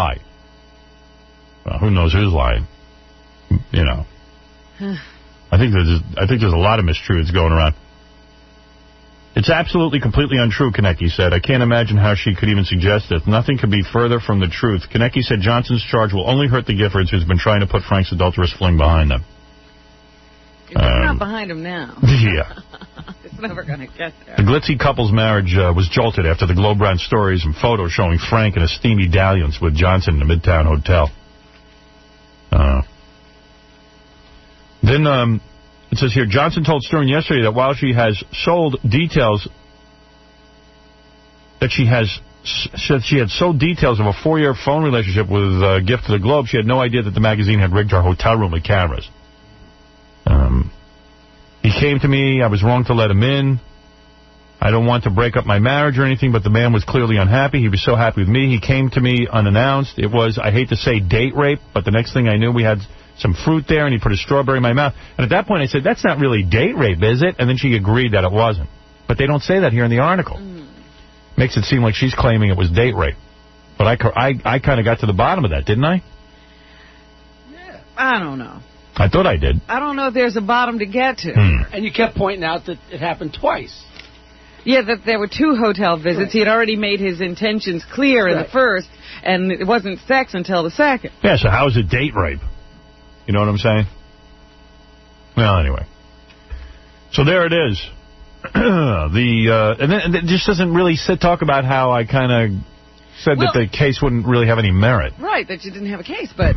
lie. Well, who knows who's lying? You know. I think there's a lot of mistruths going around. It's absolutely, completely untrue, Konecki said. I can't imagine how she could even suggest it. Nothing could be further from the truth. Konecki said Johnson's charge will only hurt the Giffords, who's been trying to put Frank's adulterous fling behind them. They're not behind him now. Yeah. It's never going to get there. The glitzy couple's marriage was jolted after the Globe ran stories and photos showing Frank in a steamy dalliance with Johnson in the Midtown Hotel. Then it says here, Johnson told Stern yesterday that while she has sold details, that she had sold details of a 4-year phone relationship with Gift to the Globe, she had no idea that the magazine had rigged her hotel room with cameras. He came to me. I was wrong to let him in. I don't want to break up my marriage or anything, but the man was clearly unhappy. He was so happy with me. He came to me unannounced. It was, I hate to say, date rape, but the next thing I knew, we had some fruit there, and he put a strawberry in my mouth. And at that point, I said, that's not really date rape, is it? And then she agreed that it wasn't. But they don't say that here in the article. Makes it seem like she's claiming it was date rape. But I kind of got to the bottom of that, didn't I? Yeah. I don't know. I thought I did. I don't know if there's a bottom to get to. And you kept pointing out that it happened twice. Yeah, that there were 2 hotel visits. Right. He had already made his intentions clear in the first, and it wasn't sex until the second. Yeah, so how is it date rape? You know what I'm saying? Well, anyway. So there it is. And then it just doesn't really talk about how I kind of said that the case wouldn't really have any merit. Right, that you didn't have a case, but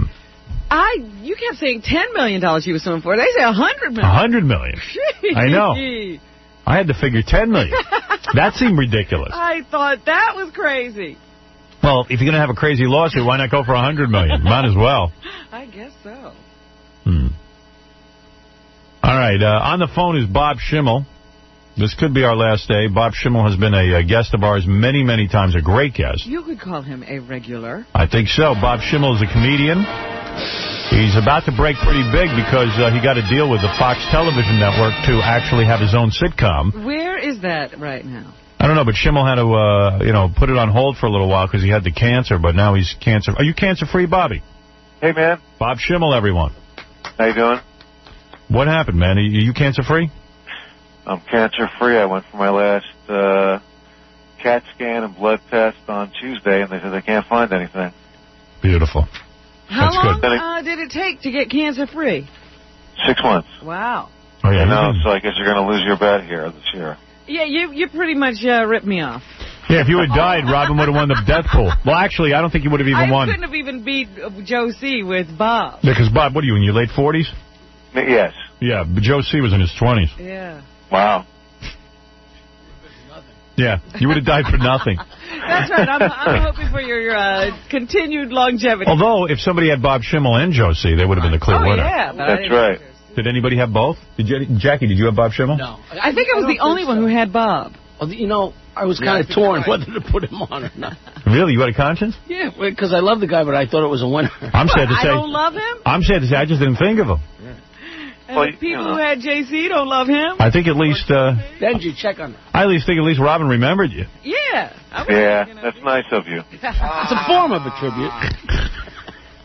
you kept saying $10 million you were suing for. They say $100 million. $100 million. I know. I had to figure $10 million. That seemed ridiculous. I thought that was crazy. Well, if you're going to have a crazy lawsuit, why not go for $100 million? Might as well. I guess so. All right. On the phone is Bob Shiml. This could be our last day. Bob Shiml has been a guest of ours many, many times. A great guest. You could call him a regular. I think so. Bob Shiml is a comedian. He's about to break pretty big because he got a deal with the Fox television network to actually have his own sitcom. Where is that right now? I don't know, but Shiml had to, put it on hold for a little while because he had the cancer, but now he's cancer. Are you cancer-free, Bobby? Hey, man. Bob Shiml, everyone. How you doing? What happened, man? Are you cancer-free? I'm cancer-free. I went for my last CAT scan and blood test on Tuesday, and they said they can't find anything. Beautiful. How long did it take to get cancer-free? 6 months. Wow. Oh, yeah. So I guess you're going to lose your bet here this year. Yeah, you pretty much ripped me off. Yeah, if you had died, Robin would have won the death pool. Well, actually, I don't think you would have even won. I couldn't have even beat Joe C. with Bob. Yeah, because Bob, what are you, in your late 40s? Yes. Yeah, but Joe C. was in his 20s. Yeah. Wow. Yeah, you would have died for nothing. That's right. I'm hoping for your continued longevity. Although, if somebody had Bob Shiml and Joe C., they would have been the clear winner. Yeah, that's right. Did anybody have both? Jackie, did you have Bob Shiml? No. I think I was the only one who had Bob. Well, I was kind of torn whether to put him on or not. Really? You had a conscience? Yeah, because I love the guy, but I thought it was a winner. I'm sad to say. I don't love him? I'm sad to say I just didn't think of him. Yeah. And the people who had JC don't love him? I think at least... Then you check on that. I at least think Robin remembered you. Yeah. That's nice of you. It's a form of a tribute.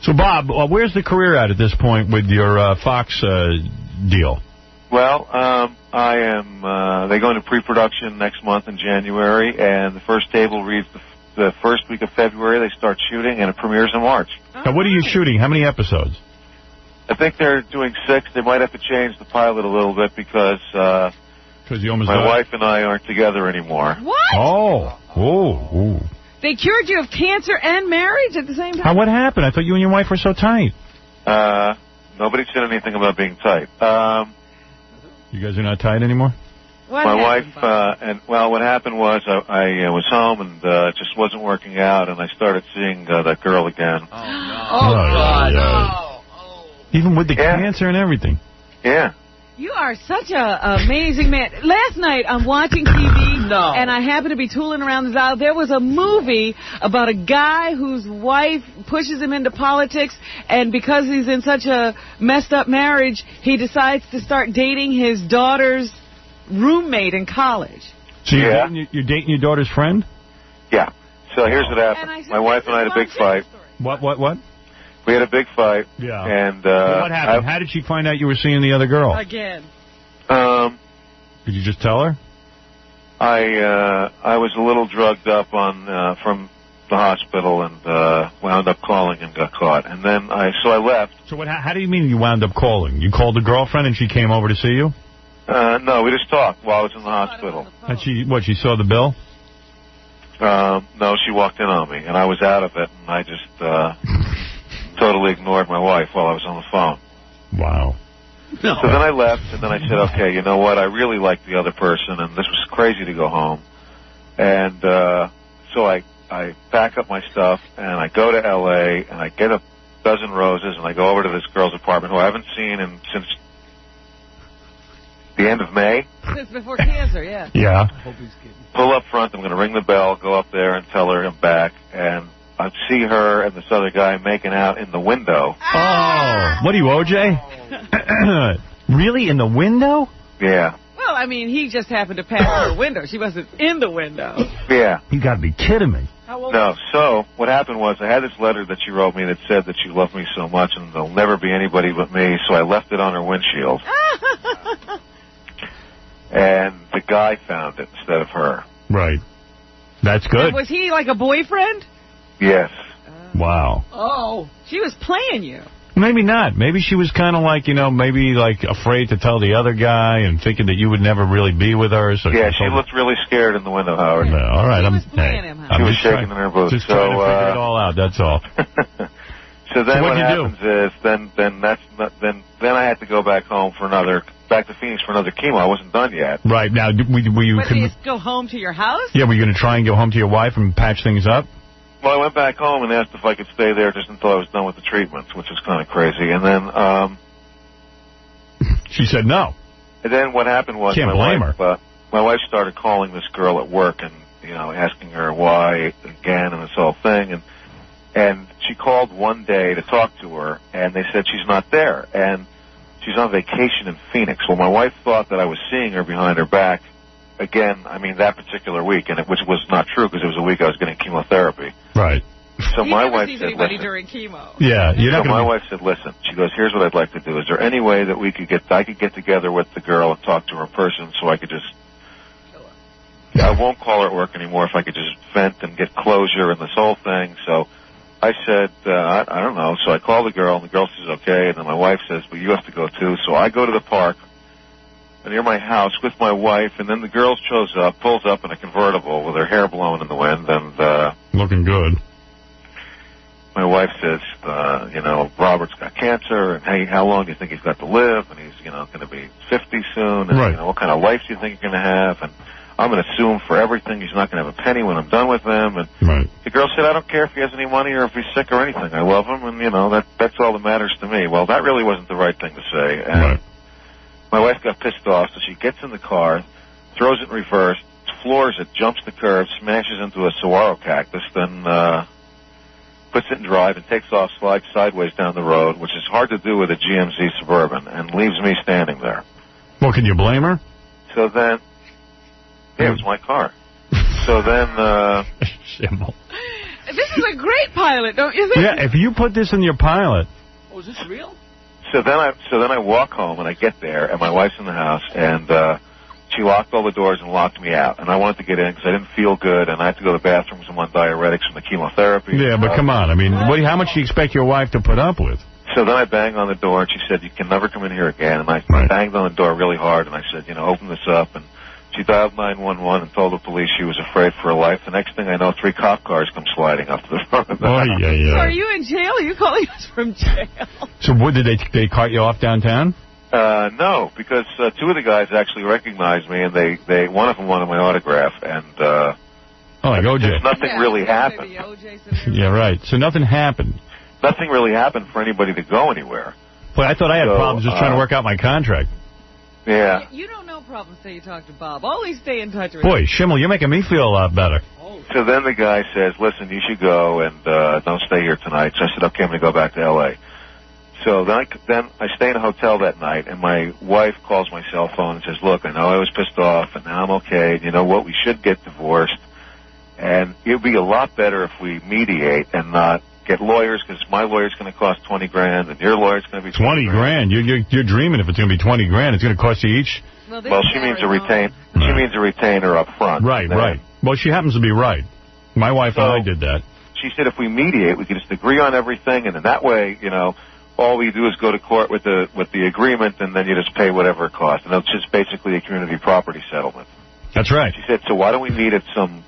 So, Bob, where's the career at this point with your Fox deal? Well, I am... they go into pre-production next month in January, and the first table reads the first week of February. They start shooting, and it premieres in March. Now, what are you shooting? How many episodes? I think they're doing 6. They might have to change the pilot a little bit because you almost my wife and I aren't together anymore. What? Oh. They cured you of cancer and marriage at the same time? What happened? I thought you and your wife were so tight. Nobody said anything about being tight. You guys are not tight anymore? My wife, what happened was I was home and it just wasn't working out, and I started seeing that girl again. Oh, no. God. No. Even with the cancer and everything. Yeah. You are such an amazing man. Last night, I'm watching TV, and I happened to be tooling around the aisle. There was a movie about a guy whose wife pushes him into politics, and because he's in such a messed up marriage, he decides to start dating his daughter's roommate in college. So you're dating your daughter's friend? Yeah. So here's what happened. My wife and I had a big fight. What? We had a big fight. Yeah. And well, what happened? How did she find out you were seeing the other girl? Again. Did you just tell her? I was a little drugged up from the hospital and wound up calling and got caught. And then I left. So how do you mean you wound up calling? You called a girlfriend and she came over to see you? No, we just talked while I was in the hospital. And she saw the bill? No, she walked in on me, and I was out of it, and I just totally ignored my wife while I was on the phone. Wow. No. So then I left, and then I said, okay, you know what, I really like the other person, and this was crazy to go home. And so I pack up my stuff, and I go to L.A., and I get a dozen roses, and I go over to this girl's apartment who I haven't seen since the end of May. Since before cancer, yeah. Yeah. Pull up front, I'm going to ring the bell, go up there and tell her I'm back, and I see her and this other guy making out in the window. Oh, what are you, OJ? Really, in the window? Yeah. Well, I mean, he just happened to pass her window. She wasn't in the window. Yeah. You got to be kidding me. No, so what happened was I had this letter that she wrote me that said that she loved me so much and there'll never be anybody but me, so I left it on her windshield. And the guy found it instead of her. Right. That's good. And was he like a boyfriend? Yes. Wow. Oh. She was playing you. Maybe not. Maybe she was kind of like, maybe like afraid to tell the other guy and thinking that you would never really be with her. So yeah, she looked really scared in the window, Howard. Yeah. All right. She was shaking in her boots. Just trying to figure it all out, that's all. So then what happens is, then I had to go back home back to Phoenix for another chemo. I wasn't done yet. Right. Now, were you... But you go home to your house? Yeah, were you going to try and go home to your wife and patch things up? Well, I went back home and asked if I could stay there just until I was done with the treatments, which was kind of crazy. And then... she said no. And then what happened was... Can't blame her. My wife started calling this girl at work and, asking her why again and this whole thing. And she called one day to talk to her, and they said she's not there. And she's on vacation in Phoenix. Well, my wife thought that I was seeing her behind her back again, that particular week, which was not true because it was a week I was getting chemotherapy. Right. So you my never wife sees said, anybody listen. during chemo. Yeah, you're not so my wife said, listen. She goes, here's what I'd like to do. Is there any way that I could get together with the girl and talk to her in person so I could just... I won't call her at work anymore if I could just vent and get closure and this whole thing. So I said, I don't know. So I call the girl, and the girl says, okay. And then my wife says, well, you have to go too. So I go to the park near my house with my wife, and then the girl pulls up in a convertible with her hair blowing in the wind. And looking good. My wife says, Robert's got cancer, and hey, how long do you think he's got to live? And he's, going to be 50 soon. And, right. What kind of life do you think you're going to have? And I'm going to sue him for everything. He's not going to have a penny when I'm done with him. And right. The girl said, I don't care if he has any money or if he's sick or anything. I love him, and, that's all that matters to me. Well, that really wasn't the right thing to say. And right. My wife got pissed off, so she gets in the car, throws it in reverse, floors it, jumps the curb, smashes into a saguaro cactus, then puts it in drive and takes off, slides sideways down the road, which is hard to do with a GMC Suburban, and leaves me standing there. Well, can you blame her? So then... Yeah, it was my car. So then, Shiml. This is a great pilot, don't you think? Yeah, if you put this in your pilot. Oh, is this real? So then I walk home, and I get there, and my wife's in the house, and she locked all the doors and locked me out. And I wanted to get in because I didn't feel good, and I had to go to the bathroom because I'm on diuretics from the chemotherapy. Yeah, but come on. How much do you expect your wife to put up with? So then I banged on the door, and she said, you can never come in here again. And I banged on the door really hard, and I said, open this up. And she dialed 911 and told the police she was afraid for her life. The next thing I know, 3 cop cars come sliding up to the front of the house. Yeah. So are you in jail? Are you calling us from jail? So what, did they cart you off downtown? No, because 2 of the guys actually recognized me, and they one of them wanted my autograph, and like OJ. Nothing really happened. Yeah, right. So nothing happened. Nothing really happened for anybody to go anywhere. Boy, I thought I had problems just trying to work out my contract. Yeah. You don't know problems till you talk to Bob. Always stay in touch with Boy, Shiml, you're making me feel a lot better. So then the guy says, listen, you should go and don't stay here tonight. So I said, okay, I'm going to go back to L.A. So then I stay in a hotel that night, and my wife calls my cell phone and says, look, I know I was pissed off, and now I'm okay. And you know what? We should get divorced. And it would be a lot better if we mediate and not get lawyers because my lawyer's going to cost $20,000 and your lawyer's going to be $20,000. You're dreaming if it's going to be $20,000. It's going to cost you each. Well, she means a retainer up front. Right. Well, she happens to be right. My wife and I did that. She said if we mediate, we could just agree on everything, and in that way, all we do is go to court with the agreement, and then you just pay whatever it costs. And it's just basically a community property settlement. That's right. She said, so why don't we meet at some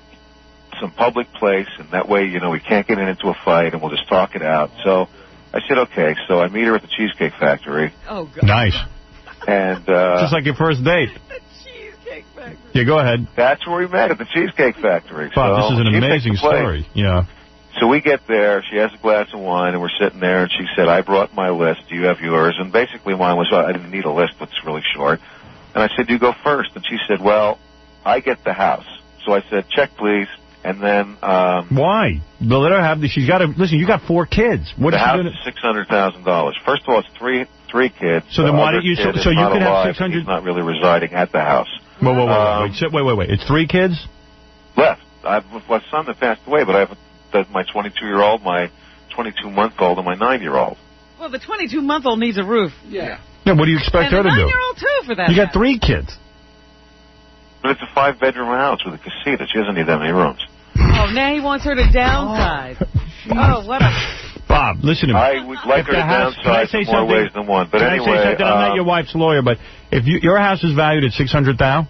public place, and that way, we can't get into a fight, and we'll just talk it out. So I said, okay. So I meet her at the Cheesecake Factory. Oh, God. Nice. And just like your first date. The Cheesecake Factory. Yeah, go ahead. That's where we met, at the Cheesecake Factory. Bob, this is an amazing story. Yeah. So we get there, she has a glass of wine, and we're sitting there, and she said, I brought my list, do you have yours? And basically mine was, I didn't need a list, but it's really short. And I said, you go first. And she said, well, I get the house. So I said, check, please. And then... why? Let her have she's got to... Listen, you got 4 kids. What the house is $600,000. First of all, it's three kids. So then why don't you... So you could have 600... He's not really residing at the house. Wait. It's 3 kids? Left. I have a son that passed away, but I have my 22-year-old, my 22-month-old, and my 9-year-old. Well, the 22-month-old needs a roof. Yeah. Yeah, what do you expect her to do? And the 9-year-old, too, for that. You got 3 kids. But it's a 5-bedroom house with a casita. She doesn't need that many rooms. Oh, now he wants her to downsize. Oh, what a... Bob, listen to me. I would like her to downsize in more ways than one. But anyway... I say something? I'm not your wife's lawyer, but if your house is valued at $600,000,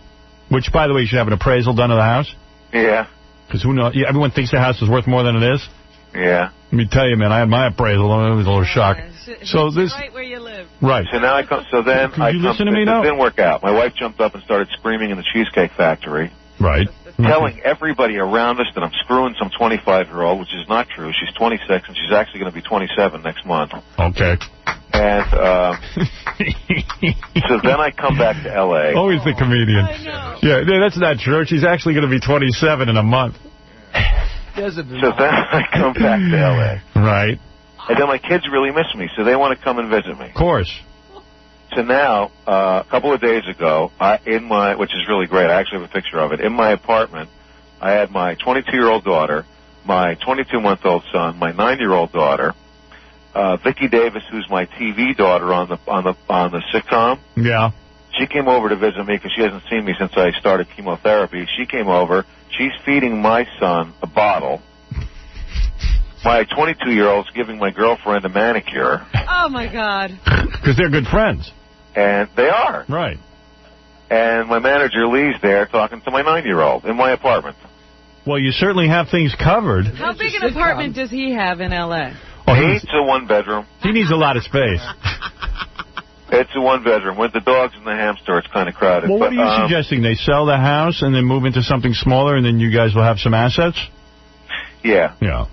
which, by the way, you should have an appraisal done of the house. Yeah. Because who knows? Everyone thinks the house is worth more than it is. Yeah. Let me tell you, man, I had my appraisal, and it was a little shock. So this... Right where you live. Right. So now then you listen to me now? It didn't work out. My wife jumped up and started screaming in the Cheesecake Factory. Right. Telling everybody around us that I'm screwing some 25-year-old, which is not true. She's 26, and she's actually going to be 27 next month. Okay. And so then I come back to L.A. Always the comedian. I know. Yeah, that's not true. She's actually going to be 27 in a month. So then I come back to L.A. Right. And then my kids really miss me, so they want to come and visit me. Of course. So now, a couple of days ago, which is really great, I actually have a picture of it, in my apartment, I had my 22-year-old daughter, my 22-month-old son, my 9-year-old daughter, Vicki Davis, who's my TV daughter on the sitcom. Yeah. She came over to visit me because she hasn't seen me since I started chemotherapy. She came over. She's feeding my son a bottle. My 22-year-old's giving my girlfriend a manicure. Oh, my God. Because they're good friends. And they are. Right. And my manager, Lee's there talking to my 9-year-old in my apartment. Well, you certainly have things covered. How big an apartment does he have in L.A.? Oh, It's a 1-bedroom. He needs a lot of space. It's a 1-bedroom. With the dogs and the hamster, it's kind of crowded. Well, what are you suggesting? They sell the house and then move into something smaller, and then you guys will have some assets? Yeah. Yeah.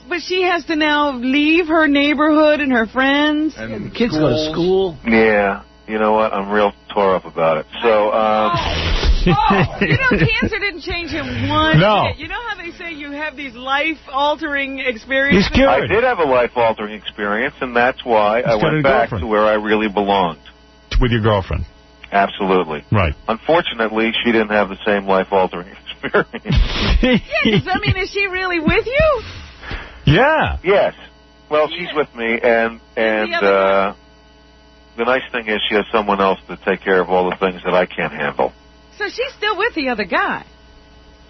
But she has to now leave her neighborhood and her friends. And the kids go to school. Yeah. You know what? I'm real tore up about it. So, cancer didn't change him one bit. You know how they say you have these life-altering experiences? He's cured. I did have a life-altering experience, and that's why I went back to where I really belonged. With your girlfriend. Absolutely. Right. Unfortunately, she didn't have the same life-altering experience. Is she really with you? Yeah. Yes. Well, she's with me, and the nice thing is she has someone else to take care of all the things that I can't handle. So she's still with the other guy?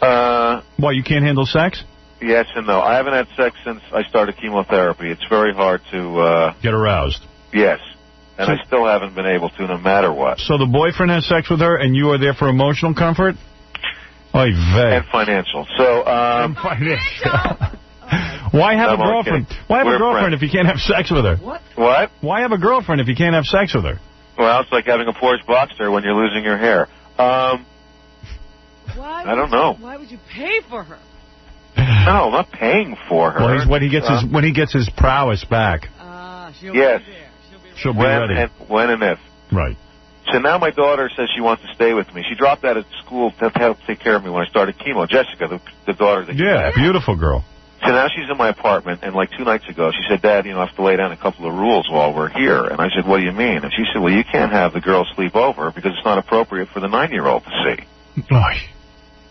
Why, you can't handle sex? Yes and no. I haven't had sex since I started chemotherapy. It's very hard to... get aroused. Yes. And I still haven't been able to, no matter what. So the boyfriend has sex with her, and you are there for emotional comfort? Oy vey. And financial. So, and financial. Why have a girlfriend? Why have a girlfriend if you can't have sex with her? What? Why have a girlfriend if you can't have sex with her? Well, it's like having a Porsche Boxster when you're losing your hair. I don't know. Why would you pay for her? No, I'm not paying for her. Well, when he gets his prowess back. She'll be there. She'll be ready. When and if. Right. So now my daughter says she wants to stay with me. She dropped out of school to help take care of me when I started chemo. Jessica, the daughter that you had. Beautiful girl. So now she's in my apartment, and like 2 nights ago, she said, Dad, I have to lay down a couple of rules while we're here. And I said, what do you mean? And she said, well, you can't have the girls sleep over because it's not appropriate for the 9-year-old to see.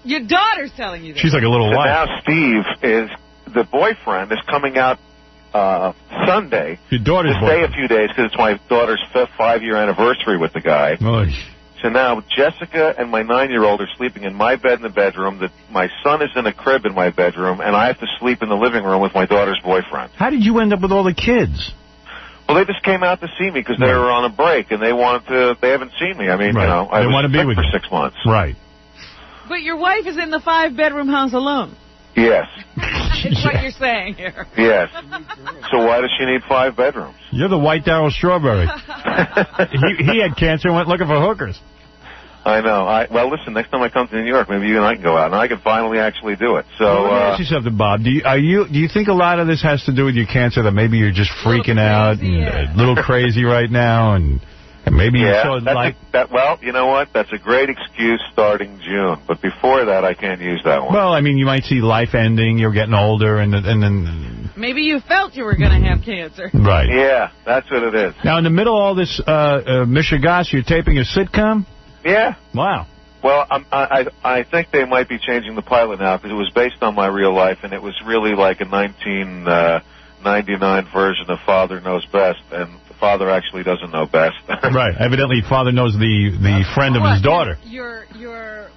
Your daughter's telling you that. She's like a little wife. Now Steve is the boyfriend is coming out Sunday Your daughter's to stay a few days because it's my daughter's 5-year anniversary with the guy. Oy. So now Jessica and my 9-year-old are sleeping in my bed in the bedroom. My son is in a crib in my bedroom, and I have to sleep in the living room with my daughter's boyfriend. How did you end up with all the kids? Well, they just came out to see me because they were on a break, and they haven't seen me. I mean, Right. you know, I They was want to be sick with for you. 6 months. Right. But your wife is in the 5-bedroom house alone. Yes. It's what you're saying here. Yes. So why does she need 5 bedrooms? You're the white Darryl Strawberry. he had cancer and went looking for hookers. I know. Well, listen, next time I come to New York, maybe you and I can go out, and I can finally actually do it. So, Well, let me ask you something, Bob. Do you think a lot of this has to do with your cancer, that maybe you're just freaking out and a little crazy right now, and maybe you're so like... Well, you know what? That's a great excuse starting June, but before that, I can't use that one. Well, I mean, you might see life ending, you're getting older, and then... Maybe you felt you were going to have cancer. Right. Yeah, that's what it is. Now, in the middle of all this mishigas, you're taping a sitcom? Yeah. Wow. Well, I think they might be changing the pilot now because it was based on my real life, and it was really like a 1999 version of Father Knows Best, and Father actually doesn't know best. Right. Evidently, Father knows the friend of his daughter. Your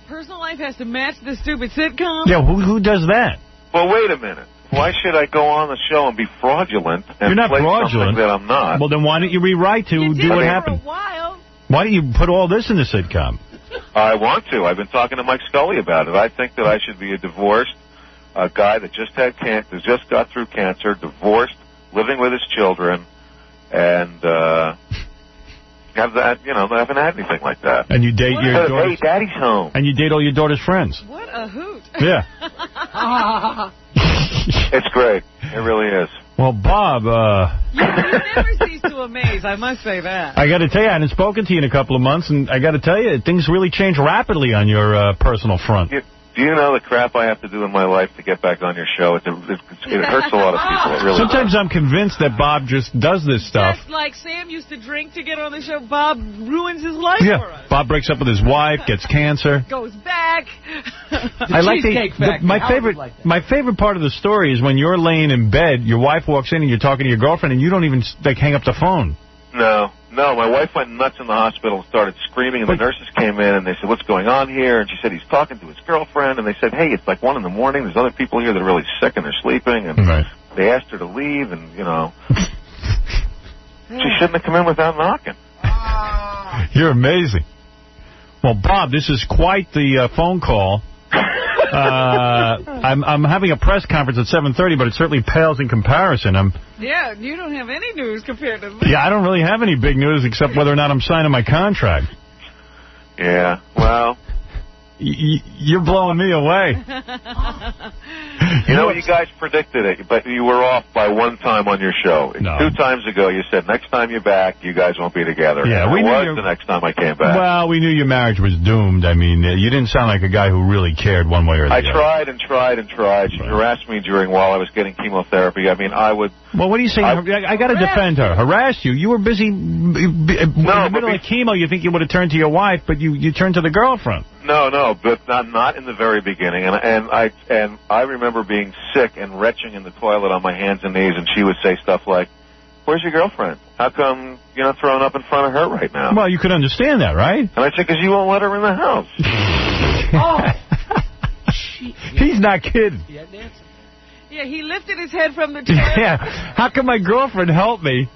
personal life has to match the stupid sitcom? Yeah, who does that? Well, wait a minute. Why should I go on the show and be fraudulent and You're not play fraudulent. something that I'm not? Well, then why don't you rewrite to You do did what for happened? a while. Why don't you put all this in the sitcom? I want to. I've been talking to Mike Scully about it. I think that I should be a divorced guy that just had cancer, just got through cancer, divorced, living with his children, and have that. You know, I haven't had anything like that. And you date your daughter. Hey, Daddy's home. And you date all your daughter's friends. What a hoot. Yeah. It's great. It really is. Well, Bob, You never cease to amaze, I must say that. I got to tell you, I hadn't spoken to you in a couple of months, and I got to tell you, things really change rapidly on your personal front. Do you know the crap I have to do in my life to get back on your show? It hurts a lot of people. It really Sometimes does. I'm convinced that Bob just does this stuff. Just like Sam used to drink to get on the show, Bob ruins his life for us. Bob breaks up with his wife, gets cancer. Goes back. I like my favorite part of the story is when you're laying in bed, your wife walks in and you're talking to your girlfriend, and you don't even hang up the phone. No, my wife went nuts in the hospital and started screaming, and the nurses came in, and they said, what's going on here? And she said, he's talking to his girlfriend, and they said, hey, it's like 1 in the morning, there's other people here that are really sick and they're sleeping, and they asked her to leave, and, you know, she shouldn't have come in without knocking. You're amazing. Well, Bob, this is quite the phone call. I'm having a press conference at 7:30, but it certainly pales in comparison. Yeah, you don't have any news compared to me. Yeah, I don't really have any big news except whether or not I'm signing my contract. Yeah, well... You're blowing me away. You know, you guys predicted it, but you were off by 1 time on your show. No. 2 times ago, you said, next time you're back, you guys won't be together. Yeah, and we it knew was the next time I came back. Well, we knew your marriage was doomed. I mean, you didn't sound like a guy who really cared one way or the other. I tried and tried and tried. She harassed me while I was getting chemotherapy. I mean, I would... Well, what are you saying? I got to defend her. Harassed you. You were busy. In the middle of chemo, you think you would have turned to your wife, but you turned to the girlfriend. No, but not in the very beginning. And I remember being sick and retching in the toilet on my hands and knees, and she would say stuff like, "Where's your girlfriend? How come you're not throwing up in front of her right now?" Well, you could understand that, right? And I said, "Because you won't let her in the house." He's not kidding. Yeah, he lifted his head from the toilet. Yeah. How can my girlfriend help me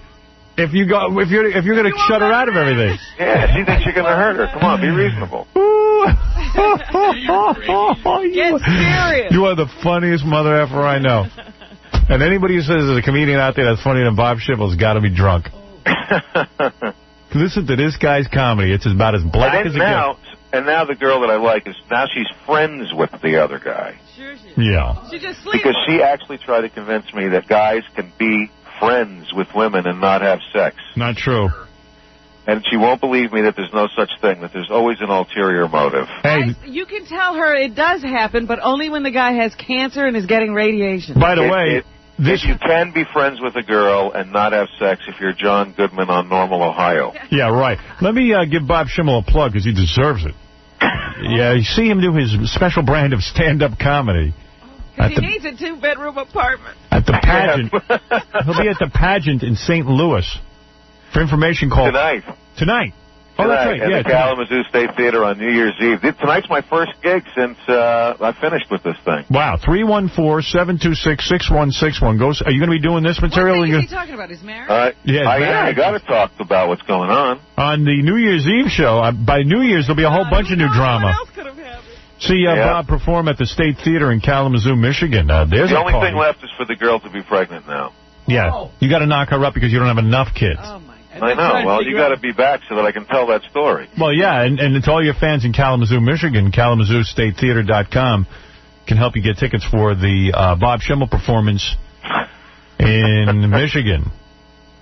if you're going to shut her out of everything? Yeah, she thinks you're going to hurt her. Come on, be reasonable. Get serious. You are the funniest mother effer I know. And anybody who says there's a comedian out there that's funnier than Bob Shiml's got to be drunk. Listen to this guy's comedy. It's about as black as it gets. And now the girl that I like she's friends with the other guy. Sure she is. Yeah. She just sleeps. Because she actually tried to convince me that guys can be friends with women and not have sex. Not true. And she won't believe me that there's no such thing, that there's always an ulterior motive. Hey, you can tell her it does happen, but only when the guy has cancer and is getting radiation. By the way, you can be friends with a girl and not have sex if you're John Goodman on Normal, Ohio. Yeah, right. Let me give Bob Shiml a plug because he deserves it. Yeah, you see him do his special brand of stand-up comedy. Because he needs a 2-bedroom apartment. At the pageant. He'll be at the pageant in St. Louis. For information, call... Tonight. Oh, that's right. At the Kalamazoo State Theater on New Year's Eve. Tonight's my first gig since I finished with this thing. Wow. 314-726-6161. Are you going to be doing this material? What thing is he talking about? His marriage? I got to talk about what's going on. On the New Year's Eve show, by New Year's, there'll be a whole bunch of new drama. What else could have happened? See Bob perform at the State Theater in Kalamazoo, Michigan. There's the only thing left is for the girl to be pregnant now. Yeah. You got to knock her up because you don't have enough kids. Oh, my God. I know. Well, you got to be back so that I can tell that story. Well, yeah, and it's all your fans in Kalamazoo, Michigan. KalamazooStateTheater.com can help you get tickets for the Bob Shiml performance in Michigan.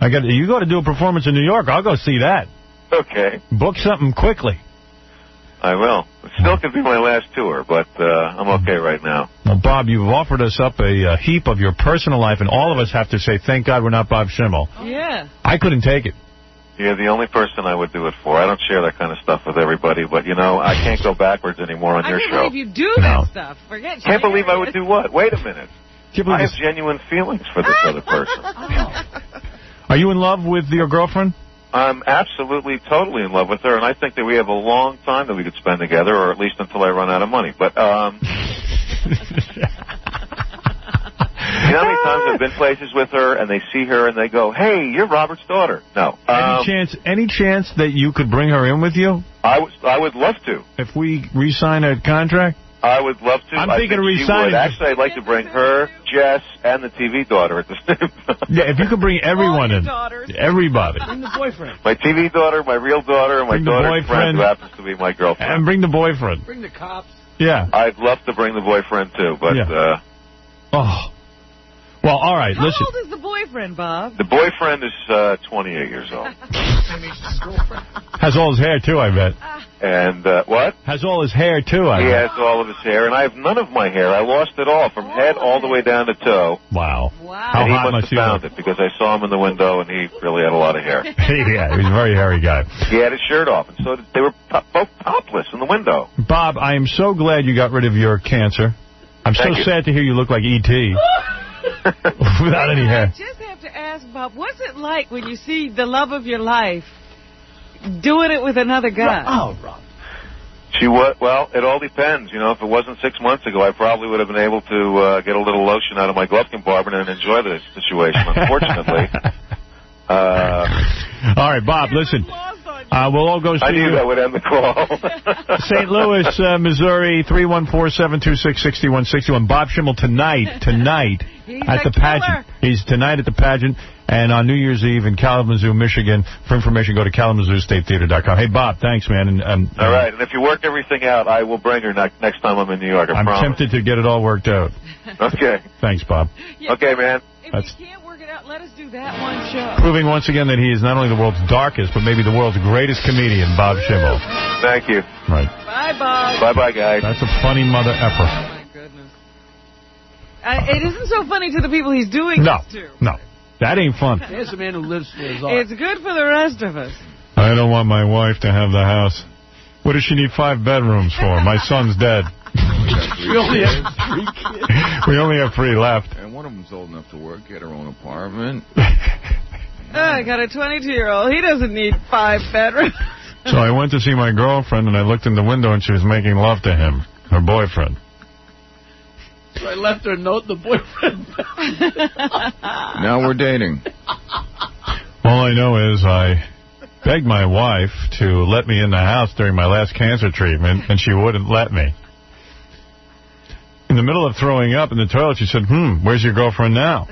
You got to do a performance in New York. I'll go see that. Okay. Book something quickly. I will. It still could be my last tour, but I'm okay right now. Well, Bob, you've offered us up a heap of your personal life, and all of us have to say, thank God we're not Bob Shiml. Yeah. I couldn't take it. You're the only person I would do it for. I don't share that kind of stuff with everybody, but, I can't go backwards anymore on your show. I can't believe you do that stuff. Forget Can't believe I would do what? Wait a minute. I have genuine feelings for this other person. Are you in love with your girlfriend? I'm absolutely, totally in love with her, and I think that we have a long time that we could spend together, or at least until I run out of money. But, you know how many times I've been places with her, and they see her, and they go, hey, you're Robert's daughter. No. Any chance that you could bring her in with you? I would love to. If we re-sign a contract? I would love to. I'm thinking of re-signing. Actually, I'd like to bring her, Jess, and the TV daughter at the same time. Yeah, if you could bring everyone in. Everybody. Bring the boyfriend. My TV daughter, my real daughter, and my daughter's friend who happens to be my girlfriend. And bring the boyfriend. Bring the cops. Yeah. I'd love to bring the boyfriend, too, but... Well, all right, listen. How old is the boyfriend, Bob? The boyfriend is 28 years old. Has all his hair, too, I bet. And, what? Has all his hair, too, I bet. He has all of his hair, and I have none of my hair. I lost it all, from head all the way down to toe. Wow. How and he must have found it, because I saw him in the window, and he really had a lot of hair. Yeah, he was a very hairy guy. He had his shirt off, and so they were both topless in the window. Bob, I am so glad you got rid of your cancer. I'm sad to hear you look like E.T. Without any hair. I just have to ask, Bob, what's it like when you see the love of your life doing it with another guy? Rob. Well, it all depends. If it wasn't 6 months ago, I probably would have been able to get a little lotion out of my glove compartment and enjoy the situation. Unfortunately. All right, Bob, listen. We'll all go see you. I knew that would end the call. St. Louis, Missouri, 314-726-6161. Bob Shiml tonight at the pageant. He's tonight at the pageant and on New Year's Eve in Kalamazoo, Michigan. For information, go to KalamazooStateTheater.com. Hey, Bob, thanks, man. All right, and if you work everything out, I will bring her next time I'm in New York. I promise. I'm tempted to get it all worked out. Okay. Thanks, Bob. Yeah, okay, man. If you can't work it out, let us do that one show. Proving once again that he is not only the world's darkest, but maybe the world's greatest comedian, Bob Shiml. Thank you. Right. Bye, Bob. Bye-bye, guys. That's a funny mother effer. Oh, my goodness. It isn't so funny to the people he's doing this to. No. That ain't fun. There's a man who lives for his art. It's good for the rest of us. I don't want my wife to have the house. What does she need 5 bedrooms for? My son's dead. We only have 3 kids. We only have 3 left. And one of them's old enough to work, get her own apartment. I got a 22-year-old. He doesn't need 5 bedrooms. So I went to see my girlfriend, and I looked in the window, and she was making love to him, her boyfriend. So I left her a note, the boyfriend. Now we're dating. All I know is I begged my wife to let me in the house during my last cancer treatment, and she wouldn't let me. In the middle of throwing up in the toilet, she said, where's your girlfriend now?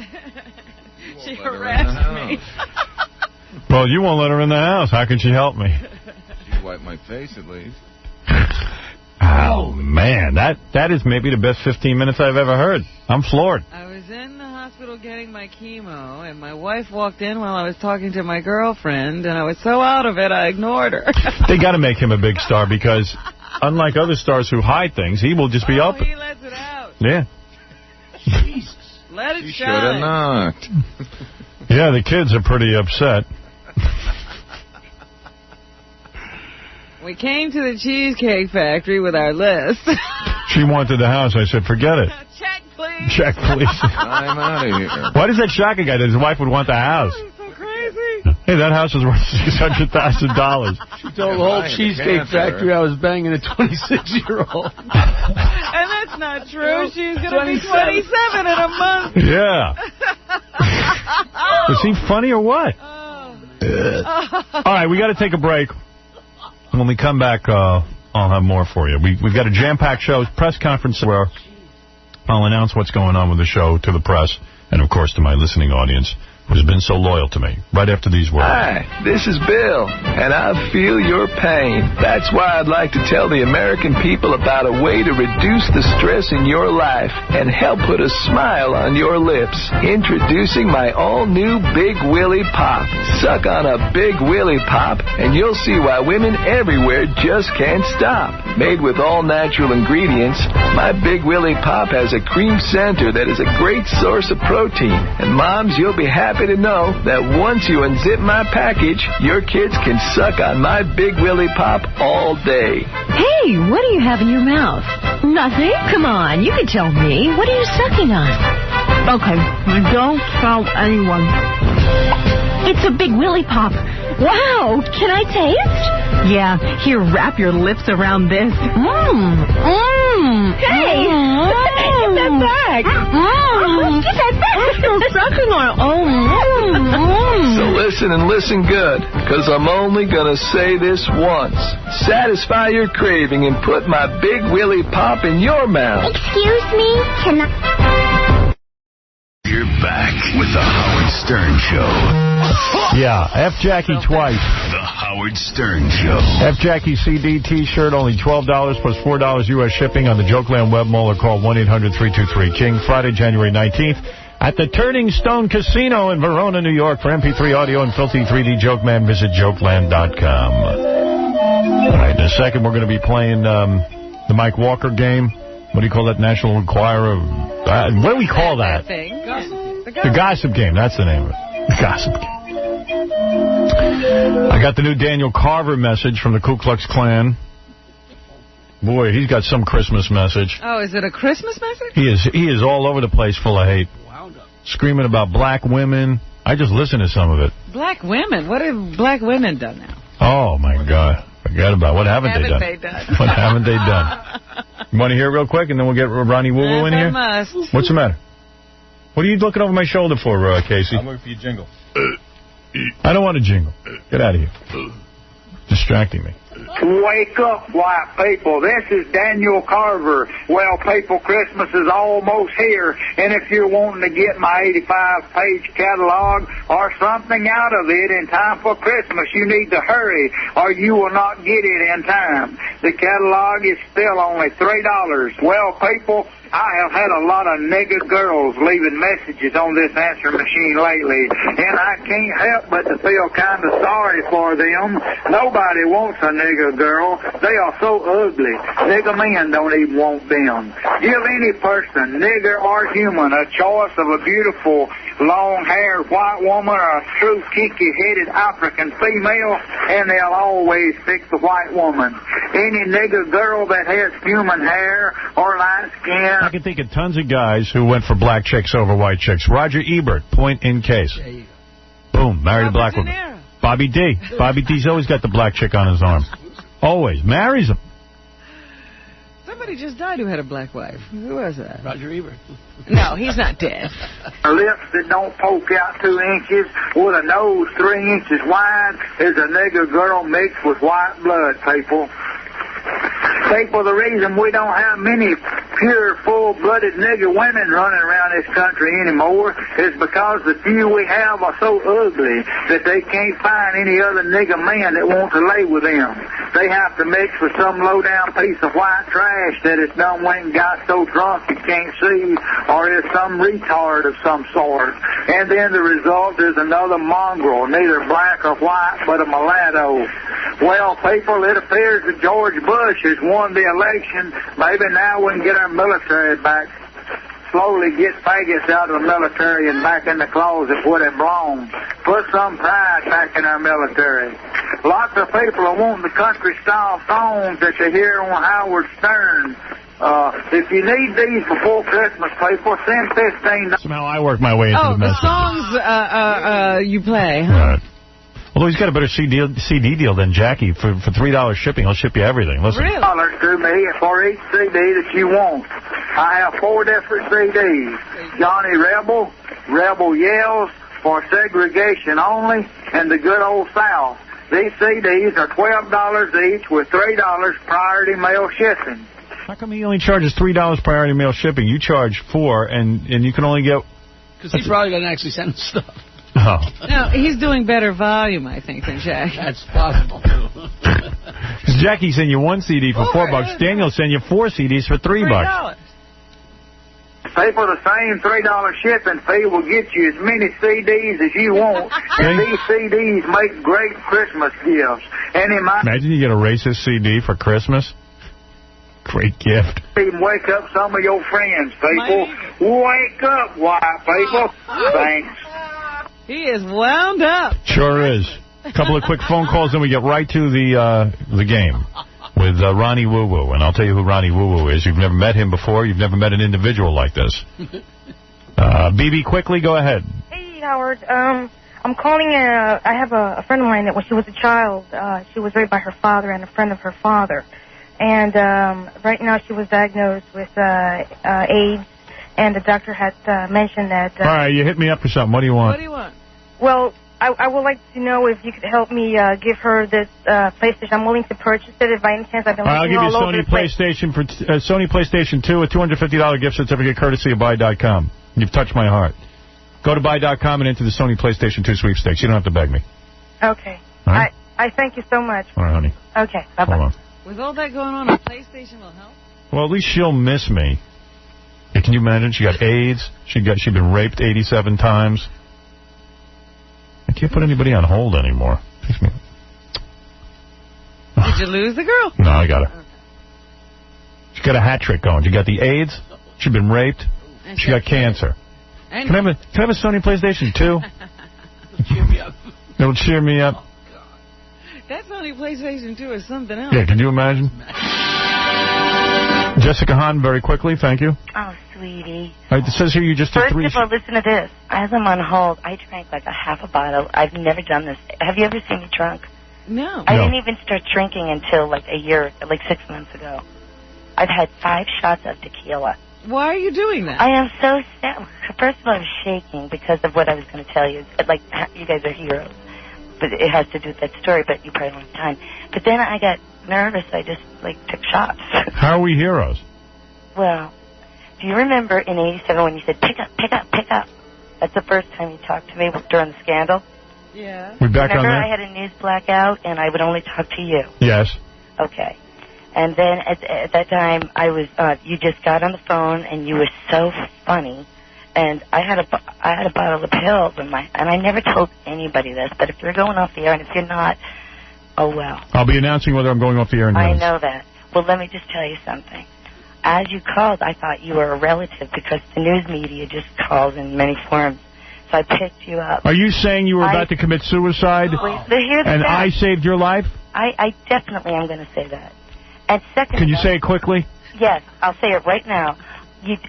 She harassed me. Well, you won't let her in the house. How can she help me? She wiped my face, at least. Oh, man. That is maybe the best 15 minutes I've ever heard. I'm floored. I was in the hospital getting my chemo, and my wife walked in while I was talking to my girlfriend, and I was so out of it, I ignored her. They got to make him a big star because, unlike other stars who hide things, he will just be open. He lets it out. Yeah. Jesus. Let it She shine. should have knocked. Yeah, the kids are pretty upset. We came to the Cheesecake Factory with our list. She wanted the house. I said, forget it. Check, please. Jack, please. I'm out of here. Why does that shocking guy that his wife would want the house? So crazy. Hey, that house is worth $600,000. She told the whole Cheesecake Factory I was banging a 26-year-old. And that's not true. She's going to be 27 in a month. Yeah. Is he funny or what? All right, we got to take a break. When we come back, I'll have more for you. We've got a jam-packed show, press conference where I'll announce what's going on with the show to the press and, of course, to my listening audience, who's been so loyal to me, right after these words. Hi, this is Bill, and I feel your pain. That's why I'd like to tell the American people about a way to reduce the stress in your life and help put a smile on your lips. Introducing my all-new Big Willie Pop. Suck on a Big Willie Pop, and you'll see why women everywhere just can't stop. Made with all-natural ingredients, my Big Willie Pop has a cream center that is a great source of protein. And moms, you'll be happy to know that once you unzip my package, your kids can suck on my Big Willie Pop all day. Hey, what do you have in your mouth? Nothing? Come on, you can tell me. What are you sucking on? Okay, don't tell anyone. It's a Big Willie Pop. Wow, can I taste? Yeah, here, wrap your lips around this. Hey, get that back. Get that back. You're sucking on it. So listen and listen good, because I'm only going to say this once. Satisfy your craving and put my Big Willie Pop in your mouth. Excuse me, can I... You're back with the Howard Stern Show. Yeah, F. Jackie twice. The Howard Stern Show. F. Jackie CD T-shirt, only $12 plus $4 U.S. shipping on the Jokeland Web Mall, or call 1-800-323-KING. Friday, January 19th at the Turning Stone Casino in Verona, New York. For MP3 audio and filthy 3D Joke Man, visit jokeland.com. All right, in a second, we're going to be playing the Mike Walker game. What do you call that? National Enquirer? What do we call that? The Gossip Game. That's the name of it. The Gossip Game. I got the new Daniel Carver message from the Ku Klux Klan. Boy, he's got some Christmas message. Oh, is it a Christmas message? He is all over the place full of hate. Screaming about black women. I just listened to some of it. Black women? What have black women done now? Oh, my God. Forget about it. What haven't they done? What haven't they done? You want to hear it real quick, and then we'll get Ronnie Woo in here? Must. What's the matter? What are you looking over my shoulder for, Casey? I'm looking for your jingle. I don't want a jingle. Get out of here. Distracting me. Wake up, white people. This is Daniel Carver. Well, people, Christmas is almost here, and if you're wanting to get my 85-page catalog or something out of it in time for Christmas, you need to hurry, or you will not get it in time. The catalog is still only $3. Well, people, I have had a lot of nigger girls leaving messages on this answer machine lately, and I can't help but to feel kind of sorry for them. Nobody wants a nigger girl. They are so ugly. Nigger men don't even want them. Give any person, nigger or human, a choice of a beautiful, long-haired white woman or a true kinky-headed African female, and they'll always pick the white woman. Any nigger girl that has human hair or light skin. I can think of tons of guys who went for black chicks over white chicks. Roger Ebert, point in case. Boom, married a black woman. Bobby D. Bobby D's always got the black chick on his arm. Always. Marries him. Somebody just died who had a black wife. Who was that? Roger Ebert. No, he's not dead. Lips that don't poke out 2 inches with a nose 3 inches wide is a nigger girl mixed with white blood, people. People, the reason we don't have many pure, full-blooded nigger women running around this country anymore is because the few we have are so ugly that they can't find any other nigger man that wants to lay with them. They have to mix with some low-down piece of white trash that has done went and got so drunk you can't see, or is some retard of some sort. And then the result is another mongrel, neither black or white, but a mulatto. Well, people, it appears that George Bush has won the election. Maybe now we can get our military back. Slowly get faggots out of the military and back in the closet where they belong. Put some pride back in our military. Lots of people are wanting the country-style songs that you hear on Howard Stern. If you need these before Christmas, people, send $15. Somehow I work my way into the message. songs you play, huh? Right. Although he's got a better CD deal than Jackie. For $3 shipping, he'll ship you everything. Listen. Really? $3 to me for each CD that you want. I have 4 different CDs. Johnny Rebel, Rebel Yells, for segregation only, and the good old South. These CDs are $12 each with $3 priority mail shipping. How come he only charges $3 priority mail shipping? You charge $4, and you can only get... Because he probably doesn't actually send him stuff. Oh. No, he's doing better volume, I think, than Jack. That's possible. Jackie sent you 1 CD for $4. Daniel sent you 4 CDs for $3. Pay for the same $3 shipping fee will get you as many CDs as you want. And these CDs make great Christmas gifts. Imagine you get a racist CD for Christmas. Great gift. Even wake up some of your friends, people. Wake up, white people. Thanks. He is wound up. Sure is. A couple of quick phone calls, then we get right to the game with Ronnie Woo. And I'll tell you who Ronnie Woo is. You've never met him before. You've never met an individual like this. BB, quickly, go ahead. Hey, Howard. I'm calling. I have a friend of mine that when she was a child, she was raised by her father and a friend of her father. And right now she was diagnosed with AIDS. And the doctor had mentioned that... All right, you hit me up for something. What do you want? What do you want? Well, I would like to know if you could help me give her this PlayStation. I'm willing to purchase it if by any chance I've been looking all over the place. I'll give you Sony PlayStation 2, a $250 gift certificate courtesy of Buy.com. You've touched my heart. Go to Buy.com and enter the Sony PlayStation 2 sweepstakes. You don't have to beg me. Okay. Right? I thank you so much. All right, honey. Okay, bye-bye. Hold on. With all that going on, a PlayStation will help? Well, at least she'll miss me. Yeah, can you imagine? She got AIDS. She'd been raped 87 times. I can't put anybody on hold anymore. Did you lose the girl? No, I got her. She got a hat trick going. She got the AIDS. She'd been raped. She got cancer. Can I have a Sony PlayStation 2? Cheer me up. It'll cheer me up. Oh, God. That Sony PlayStation 2 is something else. Yeah, can you imagine? Jessica Hahn, very quickly, thank you. Oh, sweetie. It says here you just did 3... First of all, listen to this. As I'm on hold, I drank like a half a bottle. I've never done this. Have you ever seen me drunk? No. I didn't even start drinking until like 6 months ago. I've had 5 shots of tequila. Why are you doing that? I am so sad. First of all, I was shaking because of what I was going to tell you. Like, you guys are heroes. But it has to do with that story, but you probably don't have time. But then I got nervous. I just, took shots. How are we heroes? Well, do you remember in 87 when you said, pick up, pick up, pick up? That's the first time you talked to me during the scandal? Yeah. We back Remember on that? I had a news blackout, and I would only talk to you? Yes. Okay. And then at that time, I was, you just got on the phone, and you were so funny. And I had a bottle of pills and I never told anybody this, but if you're going off the air and if you're not, oh well. I'll be announcing whether I'm going off the air. I know that. Well, let me just tell you something. As you called, I thought you were a relative because the news media just calls in many forms. So I picked you up. Are you saying you were about to commit suicide and I saved your life? I definitely am going to say that. And second, can you say it quickly? Yes, I'll say it right now.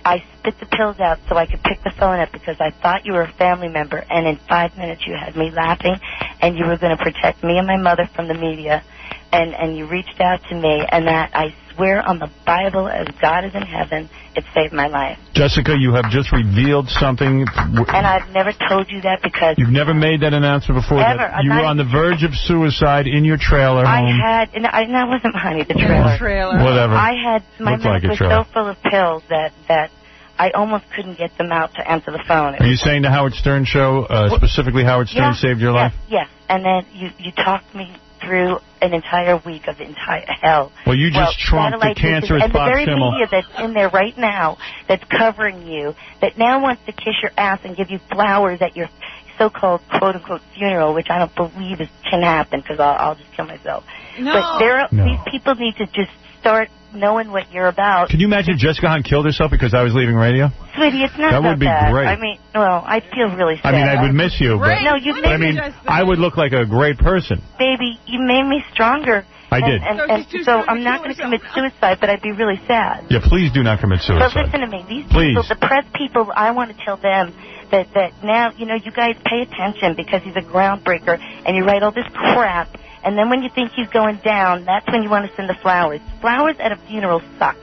I spit the pills out so I could pick the phone up because I thought you were a family member, and in 5 minutes you had me laughing, and you were going to protect me and my mother from the media, and you reached out to me, and that I swear on the Bible as God is in heaven, it saved my life. Jessica, you have just revealed something. And I've never told you that because... You've never made that announcement before. Ever. That you were on the verge of suicide in your trailer home. I had... And that wasn't honey, the trailer. Whatever. I had... My mouth was so full of pills that I almost couldn't get them out to answer the phone. Are you saying the Howard Stern show, specifically Howard Stern, saved your life? Yes. And then you talked me through an entire week of entire hell. Well, you just trumped the cancerous and Bob the very Shiml. media that's in there right now, that's covering you, that now wants to kiss your ass and give you flowers at your so-called quote-unquote funeral, which I don't believe can happen because I'll just kill myself. No. But these people need to just start knowing what you're about. Can you imagine Jessica Hahn killed herself because I was leaving radio? Sweetie, it's not that would be great. I mean, well, I feel really sad. I mean, I would miss you, but no, you made I would look like a great person. Baby, you made me stronger. I did. So I'm not going to commit suicide, but I'd be really sad. Yeah, please do not commit suicide. But listen to me. These people, the press people, I want to tell them that now, you know, you guys pay attention because he's a groundbreaker, and you write all this crap, and then when you think he's going down, that's when you want to send the flowers. Flowers at a funeral suck.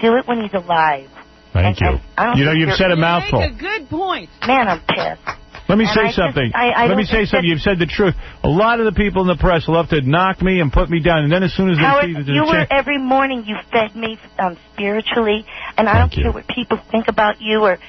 Do it when he's alive. Thank you. You know, you've said a mouthful. You make a good point. Man, I'm pissed. Let me say something. Let me say something. You've said the truth. A lot of the people in the press love to knock me and put me down, and then as soon as they see that there's a chance... every morning you fed me spiritually, and I don't care what people think about you, or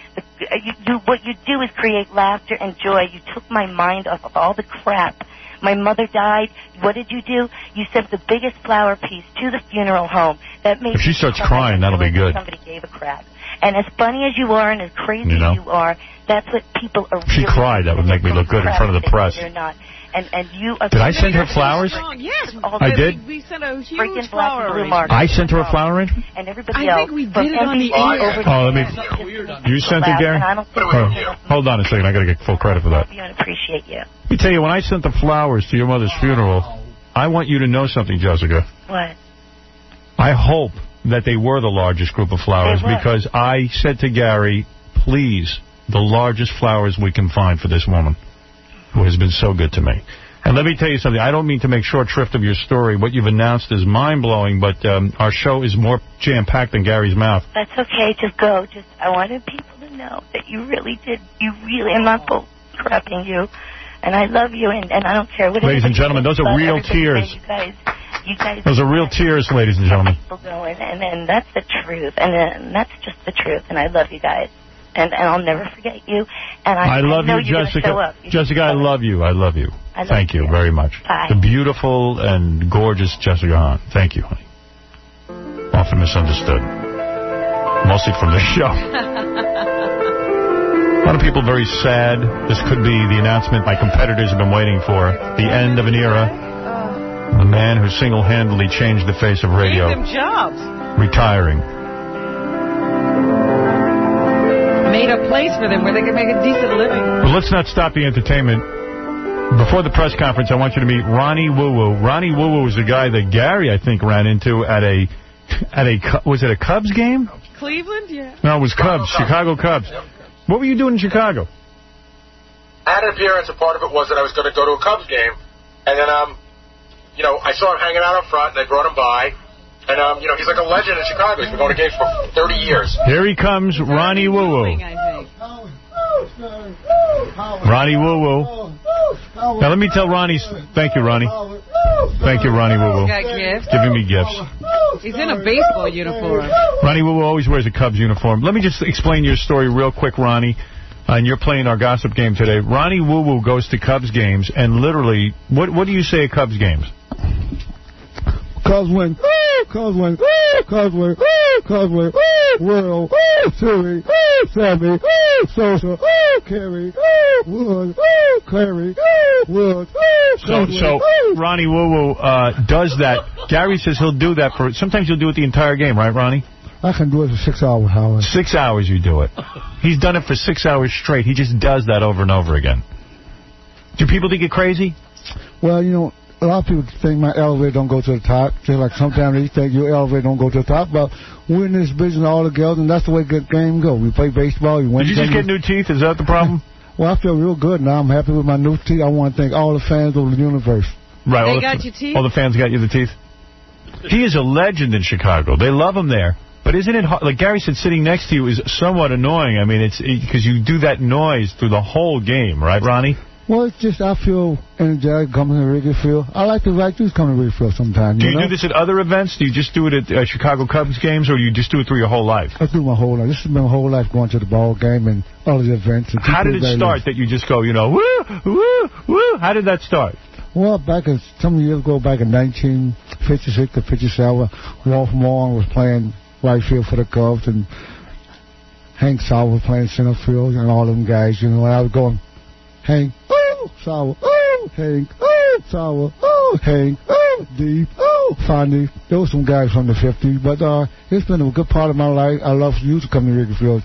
what you do is create laughter and joy. You took my mind off of all the crap. My mother died. What did you do? You sent the biggest flower piece to the funeral home. That made if she starts crying, that'll be good. Somebody gave a crap. And as funny as you are and as crazy as you are, that's what people are. If she cried, that would make me look good in front of the press. You're not. And you are. Did I send her flowers? Yes, I did. We sent a huge flower arrangement. I sent her a flower arrangement? And everybody else. I think we did it on the air. Oh, let me. You sent it, Gary? Hold on a second. I got to get full credit for that. I appreciate you. Let me tell you, when I sent the flowers to your mother's funeral, I want you to know something, Jessica. What? I hope that they were the largest group of flowers, because I said to Gary, please, the largest flowers we can find for this woman who has been so good to me. And let me tell you something. I don't mean to make short shrift of your story. What you've announced is mind-blowing, but our show is more jam-packed than Gary's mouth. That's okay. Just go. I wanted people to know that you really did. I'm not bull-crapping you. And I love you, and I don't care what. Ladies and gentlemen, those are real tears. You guys. Those are real tears, ladies and gentlemen. And that's the truth. And that's just the truth. And I love you guys. And I'll never forget you. And I love you, Jessica. Jessica, I love you. I love you. Thank you very much. Bye. The beautiful and gorgeous Jessica Hahn. Thank you, honey. Often misunderstood. Mostly from this show. A lot of people very sad. This could be the announcement my competitors have been waiting for. The end of an era. The man who single-handedly changed the face of radio. Gave them jobs. Retiring. Made a place for them where they could make a decent living. But let's not stop the entertainment. Before the press conference, I want you to meet Ronnie Woo. Ronnie Woo is the guy that Gary, I think, ran into at a was it a Cubs game? Cleveland, yeah. No, it was Cubs, Chicago Cubs. Yep. What were you doing in Chicago? I had an appearance, and part of it was that I was going to go to a Cubs game, and then, you know, I saw him hanging out up front, and they brought him by, and, you know, he's like a legend in Chicago. He's been going to games for 30 years. Here he comes, Ronnie Woo. Ronnie Woo. Now, let me tell Ronnie. Thank you, Ronnie. Thank you, Ronnie Woo. Got gifts. Giving me gifts. He's in a baseball uniform. Ronnie Woo always wears a Cubs uniform. Let me just explain your story real quick, Ronnie. And you're playing our gossip game today. Ronnie Woo goes to Cubs games, and literally, what do you say at Cubs games? Cubs win. Cubs win. Cubs win. Cubs win. World Series. Sammy. Sosa. Carrie. Wood. Clary. Wood. So Ronnie Woo does that. Gary says he'll do that for. Sometimes he'll do it the entire game, right, Ronnie? I can do it for 6 hours, Howard. 6 hours you do it. He's done it for 6 hours straight. He just does that over and over again. Do people think you're crazy? Well, you know, a lot of people think my elevator don't go to the top. Just like sometimes they think your elevator don't go to the top. But we're in this business all together, and that's the way the game goes. We play baseball. We win. Did you just get new teeth? Is that the problem? Well, I feel real good now. I'm happy with my new teeth. I want to thank all the fans of the universe. Right. They got your teeth? All the fans got you the teeth? He is a legend in Chicago. They love him there. But isn't it hard? Like Gary said, sitting next to you is somewhat annoying. I mean, it's because you do that noise through the whole game, right, Ronnie? Well, it's just I feel energetic coming to Wrigley Field. I like to come to Wrigley Field sometimes. Do you do this at other events? Do you just do it at Chicago Cubs games, or do you just do it through your whole life? I do my whole life. This has been my whole life going to the ball game and other events. And how did it start that you just go, you know, woo, woo, woo? How did that start? Well, some years ago, back in 1956 to 57, Rolf Moore was playing right field for the Cubs, and Hank Sauer was playing center field, and all them guys, you know, and I was going, Hank, oh, Sauer, oh, Hank, oh, Sauer, oh, Hank, oh, Deep, oh, Fondy. There were some guys from the 50s, but it's been a good part of my life. I love you to come to Wrigley Field.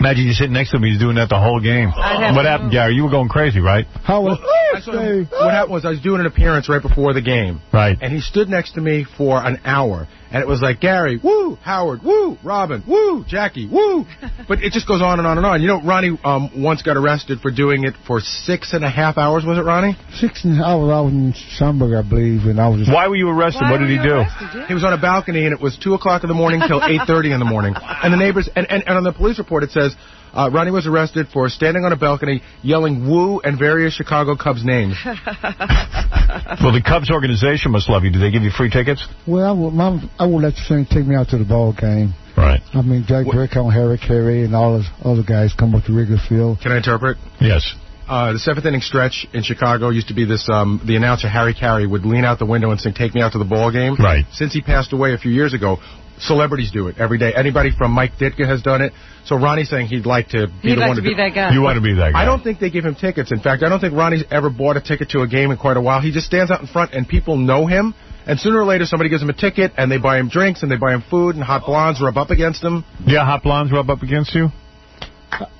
Imagine you sitting next to him, he's doing that the whole game. What happened, Gary? You were going crazy, right? What happened was I was doing an appearance right before the game. Right. And he stood next to me for an hour. And it was like, Gary, woo, Howard, woo, Robin, woo, Jackie, woo. But it just goes on and on and on. You know, Ronnie once got arrested for doing it for 6.5 hours, was it, Ronnie? 6.5 hours. I was in Schaumburg, I believe, and I was just... Why were you arrested? What did he do? He was on a balcony, and it was 2 o'clock in the morning till 8:30 in the morning. And the neighbors, and on the police report, it says, Ronnie was arrested for standing on a balcony, yelling woo and various Chicago Cubs names. Well, the Cubs organization must love you. Do they give you free tickets? Well, I would let you take me out to the ball game. Right. I mean, Jack Brickhouse, Harry Carrie, and all those other guys come up to Wrigley Field. Can I interpret? Yes. The seventh inning stretch in Chicago used to be this, the announcer, Harry Carrie, would lean out the window and sing, "Take me out to the ball game." Right. Since he passed away a few years ago, celebrities do it every day. Anybody from Mike Ditka has done it. So Ronnie's saying he'd like to be the one to be that guy. You want to be that guy. I don't think they give him tickets. In fact, I don't think Ronnie's ever bought a ticket to a game in quite a while. He just stands out in front, and people know him. And sooner or later, somebody gives him a ticket, and they buy him drinks, and they buy him food, and hot blondes rub up against him. Yeah, hot blondes rub up against you?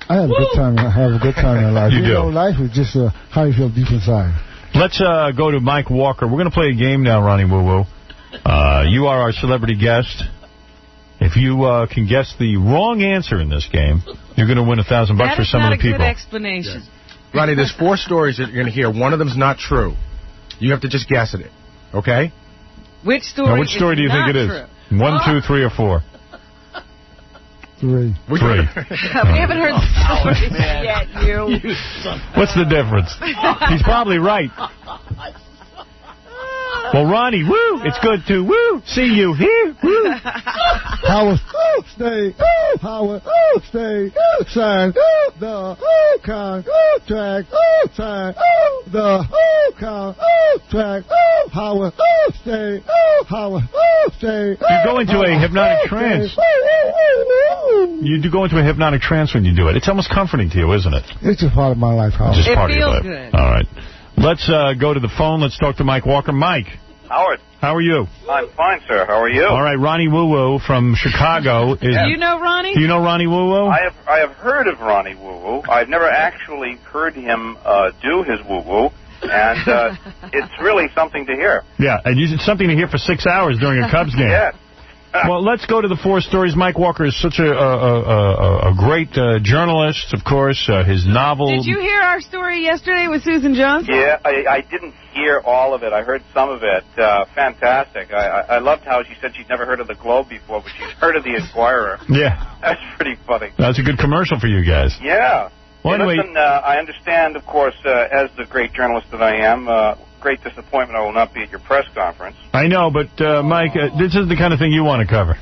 I have a good time. I have a good time in life. You do. Know, life is just how you feel deep inside. Let's go to Mike Walker. We're going to play a game now, Ronnie Woo Woo. You are our celebrity guest. If you can guess the wrong answer in this game, you're going to win $1,000 for some of the people. That is not a good explanation. Ronnie, there's 4 stories that you're going to hear. One of them's not true. You have to just guess it, okay? Which story? Now, which story do you think it is? True? 1, 2, 3, or 4? 3. 3. We haven't heard the stories yet, you. What's the difference? He's probably right. Well, Ronnie, woo, it's good to woo, see you here, woo. Howard, stay, Howard, stay, sign, the contract, sign, the contract, Howard, stay, Howard, stay. You go into a hypnotic trance. You do go into a hypnotic trance when you do it. It's almost comforting to you, isn't it? It's just part of my life, Howard. It's just part of your life. Good. All right. Let's go to the phone. Let's talk to Mike Walker. Mike. Howard. How are you? I'm fine, sir. How are you? All right, Ronnie Woo Woo from Chicago. Do you know Ronnie? Do you know Ronnie Woo Woo? I have heard of Ronnie Woo Woo. I've never actually heard him do his woo woo, and it's really something to hear. Yeah, and it's something to hear for 6 hours during a Cubs game. Yes. Well, let's go to the 4 stories. Mike Walker is such a great journalist, of course. His novel... Did you hear our story yesterday with Susan Johnson? Yeah, I didn't hear all of it. I heard some of it. Fantastic. I loved how she said she'd never heard of the Globe before, but she'd heard of the Inquirer. Yeah. That's pretty funny. That's a good commercial for you guys. Yeah. Well, anyway... Listen, I understand, of course, as the great journalist that I am... great disappointment I will not be at your press conference. I know, but, Mike, this is the kind of thing you want to cover.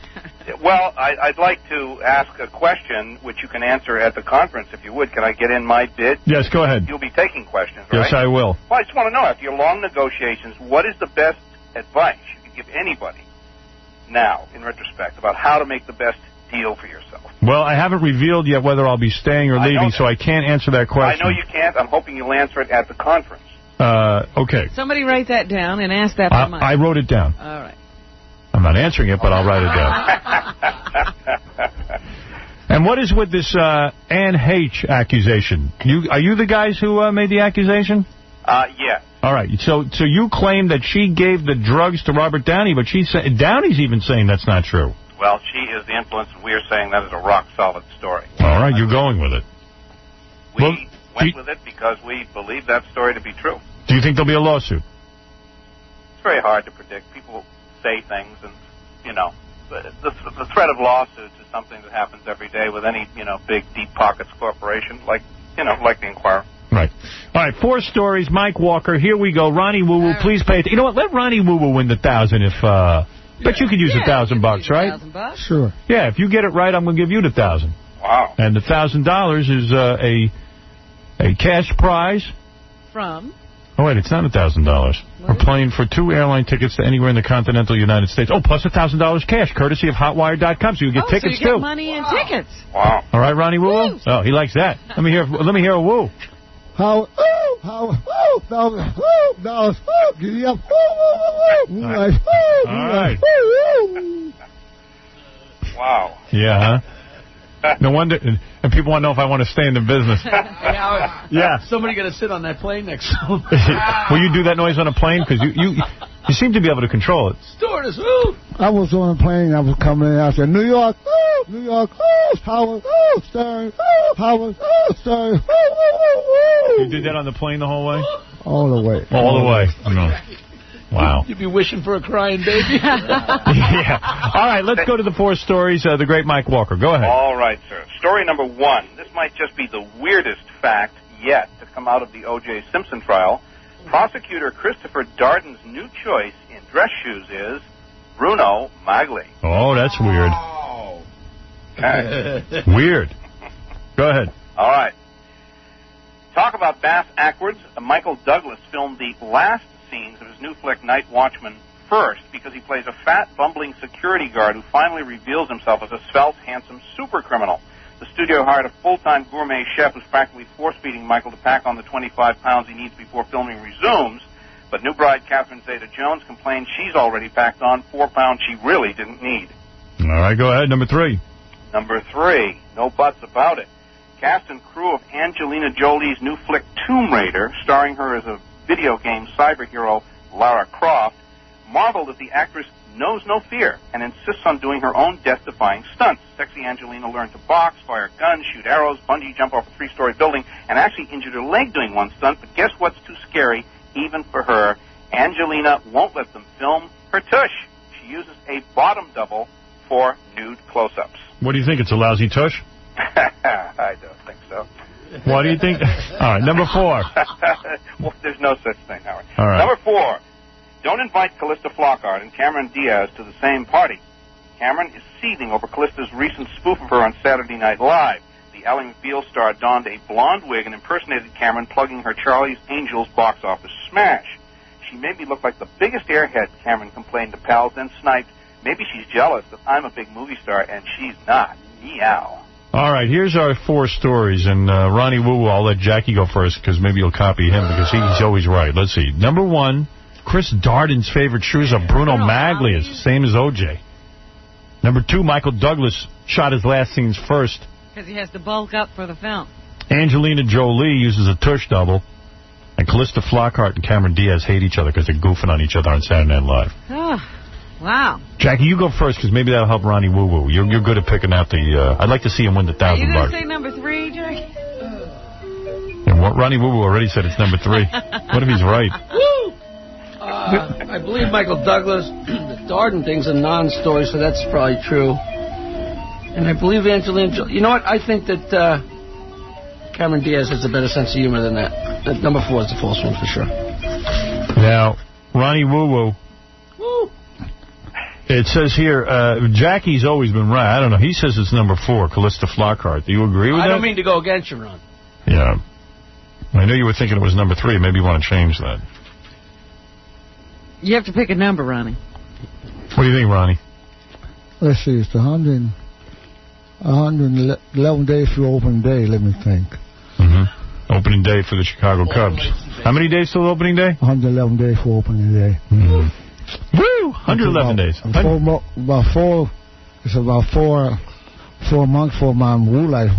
Well, I'd like to ask a question which you can answer at the conference, if you would. Can I get in my bid? Yes, go ahead. You'll be taking questions, right? Yes, I will. Well, I just want to know, after your long negotiations, what is the best advice you could give anybody now, in retrospect, about how to make the best deal for yourself? Well, I haven't revealed yet whether I'll be staying or leaving, so I can't answer that question. I know you can't. I'm hoping you'll answer it at the conference. Okay. Somebody write that down and ask that for Mike. I wrote it down. All right. I'm not answering it, but I'll write it down. And what is with this Ann H. accusation? Are you the guys who made the accusation? Yes. All right. So you claim that she gave the drugs to Robert Downey, but Downey's even saying that's not true. Well, she is the influence, and we are saying that is a rock-solid story. All right. You're going with it. We went with it because we believe that story to be true. Do you think there'll be a lawsuit? It's very hard to predict. People say things, and, the threat of lawsuits is something that happens every day with any, big, deep pockets corporation, like the Inquirer. Right. All right, 4 stories. Mike Walker, here we go. Ronnie Woo Woo, please pay attention. You know what? Let Ronnie Woo Woo win the $1,000 if... Bet you could use $1,000, right? $1,000. Sure. Yeah, if you get it right, I'm going to give you the $1,000. Wow. And the $1,000 is a cash prize. From? Oh, wait, it's not $1,000. We're playing for 2 airline tickets to anywhere in the continental United States. Oh, plus $1,000 cash, courtesy of HotWire.com, so you get tickets, so you too. get money and tickets. Wow. All right, Ronnie Woo Woo? Oh, he likes that. Let me hear a woo. How, $1,000, giddy up, All right. Wow. Yeah, huh? No wonder. And people want to know if I want to stay in the business. Yeah. Somebody got to sit on that plane next to him. Will you do that noise on a plane? Because you seem to be able to control it. Stewardess, woo! I was on a plane. I was coming in. I said, New York, woo! New York, woo! Howard, woo! Stern, woo! Howard, woo! Stern, woo! Woo! Woo! You did that on the plane the whole way? All the way. All the way. No. Wow. You'd be wishing for a crying baby. Yeah. All right, let's go to the 4 stories. The great Mike Walker. Go ahead. All right, sir. Story number 1. This might just be the weirdest fact yet to come out of the O.J. Simpson trial. Prosecutor Christopher Darden's new choice in dress shoes is Bruno Magli. Oh, that's weird. Okay. Weird. Go ahead. All right. Talk about bass-ackwards. Michael Douglas filmed the last scenes of his new flick Night Watchman first because he plays a fat, bumbling security guard who finally reveals himself as a svelte, handsome super criminal. The studio hired a full-time gourmet chef who's practically force-feeding Michael to pack on the 25 pounds he needs before filming resumes, but new bride Catherine Zeta-Jones complains she's already packed on 4 pounds she really didn't need. All right, go ahead. Number 3. Number 3, no buts about it. Cast and crew of Angelina Jolie's new flick Tomb Raider, starring her as a video game cyber hero Lara Croft, marveled that the actress knows no fear and insists on doing her own death-defying stunts. Sexy Angelina learned to box, fire guns, shoot arrows, bungee jump off a 3-story building, and actually injured her leg doing one stunt. But guess what's too scary, even for her? Angelina won't let them film her tush. She uses a bottom double for nude close-ups. What do you think? It's a lousy tush? I don't think so. What do you think? All right, number 4. Well, there's no such thing, Howard. All right. Number 4. Don't invite Callista Flockhart and Cameron Diaz to the same party. Cameron is seething over Callista's recent spoof of her on Saturday Night Live. The Ally McBeal star donned a blonde wig and impersonated Cameron, plugging her Charlie's Angels box office smash. She made me look like the biggest airhead, Cameron complained to pals, then sniped, maybe she's jealous that I'm a big movie star and she's not. Meow. All right, here's our 4 stories, and Ronnie Woo, I'll let Jackie go first, because maybe you'll copy him, because he's always right. Let's see. Number 1, Chris Darden's favorite shoes are Bruno Maglia's, same as O.J. Number 2, Michael Douglas shot his last scenes first. Because he has to bulk up for the film. Angelina Jolie uses a tush double, and Callista Flockhart and Cameron Diaz hate each other because they're goofing on each other on Saturday Night Live. Oh, wow. Jackie, you go first, because maybe that'll help Ronnie Woo Woo. You're good at picking out the... I'd like to see him win the $1,000. Are you going to say number 3, Jackie? And what Ronnie Woo Woo already said it's number 3. What if he's right? Woo! I believe Michael Douglas. The Darden thing's a non-story, so that's probably true. And I believe Angelina Jolie. You know what? I think that Cameron Diaz has a better sense of humor than that. Number 4 is the false one for sure. Now, Ronnie Woo Woo. It says here, Jackie's always been right. I don't know. He says it's number 4, Callista Flockhart. Do you agree with that? I don't mean to go against you, Ron. Yeah. I know you were thinking it was number 3. Maybe you want to change that. You have to pick a number, Ronnie. What do you think, Ronnie? Let's see. It's 111 days for opening day, let me think. Mm-hmm. Opening day for the Chicago Cubs. How many days till opening day? 111 days for opening day. Mm-hmm. Woo! 111 days. It's about 4 months for my Woo Life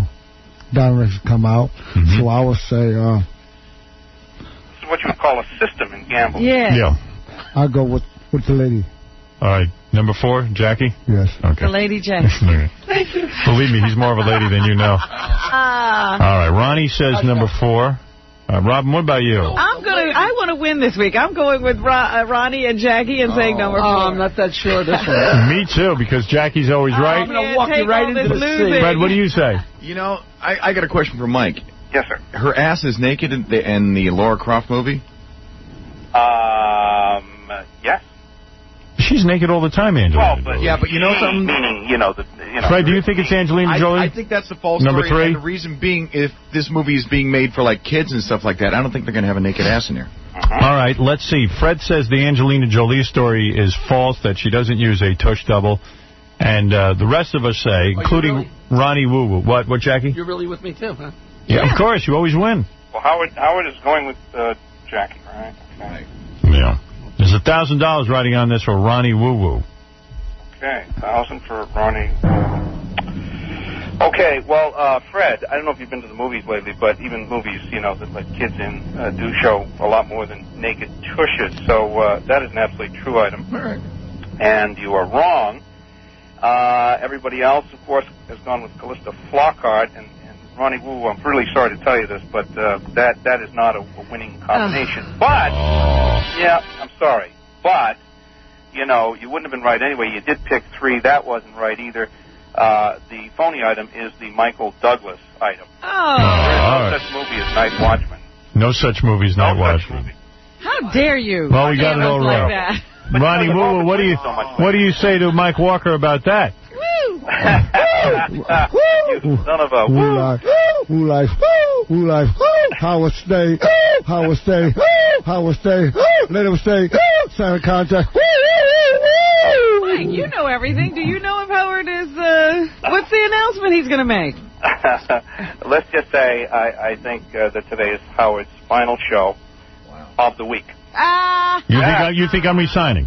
direction come out. Mm-hmm. So I would say... this is what you would call a system in gambling. Yeah. I'll go with the lady. All right. Number 4, Jackie? Yes. Okay. The lady Jackie. Thank you. Believe me, he's more of a lady than you know. All right. Ronnie says number 4. Robin, what about you? I want to win this week. I'm going with Ronnie and Jackie and saying number 4. I'm not that sure this one. Me too, because Jackie's always right. I'm going to walk you right into the sea. Fred, what do you say? You know, I got a question for Mike. Yes, sir. Her ass is naked in the Lara Croft movie? Yes. She's naked all the time, Angelina. Well, but you know something? Meaning, Fred, do you think it's Angelina Jolie? I think that's the false number story. 3? And the reason being, if this movie is being made for, like, kids and stuff like that, I don't think they're going to have a naked ass in there. All right, let's see. Fred says the Angelina Jolie story is false, that she doesn't use a tush double. And the rest of us say, including Ronnie Woo Woo. What, Jackie? You're really with me, too, huh? Yeah, of course. You always win. Well, Howard is going with Jackie, right? Okay. Yeah. There's $1,000 riding on this for Ronnie Woo Woo. Okay, 1,000 for Ronnie. Okay, well, Fred, I don't know if you've been to the movies lately, but even movies, that let kids in do show a lot more than naked tushes. So that is an absolutely true item. All right. And you are wrong. Everybody else, of course, has gone with Callista Flockhart, and Ronnie Woo, I'm really sorry to tell you this, but that is not a winning combination. But, yeah, I'm sorry. But, you wouldn't have been right anyway. You did pick 3. That wasn't right either. The phony item is the Michael Douglas item. Oh. There is no such movie as Night Watchman. No such movie as Night Watchman. How dare you? Well, we got it all like wrong. that. Ronnie Woo, what do you say to Mike Walker about that? You son of a woo life, woo life, woo life, Howard stay, Howard stay, Howard stay, let him stay, sign a contract. Mike, you know everything. Do you know if Howard is, what's the announcement he's going to make? Let's just say I think that today is Howard's final show of the week. You think I'm resigning?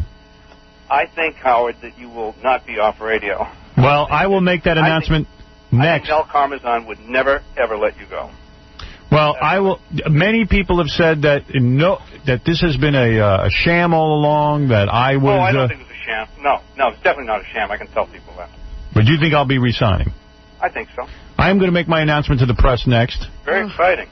I think, Howard, that you will not be off radio. Well, I will make that announcement next. I think Del Carmazan would never, ever let you go. Well, I will. Many people have said that that this has been a sham all along, that I was... Oh, I don't think it's a sham. No, it's definitely not a sham. I can tell people that. But you think I'll be resigning? I think so. I am going to make my announcement to the press next. Very exciting.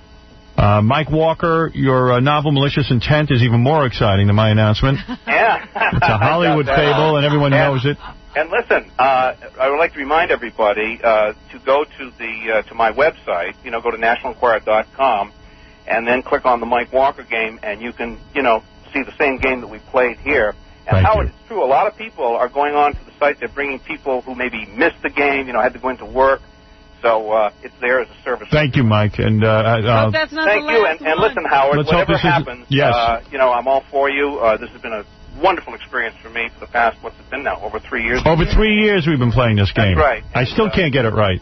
Mike Walker, your novel Malicious Intent is even more exciting than my announcement. Yeah. It's a Hollywood fable, and everyone knows it. And listen, I would like to remind everybody to go to my website, go to nationalenquirer.com, and then click on the Mike Walker game, and you can, see the same game that we played here. And Howard, it's true, a lot of people are going on to the site, they're bringing people who maybe missed the game, had to go into work. So it's there as a service. Thank you, Mike. And that's not thank you. And listen, Howard, whatever happens, yes. I'm all for you. This has been a wonderful experience for me for the past, what's it been now, over 3 years? Over 3 years we've been playing this game. That's right. I still can't get it right.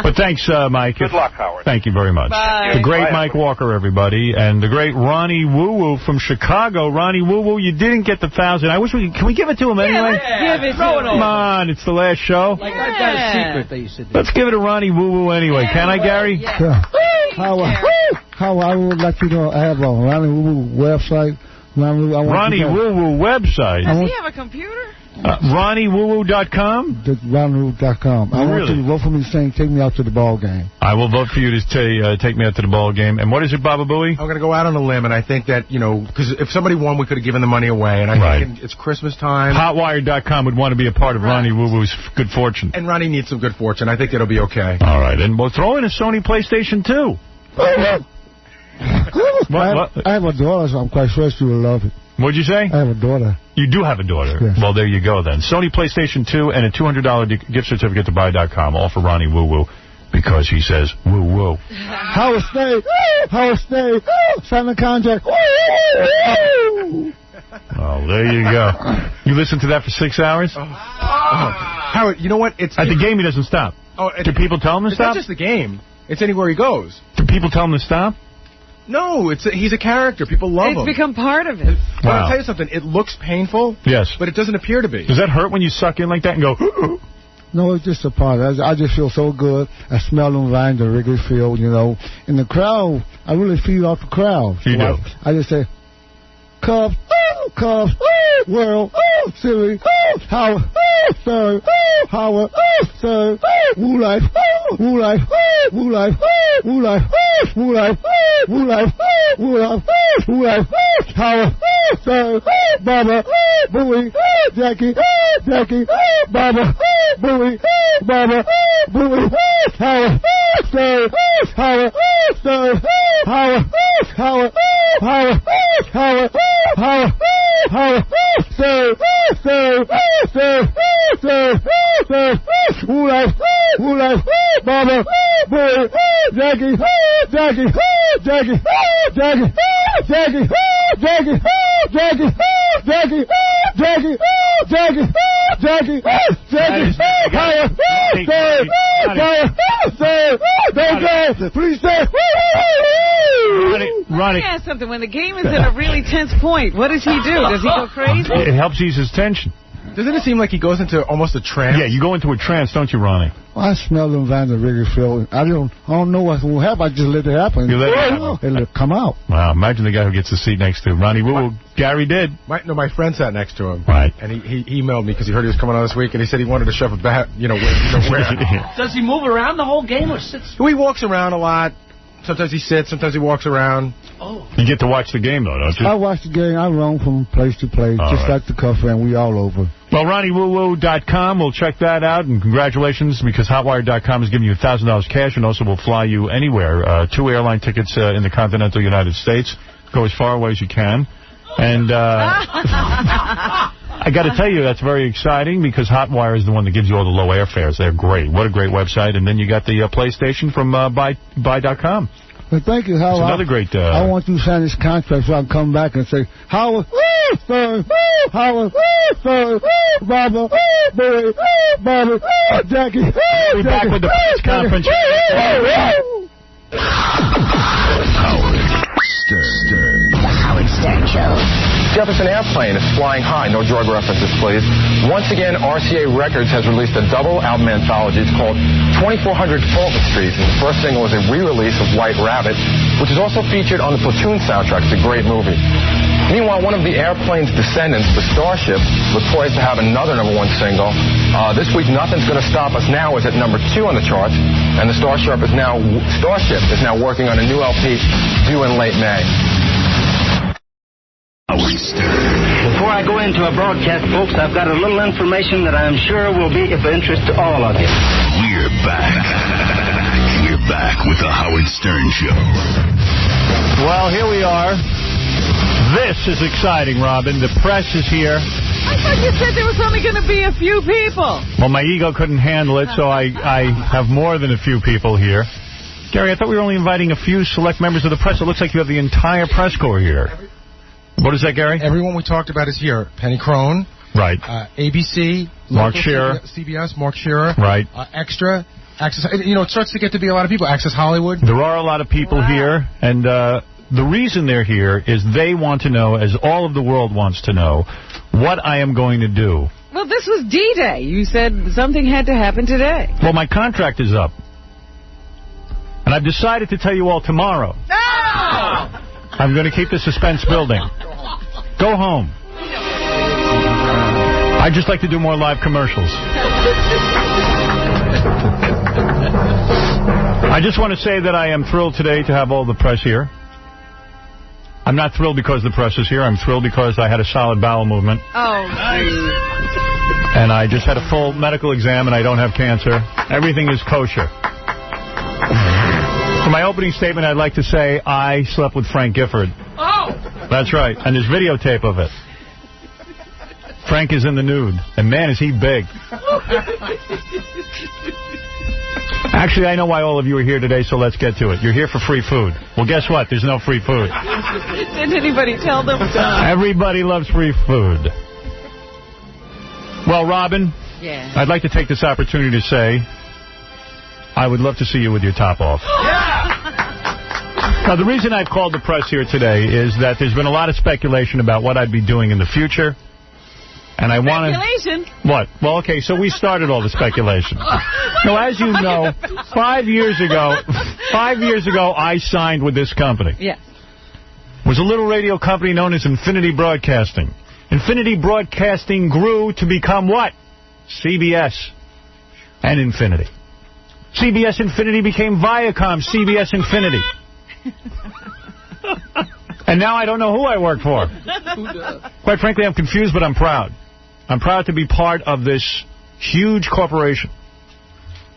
But thanks, Mike. Good luck, Howard. Thank you very much. Bye. The great Mike Walker, everybody, and the great Ronnie Woo from Chicago. Ronnie Woo, you didn't get the 1,000. I wish can we give it to him anyway? Give it to him. Come on, it's the last show. Like I've got a secret that you should do. Let's give it to Ronnie Woo anyway. Can I, Gary? Yeah. How I would like you to know, I have a Ronnie Woo website. Ronnie Woo website. Does he have a computer? RonnieWooWoo.com? RonnieWoo.com. I want you to vote for me saying, take me out to the ball game. I will vote for you to take me out to the ball game. And what is it, Baba Booey? I'm going to go out on a limb, and I think that, because if somebody won, we could have given the money away. And I think it's Christmas time. Hotwire.com would want to be a part of Ronnie Woo-Woo's good fortune. And Ronnie needs some good fortune. I think it'll be okay. All right. And we'll throw in a Sony PlayStation 2. I have a daughter, so I'm quite sure she will love it. What'd you say? I have a daughter. You do have a daughter? Yes. Well, there you go, then. Sony PlayStation 2 and a $200 gift certificate to buy.com, all for Ronnie Woo-Woo, because he says woo-woo. Howard stay, Howard stay, sign the contract. Oh, there you go. You listen to that for 6 hours? Howard, you know what? At the game, he doesn't stop. Do people tell him to stop? It's not just the game. It's anywhere he goes. Do people tell him to stop? No, he's a character. People love him. It's become part of it. But I'll tell you something. It looks painful. Yes. But it doesn't appear to be. Does that hurt when you suck in like that and go... No, it's just a part. I just feel so good. I smell them vines in Wrigley Field, In the crowd, I really feed off the crowd. You do. I just say, Cubs, Cubs, world, series, Howard, third, Howard, third, Woo life, Woo life, Woo life, Woo life, Woo life, Woo life, Woo life, Woo life, Howard, third, Baba, Bowie, Jackie, Baba, Bowie, Baba, Bowie, Howard, third, Howard, third, Howard, Howard, Howard, Howard, Howard, Howard, third, Woo life, Baba, Bowie, Jackie, please say. Ronnie, ask something. When the game is at a really tense point, what does he do? Does he go crazy? It helps ease his tension. Doesn't it seem like he goes into almost a trance? Yeah, you go into a trance, don't you, Ronnie? Well, I smell them Van der Wrigleyfield. I don't know what will happen. I just let it happen. You let it happen. It'll come out. Wow, imagine the guy who gets the seat next to Ronnie Woo. Gary did. My friend sat next to him. Right. And he emailed me because he heard he was coming on this week, and he said he wanted to shove a bat, where. Does he move around the whole game or sits? He walks around a lot. Sometimes he sits, sometimes he walks around. Oh. You get to watch the game, though, don't you? I watch the game. I roam from place to place, like the Cuff fan. We all over. Well, RonnieWooWoo.com. We'll check that out, and congratulations, because HotWire.com is giving you $1,000 cash, and also will fly you anywhere. 2 airline tickets in the continental United States. Go as far away as you can. And I got to tell you, that's very exciting, because HotWire is the one that gives you all the low airfares. They're great. What a great website. And then you got the PlayStation from Buy.com. Well, thank you, Howard. It's another great... I want you to sign this contract so I can come back and say, Howard, Howard, Barbara, Billy, Bobby, Jackie. We'll be back with the press conference. The Howard Stern Show. Jefferson Airplane is flying high. No drug references, please. Once again, RCA Records has released a double album anthology. It's called 2400 Fulton Street. And the first single is a re-release of White Rabbit, which is also featured on the Platoon soundtrack. It's a great movie. Meanwhile, one of the airplane's descendants, the Starship, was poised to have another #1 single. This week, Nothing's Gonna Stop Us Now is at #2 on the charts, and the Starship is now working on a new LP due in late May. Before I go into a broadcast, folks, I've got a little information that I'm sure will be of interest to all of you. We're back. We're back with the Howard Stern Show. Well, here we are. This is exciting, Robin. The press is here. I thought you said there was only going to be a few people. Well, my ego couldn't handle it, so I have more than a few people here. Gary, I thought we were only inviting a few select members of the press. It looks like you have the entire press corps here. What is that, Gary? Everyone we talked about is here. Penny Crone. Right. ABC. Mark Shearer. CBS, Mark Shearer. Right. Extra. Access. It starts to get to be a lot of people. Access Hollywood. There are a lot of people here, and the reason they're here is they want to know, as all of the world wants to know, what I am going to do. Well, this was D-Day. You said something had to happen today. Well, my contract is up. And I've decided to tell you all tomorrow. No! I'm going to keep the suspense building. Go home. I'd just like to do more live commercials. I just want to say that I am thrilled today to have all the press here. I'm not thrilled because the press is here. I'm thrilled because I had a solid bowel movement. Oh, nice. And I just had a full medical exam, and I don't have cancer. Everything is kosher. For my opening statement, I'd like to say I slept with Frank Gifford. Oh! That's right, and there's videotape of it. Frank is in the nude, and man, is he big. Actually, I know why all of you are here today, so let's get to it. You're here for free food. Well, guess what? There's no free food. Didn't anybody tell them? Everybody loves free food. Well, Robin, yeah. I'd like to take this opportunity to say I would love to see you with your top off. Now, the reason I've called the press here today is that there's been a lot of speculation about what I'd be doing in the future. And I want to... Speculation? What? Well, okay, so we started all the speculation. Now, as you know, 5 years ago, I signed with this company. Yeah. It was a little radio company known as Infinity Broadcasting. Infinity Broadcasting grew to become what? CBS and Infinity. CBS Infinity became Viacom, CBS Infinity. And now I don't know who I work for. Quite frankly, I'm confused, but I'm proud. I'm proud to be part of this huge corporation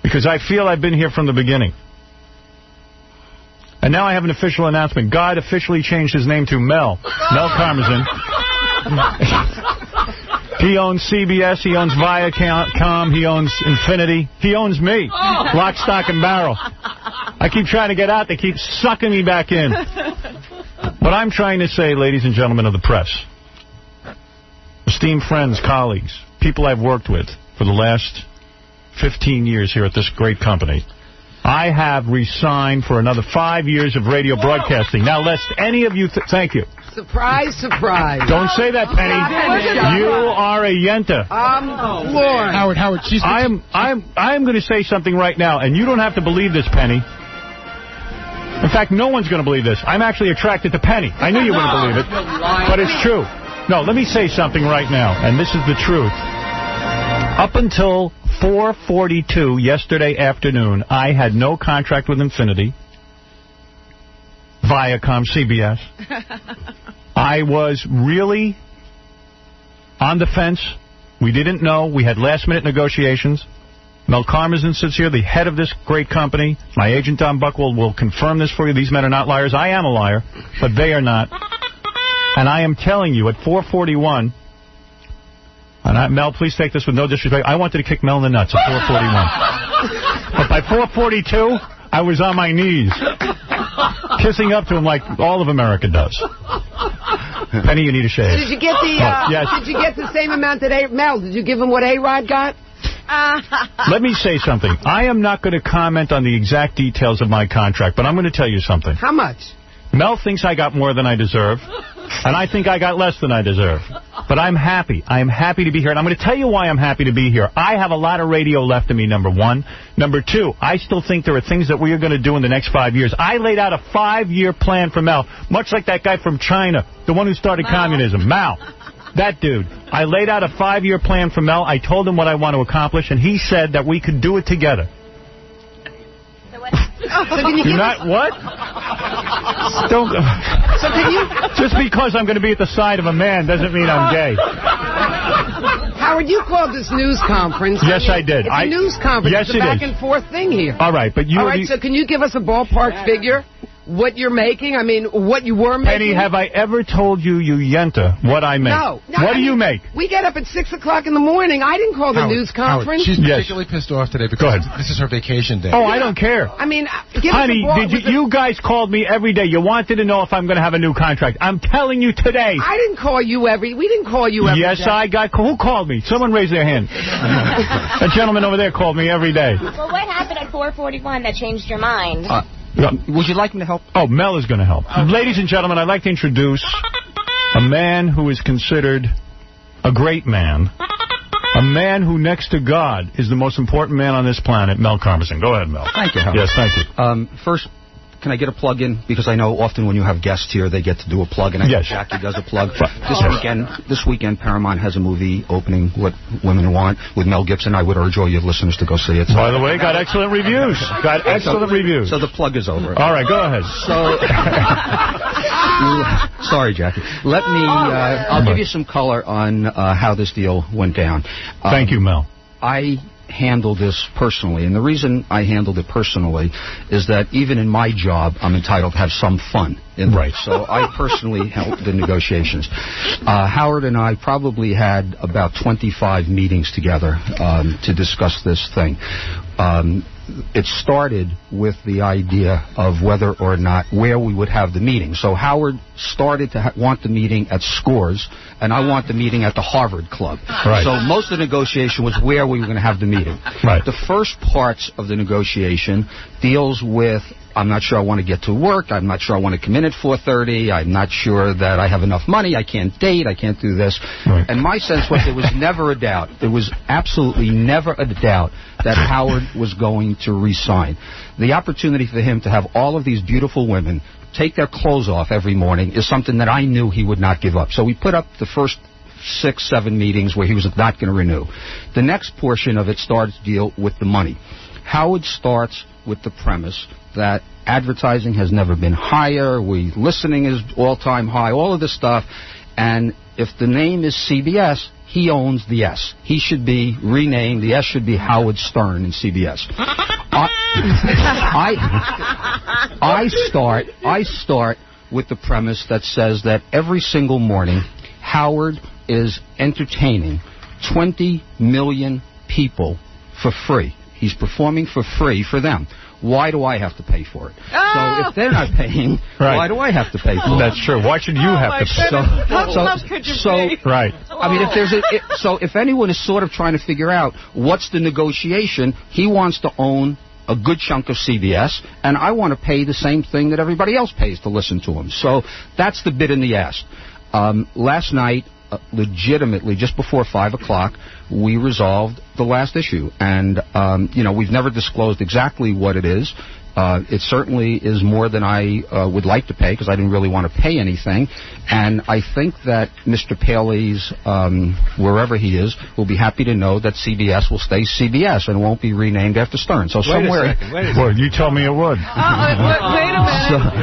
because I feel I've been here from the beginning. And now I have an official announcement. God officially changed his name to Mel. Mel Karmazin. He owns CBS, he owns Viacom, he owns Infinity. He owns me. Lock, stock, and barrel. I keep trying to get out. They keep sucking me back in. What I'm trying to say, ladies and gentlemen of the press, esteemed friends, colleagues, people I've worked with for the last 15 years here at this great company, I have resigned for another 5 years of radio broadcasting. Now, lest any of you... Thank you. Surprise, surprise. Don't say that, Penny. You are a yenta. Lord. Howard, she's... I am going to say something right now, and you don't have to believe this, Penny. In fact, no one's going to believe this. I'm actually attracted to Penny. I knew you wouldn't believe it, but it's true. No, let me say something right now, and this is the truth. Up until 4:42 yesterday afternoon, I had no contract with Infinity, Viacom, CBS. I was really on the fence. We didn't know. We had last-minute negotiations. Mel Karmazin sits here, the head of this great company. My agent, Don Buckwell, will confirm this for you. These men are not liars. I am a liar, but they are not. And I am telling you, at 4:41, and Mel, please take this with no disrespect, I wanted to kick Mel in the nuts at 4:41. But by 4:42, I was on my knees, kissing up to him like all of America does. Penny, you need a shave. Did you get the yes. Did you get the same amount that Mel? Did you give him what A-Rod got? Let me say something. I am not going to comment on the exact details of my contract, but I'm going to tell you something. How much? Mel thinks I got more than I deserve, and I think I got less than I deserve. But I'm happy. I am happy to be here, and I'm going to tell you why I'm happy to be here. I have a lot of radio left in me, number one. Number two, I still think there are things that we are going to do in the next 5 years. I laid out a 5-year plan for Mel, much like that guy from China, the one who started communism, Mao. That dude. I laid out a 5-year plan for Mel. I told him what I want to accomplish, and he said that we could do it together. So can you what? Don't. So can you? Just because I'm going to be at the side of a man doesn't mean I'm gay. Howard, you called this news conference. Yes, I did. It's a news conference. Yes, it's a back and forth thing here. All right, but you. All right, so can you give us a ballpark figure? What you're making? I mean, what you were making? Penny, have I ever told you, you yenta, what I make? No. What do you make? We get up at 6 o'clock in the morning. I didn't call the news conference. She's particularly pissed off today because this is her vacation day. Oh, I don't care. I mean, honey, you guys called me every day. You wanted to know if I'm going to have a new contract. I'm telling you today. I didn't call you we didn't call you every day. Yes, I got. Who called me? Someone raise their hand. A gentleman over there called me every day. Well, what happened at 4:41 that changed your mind? Would you like me to help? Oh, Mel is going to help. Okay. Ladies and gentlemen, I'd like to introduce a man who is considered a great man. A man who, next to God, is the most important man on this planet, Mel Karmazin. Go ahead, Mel. Thank you, Howard. Yes, thank you. First, can I get a plug in? Because I know often when you have guests here, they get to do a plug, and I know Jackie does a plug. This weekend, Paramount has a movie opening, What Women Want, with Mel Gibson. I would urge all your listeners to go see it. By the way, got excellent reviews. Got excellent reviews. So the plug is over. All right, go ahead. So, sorry, Jackie. Let me. I'll give you some color on how this deal went down. Thank you, Mel. I handle this personally, and the reason I handled it personally is that even in my job, I'm entitled to have some fun in life. So I personally helped the negotiations. Howard and I probably had about 25 meetings together to discuss this thing. It started with the idea of whether or not where we would have the meeting. So Howard started to want the meeting at Scores, and I want the meeting at the Harvard Club. Right. So most of the negotiation was where we were going to have the meeting. Right. The first parts of the negotiation deals with, I'm not sure I want to get to work, I'm not sure I want to come in at 4:30, I'm not sure that I have enough money, I can't date, I can't do this. Right. And my sense was there was never a doubt, there was absolutely never a doubt that Howard was going to resign. The opportunity for him to have all of these beautiful women take their clothes off every morning is something that I knew he would not give up. So we put up the first 6, 7 meetings where he was not going to renew. The next portion of it starts to deal with the money. Howard starts with the premise that advertising has never been higher, listening is all-time high, all of this stuff, and if the name is CBS, he owns the S. He should be renamed. The S should be Howard Stern in CBS. I start with the premise that says that every single morning, Howard is entertaining 20 million people for free. He's performing for free for them. Why do I have to pay for it? So if they're not paying, why do I have to pay for it? That's true. Why should you have to pay? Right. I mean, if anyone is sort of trying to figure out what's the negotiation, he wants to own a good chunk of CBS, and I want to pay the same thing that everybody else pays to listen to him. So that's the bid and the ask. Last night, legitimately, just before 5 o'clock, we resolved the last issue. And, we've never disclosed exactly what it is. It certainly is more than I would like to pay, because I didn't really want to pay anything. And I think that Mr. Paley's, wherever he is, will be happy to know that CBS will stay CBS and won't be renamed after Stern. So somewhere... Wait a second. Well, you told me it would. Wait a minute.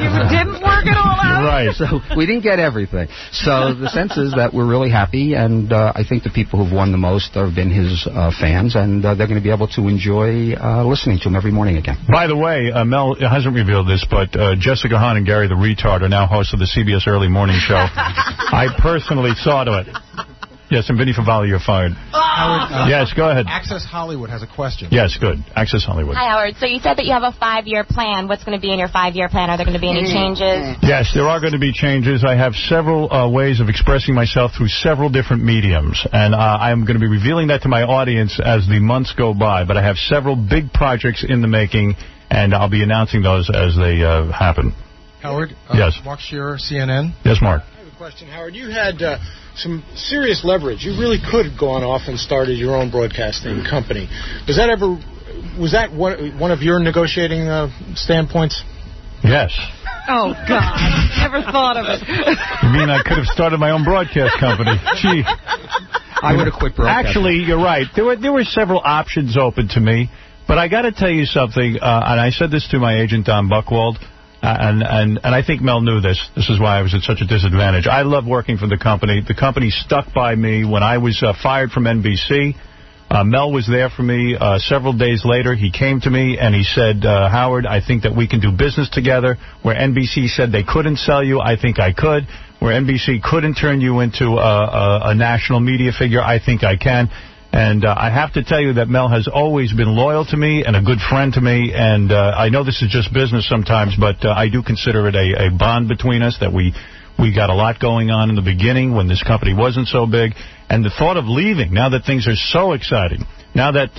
You didn't work it all out? Right. So we didn't get everything. So the sense is that we're really happy, and I think the people who've won the most have been his fans, and they're going to be able to enjoy listening to him every morning again. By the way, Mel hasn't revealed this, but Jessica Hahn and Gary the Retard are now hosts of the CBS Early Morning Show. I personally saw to it. Yes, and Vinny Favale, you're fired. Howard, yes, go ahead. Access Hollywood has a question. Yes, good. Access Hollywood. Hi, Howard. So you said that you have a 5-year plan. What's going to be in your 5-year plan? Are there going to be any changes? Yes, there are going to be changes. I have several ways of expressing myself through several different mediums, and I am going to be revealing that to my audience as the months go by. But I have several big projects in the making, and I'll be announcing those as they happen. Howard? Yes. Mark Shearer, CNN. Yes, Mark. I have a question, Howard. You had some serious leverage. You really could have gone off and started your own broadcasting company. Was that one of your negotiating standpoints? Yes. Oh, God. Never thought of it. You mean I could have started my own broadcast company? Gee. I would have quit broadcasting. Actually, you're right. There were several options open to me. But I got to tell you something, and I said this to my agent, Don Buchwald, and I think Mel knew this. This is why I was at such a disadvantage. I love working for the company. The company stuck by me when I was fired from NBC. Mel was there for me several days later. He came to me and he said, Howard, I think that we can do business together. Where NBC said they couldn't sell you, I think I could. Where NBC couldn't turn you into a national media figure, I think I can. And I have to tell you that Mel has always been loyal to me and a good friend to me. And I know this is just business sometimes, but I do consider it a bond between us, that we got a lot going on in the beginning when this company wasn't so big. And the thought of leaving, now that things are so exciting, now that,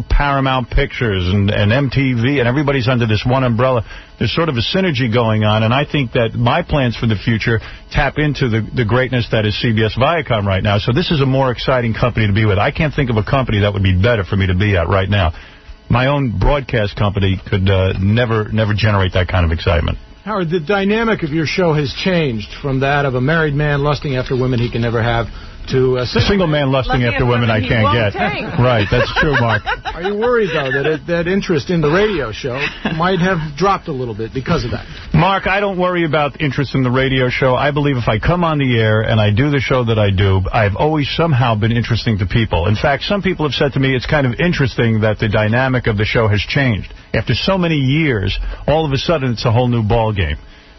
Paramount Pictures and MTV and everybody's under this one umbrella, there's sort of a synergy going on. And I think that my plans for the future tap into the greatness that is CBS Viacom right now. So this is a more exciting company to be with. I can't think of a company that would be better for me to be at right now. My own broadcast company could never generate that kind of excitement. Howard, the dynamic of your show has changed from that of a married man lusting after women he can never have to a single man lusting after women I can't get. Right, that's true, Mark. Are you worried, though, that interest in the radio show might have dropped a little bit because of that? Mark, I don't worry about interest in the radio show. I believe if I come on the air and I do the show that I do, I've always somehow been interesting to people. In fact, some people have said to me it's kind of interesting that the dynamic of the show has changed. After so many years, all of a sudden it's a whole new ball game.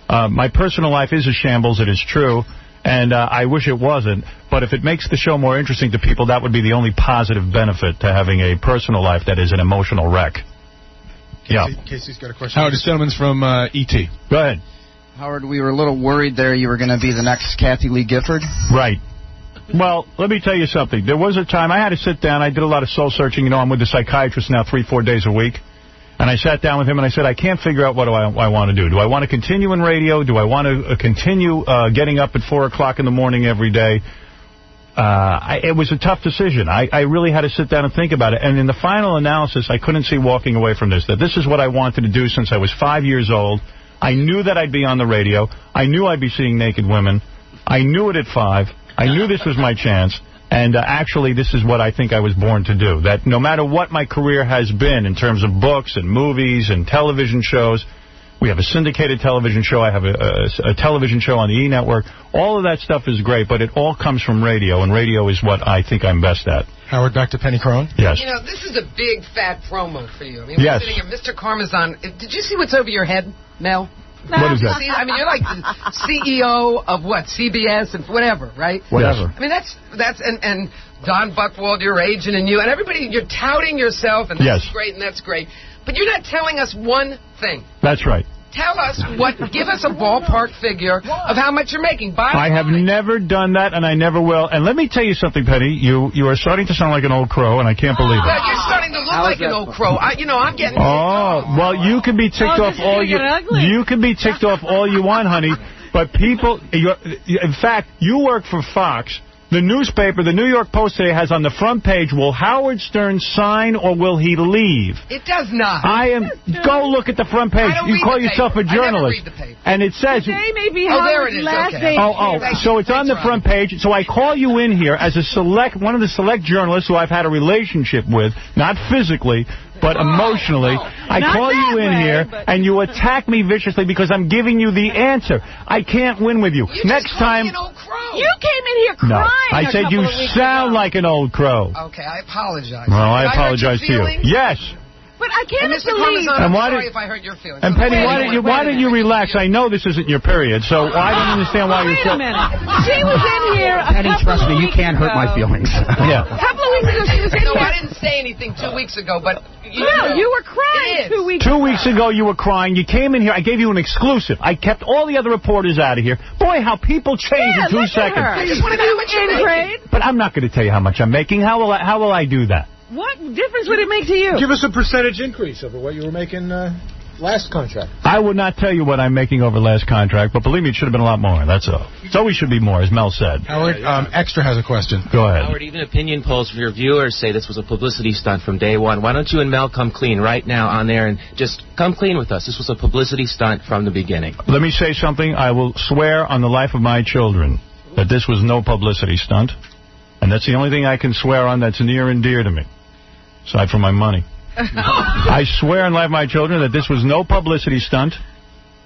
My personal life is a shambles, it is true. And I wish it wasn't, but if it makes the show more interesting to people, that would be the only positive benefit to having a personal life that is an emotional wreck. Casey's got a question. Howard, this gentleman's from E.T. Go ahead. Howard, we were a little worried there you were going to be the next Kathy Lee Gifford. Right. Well, let me tell you something. There was a time I had to sit down. I did a lot of soul searching. I'm with a psychiatrist now 3-4 days a week. And I sat down with him and I said, I can't figure out what do I want to do. Do I want to continue in radio? Do I want to continue getting up at 4 o'clock in the morning every day? It was a tough decision. I really had to sit down and think about it. And in the final analysis, I couldn't see walking away from this, that this is what I wanted to do since I was 5 years old. I knew that I'd be on the radio. I knew I'd be seeing naked women. I knew it at 5. I knew this was my chance. And actually, this is what I think I was born to do, that no matter what my career has been in terms of books and movies and television shows, we have a syndicated television show, I have a television show on the E! Network, all of that stuff is great, but it all comes from radio, and radio is what I think I'm best at. Howard, back to Penny Crone. Yes. You know, this is a big, fat promo for you. I mean, yes. We're sitting here, Mr. Carmazon. Did you see what's over your head, Mel? What is that? See, I mean, you're like the CEO of what, CBS and whatever, right? Whatever. I mean, that's and Don Buchwald, your agent, and you, and everybody, you're touting yourself, and that's great, and that's great. But you're not telling us one thing. That's right. Tell us give us a ballpark figure of how much you're making. I have never done that, and I never will. And let me tell you something, Penny. You are starting to sound like an old crow, and I can't believe it. Well, you're starting to look like an old crow. I'm getting. Oh, well, you can be ticked off all you can be ticked off all you want, honey. But people, in fact, you work for Fox. The newspaper, the New York Post today, has on the front page, will Howard Stern sign or will he leave? It does not. Go look at the front page. You call yourself a journalist. And it says... Today may be Howard's last day. So it's on the front page. So I call you in here as one of the select journalists who I've had a relationship with, not physically, but emotionally. I call you in here, and you attack me viciously because I'm giving you the answer. I can't win with you. Next time... You came in here crying. No, I said you sound like an old crow. Okay, I apologize. Well, I apologize to you. Yes. But I can't believe... I'm sorry if I hurt your feelings. And Penny, why didn't you relax? I know this isn't your period, so I don't understand why you're so... Wait a minute. She was in here Penny, trust me, you can't hurt my feelings. Yeah. A couple of weeks ago, she was in here. No, I didn't say anything 2 weeks ago, but... you were crying 2 weeks ago. 2 weeks ago, you were crying. You came in here. I gave you an exclusive. I kept all the other reporters out of here. Boy, how people change in 2 seconds. I just want to know how much you're making. But I'm not going to tell you how much I'm making. How will I do that? What difference would it make to you? Give us a percentage increase over what you were making last contract. I would not tell you what I'm making over last contract, but believe me, it should have been a lot more. That's all. It always should be more, as Mel said. Howard, Extra has a question. Go ahead. Howard, even opinion polls for your viewers say this was a publicity stunt from day one. Why don't you and Mel come clean right now on there and just come clean with us? This was a publicity stunt from the beginning. Let me say something. I will swear on the life of my children that this was no publicity stunt, and that's the only thing I can swear on that's near and dear to me. Aside from my money. I swear on life of my children that this was no publicity stunt,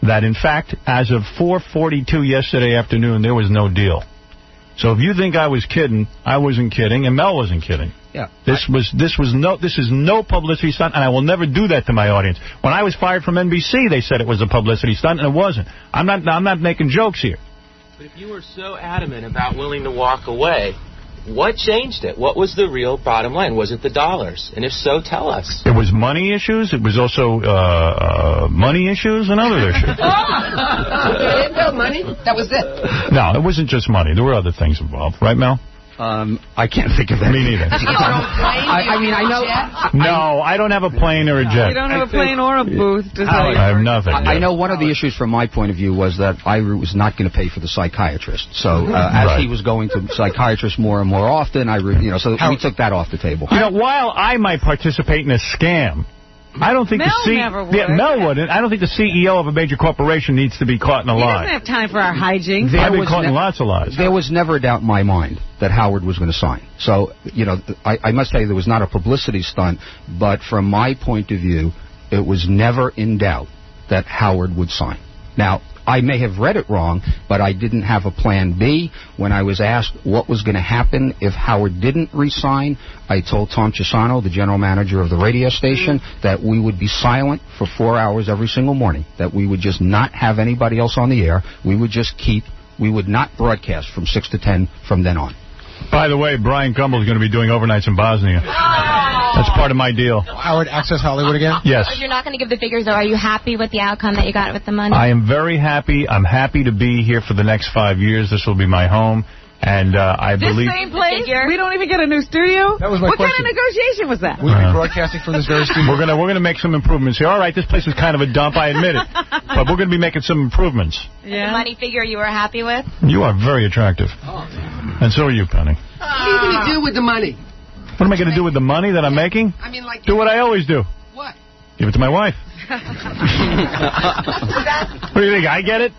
that in fact, as of 4:42 yesterday afternoon, there was no deal. So if you think I was kidding, I wasn't kidding, and Mel wasn't kidding. Yeah. This is no publicity stunt, and I will never do that to my audience. When I was fired from NBC, they said it was a publicity stunt, and it wasn't. I'm not making jokes here. But if you were so adamant about willing to walk away, what changed it? What was the real bottom line? Was it the dollars? And if so, tell us. It was money issues. It was also money issues and other issues. Money? That was it? No, it wasn't just money. There were other things involved. Right, Mel? I can't think of that. Me neither. No, I don't have a plane or a jet. You don't have a plane or a booth. I have nothing. I know one of the issues from my point of view was that I was not going to pay for the psychiatrist. So as he was going to psychiatrists more and more often, so we took that off the table. While I might participate in a scam, I don't think Mel wouldn't. I don't think the CEO of a major corporation needs to be caught in a lie. He doesn't have time for our hijinks. I've been caught in lots of lies. There was never a doubt in my mind that Howard was going to sign. So, I must say there was not a publicity stunt, but from my point of view, it was never in doubt that Howard would sign. Now, I may have read it wrong, but I didn't have a plan B. When I was asked what was going to happen if Howard didn't re-sign, I told Tom Chisano, the general manager of the radio station, that we would be silent for 4 hours every single morning, that we would just not have anybody else on the air. We would not broadcast from 6 to 10 from then on. By the way, Brian Gumbel is going to be doing overnights in Bosnia. That's part of my deal. Howard, Access Hollywood again? Yes. If you're not going to give the figures, though, are you happy with the outcome that you got with the money? I am very happy. I'm happy to be here for the next 5 years. This will be my home. And I believe... This same place? We don't even get a new studio? That was my question. What kind of negotiation was that? We'll be broadcasting from this very studio. We're gonna make some improvements here. All right, this place is kind of a dump, I admit it. But we're going to be making some improvements. Yeah. The money figure you were happy with? You are very attractive. And so are you, Penny. What are you going to do with the money? What am I going to do with the money that I'm making? I mean, do what I always do. What? Give it to my wife. What do you think? I get it?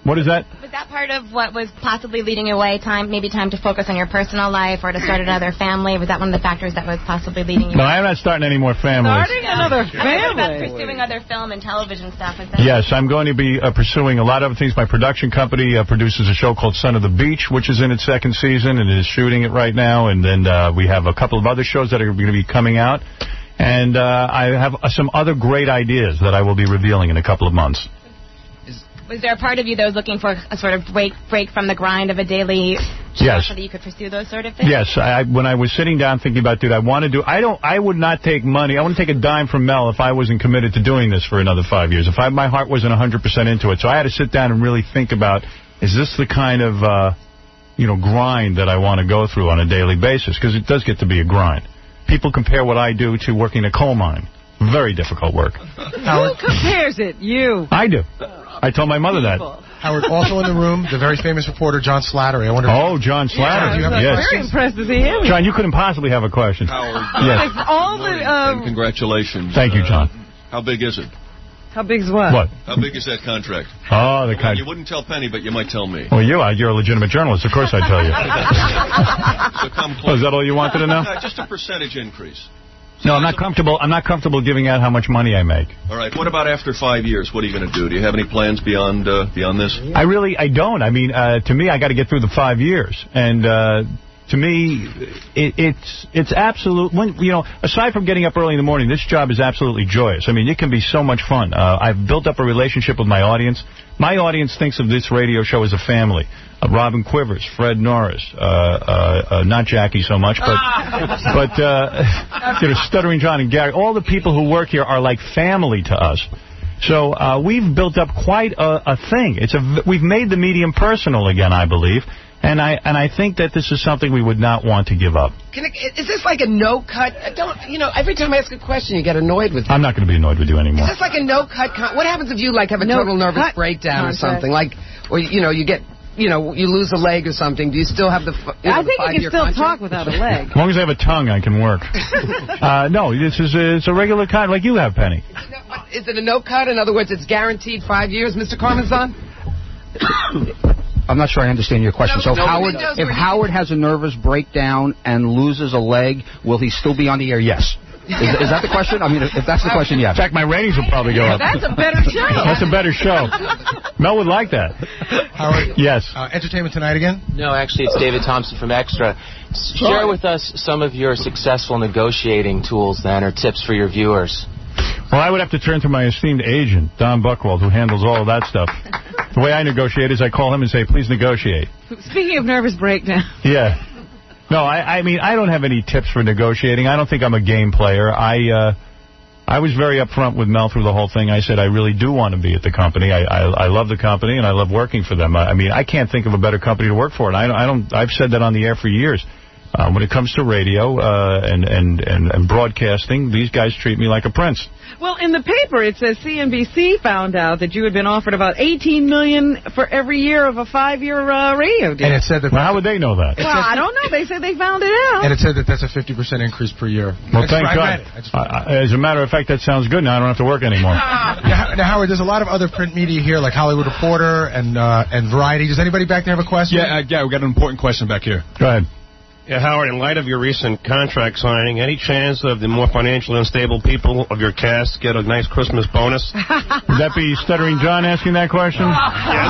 What is that? Was that part of what was possibly leading you away? Maybe time to focus on your personal life or to start another family? Was that one of the factors that was possibly leading you away? No, I'm not starting any more families. Starting another family? About pursuing other film and television stuff. Is that yes, I'm going to be pursuing a lot of things. My production company produces a show called Son of the Beach, which is in its second season and is shooting it right now. And then we have a couple of other shows that are going to be coming out. And I have some other great ideas that I will be revealing in a couple of months. Was there a part of you that was looking for a sort of break from the grind of a daily so that you could pursue those sort of things? Yes. When I was sitting down thinking about, dude, I would not take money. I wouldn't take a dime from Mel if I wasn't committed to doing this for another 5 years. If my heart wasn't 100% into it. So I had to sit down and really think about, is this the kind of, grind that I want to go through on a daily basis? Because it does get to be a grind. People compare what I do to working a coal mine. Very difficult work. Who compares it? You. I do. I told my mother that. Howard, also in the room, the very famous reporter, John Slattery. I wonder. John Slattery. Yes. Very impressed to see him. John, you couldn't possibly have a question. Howard. Yes. And congratulations. Thank you, John. How big is it? How big's what? What? How big is that contract? Oh, the contract. You wouldn't tell Penny, but you might tell me. Well, you're a legitimate journalist. Of course I'd tell you. So come close. Is that all you wanted to know? Just a percentage increase. No, I'm not comfortable. I'm not comfortable giving out how much money I make. All right. What about after 5 years? What are you going to do? Do you have any plans beyond this? I don't. I mean, to me, I got to get through the 5 years, and to me, it's absolute. Aside from getting up early in the morning, this job is absolutely joyous. I mean, it can be so much fun. I've built up a relationship with my audience. My audience thinks of this radio show as a family. Robin Quivers, Fred Norris, not Jackie so much, but Stuttering John and Gary. All the people who work here are like family to us. So we've built up quite a thing. We've made the medium personal again, I believe. And I think that this is something we would not want to give up. Is this like a no-cut? Every time I ask a question, you get annoyed with me. I'm not going to be annoyed with you anymore. Is this like a no-cut? What happens if you have a total nervous breakdown or something? Or you get, you lose a leg or something? Do you still have the? I think you can still talk without a leg. As long as I have a tongue, I can work. No, it's a regular cut like you have, Penny. Is it a no-cut? In other words, it's guaranteed 5 years, Mr. Carmazon? I'm not sure I understand your question. So if Howard has a nervous breakdown and loses a leg, will he still be on the air? Yes. Is that the question? I mean, if that's the question, yes. In fact, my ratings will probably go up. That's a better show. That's a better show. Mel would like that. Howard? Yes. Entertainment Tonight again? No, actually, it's David Thompson from Extra. Share with us some of your successful negotiating tools, then, or tips for your viewers. Well, I would have to turn to my esteemed agent, Don Buchwald, who handles all of that stuff. The way I negotiate is I call him and say, please negotiate. Speaking of nervous breakdown. Yeah. No, I mean, I don't have any tips for negotiating. I don't think I'm a game player. I was very upfront with Mel through the whole thing. I said I really do want to be at the company. I love the company, and I love working for them. I mean, I can't think of a better company to work for, and I've said that on the air for years. When it comes to radio and broadcasting, these guys treat me like a prince. Well, in the paper, it says CNBC found out that you had been offered about $18 million for every year of a 5-year radio deal. And it said that. Well, how would they know that? Well, I don't know. They said they found it out. And it said that that's a 50% increase per year. Well, thank God. As a matter of fact, that sounds good. Now I don't have to work anymore. Now, Howard, there's a lot of other print media here, like Hollywood Reporter and Variety. Does anybody back there have a question? Yeah, we got an important question back here. Go ahead. Yeah, Howard, in light of your recent contract signing, any chance of the more financially unstable people of your cast get a nice Christmas bonus? Would that be Stuttering John asking that question? Yes.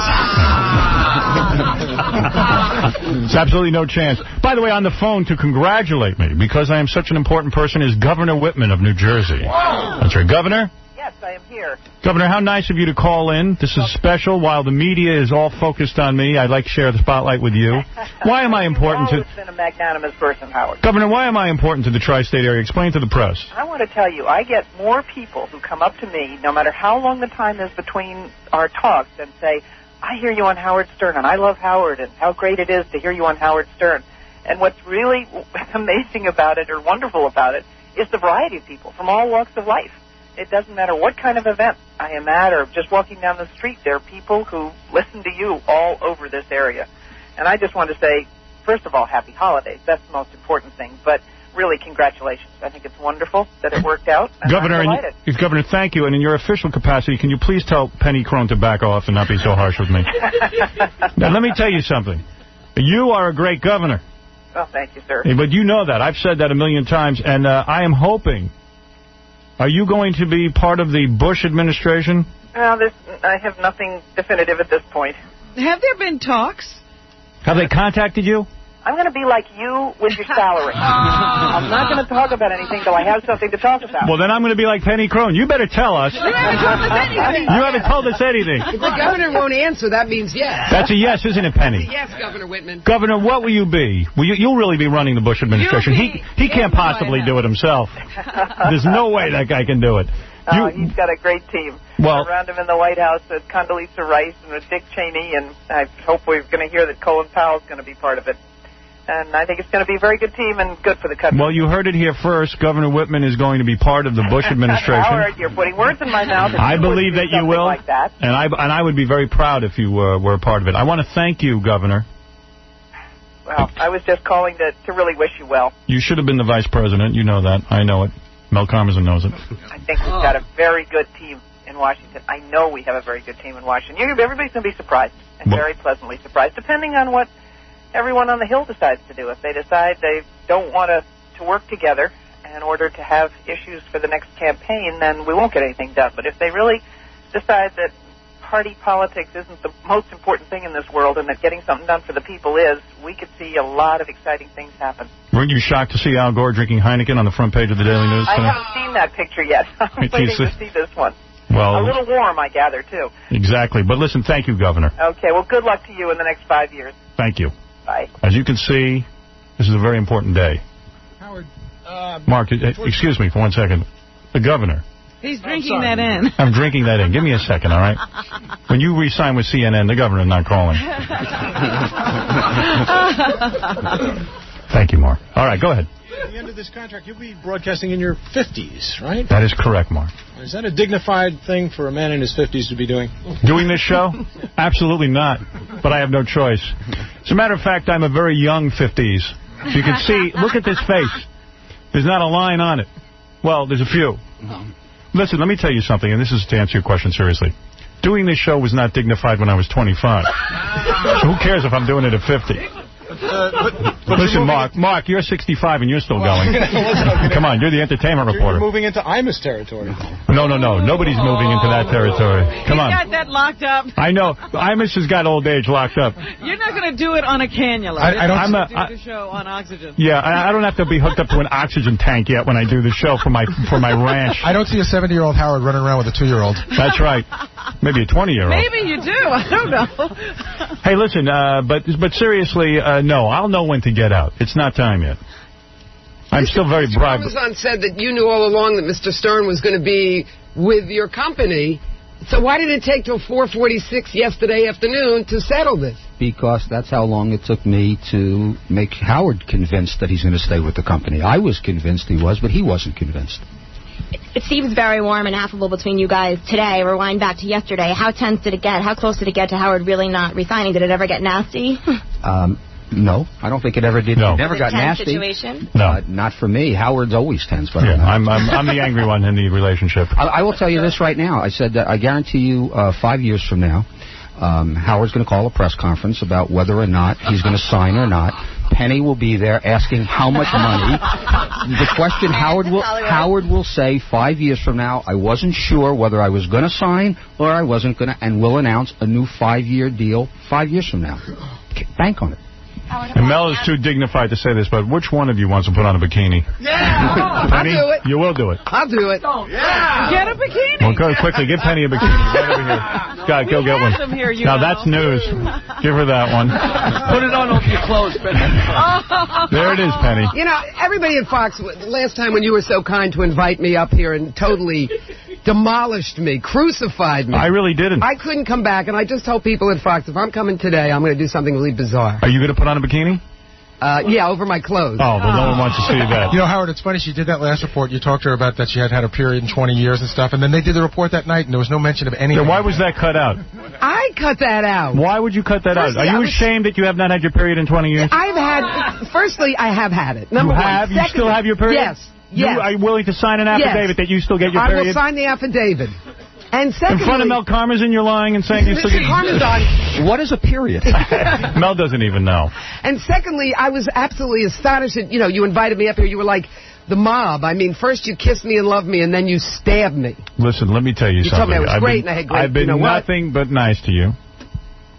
It's absolutely no chance. By the way, on the phone to congratulate me, because I am such an important person, is Governor Whitman of New Jersey. Whoa. That's right. Governor? Yes, I am here. Governor, how nice of you to call in. This is special. While the media is all focused on me, I'd like to share the spotlight with you. Why am I important to... You've always been a magnanimous person, Howard. Governor, why am I important to the tri-state area? Explain to the press. I want to tell you, I get more people who come up to me, no matter how long the time is between our talks, and say, I hear you on Howard Stern, and I love Howard, and how great it is to hear you on Howard Stern. And what's really amazing about it, or wonderful about it, is the variety of people from all walks of life. It doesn't matter what kind of event I am at or just walking down the street. There are people who listen to you all over this area. And I just want to say, first of all, happy holidays. That's the most important thing. But really, congratulations. I think it's wonderful that it worked out. And Governor, I'm delighted. Governor, thank you. And in your official capacity, can you please tell Penny Crone to back off and not be so harsh with me? Now, let me tell you something. You are a great governor. Well, thank you, sir. But you know that. I've said that a million times. And I am hoping... Are you going to be part of the Bush administration? Well, I have nothing definitive at this point. Have there been talks? Have they contacted you? I'm going to be like you with your salary. I'm not going to talk about anything till I have something to talk about. Well, then I'm going to be like Penny Crone. You better tell us. You haven't told us anything. You haven't told us anything. If the governor won't answer, that means yes. That's a yes, isn't it, Penny? Yes, Governor Whitman. Governor, what will you be? You'll really be running the Bush administration. He can't possibly do it himself. There's no way that guy can do it. He's got a great team around him in the White House with Condoleezza Rice and with Dick Cheney, and I hope we're going to hear that Colin Powell's going to be part of it. And I think it's going to be a very good team and good for the country. Well, you heard it here first. Governor Whitman is going to be part of the Bush administration. Howard, you're putting words in my mouth. I believe that you will, like that. and I would be very proud if you were a part of it. I want to thank you, Governor. Well, I was just calling to really wish you well. You should have been the vice president. You know that. I know it. Mel Karmazin knows it. I think we've got a very good team in Washington. I know we have a very good team in Washington. Everybody's going to be surprised, and very pleasantly surprised, depending on what everyone on the Hill decides to do. If they decide they don't want to work together in order to have issues for the next campaign, then we won't get anything done. But if they really decide that party politics isn't the most important thing in this world and that getting something done for the people is, we could see a lot of exciting things happen. Weren't you shocked to see Al Gore drinking Heineken on the front page of the Daily News today? I haven't seen that picture yet. I'm waiting to see this one. Well, a little warm, I gather, too. Exactly. But listen, thank you, Governor. Okay, well, good luck to you in the next 5 years. Thank you. Bye. As you can see, this is a very important day. Howard, Mark, excuse me for 1 second. The governor. He's drinking that in. I'm drinking that in. Give me a second, all right? When you re-sign with CNN, the governor's not calling. Thank you, Mark. All right, go ahead. At the end of this contract, you'll be broadcasting in your 50s, right? That is correct, Mark. Is that a dignified thing for a man in his 50s to be doing? Doing this show? Absolutely not. But I have no choice. As a matter of fact, I'm a very young 50s. You can see, look at this face. There's not a line on it. Well, there's a few. Listen, let me tell you something, and this is to answer your question seriously. Doing this show was not dignified when I was 25. So who cares if I'm doing it at 50? Listen, Mark, you're 65 and you're still going. Come on, you're the entertainment reporter. You're moving into Imus territory. No. Nobody's moving into that territory. Come on. You got that locked up. I know. Imus has got old age locked up. You're not going to do it on a cannula. I don't do the show on oxygen. Yeah, I don't have to be hooked up to an oxygen tank yet when I do the show for my ranch. I don't see a 70-year-old Howard running around with a 2-year-old. That's right. Maybe a 20-year-old. Maybe you do. I don't know. Hey, listen, but seriously, no, I'll know when to get out. It's not time yet. I'm still very bright. Amazon said that you knew all along that Mr. Stern was going to be with your company. So why did it take till 4:46 yesterday afternoon to settle this? Because that's how long it took me to make Howard convinced that he's going to stay with the company. I was convinced he was, but he wasn't convinced. It seems very warm and affable between you guys today. Rewind back to yesterday. How tense did it get? How close did it get to Howard really not resigning? Did it ever get nasty? No, I don't think it ever did. No. It never got nasty. Situation? No, not for me. Howard's always tense. But yeah, I'm the angry one in the relationship. I will tell you this right now. I said that I guarantee you 5 years from now, Howard's going to call a press conference about whether or not he's going to sign or not. Penny will be there asking how much money. The question Howard will say 5 years from now, I wasn't sure whether I was going to sign or I wasn't going to, and will announce a new 5-year deal 5 years from now. Bank on it. And Mel is too dignified to say this, but which one of you wants to put on a bikini? Yeah, Penny, I'll do it. You will do it. I'll do it. Yeah. Get a bikini. Well, go quickly. Give Penny a bikini. Right over here. Go get one. Here, now, that's news. Give her that one. Put it on over your clothes, Penny. There it is, Penny. You know, everybody at Fox, last time when you were so kind to invite me up here and totally demolished me, crucified me. I really didn't. I couldn't come back, and I just told people at Fox, if I'm coming today, I'm going to do something really bizarre. Are you going to put on a bikini? Yeah, over my clothes. Oh, well, no one wants to see that. You know, Howard, it's funny. She did that last report. You talked to her about that she had had a period in 20 years and stuff, and then they did the report that night, and there was no mention of anything. Then why was that cut out? I cut that out. Why would you cut that out? Are you ashamed that you have not had your period in 20 years? Firstly, I have had it. Number you have? One. You still have your period? Yes. You are willing to sign an affidavit that you still get your period? I will sign the affidavit. And secondly, in front of Mel Karmazin, you're lying and saying you still get... Karmazin. What is a period? Mel doesn't even know. And secondly, I was absolutely astonished that, you invited me up here. You were like the mob. I mean, first you kissed me and loved me, and then you stabbed me. Listen, let me tell you something. You told me I was great, and I had great... I've been nothing but nice to you,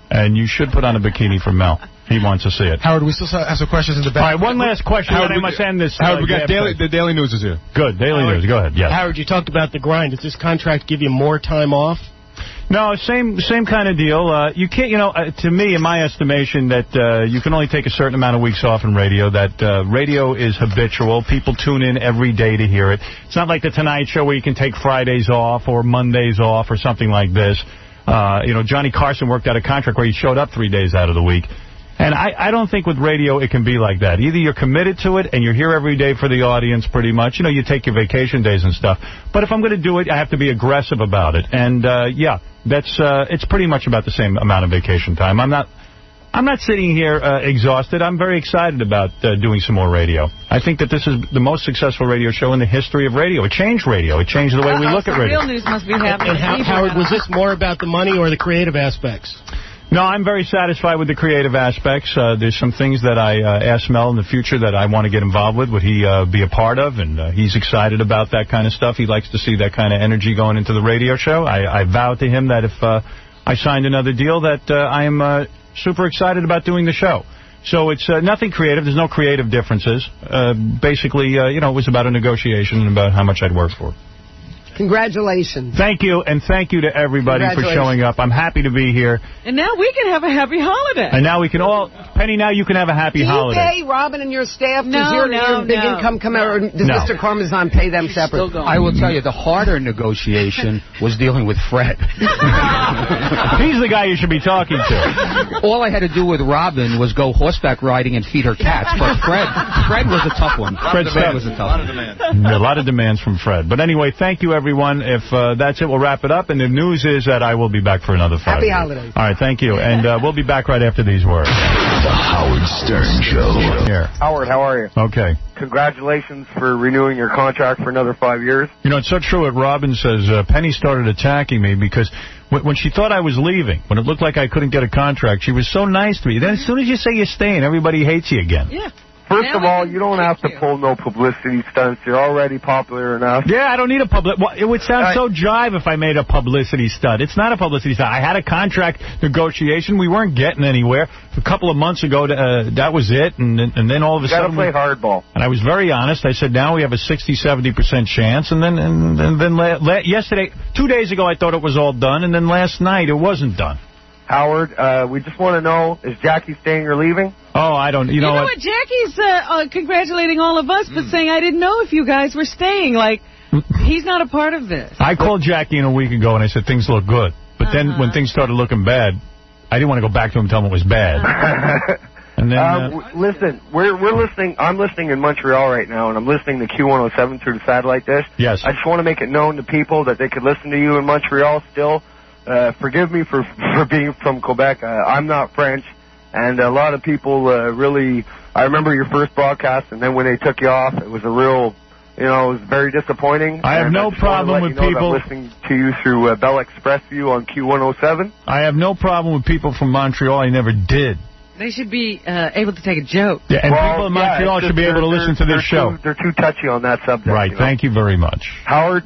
and you should put on a bikini for Mel. He wants to see it. Howard, we still have some questions in the back. All right, one last question, Howard, then I must end this. Howard, we got the Daily News is here. Good, Daily News. Go ahead. Yes. Howard, you talked about the grind. Does this contract give you more time off? No, same kind of deal. You can't, to me, in my estimation, that you can only take a certain amount of weeks off in radio, that radio is habitual. People tune in every day to hear it. It's not like The Tonight Show where you can take Fridays off or Mondays off or something like this. Johnny Carson worked out a contract where he showed up 3 days out of the week. And I don't think with radio it can be like that. Either you're committed to it and you're here every day for the audience pretty much. You take your vacation days and stuff. But if I'm going to do it, I have to be aggressive about it. And, it's pretty much about the same amount of vacation time. I'm not sitting here exhausted. I'm very excited about doing some more radio. I think that this is the most successful radio show in the history of radio. It changed radio. It changed the way we look at radio. Real news must be happening. And Howard, was this more about the money or the creative aspects? No, I'm very satisfied with the creative aspects. There's some things that I asked Mel in the future that I want to get involved with. Would he be a part of? And he's excited about that kind of stuff. He likes to see that kind of energy going into the radio show. I vowed to him that if I signed another deal that I am super excited about doing the show. So it's nothing creative. There's no creative differences. Basically, it was about a negotiation and about how much I'd work for. Congratulations. Thank you, and thank you to everybody for showing up. I'm happy to be here. And now we can have a happy holiday. And now we can all... Penny, now you can have a happy holiday. Do you pay Robin and your staff? No, does your big income come out? Or does Mr. Parmesan pay them separately? I will tell you, the harder negotiation was dealing with Fred. He's the guy you should be talking to. All I had to do with Robin was go horseback riding and feed her cats. But Fred was a tough one. Fred was a tough one. A lot of demands from Fred. But anyway, thank you, everyone. If that's it, we'll wrap it up. And the news is that I will be back for another 5 Happy years. holidays. All right, thank you. And we'll be back right after these words. The Howard Stern Show. Here. Howard, how are you? Okay. Congratulations for renewing your contract for another 5 years. It's so true what Robin says. Penny started attacking me because when she thought I was leaving, when it looked like I couldn't get a contract, she was so nice to me. Then as soon as you say you're staying, everybody hates you again. Yeah. First of all, you don't have to pull no publicity stunts. You're already popular enough. Yeah, I don't need a it would sound so jive if I made a publicity stunt. It's not a publicity stunt. I had a contract negotiation. We weren't getting anywhere. A couple of months ago, that was it. And then all of a sudden... You got to play hardball. And I was very honest. I said, now we have a 60-70% chance. And then yesterday, 2 days ago, I thought it was all done. And then last night, it wasn't done. Howard, we just want to know, is Jackie staying or leaving? Oh, I don't... You know what? Jackie's congratulating all of us, but saying, I didn't know if you guys were staying. Like, he's not a part of this. I called Jackie a week ago, and I said, things look good. But then when things started looking bad, I didn't want to go back to him and tell him it was bad. And then, listen, we're listening. I'm listening in Montreal right now, and I'm listening to Q107 through the satellite dish. Yes. I just want to make it known to people that they could listen to you in Montreal still. Forgive me for being from Quebec. I'm not French, and a lot of people really... I remember your first broadcast, and then when they took you off, it was a real... it was very disappointing. I have no problem with people... I'm listening to you through Bell Express View on Q107. I have no problem with people from Montreal. I never did. They should be able to take a joke. Yeah, and people in Montreal should be able to listen to this show. They're too touchy on that subject. Right, thank you very much. Howard,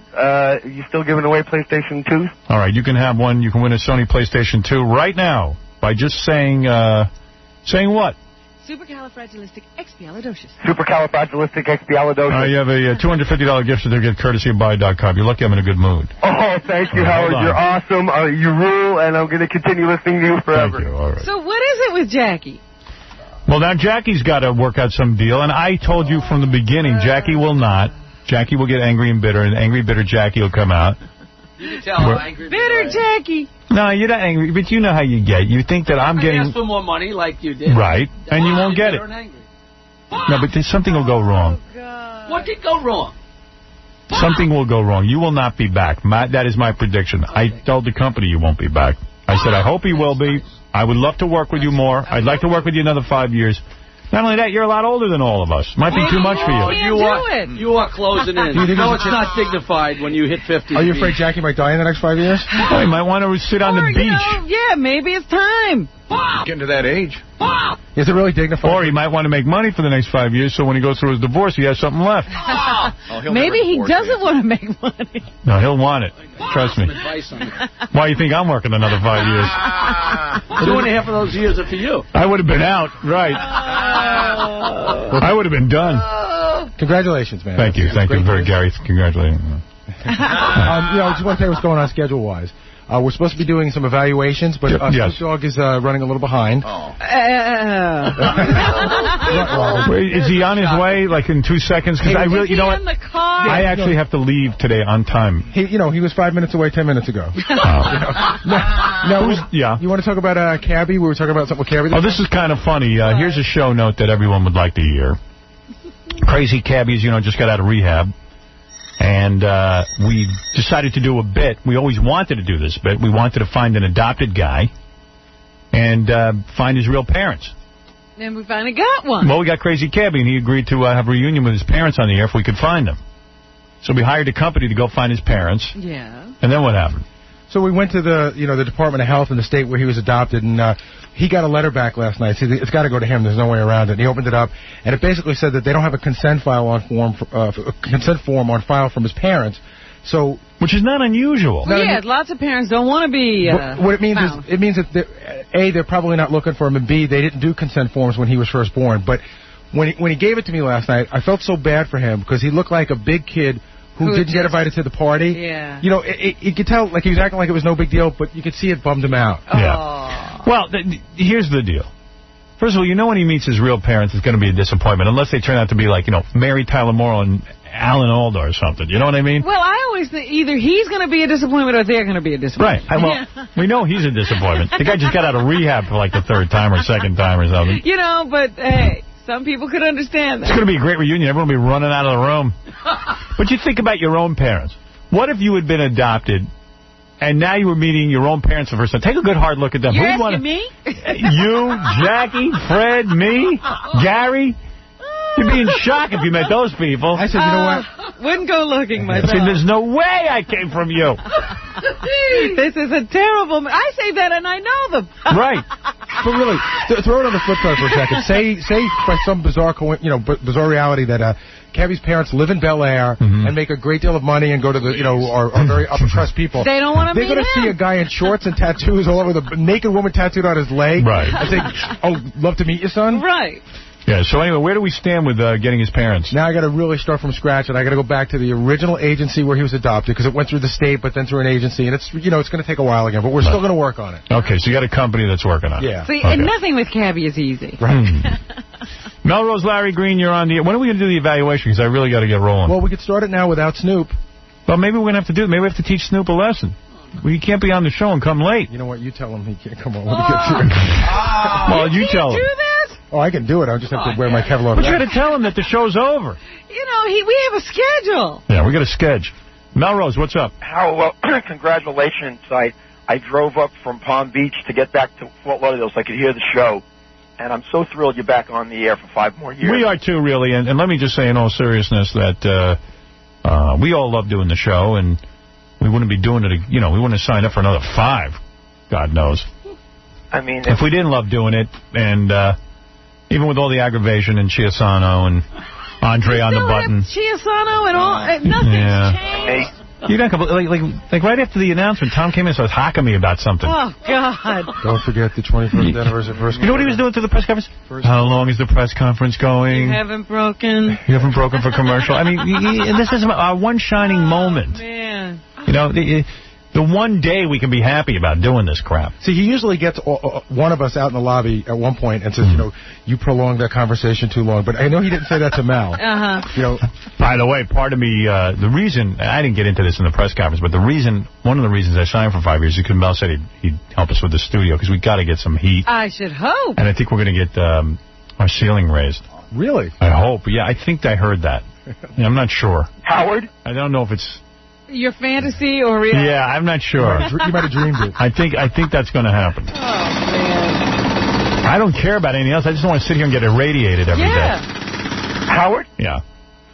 you still giving away PlayStation 2s? All right, you can have one. You can win a Sony PlayStation 2 right now by just saying what? Supercalifragilisticexpialidocious. Supercalifragilisticexpialidocious. You have a $250 gift certificate courtesy of Buy.com. You're lucky I'm in a good mood. Oh, thank you, Howard. You're awesome. You rule, and I'm going to continue listening to you forever. Thank you. All right. So what is it with Jackie? Well, now Jackie's got to work out some deal, and I told you from the beginning, Jackie will not. Jackie will get angry and bitter, and angry, bitter Jackie will come out. You can tell how angry bitter Jackie. No, you're not angry, but you know how you get. You think that I'm getting... I asked for more money like you did. Right, and you won't get it. No, but something will go wrong. What did go wrong? Something will go wrong. You will not be back. That is my prediction. I told the company you won't be back. I said, I hope he will be. I would love to work with you more. I'd like to work with you another 5 years. Not only that, you're a lot older than all of us. Might be too much for you. You are closing in. You know it's not dignified when you hit 50. Are you afraid Jackie might die in the next 5 years? Oh, you might want to sit on the beach. Yeah, maybe it's time. Getting to that age. Is it really dignified? Or he might want to make money for the next 5 years, so when he goes through his divorce, he has something left. Maybe he doesn't want to make money. No, he'll want it. Trust me. Why you think I'm working another 5 years? 2.5 of those years are for you. I would have been out, right. I would have been done. Congratulations, man. Thank you. Thank you very, Gary. Congratulations. I just want to tell you what's going on schedule-wise. We're supposed to be doing some evaluations, but Snoop Dogg is running a little behind. Is he on his way, like in 2 seconds? Because I really, you know what? In the car? I actually have to leave today on time. He was 5 minutes away 10 minutes ago. You want to talk about Cabby? We were talking about something with Cabby. Oh, this is kind of funny. Here's a show note that everyone would like to hear. Crazy Cabbies, just got out of rehab. And we decided to do a bit. We always wanted to do this bit. We wanted to find an adopted guy and find his real parents. And we finally got one. Well, we got Crazy Cabby, and he agreed to have a reunion with his parents on the air if we could find them. So we hired a company to go find his parents. Yeah. And then what happened? So we went to the Department of Health in the state where he was adopted, and he got a letter back last night. See, it's got to go to him. There's no way around it. And he opened it up, and it basically said that they don't have a consent form on file from his parents. So, which is not unusual. Lots of parents don't want to be. What it means is that they're probably not looking for him, and B, they didn't do consent forms when he was first born. But when he gave it to me last night, I felt so bad for him because he looked like a big kid who didn't get invited to the party. Yeah. You could tell like he was acting like it was no big deal, but you could see it bummed him out. Yeah. Well, here's the deal. First of all, when he meets his real parents, it's going to be a disappointment, unless they turn out to be like, Mary Tyler Moore and Alan Alda or something. You know what I mean? Well, I always think either he's going to be a disappointment or they're going to be a disappointment. Right. We know he's a disappointment. The guy just got out of rehab for like the third time or second time or something. But hey, some people could understand that. It's going to be a great reunion. Everyone will be running out of the room. But you think about your own parents. What if you had been adopted and now you were meeting your own parents for the first time? Take a good hard look at them. You're asking me? You, Jackie, Fred, me, Gary. You'd be in shock if you met those people. I said, you know what? Wouldn't go looking myself. I said, there's no way I came from you. This is a terrible... I say that and I know them. Right. But really, throw it on the flip side for a second. Say by some bizarre reality that Cabby's parents live in Bel Air and make a great deal of money and go to the, are very upper class people. They don't want to meet him. They're going to see a guy in shorts and tattoos all over, the naked woman tattooed on his leg. Right. And say, oh, love to meet you, son? Right. Yeah, so anyway, where do we stand with getting his parents? Now I got to really start from scratch, and I got to go back to the original agency where he was adopted, because it went through the state, but then through an agency, and it's going to take a while again, but we're still going to work on it. Okay, so you got a company that's working on it. Yeah. See, and nothing with Cabby is easy. Right. Melrose, Larry Green, you're on the... When are we going to do the evaluation? Because I really got to get rolling. Well, we could start it now without Snoop. Well, maybe we're going to have to do it. Maybe we have to teach Snoop a lesson. He can't be on the show and come late. You know what? You tell him he can't come on when he gets here. Well, you tell him. Do that? Oh, I can do it. I'll just have to wear my Kevlar. But you got to tell him that the show's over. We have a schedule. Yeah, we got a schedule. Melrose, what's up? Well, congratulations. I drove up from Palm Beach to get back to Fort Lauderdale so I could hear the show. And I'm so thrilled you're back on the air for 5 more years. We are too, really. And let me just say in all seriousness that we all love doing the show, and we wouldn't be doing it, we wouldn't have signed up for another 5, God knows. I mean... If we didn't love doing it, and even with all the aggravation and Chiasano and Andre on the button. Chiasano and all, nothing's changed. You don't like right after the announcement, Tom came in and started hacking me about something. Oh, God. Don't forget the 21st anniversary. You know what he was doing through the press conference? How long is the press conference going? You haven't broken. You haven't broken for commercial. I mean, this is our one shining moment. Man. The one day we can be happy about doing this crap. See, he usually gets one of us out in the lobby at one point and says, you prolonged that conversation too long. But I know he didn't say that to Mel. By the way, part of me, the reason, I didn't get into this in the press conference, but one of the reasons I signed for 5 years is because Mel said he'd help us with the studio, because we got to get some heat. I should hope. And I think we're going to get our ceiling raised. Really? I hope. Yeah, I think I heard that. I'm not sure. Howard? I don't know if it's... Your fantasy or reality? Yeah, I'm not sure. You might have dreamed it. I think that's going to happen. Oh, man. I don't care about anything else. I just don't want to sit here and get irradiated every day. Howard? Yeah.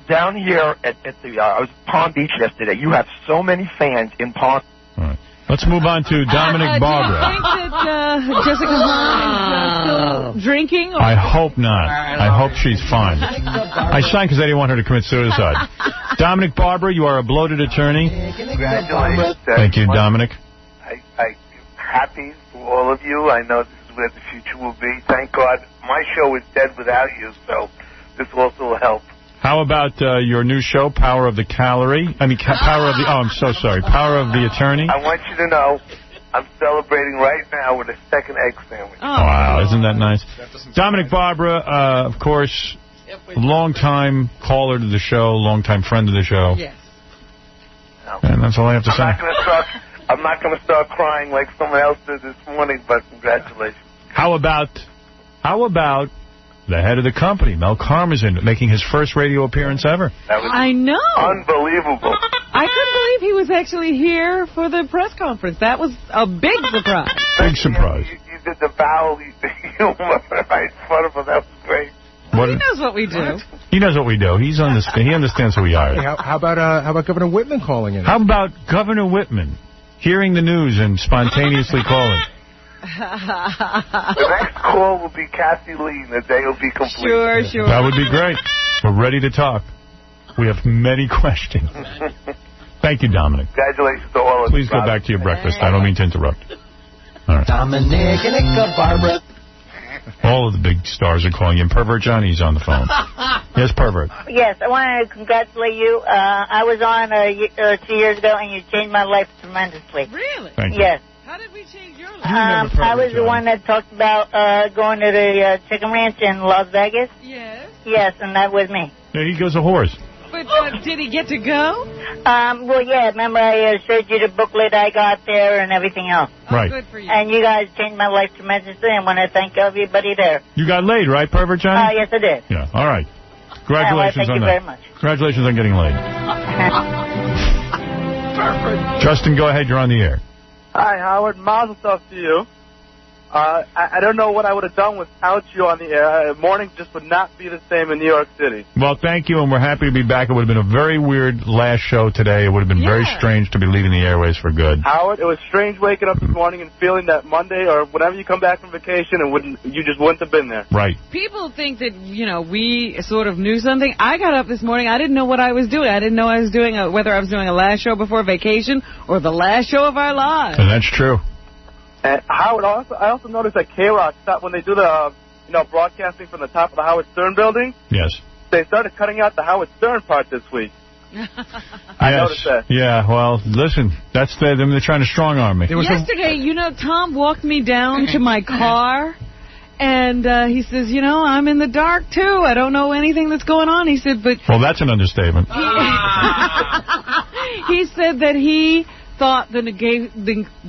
Down here at the I was at Palm Beach yesterday. You have so many fans in Palm. All right. Let's move on to Dominic Barbara. Do you think that Jessica Hahn is still drinking? Or? I hope not. I hope she's fine. I signed because I didn't want her to commit suicide. Dominic Barbara, you are a bloated attorney. Congratulations. Thank you, Dominic. I'm happy for all of you. I know this is where the future will be. Thank God. My show is dead without you, so this also will help. How about your new show, Power of the Calorie? Power of the... Oh, I'm so sorry. Power of the Attorney? I want you to know I'm celebrating right now with a second egg sandwich. Oh, wow, isn't that nice? Dominic Barbara, of course, long-time caller to the show, long-time friend of the show. Yes. And that's all I have to say. I'm not going to start crying like someone else did this morning, but congratulations. How about the head of the company, Mel Karmazin, making his first radio appearance ever? I know. Unbelievable. I couldn't believe he was actually here for the press conference. That was a big surprise. Big surprise. You did the bowel humor right in front of him. That was great. He knows what we do. He knows what we do. He understands who we are. Hey, how about Governor Whitman calling in? How about Governor Whitman hearing the news and spontaneously calling? The next call will be Kathy Lee, and the day will be complete. Sure. That would be great. We're ready to talk. We have many questions. Thank you, Dominic. Congratulations to all of you. Please go back to your breakfast. I don't mean to interrupt. All right. Dominic and Barbara. All of the big stars are calling in. Pervert Johnny's on the phone. Yes, Pervert. Yes, I want to congratulate you. I was on 2 years ago, and you changed my life tremendously. Really? Thank you. Yes. How did we change your life? I was the one that talked about going to the chicken ranch in Las Vegas. Yes. Yes, and that was me. Yeah, he goes a horse. But did he get to go? Well, yeah, remember I showed you the booklet I got there and everything else. Right. Good for you. And you guys changed my life tremendously, and I want to thank everybody there. You got laid, right, Pervert Johnny? Yes, I did. Yeah, all right. Congratulations thank on you that. very much. Congratulations on getting laid. Perfect. Justin, go ahead. You're on the air. Hi, Howard. Mazel tov to you. I don't know what I would have done without you on the air. Mornings just would not be the same in New York City. Well, thank you, and we're happy to be back. It would have been a very weird last show today. It would have been very strange to be leaving the airways for good. Howard, it was strange waking up this morning and feeling that Monday or whenever you come back from vacation, you just wouldn't have been there. Right. People think that, we sort of knew something. I got up this morning. I didn't know what I was doing. I didn't know I was doing whether I was doing a last show before vacation or the last show of our lives. And that's true. And Howard, I also noticed that K-Rock, when they do the, broadcasting from the top of the Howard Stern building. Yes. They started cutting out the Howard Stern part this week. I noticed that. Yeah, well, listen, that's them. They're trying to strong-arm me. Yesterday, Tom walked me down to my car, and he says, I'm in the dark, too. I don't know anything that's going on. He said, but... Well, that's an understatement. He said that he thought the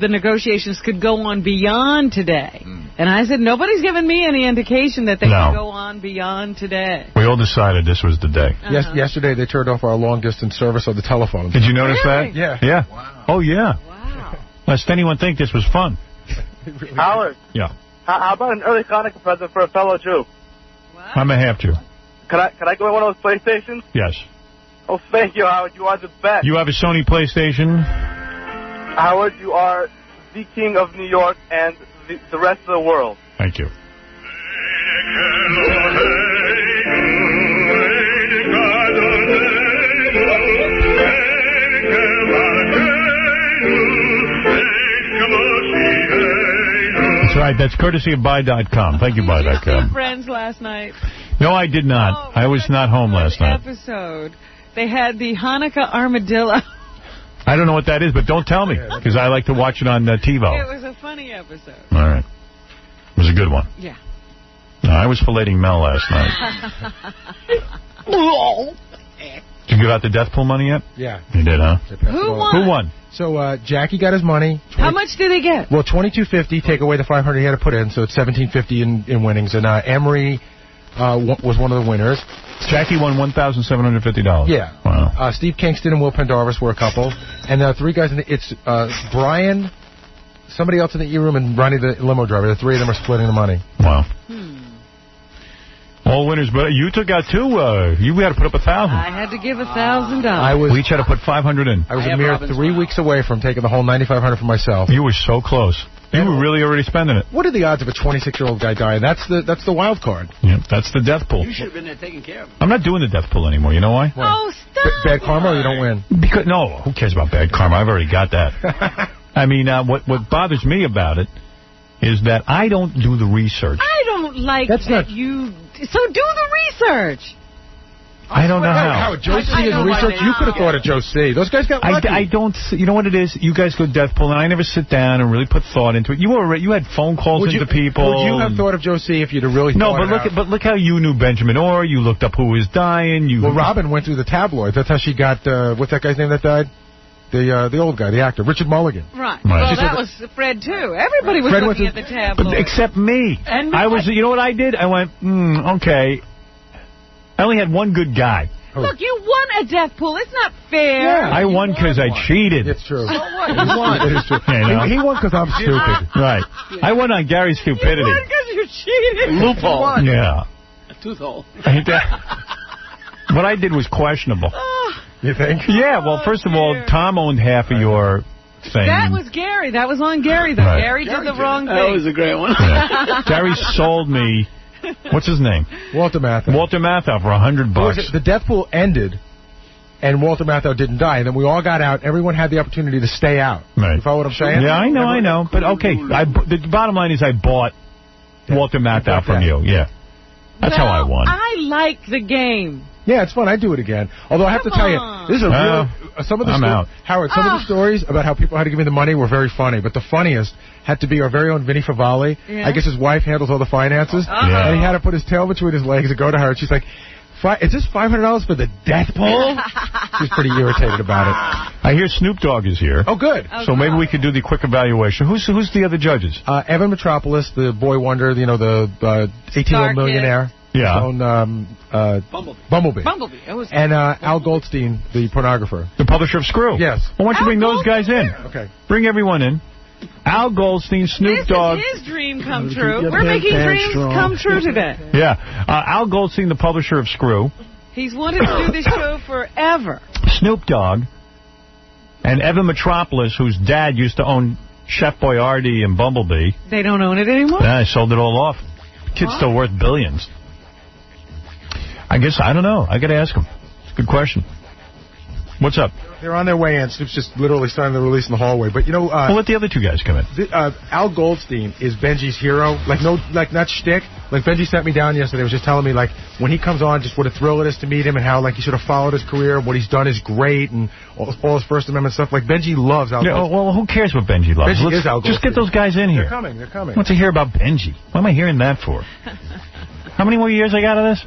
negotiations could go on beyond today. And I said, nobody's given me any indication that they can go on beyond today. We all decided this was the day. Yesterday, they turned off our long-distance service on the telephone. Did you notice that? Yeah. Yeah. Wow. Oh, yeah. Wow. Lest anyone think this was fun. Really Howard. Yeah. How about an early Hanukkah present for a fellow Jew? I may have to. Can I go in one of those PlayStations? Yes. Oh, thank you, Howard. You are the best. You have a Sony PlayStation? Howard, you are the king of New York and the rest of the world. Thank you. That's right. That's courtesy of Buy.com. Thank you, Buy.com. Friends last night. No, I did not. I was not home last night. Episode. They had the Hanukkah armadillo. I don't know what that is, but don't tell me, because I like to watch it on TiVo. It was a funny episode. All right. It was a good one. Yeah. No, I was filleting Mel last night. Did you give out the death pool money yet? Yeah. You did, huh? Who won? Who won? So Jackie got his money. How much did he get? Well, $22.50. Take away the $500 he had to put in, so it's $17.50 in winnings. And Emery was one of the winners. Jackie won $1,750. Yeah. Wow. Steve Kingston and Will Pendarvis were a couple. And three guys, it's Brian, somebody else in the E-room, and Ronnie, the limo driver. The three of them are splitting the money. Wow. All winners, but you took out 2. You had to put up 1,000. I had to give $1,000. We each had to put 500 in. I was a mere 3 weeks away from taking the whole 9,500 for myself. You were so close. You were really already spending it. What are the odds of a 26-year-old guy dying? That's the wild card. Yeah, that's the death pool. You should have been there taking care of him. I'm not doing the death pool anymore. You know why? Oh, stop. Bad karma, or you don't win? Because no, who cares about bad karma? I've already got that. I mean, what bothers me about it is that I don't do the research. I don't like that you... So do the research. I don't know how. Joe C is research. You could have thought of Joe C. Those guys got lucky. I don't. You know what it is? You guys go death pool, and I never sit down and really put thought into it. You had phone calls into people. Would you have thought of Joe C if you'd have really thought but look how you knew Benjamin Orr. You looked up who was dying. Well, Robin went through the tabloids. That's how she got. What's that guy's name that died? The old guy, the actor, Richard Mulligan. Right. Well, that was Fred too. Everybody was looking at the tabloids, except me. And I was. You know what I did? I went, okay. I only had one good guy. Look, you won a death pool. It's not fair. Yeah, I won because I cheated. It's true. So what? You won. It is true. He won because I'm stupid. Right. I won on Gary's stupidity. You won because you cheated. Loophole. Yeah. A tooth hole. What I did was questionable. You think? Yeah. Well, first of all, Tom owned half of your thing. That was Gary. That was on Gary, though. Right. Gary did the wrong thing. That was a great one. Yeah. Gary sold me. What's his name? Walter Matthau. Walter Matthau for $100. The death pool ended, and Walter Matthau didn't die. And then we all got out. Everyone had the opportunity to stay out. Right. You follow what I'm saying? Yeah, I know. But okay, the bottom line is I bought Walter Matthau from you. Yeah. That's how I won. I like the game. Yeah, it's fun. I do it again. Although I have to tell you, this is a real... Some of the Howard, some of the stories about how people had to give me the money were very funny, but the funniest had to be our very own Vinny Favale. Yeah. I guess his wife handles all the finances, and he had to put his tail between his legs and go to her, and she's like, is this $500 for the death pool? She's pretty irritated about it. I hear Snoop Dogg is here. Oh, good. So maybe we could do the quick evaluation. Who's the other judges? Evan Metropolis, the boy wonder, the 18-year-old millionaire. Yeah. Bumblebee. And Al Bumblebee. Goldstein, the pornographer. The publisher of Screw. Yes. Well, why don't you bring those guys in? Okay. Bring everyone in. Al Goldstein, Snoop Dogg. This is his dream come true. We're making dreams come true today. Yeah. Al Goldstein, the publisher of Screw. He's wanted to do this show forever. Snoop Dogg. And Evan Metropolis, whose dad used to own Chef Boyardee and Bumblebee. They don't own it anymore? Yeah, I sold it all off. Kid's still worth billions. I guess, I don't know. I got to ask him. It's a good question. What's up? They're on their way in. Snoop's just literally starting the release in the hallway. But, you know... well, let the other two guys come in. Al Goldstein is Benji's hero. Not shtick. Like, Benji sat me down yesterday. He was just telling me, like, when he comes on, just what a thrill it is to meet him and how, like, he sort of followed his career. What he's done is great and all his First Amendment stuff. Like, Benji loves Al Goldstein. Well, who cares what Benji loves? Benji is Al Goldstein. Just get those guys in here. They're coming. I want to hear about Benji. What am I hearing that for? How many more years I got of this?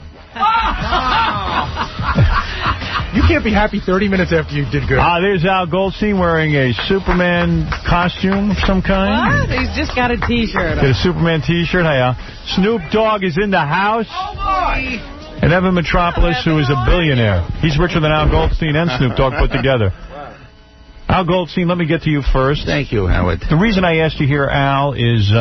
You can't be happy 30 minutes after you did good. There's Al Goldstein wearing a Superman costume of some kind. What? He's just got a T-shirt on. Got a Superman T-shirt. Hey, Snoop Dogg is in the house. Oh, boy. And Evan Metropolis, who is a billionaire. He's richer than Al Goldstein and Snoop Dogg put together. Al Goldstein, let me get to you first. Thank you, Howard. The reason I asked you here, Al, is...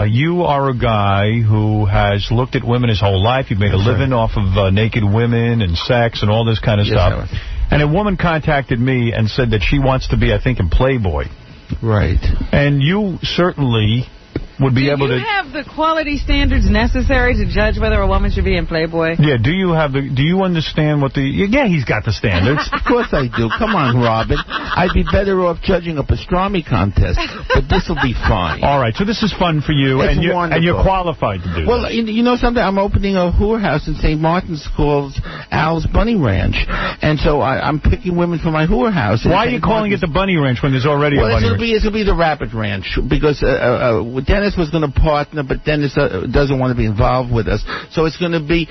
you are a guy who has looked at women his whole life. You've made a living off of naked women and sex and all this kind of stuff. Howard. And a woman contacted me and said that she wants to be, I think, in Playboy. Right. And you certainly would be able to... Do you have the quality standards necessary to judge whether a woman should be in Playboy? Yeah, do you understand what the... Yeah, he's got the standards. Of course I do. Come on, Robin. I'd be better off judging a pastrami contest, but this will be fine. All right, so this is fun for you, and you're qualified to do Well, that. you know something? I'm opening a whorehouse in St. Martin's called Al's Bunny Ranch, and so I'm picking women for my whorehouse. Why are you calling it the Bunny Ranch when there's already a Bunny Ranch? It's going to be the Rabbit Ranch, because Dennis was going to partner, but Dennis doesn't want to be involved with us. So it's going to be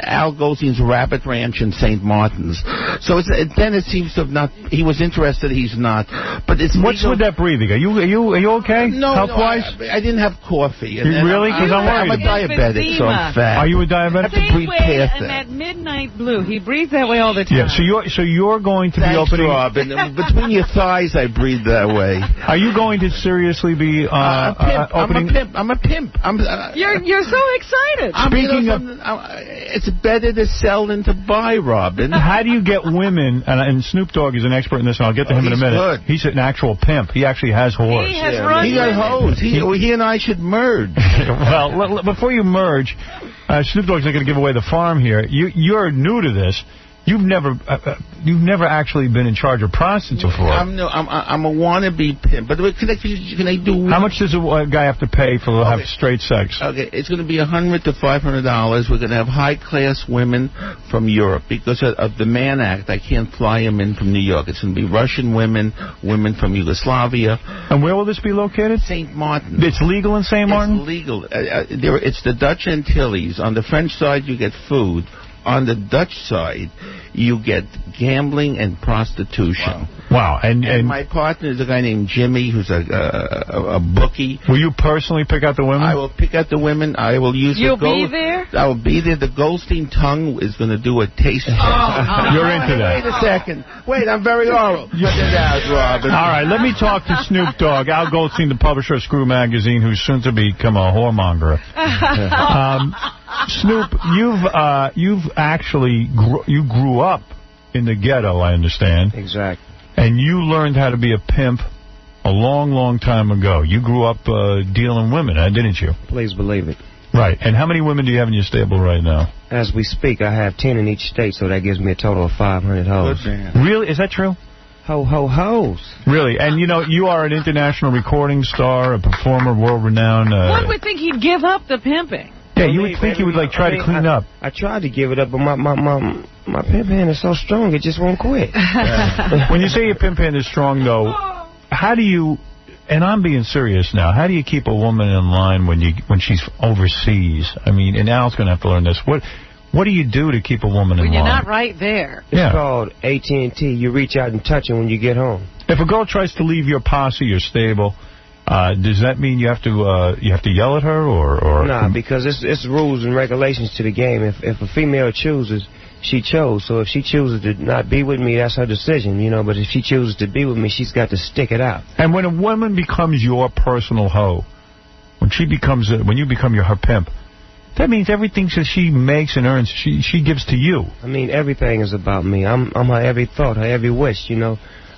Al Goldstein's Rabbit Ranch in St. Martin's. So Dennis seems to have not. He was interested. He's not. But it's what's with that breathing? Are you okay? No, health-wise? I didn't have coffee. Really? Because I'm worried. I'm a diabetic, so I'm fat. Are you a diabetic? Same way in that midnight blue. He breathes that way all the time. Yeah, so you're going to be opening... Robin. Between your thighs, I breathe that way. Are you going to seriously be opening... I'm a pimp. You're so excited. Speaking of... It's better to sell than to buy, Robin. How do you get women... And Snoop Dogg is an expert in this, and I'll get to him in a minute. Good. He's an actual pimp. He actually has whores. He has run He got hoes. He and I should merge. Well, before you merge, Snoop Dogg's not going to give away the farm here. You're new to this. You've never actually been in charge of prostitutes before. I'm a wannabe pimp. But can I do? How much does a guy have to pay for to have straight sex? Okay, it's going to be $100 to $500. We're going to have high-class women from Europe because of the Mann Act. I can't fly them in from New York. It's going to be Russian women, women from Yugoslavia. And where will this be located? St. Martin. It's legal in St. Martin? It's legal. It's the Dutch Antilles. On the French side, you get food. On the Dutch side, you get gambling and prostitution. Wow. And my partner is a guy named Jimmy, who's a bookie. Will you personally pick out the women? I will pick out the women. I will use You'll be there? I will be there. The Goldstein tongue is going to do a taste test. You're into that. Wait a second. Wait, I'm very oral. Cut it out, Robin. All right, let me talk to Snoop Dogg. Al Goldstein, the publisher of Screw Magazine, who's soon to become a whoremonger. Snoop, you've actually grew up in the ghetto, I understand. Exactly. And you learned how to be a pimp a long, long time ago. You grew up dealing women, didn't you? Please believe it. Right. And how many women do you have in your stable right now? As we speak, I have 10 in each state, so that gives me a total of 500 hoes. Really? Is that true? Hoes. Really? And, you are an international recording star, a performer, world-renowned. One would think he'd give up the pimping. Yeah, you would think he would try to clean up. I tried to give it up, but my pimp hand is so strong it just won't quit. When you say your pimp hand is strong, though, how do you? And I'm being serious now. How do you keep a woman in line when she's overseas? I mean, and Al's going to have to learn this. What do you do to keep a woman in line? When you're not right there. It's called AT&T. You reach out and touch her when you get home. If a girl tries to leave your posse or stable, does that mean you have to yell at her or? Nah, because it's rules and regulations to the game. If a female chooses, she chose. So if she chooses to not be with me, that's her decision, But if she chooses to be with me, she's got to stick it out. And when a woman becomes your personal hoe, when you become her pimp, that means everything that she makes and earns, she gives to you. I mean, everything is about me. I'm her every thought, her every wish,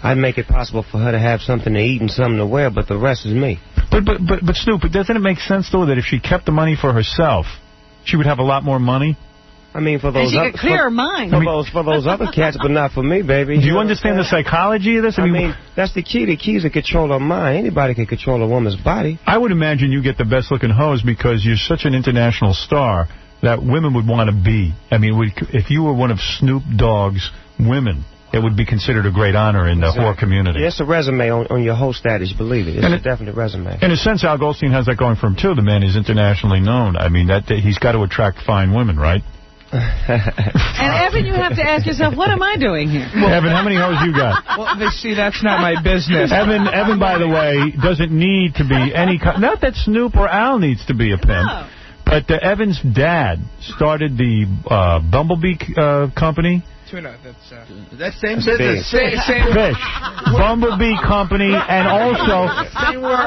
I'd make it possible for her to have something to eat and something to wear, but the rest is me. But Snoop, doesn't it make sense, though, that if she kept the money for herself, she would have a lot more money? I mean, for those and she could clear her mind. For those other cats, but not for me, baby. Do you understand the psychology of this? I mean, that's the key. The key is to control her mind. Anybody can control a woman's body. I would imagine you get the best-looking hoes because you're such an international star that women would want to be. I mean, if you were one of Snoop Dogg's women, it would be considered a great honor in the whore community. Yeah, it's a resume on your whole status, believe it. It's a definite resume. In a sense, Al Goldstein has that going for him, too. The man is internationally known. I mean, he's got to attract fine women, right? And Evan, you have to ask yourself, what am I doing here? Well, Evan, how many hoes you got? Well, see, that's not my business. Evan, by the way, doesn't need to be any... Not that Snoop or Al needs to be a pimp. No. But Evan's dad started the Bumblebee company. Tuna, that's same business. Same fish. Bumblebee company, and also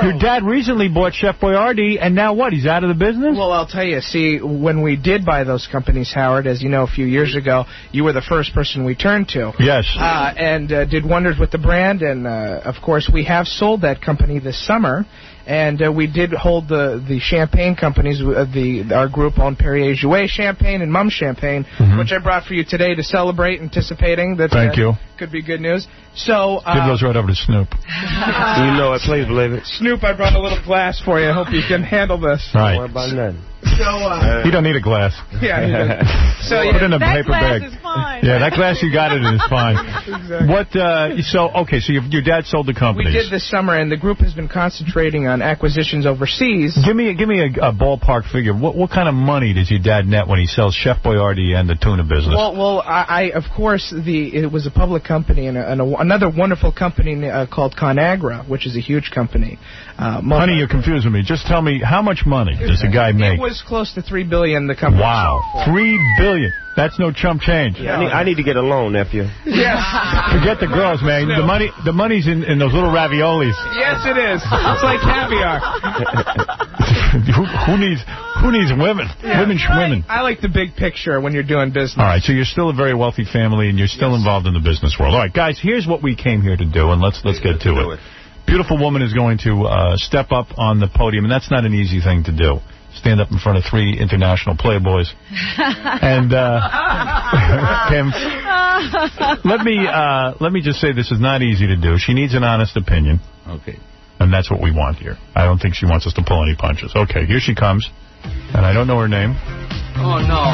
your dad recently bought Chef Boyardee, and now what? He's out of the business? Well, I'll tell you. See, when we did buy those companies, Howard, as you know, a few years ago, you were the first person we turned to. Yes. And did wonders with the brand, and of course, we have sold that company this summer. And we did hold the champagne companies. Our group owned Perrier Jouet Champagne and Mum Champagne, which I brought for you today to celebrate, anticipating that Thank you. Could be good news. So give those right over to Snoop. You know it, please believe it. Snoop, I brought a little glass for you. I hope you can handle this. Right. Don't worry about nothing. So, you don't need a glass. Yeah, you do. So put it in a that paper glass bag. Is fine. Yeah, that glass you got it is fine. Exactly. So your dad sold the companies. We did this summer, and the group has been concentrating on acquisitions overseas. Give me a ballpark figure. What kind of money does your dad net when he sells Chef Boyardee and the tuna business? Well, I of course it was a public company and another wonderful company called ConAgra, which is a huge company. Honey, you're confusing me. Just tell me, how much money does a guy make? was close to $3 billion. The company. Wow, $3 billion. That's no chump change. Yeah, I need to get a loan, nephew. Yes. Forget the girls, man. The money's in those little raviolis. Yes, it is. It's like caviar. Who needs women? Yeah. Women. I like the big picture when you're doing business. All right, so you're still a very wealthy family, and you're still involved in the business world. All right, guys, here's what we came here to do, and let's get to it. Beautiful woman is going to step up on the podium, and that's not an easy thing to do. Stand up in front of 3 international playboys. And Kim, let me just say this is not easy to do. She needs an honest opinion. Okay. And that's what we want here. I don't think she wants us to pull any punches. Okay, here she comes. And I don't know her name. Oh, no.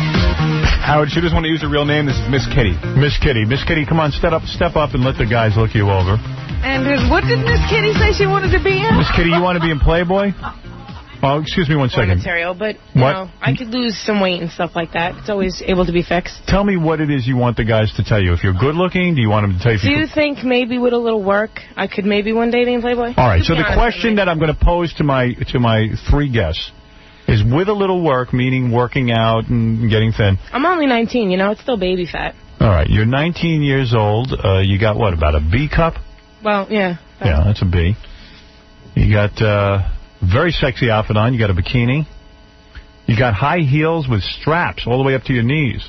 Howard, she doesn't want to use her real name. This is Miss Kitty. Miss Kitty. Miss Kitty, come on, step up and let the guys look you over. And what did Miss Kitty say she wanted to be in? Miss Kitty, you want to be in Playboy? Oh, excuse me one second. Material, but you know, I could lose some weight and stuff like that. It's always able to be fixed. Tell me what it is you want the guys to tell you. If you're good looking, do you want them to tell you? Do you think maybe with a little work, I could maybe one day be in Playboy? All right. So the question that I'm going to pose to my 3 guests is, with a little work, meaning working out and getting thin. I'm only 19. You know, it's still baby fat. All right. You're 19 years old. You got what? About a B cup? Well, yeah. Yeah, that's a B. You got. Very sexy outfit on. You got a bikini. You got high heels with straps all the way up to your knees.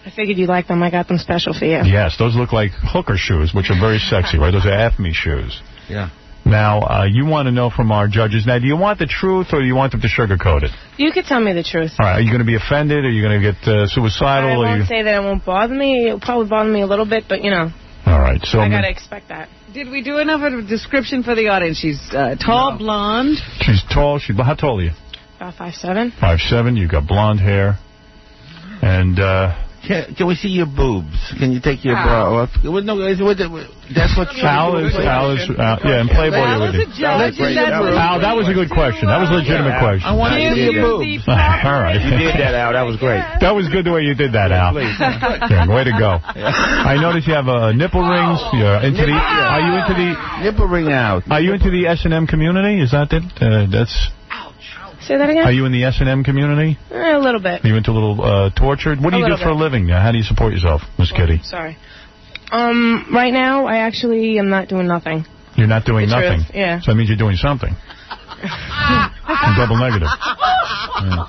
I figured you'd like them. I got them special for you. Yes, those look like hooker shoes, which are very sexy, right? Those are AFME shoes. Yeah. Now, you want to know from our judges. Now, do you want the truth or do you want them to sugarcoat it? You could tell me the truth. All right. Are you going to be offended? Are you going to get suicidal? I won't say that it won't bother me. It'll probably bother me a little bit, but, you know. All right. So I got to expect that. Did we do enough of a description for the audience? She's tall, blonde. She's tall. How tall are you? About 5'7". 5'7". You got blonde hair. And can we see your boobs? Can you take your bra off? No, that's what Al is yeah, in Playboy. Al, that was a good question. That was a legitimate question. I want to see your boobs. All right. You did that, Al. That was great. That was good the way you did that, Al. Yeah, way to go. I noticed you have nipple rings. Are you into the nipple ring out? Are you into the S&M community? Is that it? That's. Say that again? Are you in the S&M community? A little bit. Are you into a little tortured? What do you do for a living? How do you support yourself, Miss Kitty? Sorry. Right now, I actually am not doing nothing. You're not doing nothing? Yeah. So that means you're doing something. Double negative.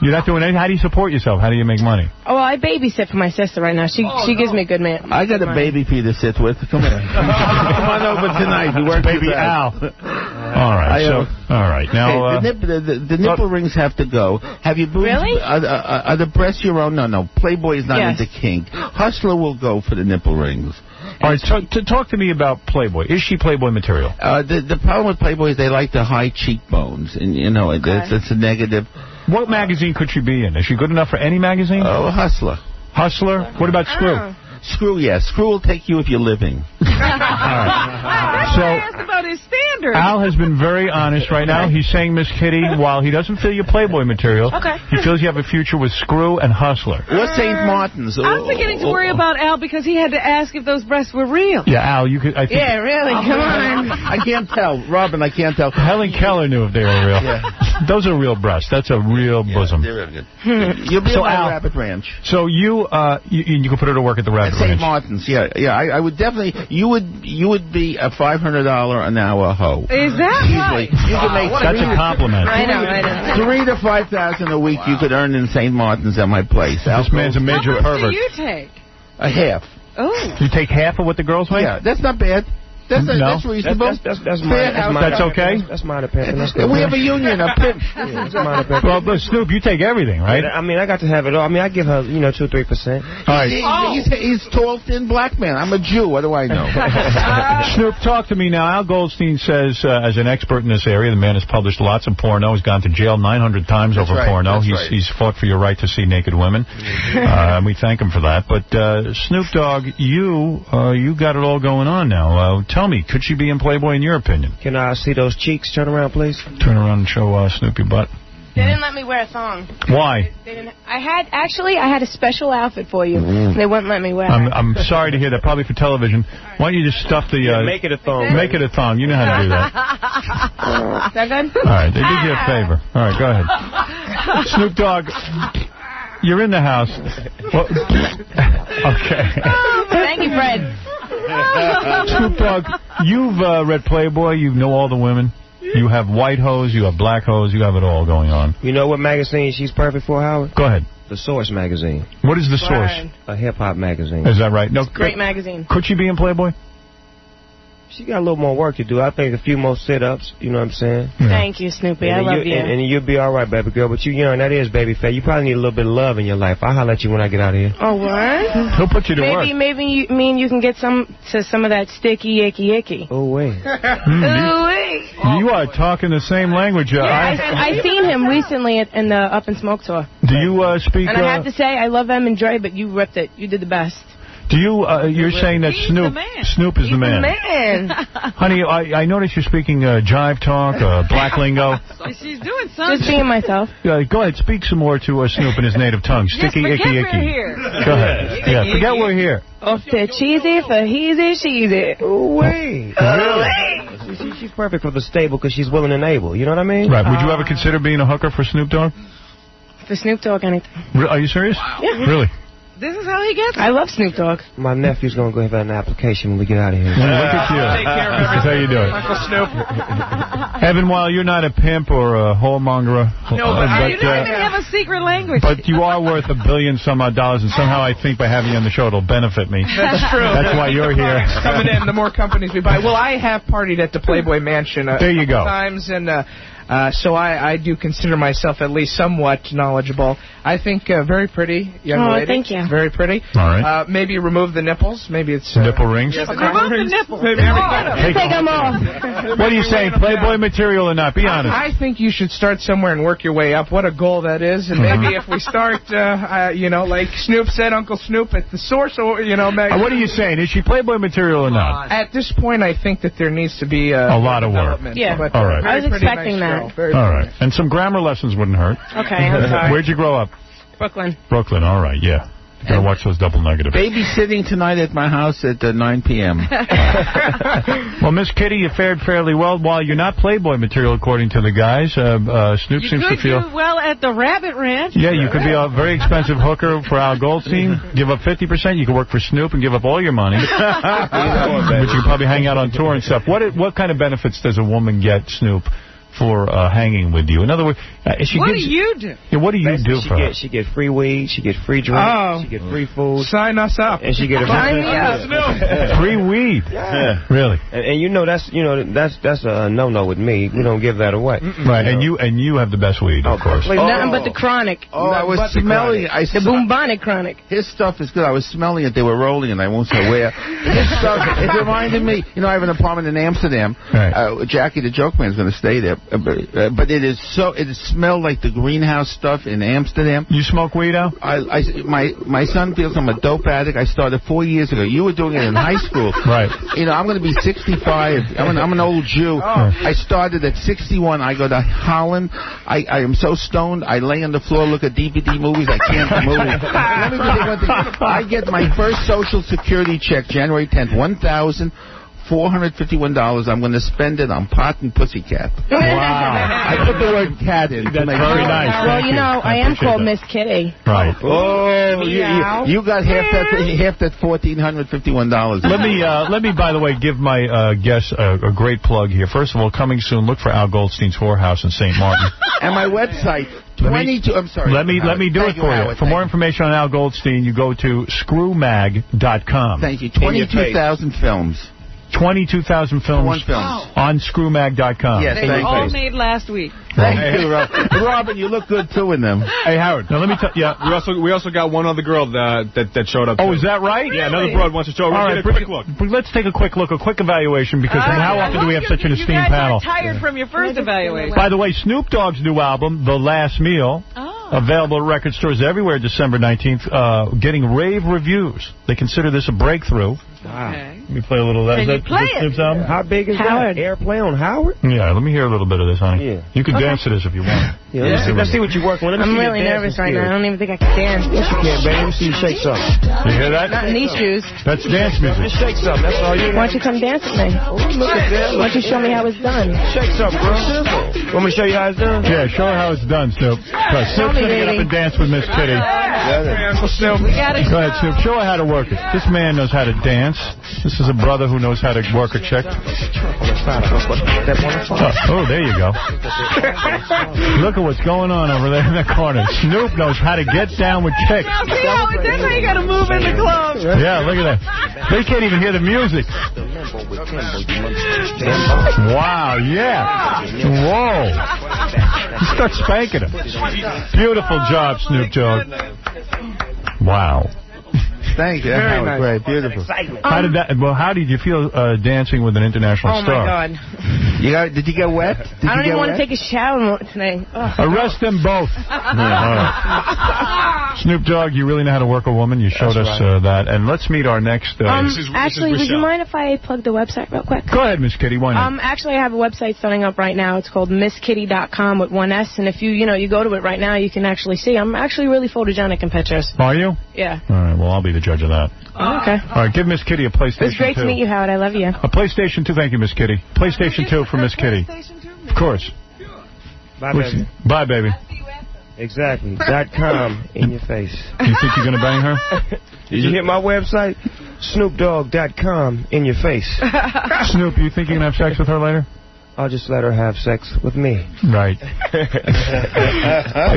You're not doing anything? How do you support yourself? How do you make money? Oh, well, I babysit for my sister right now. She gives me good money. I got a baby for you to sit with. Come on. Come on over tonight. You work baby Al. All right. All right. Now, hey, the nipple rings have to go. Have you boobs? Really? Are the breasts your own? No. Playboy is not into kink. Hustler will go for the nipple rings. All right, talk to me about Playboy. Is she Playboy material? The problem with Playboy is they like the high cheekbones, and you know it's a negative. What magazine could she be in? Is she good enough for any magazine? Oh, Hustler. Hustler? What about Screw? Screw, yes. Screw will take you if you're living. All right. So, I asked about his standards. Al has been very honest right now. He's saying, Miss Kitty, while he doesn't feel your Playboy material, he feels you have a future with Screw and Hustler. What's St. Martin's? I'm beginning to worry about Al because he had to ask if those breasts were real. Yeah, Al, you could. I think, yeah, really. Come on. I can't tell. Robin, I can't tell. Helen Keller knew if they were real. Yeah. Those are real breasts. That's a real bosom. They're real good. You'll be at the Rabbit Ranch. So you can put her to work at the Rabbit Ranch. St. Martin's, yeah. I would definitely. You would be a $500 an hour hoe. Is that right? You could make that's a compliment. I know. $3,000 to $5,000 a week you could earn in St. Martin's at my place. This man's a major pervert. How much do you take? A half. Oh. You take half of what the girls make? Yeah, that's not bad. That's reasonable. That's okay? That's minor pimping. That's good. We have a union, a pimp. Well, but Snoop, you take everything, right? I mean, I got to have it all. I mean, I give her, 2-3%. All right. He's tall, thin, black man. I'm a Jew. What do I know? Snoop, talk to me now. Al Goldstein says, as an expert in this area, the man has published lots of porno. He's gone to jail 900 times over porno. He's fought for your right to see naked women. And we thank him for that. But Snoop Dogg, you got it all going on now. Tell me, could she be in Playboy in your opinion? Can I see those cheeks? Turn around, please. Turn around and show Snoop your butt. They didn't let me wear a thong. Why? They didn't. I had a special outfit for you. They wouldn't let me wear it. I'm sorry to hear that. Probably for television. Why don't you just stuff the... make it a thong. Make it a thong. You know how to do that. Is that good? All right. They did you a favor. All right. Go ahead. Snoop Dogg, you're in the house. Well, okay. Thank you, Fred. Snoop Dogg, you've read Playboy. You know all the women. You have white hoes. You have black hoes. You have it all going on. You know what magazine she's perfect for, Howard? Go ahead. The Source magazine. What is The Source? A hip-hop magazine. Is that right? No. Great magazine. Could she be in Playboy? She got a little more work to do. I think a few more sit-ups, you know what I'm saying? Yeah. Thank you, Snoopy. I love you. And you'll be all right, baby girl. But you young, that is baby fat. You probably need a little bit of love in your life. I'll holler at you when I get out of here. Oh, what? He'll put you to work. Maybe you can get some of that sticky, icky. Oh, wait. You are talking the same language. I seen him recently in the Up in Smoke tour. Do you speak... And I have to say, I love M and Dre, but you ripped it. You did the best. Do you, you're saying that Snoop is the man. Honey, I noticed you're speaking jive talk, black lingo. She's doing something. Just being myself. Go ahead, speak some more to Snoop in his native tongue. Sticky, icky, icky. Here. Go ahead. Yeah, forget we're here. Off the cheesy for heezy, cheesy. Oh, wait. Really? She's perfect for the stable because she's willing and able. You know what I mean? Right. Would you ever consider being a hooker for Snoop Dogg? For Snoop Dogg, anything. Are you serious? Wow. Yeah. Really? This is how he gets it. I love Snoop Dogg. My nephew's going to go have an application when we get out of here. Look at you. Take care of That's how you do it. Uncle Snoop. Evan, while you're not a pimp or a whoremonger, No, but you don't even have a secret language. But you are worth $1 billion some odd dollars, and somehow I think by having you on the show it'll benefit me. That's true. That's why you're here. Coming in, the more companies we buy. Well, I have partied at the Playboy Mansion there you go. times, and so I do consider myself at least somewhat knowledgeable. I think very pretty young lady. Thank you. Very pretty. All right. Maybe remove the nipples. Maybe it's... nipple rings? Yes, remove the nipples. Maybe everything. Take them off. What are you saying, Playboy material or not? Be honest. I think you should start somewhere and work your way up. What a goal that is. And maybe if we start, like Snoop said, Uncle Snoop at the Source, or, what are you saying? Is she Playboy material or not? At this point, I think that there needs to be a lot of work. Yeah. But, all right. I was expecting that. All right. And some grammar lessons wouldn't hurt. Okay, I'm sorry. Where'd you grow up? Brooklyn. Brooklyn, all right, yeah. You gotta watch those double negatives. Babysitting tonight at my house at 9 p.m. Well, Miss Kitty, you fared fairly well. While you're not Playboy material, according to the guys, Snoop seems to feel... You could do well at the Rabbit Ranch. Yeah, you could be a very expensive hooker for Al Goldstein. Give up 50%. You could work for Snoop and give up all your money. But you could probably hang out on tour and stuff. What kind of benefits does a woman get, Snoop, for hanging with you? In other words, what do you do? Yeah, what do you do for her? She get free weed, she get free drinks, she get free food. Sign us up. And she get a Sign me up. Free weed. Yeah. Really? And that's a no-no with me. We don't give that away. Right. And you have the best weed, of course. Nothing but the chronic. Oh, I was smelling. The Boombonic chronic. His stuff is good. I was smelling it. They were rolling it. I won't say where. His stuff, it reminded me, I have an apartment in Amsterdam. Right. Jackie the Joke Man's going to stay there. But it smelled like the greenhouse stuff in Amsterdam. You smoke weed, Al? My son feels I'm a dope addict. I started 4 years ago. You were doing it in high school. Right. I'm going to be 65. I'm an old Jew. I started at 61. I go to Holland. I am so stoned. I lay on the floor, look at DVD movies. I can't move. Let me tell you one thing. I get my first Social Security check January 10th, $1,451. I'm going to spend it on pot and pussycat. Wow. I put the word cat in. That's very nice. Well, I am called Miss Kitty. Right. Oh, you got half that $1,451. Let me, by the way, give my guests a great plug here. First of all, coming soon, look for Al Goldstein's whorehouse in St. Martin. And my website. 22. I'm sorry. Let me do it for you. For more information on Al Goldstein, you go to screwmag.com. Thank you. 22,000 films. 22,000 films on screwmag.com. Yes, they were all made last week. Thank you, Robin. You look good too in them. Hey, Howard. Now let me tell you. Yeah, we also got one other girl that showed up. Oh, is that right? Yeah, another broad wants to show. All right, quick look. Let's take a quick evaluation, because how often do we have such an esteemed panel? You guys are tired from your first evaluation. By the way, Snoop Dogg's new album, The Last Meal, available at record stores everywhere December 19th, getting rave reviews. They consider this a breakthrough. Wow. Okay. Let me play a little of that. Can you play it? Snoop's album? How big is Howard. that? Airplay on Howard? Yeah, let me hear a little bit of this, honey. Yeah. You can dance to this if you want. Yeah, let's see what you're working with. Let me I'm see your really dancing nervous right now. I skills. don't even think I can dance. Yes, you can, baby. Let me see you shake something. You hear that? Not in these shoes. That's dance music. Just shake something. That's all you Why don't you come dance with me? Oh, look at that. Why don't you show me how it's done? Shake something, bro. Want me to show you how it's done? Yeah, show her how it's done, Snoop. Snoop's going to get up and dance with Miss Kitty. We got it. Go ahead, Snoop. Show her how to work it. This man knows how to dance. This is a brother who knows how to work a chick. Oh, there you go. Look at what's going on over there in the corner. Snoop knows how to get down with chicks. Now, see how that's how you got to move in the club. Yeah, look at that. They can't even hear the music. Wow, yeah. Whoa. You start spanking him. Beautiful job, Snoop Dogg. Wow. Thank you. That was great. Beautiful. How did that? Well, how did you feel dancing with an international star? Oh, my God. Did you get wet? I don't even want to take a shower today. Arrest them both. Snoop Dogg, you really know how to work a woman. You showed us that. And let's meet our next... actually, would you mind if I plug the website real quick? Go ahead, Miss Kitty. Why not? Actually, I have a website starting up right now. It's called misskitty.com with one S. And if you go to it right now, you can actually see. I'm actually really photogenic in pictures. Are you? Yeah. All right, well, I'll be the judge of that. Okay. All right, give Miss Kitty a PlayStation 2. It was great to meet you, Howard. I love you. A PlayStation 2. Thank you, Miss Kitty. PlayStation 2 for Miss Kitty. Of course. Bye, baby. Bye, baby. Exactly. .com in your face. You think you're going to bang her? Did you hit my website? SnoopDogg.com in your face. Snoop, you think you're going to have sex with her later? I'll just let her have sex with me. Right. Hey,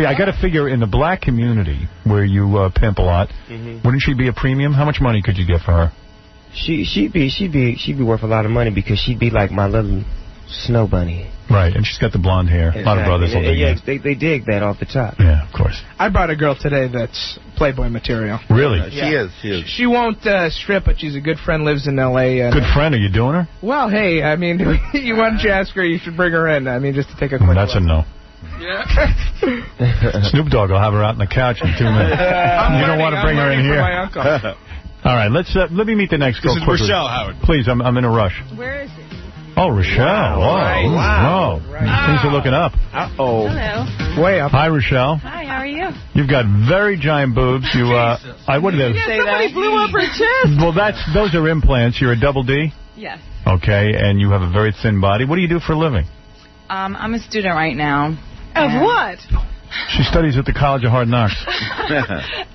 I got to figure in the black community where you pimp a lot, wouldn't she be a premium? How much money could you get for her? She'd be worth a lot of money because she'd be like my little snow bunny. Right, and she's got the blonde hair. Exactly. A lot of brothers will dig it. They dig that off the top. Yeah, of course. I brought a girl today that's Playboy material. Really? Yeah. She is. She won't strip, but she's a good friend, lives in L.A. Good friend, are you doing her? Well, hey, I mean, why don't you ask her? You should bring her in. I mean, just to take a quick That's look. a no. Yeah. Snoop Dogg will have her out on the couch in 2 minutes. You don't want to bring her in here. My uncle. All right, let me meet the next girl. This is quickly. Rochelle, Howard. Please, I'm in a rush. Where is it? Oh, Rochelle. Wow. Things are looking up. Hello. Way up. Hi, Rochelle. Hi, how are you? You've got very giant boobs. You, what are they? Somebody blew up her chest. Well, those are implants. You're a double D? Yes. Okay, and you have a very thin body. What do you do for a living? I'm a student right now. Of what? She studies at the College of Hard Knocks.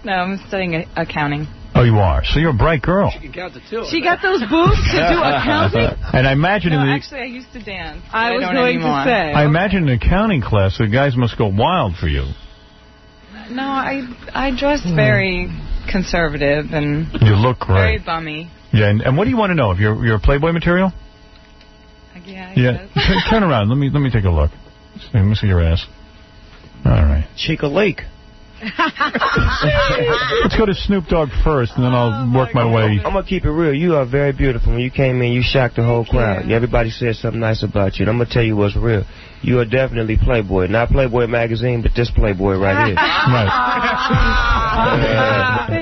No, I'm studying accounting. Oh, you are? So you're a bright girl. She can count to 2. She got those boobs to do accounting? And I imagine actually, I used to dance. I was don't going anymore. to say. I imagine in accounting class, the guys must go wild for you. No, I dress very conservative and You look great. very bummy. Yeah, and what do you want to know? If you're a Playboy material? Yeah. Turn around. Let me take a look. Let me see your ass. All right. Chica Lake. Let's go to Snoop Dogg first, and then I'll work my way. I'm going to keep it real. You are very beautiful. When you came in, you shocked the whole crowd. Everybody said something nice about you. And I'm going to tell you what's real. You are definitely Playboy. Not Playboy magazine, but this Playboy right here. Right.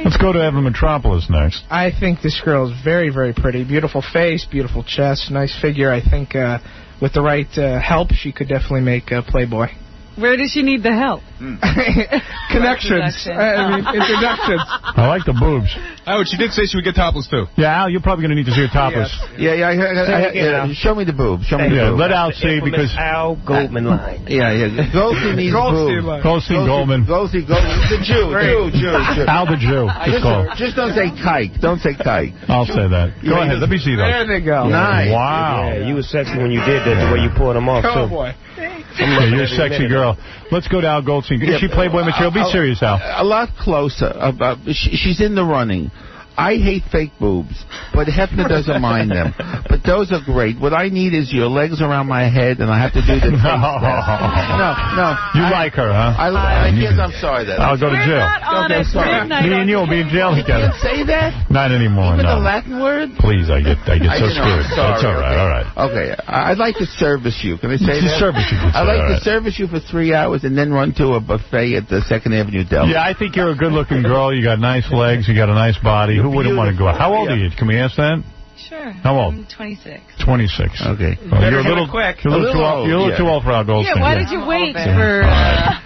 Let's go to Evan Metropolis next. I think this girl is very, very pretty. Beautiful face, beautiful chest, nice figure. I think with the right help, she could definitely make Playboy. Where does she need the help? Connections. Introductions. I like the boobs. Oh, she did say she would get topless, too. Yeah, Al, you're probably going to need to see her topless. Yeah. Show me the boobs. Show me the boobs. Let Al see, because... Al Goldman line. Yeah. Goldstein needs boobs. Goldstein Goldman. Goldstein. The Jew. Al the Jew. Just don't say kike. Don't say kike. I'll say that. Go ahead. Let me see those. There they go. Nice. Wow. Yeah, you were sexy when you did that, the way you pulled them off, Oh, too. boy. Yeah, you're a sexy girl. Let's go to Al Goldstein. Is she Playboy material? Be serious, Al. A lot closer. She's in the running. I hate fake boobs, but Hefner doesn't mind them. But those are great. What I need is your legs around my head, and I have to do the face test. No. You like her, huh? I guess I'm sorry that. I'll go to jail. Okay, sorry. Me and you will be in jail together. You say that? Not anymore, Even no. the Latin word? Please, I get so screwed. Sorry, That's all right, all right. Okay, I'd like to service you. Can I say that? Service you. I'd like to service you for 3 hours and then run to a buffet at the 2nd Avenue Deli. Yeah, I think you're a good-looking girl. You got nice legs. You got a nice body. Who wouldn't want to go out? How old are you? Can we ask that? Sure. How old? I'm 26. 26. Okay. Well, you're a little quick. You're a little too old. You're a little too old for Al Goldstein. Yeah, why did you wait for...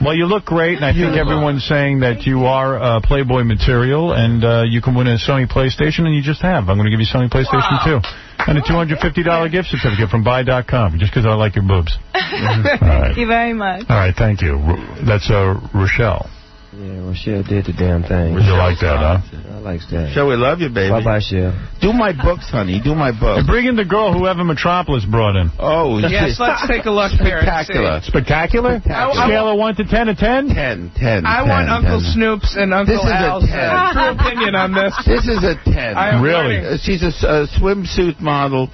Well, you look great, and I think everyone's saying that you are Playboy material, and you can win a Sony PlayStation, and you just have. I'm going to give you Sony PlayStation 2. And a $250 gift certificate from buy.com, just because I like your boobs. Thank you very much. All right, thank you. That's Rochelle. Yeah, Rochelle did the damn thing. Would you like that, huh? I like that. Shall we love you, baby? Bye-bye, Shell. Do my books, honey. Do my books. Bring in the girl who Evan Metropolis brought in. Oh, yes, let's take a look here. Spectacular. Spectacular? Scale of 1 to 10, a 10? 10. I want Uncle Snoop's and Uncle Al's true opinion on this. This is a 10. Really? She's a swimsuit model.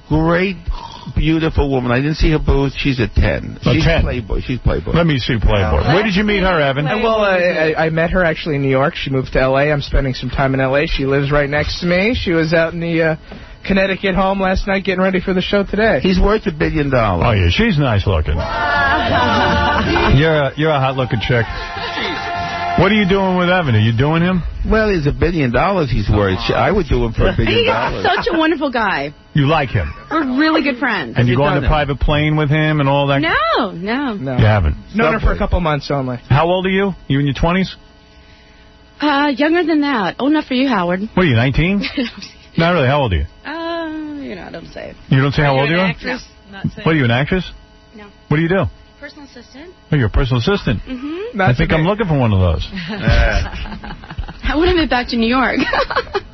Great, beautiful woman. I didn't see her boobs. She's a 10. She's 10. Playboy. She's Playboy. Let me see Playboy. Where did you meet her, Evan? Well, I met her actually in New York. She moved to L.A. I'm spending some time in L.A. She lives right next to me. She was out in the Connecticut home last night getting ready for the show today. He's worth $1 billion. Oh, yeah, she's nice looking. You're a hot-looking chick. What are you doing with Evan? Are you doing him? Well, he's $1 billion he's worth. I would do him for $1 billion. He's such a wonderful guy. You like him? We're really good friends. And you go on the private plane with him and all that? No. You haven't? Known her for a couple months only. How old are you? You in your 20s? Younger than that. Old enough for you, Howard. What are you, 19? Not really. How old are you? I don't say it. You don't say how old you are? Actress? No. What are you, an actress? No. What do you do? Personal assistant. Oh, you're a personal assistant. Mm-hmm. I think I'm looking for one of those. I would have been back to New York.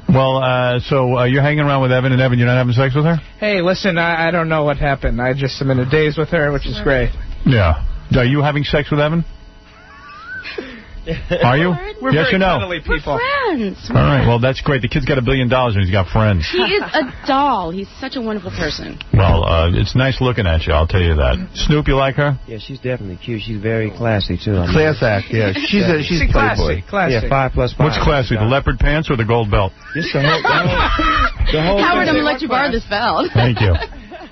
Well, so you're hanging around with Evan, and Evan, you're not having sex with her? Hey, listen, I don't know what happened. I just am in a daze with her, which is great. Yeah. Are you having sex with Evan? Are you? We're yes very or no? cuddly people. We're friends. All right. Well, that's great. The kid's got $1 billion and he's got friends. He is a doll. He's such a wonderful person. Well, it's nice looking at you, I'll tell you that. Snoop, you like her? Yeah, she's definitely cute. She's very classy, too. Class act, yeah. She's Playboy. Classy. Yeah, 5+5. What's classy, the leopard pants or the gold belt? Just the whole Howard, I'm going to let you borrow this belt. Thank you.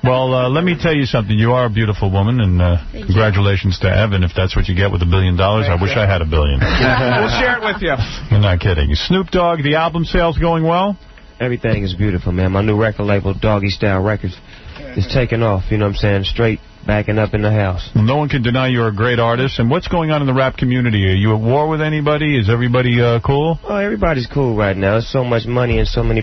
Well, let me tell you something. You are a beautiful woman, and congratulations to Evan. If that's what you get with $1 billion, I wish I had $1 billion. We'll share it with you. I'm not kidding. Snoop Dogg, the album sales going well? Everything is beautiful, man. My new record label, Doggy Style Records, is taking off, you know what I'm saying, straight backing up in the house. Well, no one can deny you're a great artist. And what's going on in the rap community? Are you at war with anybody? Is everybody cool? Oh, everybody's cool right now. There's so much money and so many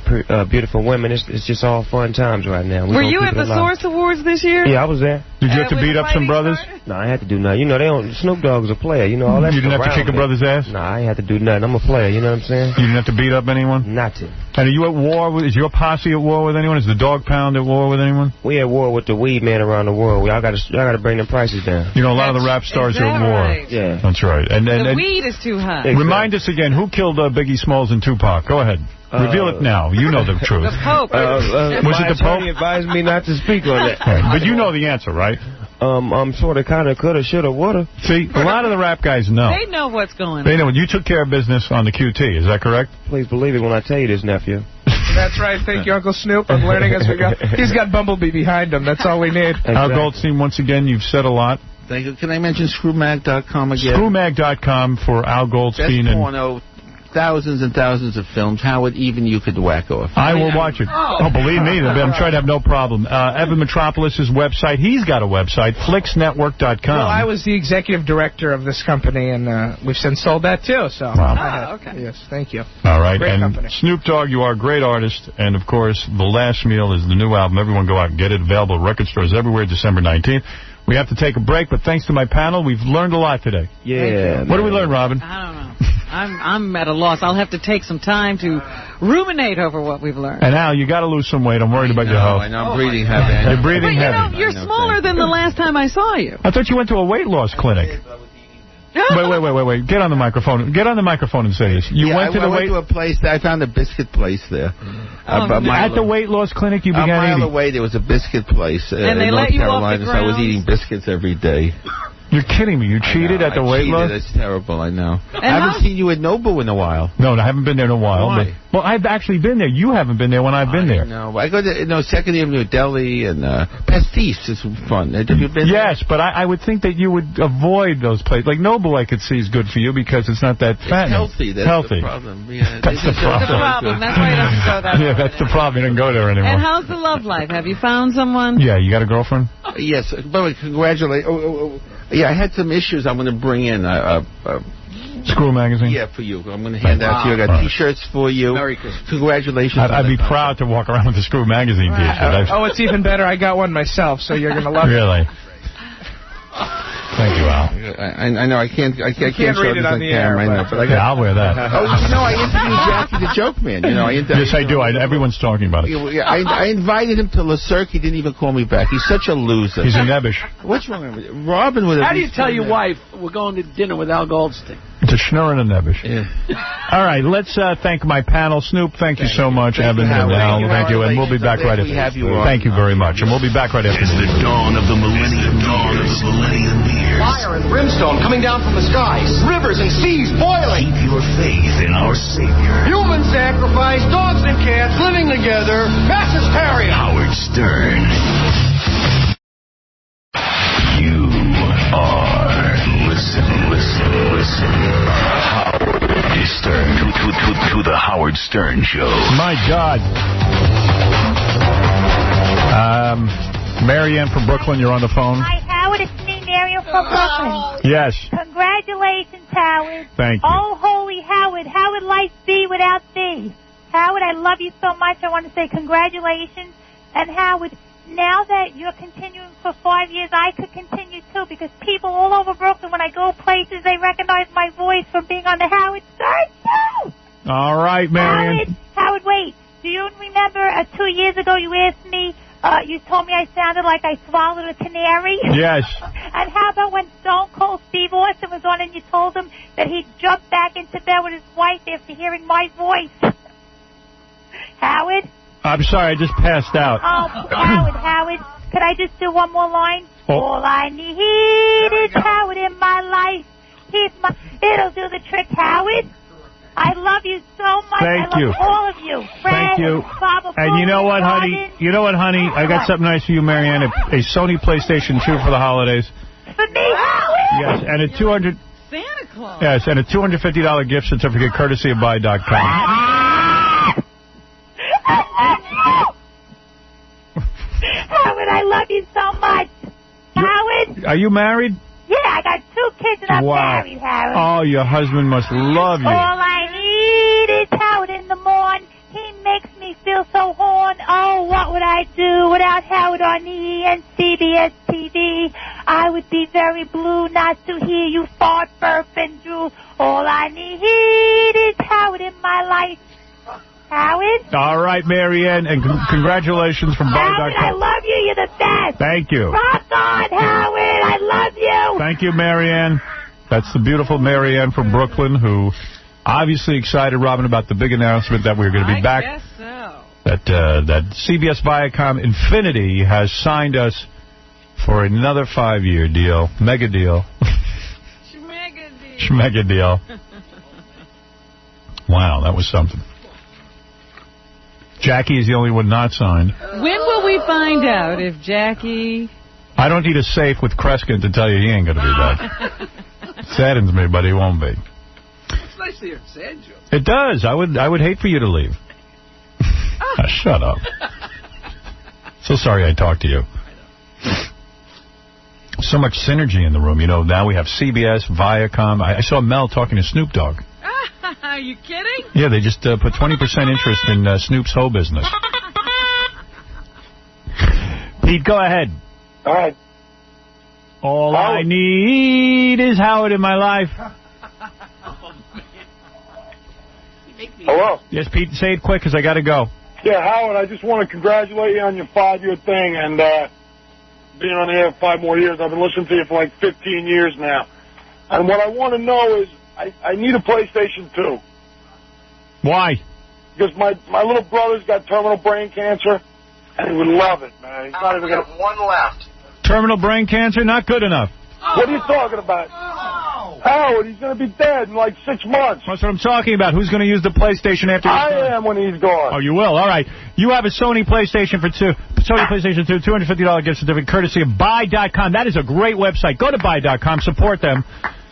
beautiful women. It's just all fun times right now. Were you at the Source Awards this year? Yeah, I was there. Did you have to beat up some brothers? No, I had to do nothing. You know, they don't. Snoop Dogg's a player. You know, all that. You didn't have to kick a brother's ass? No, I ain't had to do nothing. I'm a player. You know what I'm saying? You didn't have to beat up anyone? Not to. And are you at war with? Is your posse at war with anyone? Is the Dog Pound at war with anyone? We at war with the weed man around the world. I gotta bring the prices down. You know, a lot of the rap stars are at war. Right? Yeah, that's right. And the weed is too high. Exactly. Remind us again, who killed Biggie Smalls and Tupac? Go ahead. Reveal it now. You know the truth. The Pope. Was it the Pope? He advised me not to speak on that. Right. But you know the answer, right? I'm sort of, kind of, coulda, shoulda, woulda. See, a lot of the rap guys know. They know what's going on. They know. You took care of business on the QT. Is that correct? Please believe it when I tell you this, nephew. That's right. Thank you, Uncle Snoop. I'm learning as we go. He's got Bumblebee behind him. That's all we need. Exactly. Al Goldstein, once again, you've said a lot. Thank you. Can I mention screwmag.com again? Screwmag.com for Al Goldstein. Best porno. Thousands and thousands of films. Howard, even you could whack off. I will watch it. Oh, believe me, I'm trying to have no problem. Evan Metropolis' website, he's got a website, flicksnetwork.com. Well, I was the executive director of this company, and we've since sold that, too. So. Wow. Okay. Yes, thank you. All right. Great and company. Snoop Dogg, you are a great artist. And, of course, The Last Meal is the new album. Everyone go out and get it. Available at record stores everywhere, December 19th. We have to take a break, but thanks to my panel, we've learned a lot today. Yeah. What did we learn, Robin? I don't know. I'm at a loss. I'll have to take some time to ruminate over what we've learned. And Al, you got to lose some weight. I'm worried about your health. I know. I'm breathing heavy. You're breathing heavy. But you're smaller than the last time I saw you. I thought you went to a weight loss clinic. Wait. Get on the microphone. Get on the microphone and say this. I went to a place. I found a biscuit place there. At the weight loss clinic, you began eating. A mile away, there was a biscuit place and they in let North you Carolina, off the so I was ground? eating biscuits every day. You're kidding me. You cheated at the weight loss? That's terrible, I know. And I haven't seen you at Nobu in a while. No, I haven't been there in a while. Why? But, well, I've actually been there. You haven't been there when I've been there. No, I go to Second Avenue Deli and Pastis is fun. Have you been there? Yes, but I would think that you would avoid those places. Like Nobu, I could see is good for you because it's not that fattening. It's healthy. That's the problem. Yeah, that's the problem. That's why he doesn't go there. Yeah, that's the problem. He doesn't go there anymore. And how's the love life? Have you found someone? Yeah, you got a girlfriend? Yes. By the way, congratulations. Yeah, I had some issues I'm going to bring in. Screw magazine? Yeah, for you. I'm going to hand out to you. I got T-shirts for you. Merry Christmas. Congratulations. I'd be proud to walk around with the Screw magazine T-shirt. Oh, it's even better. I got one myself, so you're going to love it. Really? Thank you, Al. I know I can't show read it this on the air, camera. I know, but I got. Yeah, I'll wear that. I interviewed Jackie the Joke Man. Yes, I do. Everyone's talking about it. I invited him to Le Cirque. He didn't even call me back. He's such a loser. He's a nebbish. What's wrong with it? Robin would have. How do you tell your wife we're going to dinner with Al Goldstein? It's a schnurr and a nebbish. Yeah. All right, let's thank my panel. Snoop, thank you so much. Evan and Al, thank you. And we'll be back right after this. Thank you very much. And we'll be back right after this. It's the dawn of the millennium years. Fire and brimstone coming down from the skies. Rivers and seas boiling. Keep your faith in our Savior. Human sacrifice, dogs and cats living together. Mass hysteria. Howard Stern. You are listen. Howard Stern to the Howard Stern Show. My God. Marianne from Brooklyn, you're on the phone. Hi, Howard. It's me, Marianne from Brooklyn. Yes. Congratulations, Howard. Thank you. Oh, holy Howard. How would life be without thee? Howard, I love you so much. I want to say congratulations. And Howard, now that you're continuing for 5 years, I could continue too, because people all over Brooklyn, when I go places, they recognize my voice from being on the Howard Stern Show. All right, Marianne. Howard, wait. Do you remember 2 years ago you asked me, you told me I sounded like I swallowed a canary? Yes. And how about when Stone Cold Steve Austin was on and you told him that he jumped back into bed with his wife after hearing my voice? Howard? I'm sorry, I just passed out. Oh, Howard, could I just do one more line? Oh. All I need is Howard in my life. It'll do the trick, Howard. I love you so much. Thank I you. love all of you. Fred, Thank you. Baba And you know what, Robin. honey? You know what, honey? I got something nice for you, Marianne. A Sony PlayStation 2 for the holidays. For me, Howard? Yes, and a $200. Santa Claus. Yes, and a $250 gift certificate courtesy of buy.com. Howard, I love you so much. Howard? Are you married? Yeah, I got 2 kids and I'm married, Howard. Oh, your husband must love you. All I need is Howard in the morning. He makes me feel so horny. Oh, what would I do without Howard on the and CBS TV? I would be very blue not to hear you fart, burp, and drool. All I need is Howard in my life. Howard? All right, Marianne, and congratulations from Howard, I buy.com. love you. You're the best. Thank you. Rock on, Howard. I love you. Thank you, Marianne. That's the beautiful Marianne from Brooklyn, who obviously excited, Robin, about the big announcement that we're going to be back. I guess so. That CBS Viacom Infinity has signed us for another 5-year deal. Mega deal. Schmega deal. Wow, that was something. Jackie is the only one not signed. When will we find out if Jackie... I don't need a safe with Kreskin to tell you he ain't going to be back. Saddens me, but he won't be. It's nice to hear it said, Joe. It does. I would hate for you to leave. Shut up. So sorry I talked to you. So much synergy in the room. You know, now we have CBS, Viacom. I saw Mel talking to Snoop Dogg. Are you kidding? Yeah, they just put 20% interest in Snoop's whole business. Pete, go ahead. All right. All I need is Howard in my life. Hello? Yes, Pete, say it quick because I got to go. Yeah, Howard, I just want to congratulate you on your 5-year thing and being on the air 5 more years. I've been listening to you for like 15 years now. And what I want to know is I need a PlayStation 2. Why? Because my little brother's got terminal brain cancer, and he would love it, man. He's not even got 1 left. Terminal brain cancer, not good enough. What are you talking about? Howard, he's going to be dead in like 6 months. That's what I'm talking about. Who's going to use the PlayStation after he's gone? I am when he's gone. Oh, you will? All right. You have a Sony PlayStation 2, $250 gift certificate, courtesy of Buy.com. That is a great website. Go to Buy.com. Support them.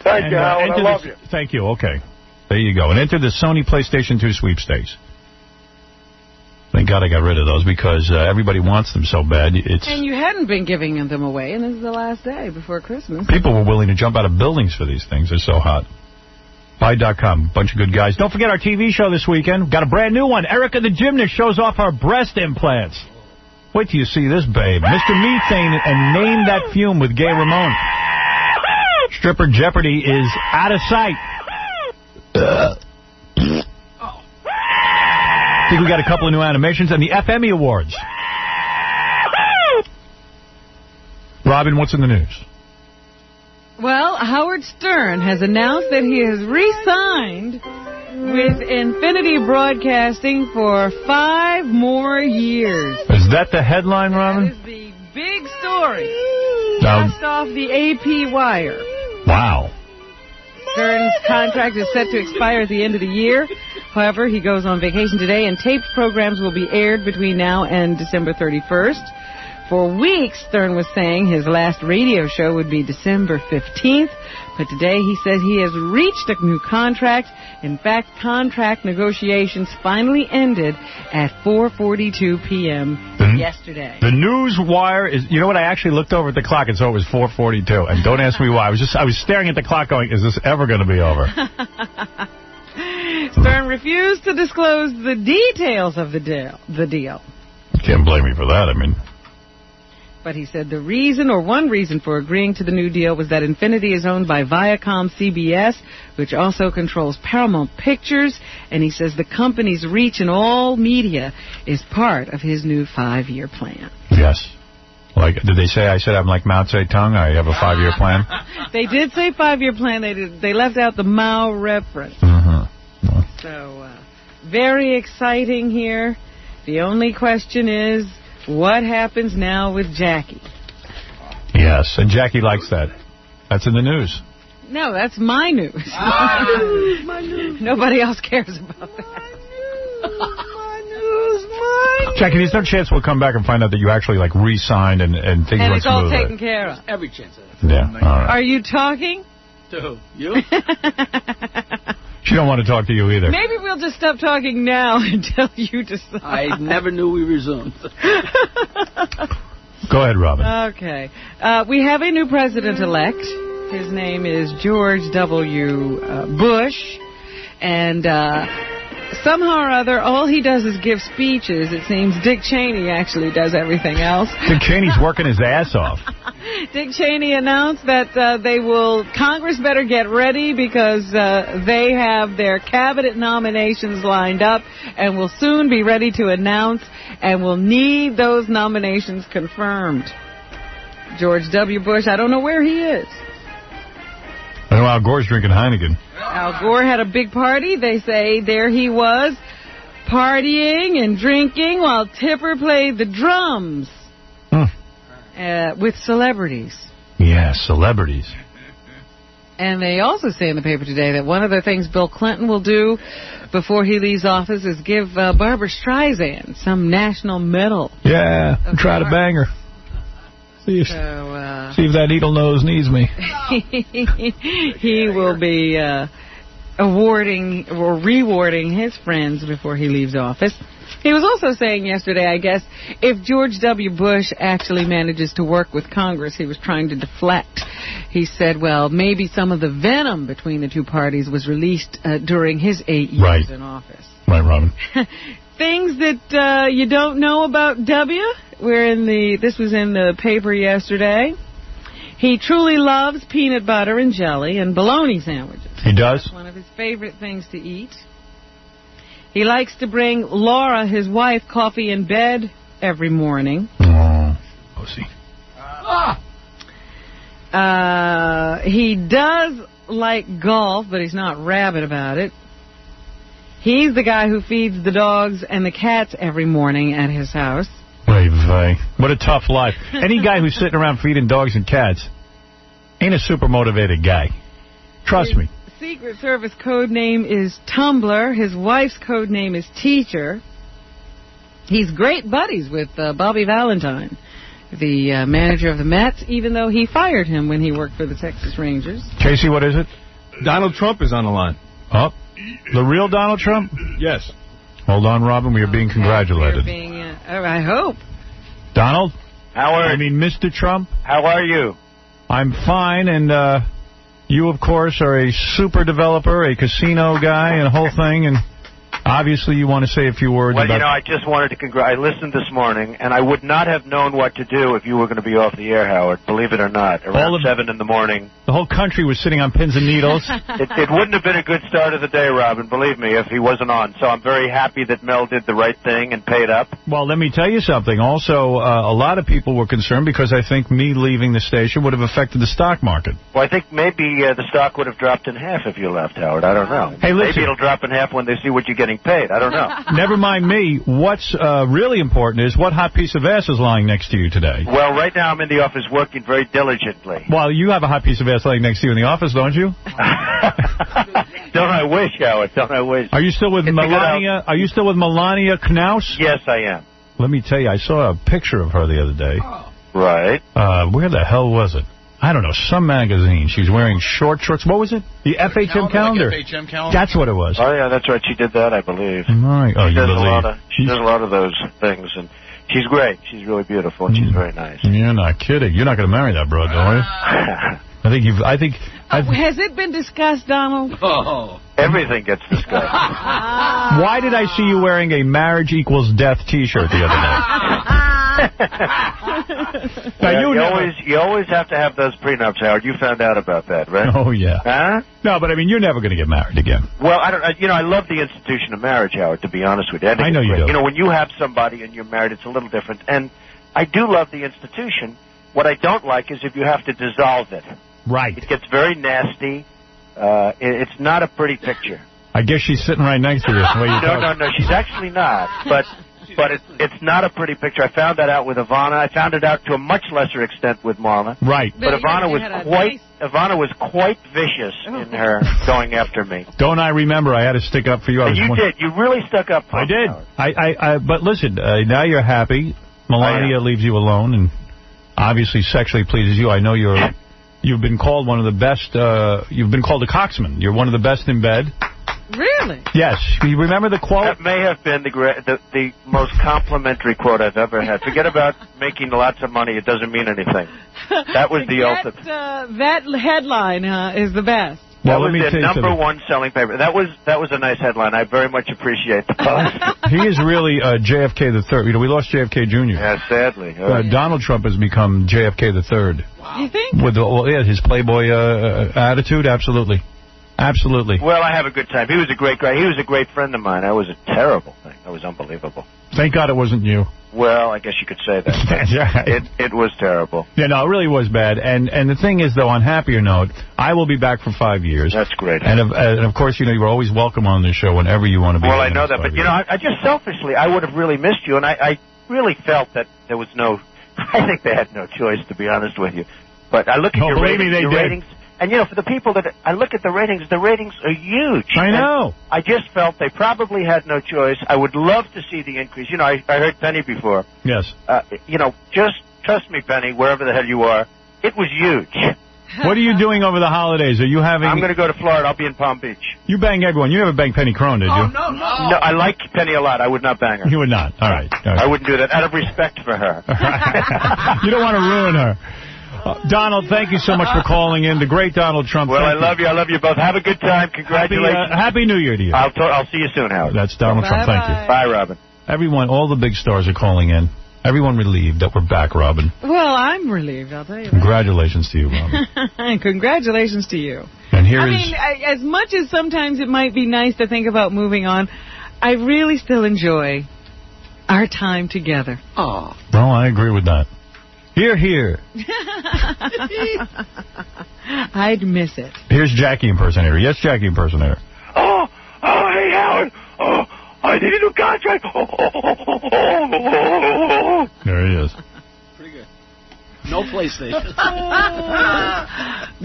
Thank you, Howard. I love you. Thank you. Okay. There you go. And enter the Sony PlayStation 2 sweepstakes. Thank God I got rid of those because everybody wants them so bad. And you hadn't been giving them away, and this is the last day before Christmas. People were willing to jump out of buildings for these things. They're so hot. Buy.com. Bunch of good guys. Don't forget our TV show this weekend. Got a brand new one. Erica the Gymnast shows off her breast implants. Wait till you see this, babe. Mr. Methane and Name That Fume with Gay Ramone. Stripper Jeopardy is out of sight. I think we got a couple of new animations and the FME Awards. Robin, what's in the news? Well, Howard Stern has announced that he has re-signed with Infinity Broadcasting for 5 more years. Is that the headline, Robin? That is the big story. Just off the AP wire. Wow. Stern's contract is set to expire at the end of the year. However, he goes on vacation today, and taped programs will be aired between now and December 31st. For weeks, Stern was saying his last radio show would be December 15th, but today he says he has reached a new contract. In fact, contract negotiations finally ended at 4:42 p.m. yesterday. The news wire is, you know what, I actually looked over at the clock and saw it was 4:42, and don't ask me why. I was staring at the clock going, is this ever going to be over? Stern refused to disclose the details of the deal. Can't blame me for that, I mean. But he said one reason for agreeing to the new deal was that Infinity is owned by Viacom CBS, which also controls Paramount Pictures, and he says the company's reach in all media is part of his new 5-year plan. Yes. Like, did they say I said I'm like Mao Zedong? I have a 5-year plan? They did say 5-year plan. They left out the Mao reference. So, very exciting here. The only question is, what happens now with Jackie? Yes, and Jackie likes that. That's in the news. No, that's my news. My news. Nobody else cares about that. My news. Jackie, there's no chance we'll come back and find out that you actually, like, re-signed and things went smoothly. And it's all taken care of. Every chance of it. Yeah, all right. Are you talking? To who? You? She don't want to talk to you either. Maybe we'll just stop talking now until you decide. I never knew we resumed. Go ahead, Robin. Okay. We have a new president-elect. His name is George W. Bush. And somehow or other, all he does is give speeches. It seems Dick Cheney actually does everything else. Dick Cheney's working his ass off. Dick Cheney announced that Congress better get ready because they have their cabinet nominations lined up and will soon be ready to announce and will need those nominations confirmed. George W. Bush, I don't know where he is. I know Al Gore's drinking Heineken. Al Gore had a big party. They say there he was partying and drinking while Tipper played the drums. With celebrities. Yeah, celebrities. And they also say in the paper today that one of the things Bill Clinton will do before he leaves office is give Barbra Streisand some national medal. Yeah, try to bang her. See if that needle nose needs me. He will be awarding or rewarding his friends before he leaves office. He was also saying yesterday, I guess, if George W. Bush actually manages to work with Congress, he was trying to deflect. He said, well, maybe some of the venom between the two parties was released during his 8 years in office. Right, Robin. Things that you don't know about W. This was in the paper yesterday. He truly loves peanut butter and jelly and bologna sandwiches. He does? That's one of his favorite things to eat. He likes to bring Laura, his wife, coffee in bed every morning. Oh, pussy. He does like golf, but he's not rabid about it. He's the guy who feeds the dogs and the cats every morning at his house. What a tough life. Any guy who's sitting around feeding dogs and cats, Ain't a super motivated guy. Trust me. Secret Service code name is Tumblr. His wife's code name is Teacher. He's great buddies with Bobby Valentine, the manager of the Mets, even though he fired him when he worked for the Texas Rangers. Casey, what is it? Donald Trump is on the line. Oh, the real Donald Trump? Yes. Hold on, Robin. We are being congratulated. I hope. Donald? Howard. I mean, Mr. Trump? How are you? I'm fine, and you, of course, are a super developer, a casino guy, and a whole thing, and obviously you want to say a few words well, about... Well, I just wanted to I listened this morning, and I would not have known what to do if you were going to be off the air, Howard, believe it or not, around 7 in the morning. The whole country was sitting on pins and needles. It wouldn't have been a good start of the day, Robin, believe me, if he wasn't on. So I'm very happy that Mel did the right thing and paid up. Well, let me tell you something. Also, a lot of people were concerned because I think me leaving the station would have affected the stock market. Well, I think maybe the stock would have dropped in half if you left, Howard. I don't know. Hey, listen. Maybe it'll drop in half when they see what you're getting paid. I don't know. Never mind me. What's really important is what hot piece of ass is lying next to you today. Well, right now I'm in the office working very diligently. Well, you have a hot piece of ass lying next to you in the office, don't you? Don't I wish, Howard? Don't I wish? Are you still with Melania? Are you still with Melania Knaus? Yes, I am. Let me tell you, I saw a picture of her the other day. Right. Where the hell was it? I don't know, some magazine. She was wearing short shorts. What was it? The FHM calendar. Like FHM calendar? That's what it was. Oh, yeah, that's right. She did that, I believe. Right. Oh, she you does believe. She does a lot of those things, and she's great. She's really beautiful, and she's very nice. You're not kidding. You're not going to marry that broad, are you? I think has it been discussed, Donald? Oh. Everything gets discussed. Why did I see you wearing a marriage equals death T-shirt the other day? Now, you always have to have those prenups, Howard. You found out about that, right? Oh, yeah. Huh? No, but I mean, you're never going to get married again. Well, I love the institution of marriage, Howard, to be honest with you. I know you do. You know, when you have somebody and you're married, it's a little different. And I do love the institution. What I don't like is if you have to dissolve it. Right. It gets very nasty. It's not a pretty picture. I guess she's sitting right next to you. No, she's actually not. But it's not a pretty picture. I found that out with Ivana. I found it out to a much lesser extent with Marla. Right. But Ivana was quite vicious in her going after me. Don't I remember? I had to stick up for you. You did. You really stuck up for me. I did. Howard. But listen, now you're happy. Melania leaves you alone and obviously sexually pleases you. I know you've been called one of the best. You've been called a coxman. You're one of the best in bed. Really? Yes. You remember the quote? That may have been the most complimentary quote I've ever had. Forget about making lots of money. It doesn't mean anything. That was the ultimate. That headline is the best. Well, that was the number one selling paper. That was a nice headline. I very much appreciate the post. He is really JFK the Third. You know, we lost JFK Jr. Yeah, sadly. Donald Trump has become JFK the Third. Wow. You think? With his playboy attitude, absolutely. Absolutely. Well, I have a good time. He was a great guy. He was a great friend of mine. That was a terrible thing. That was unbelievable. Thank God it wasn't you. Well, I guess you could say that. It was terrible. Yeah, no, it really was bad. And the thing is, though, on happier note, I will be back for 5 years. That's great. And of course, you know, you're always welcome on this show whenever you want to be. Well, I know that, but you know, I just selfishly, I would have really missed you, and I really felt that there was no. I think they had no choice, to be honest with you. But I look at your ratings. And, you know, for the people that I look at the ratings are huge. I know. I just felt they probably had no choice. I would love to see the increase. You know, I heard Penny before. Yes. You know, just trust me, Penny, wherever the hell you are, it was huge. What are you doing over the holidays? Are you having... I'm going to go to Florida. I'll be in Palm Beach. You bang everyone. You never banged Penny Crone, did you? Oh, no. No, I like Penny a lot. I would not bang her. You would not. All right. I wouldn't do that out of respect for her. You don't want to ruin her. Donald, thank you so much for calling in. The great Donald Trump. Well, I love you. I love you both. Have a good time. Congratulations. Happy New Year to you. I'll see you soon, Howard. That's Donald Trump. Thank you. Bye, Robin. Everyone, all the big stars are calling in. Everyone relieved that we're back, Robin. Well, I'm relieved, I'll tell you that. Congratulations to you, Robin. And congratulations to you. And I mean, as much as sometimes it might be nice to think about moving on, I really still enjoy our time together. Oh. Well, I agree with that. Hear, hear. I'd miss it. Here's Jackie impersonator. Yes, Jackie impersonator. Oh, hey, Howard. Oh, I need a new contract. There he is. Pretty good. No PlayStation.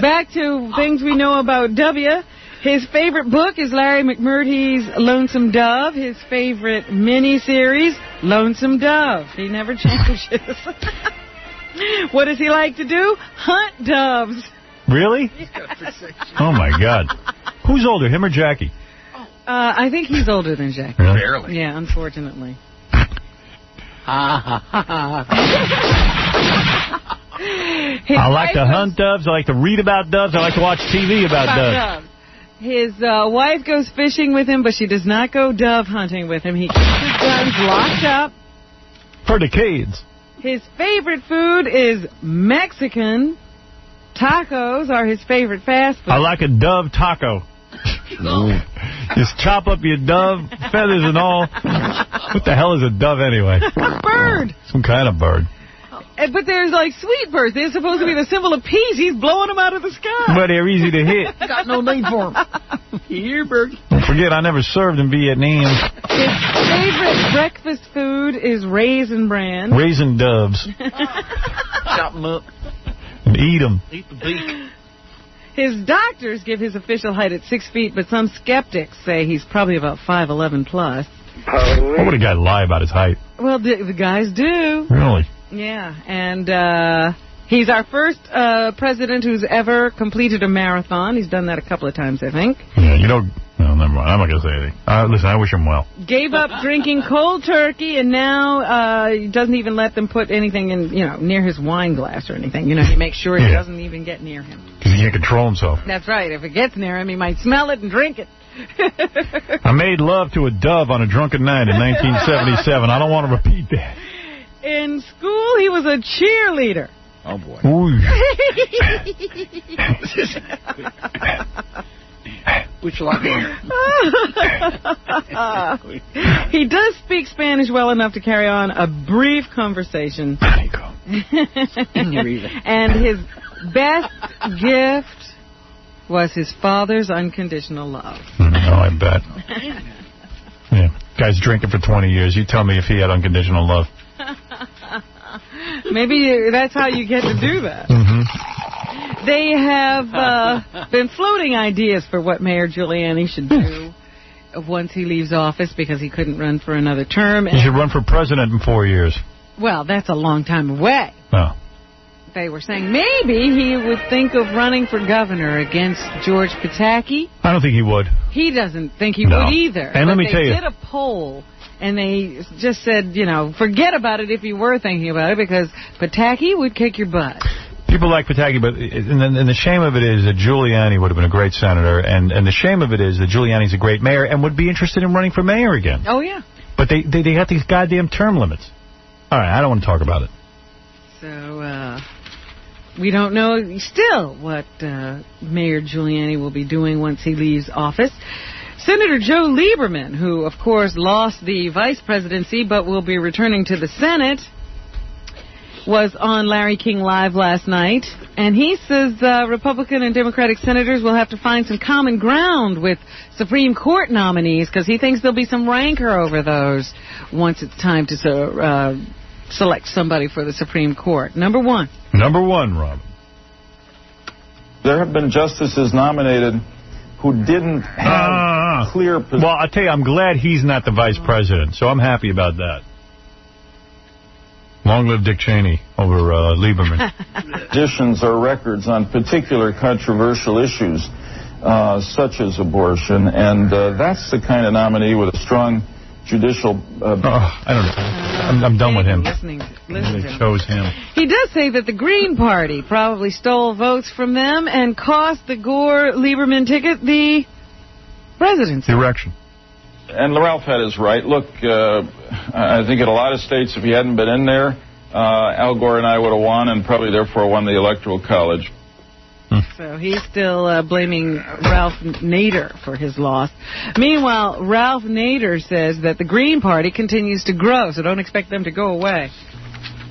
Back to things we know about W. His favorite book is Larry McMurtry's Lonesome Dove. His favorite miniseries, Lonesome Dove. He never changes. What does he like to do? Hunt doves. Really? Oh, my God. Who's older, him or Jackie? I think he's older than Jackie. Really? Barely. Yeah, unfortunately. I like to hunt doves. I like to read about doves. I like to watch TV about doves. His wife goes fishing with him, but she does not go dove hunting with him. He keeps his guns locked up. For the kids. His favorite food is Mexican. Tacos are his favorite fast food. I like a dove taco. Just chop up your dove, feathers and all. What the hell is a dove anyway? A bird. Some kind of bird. But there's like sweet birds. They're supposed to be the symbol of peace. He's blowing them out of the sky. But they're easy to hit. Got no name for him. Here, bird. Don't forget, I never served in Vietnam. His favorite breakfast food is Raisin Bran. Raisin doves. Chop them up. And eat them. Eat the beak. His doctors give his official height at 6 feet, but some skeptics say he's probably about 5'11 plus. Why would a guy lie about his height? Well, the guys do. Really? Yeah, and he's our first president who's ever completed a marathon. He's done that a couple of times, I think. Yeah, you know... No, never mind. I'm not going to say anything. Listen, I wish him well. Gave up drinking cold turkey, and now he doesn't even let them put anything in, near his wine glass or anything. He makes sure it doesn't even get near him. Because he can't control himself. That's right. If it gets near him, he might smell it and drink it. I made love to a dove on a drunken night in 1977. I don't want to repeat that. In school, he was a cheerleader. Oh, boy. Which lock He does speak Spanish well enough to carry on a brief conversation. And his best gift was his father's unconditional love. Oh, I bet. Yeah. Guy's drinking for 20 years. You tell me if he had unconditional love. Maybe that's how you get to do that. They have been floating ideas for what Mayor Giuliani should do once he leaves office because he couldn't run for another term. He should run for president in 4 years. Well, that's a long time away. Oh. They were saying maybe he would think of running for governor against George Pataki. I don't think he would. He doesn't think he would either. And let me tell you. They did a poll, and they just said, forget about it if you were thinking about it, because Pataki would kick your butt. People like Pataki, but and the shame of it is that Giuliani would have been a great senator, and the shame of it is that Giuliani's a great mayor and would be interested in running for mayor again. Oh, yeah. But they got these goddamn term limits. All right, I don't want to talk about it. So, we don't know still what Mayor Giuliani will be doing once he leaves office. Senator Joe Lieberman, who, of course, lost the vice presidency but will be returning to the Senate, was on Larry King Live last night, and he says Republican and Democratic senators will have to find some common ground with Supreme Court nominees because he thinks there'll be some rancor over those once it's time to select somebody for the Supreme Court. Number one, Robin. There have been justices nominated who didn't have clear positions. Well, I'll tell you, I'm glad he's not the vice president, so I'm happy about that. Long live Dick Cheney over Lieberman. Positions or records on particular controversial issues, such as abortion, and that's the kind of nominee with a strong judicial... I don't know. I'm done with him. Listen to him. Chose him. He does say that the Green Party probably stole votes from them and cost the Gore-Lieberman ticket the presidency. Direction. And Ralph had his right. Look, I think in a lot of states, if he hadn't been in there, Al Gore and I would have won and probably therefore won the Electoral College. So he's still blaming Ralph Nader for his loss. Meanwhile, Ralph Nader says that the Green Party continues to grow, so don't expect them to go away.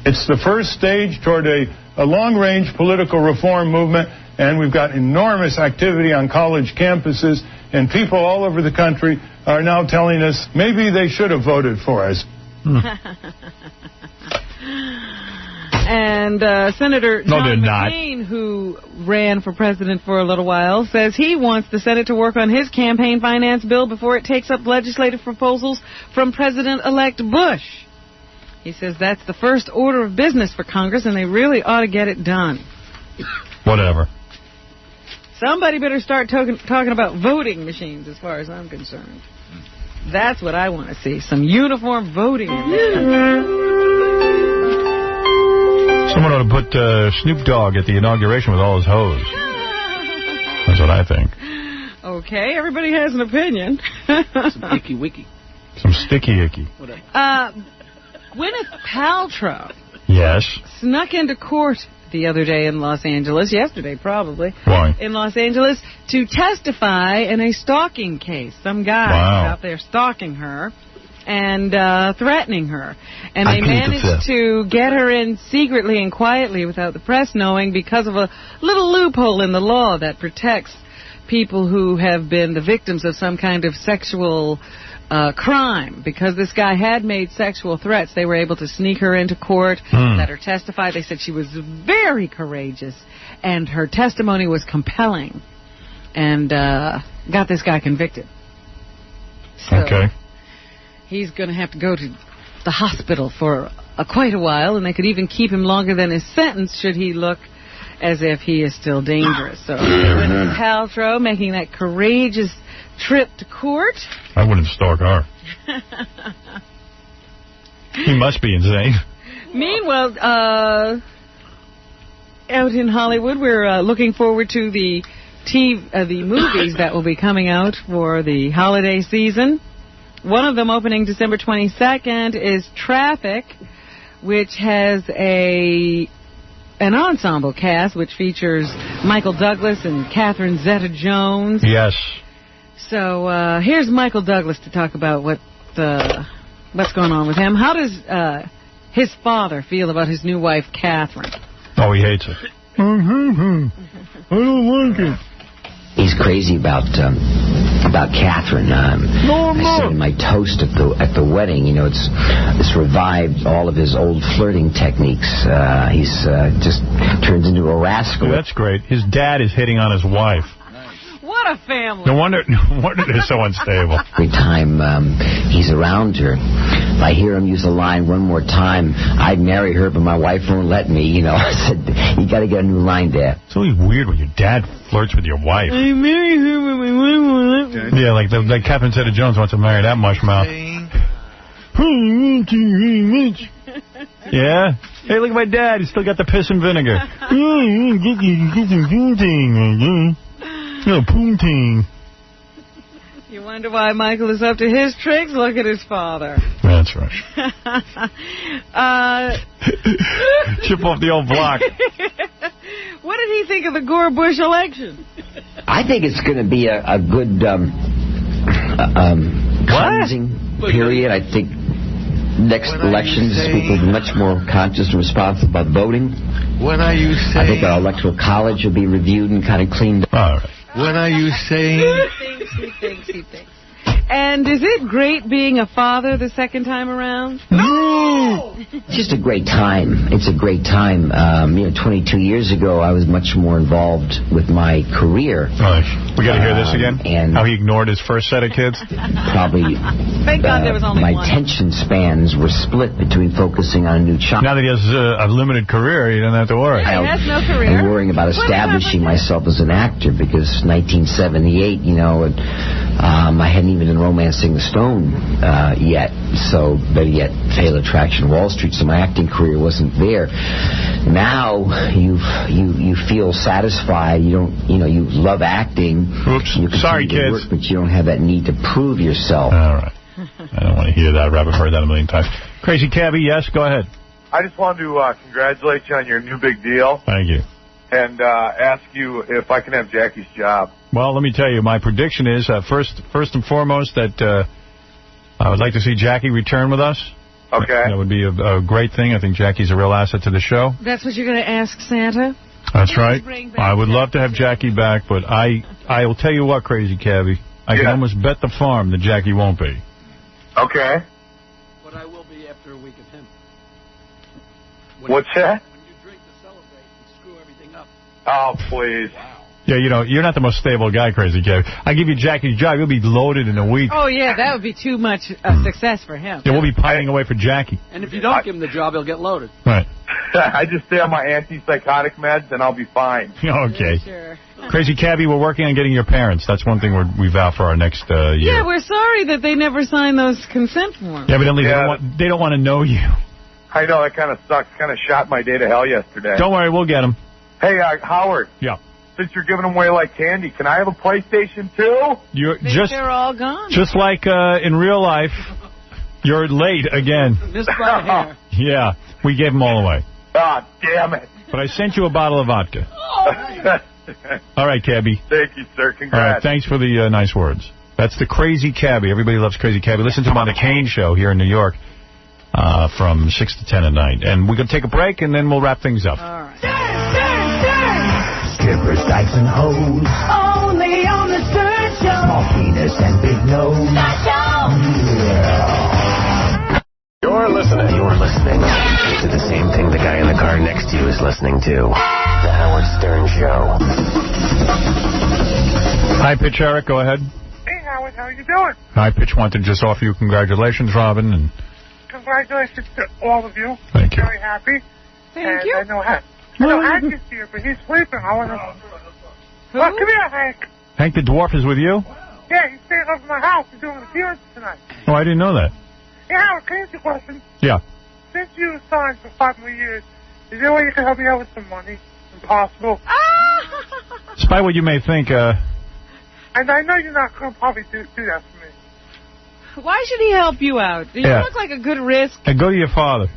It's the first stage toward a long-range political reform movement, and we've got enormous activity on college campuses, and people all over the country are now telling us maybe they should have voted for us. And Senator John McCain, who ran for president for a little while, says he wants the Senate to work on his campaign finance bill before it takes up legislative proposals from President-elect Bush. He says that's the first order of business for Congress, and they really ought to get it done. Whatever. Somebody better start talking about voting machines, as far as I'm concerned. That's what I want to see, some uniform voting. Someone ought to put Snoop Dogg at the inauguration with all his hoes. That's what I think. Okay, everybody has an opinion. Some icky wicky. Some sticky icky. Gwyneth Paltrow. Yes. Snuck into court the other day in Los Angeles, yesterday probably. Why? In Los Angeles to testify in a stalking case. Some guy was out there stalking her and threatening her. And they managed to get her in secretly and quietly without the press knowing because of a little loophole in the law that protects people who have been the victims of some kind of sexual crime. Because this guy had made sexual threats, they were able to sneak her into court, let her testify. They said she was very courageous, and her testimony was compelling, and got this guy convicted. So okay. He's going to have to go to the hospital for quite a while, and they could even keep him longer than his sentence should he look as if he is still dangerous. So Gwyneth Paltrow making that courageous trip to court. I wouldn't stalk her. He must be insane. Meanwhile, out in Hollywood, we're looking forward to the movies that will be coming out for the holiday season. One of them opening December 22nd is Traffic, which has an ensemble cast which features Michael Douglas and Catherine Zeta-Jones. Yes. So here's Michael Douglas to talk about what's going on with him. How does his father feel about his new wife, Catherine? Oh, he hates it. I don't like it. He's crazy about Catherine. I said in my toast at the wedding, it's revived all of his old flirting techniques. He's just turns into a rascal. That's great. His dad is hitting on his wife. What a family. No wonder they're so unstable. Every time he's around her, if I hear him use the line one more time, I'd marry her, but my wife won't let me. I said, you got to get a new line there. It's always weird when your dad flirts with your wife. I marry her, but my wife won't let me. Yeah, like Catherine Zeta-Jones wants to marry that mushmouth. Yeah? Hey, look at my dad. He's still got the piss and vinegar. No, poontang. You wonder why Michael is up to his tricks? Look at his father. That's right. Chip off the old block. What did he think of the Gore-Bush election? I think it's going to be a good cleansing period. I think next elections people will be much more conscious and responsible about voting. What are you saying? I think our electoral college will be reviewed and kind of cleaned up. All right. What are you saying? He thinks. And is it great being a father the second time around? No! It's just a great time. It's a great time. 22 years ago, I was much more involved with my career. Right. We got to hear this again? And how he ignored his first set of kids? Probably. Thank God there was only my one. attention spans were split between focusing on a new child. Now that he has a limited career, he doesn't have to worry. He has no career. I'm worrying about establishing myself as an actor because 1978, I hadn't even done Romancing the Stone yet. So, but yet, Fatal Attraction, Wall Street. So my acting career wasn't there. Now you feel satisfied. You love acting. Oops. Sorry, kids. Work, but you don't have that need to prove yourself. All right. I don't want to hear that. I've heard that a million times. Crazy Cabby, yes, go ahead. I just wanted to congratulate you on your new big deal. Thank you. And ask you if I can have Jackie's job. Well, let me tell you, my prediction is, first and foremost, that I would like to see Jackie return with us. Okay. That would be a great thing. I think Jackie's a real asset to the show. That's what you're going to ask Santa? That's right. I would love to have Jackie back, but I will tell you what, Crazy Cabby. I can almost bet the farm that Jackie won't be. Okay. But I will be after a week of him. What's that? screw everything up. Oh, please. Yeah, you know, you're not the most stable guy, Crazy Cabby. I give you Jackie's job, you'll be loaded in a week. Oh, yeah, that would be too much success for him. Yeah, we'll be pining away for Jackie. And if you don't give him the job, he'll get loaded. Right. I just stay on my antipsychotic meds, and I'll be fine. Okay. Sure. Crazy Cabby, we're working on getting your parents. That's one thing we vow for our next year. Yeah, we're sorry that they never signed those consent forms. Evidently, they don't want to know you. I know, that kind of sucks. Kind of shot my day to hell yesterday. Don't worry, we'll get them. Hey, Howard. Yeah. Since you're giving them away like candy, can I have a PlayStation 2? They're all gone. Just like in real life, you're late again. Missed by a hair. Yeah, we gave them all away. Ah, damn it. But I sent you a bottle of vodka. All right, Cabby. Thank you, sir. Congrats. All right, thanks for the nice words. That's the Crazy Cabby. Everybody loves Crazy Cabby. Listen to him on the Kane Show here in New York from 6 to 10 at night. And we're going to take a break, and then we'll wrap things up. All right. Strippers, dykes, and hoes. Only on the Stern Show. Small penis and big nose. Yeah. You're listening to the same thing the guy in the car next to you is listening to. The Howard Stern Show. High Pitch Eric, go ahead. Hey, Howard, how are you doing? High Pitch wanted to just offer you congratulations, Robin. And Congratulations to all of you. Thank you. Very happy. Thank you. I know Hank is here, but he's sleeping. I want to... Well, come here, Hank. Hank the Dwarf is with you? Yeah, he's staying over my house. He's doing an appearance tonight. Oh, I didn't know that. Hey, Howard, can I ask you a question? Yeah. Since you signed for 5 more years, is there a way you can help me out with some money? Impossible. Despite what you may think, And I know you're not going to probably do that for me. Why should he help you out? You Yeah. look like a good risk. and go to your father.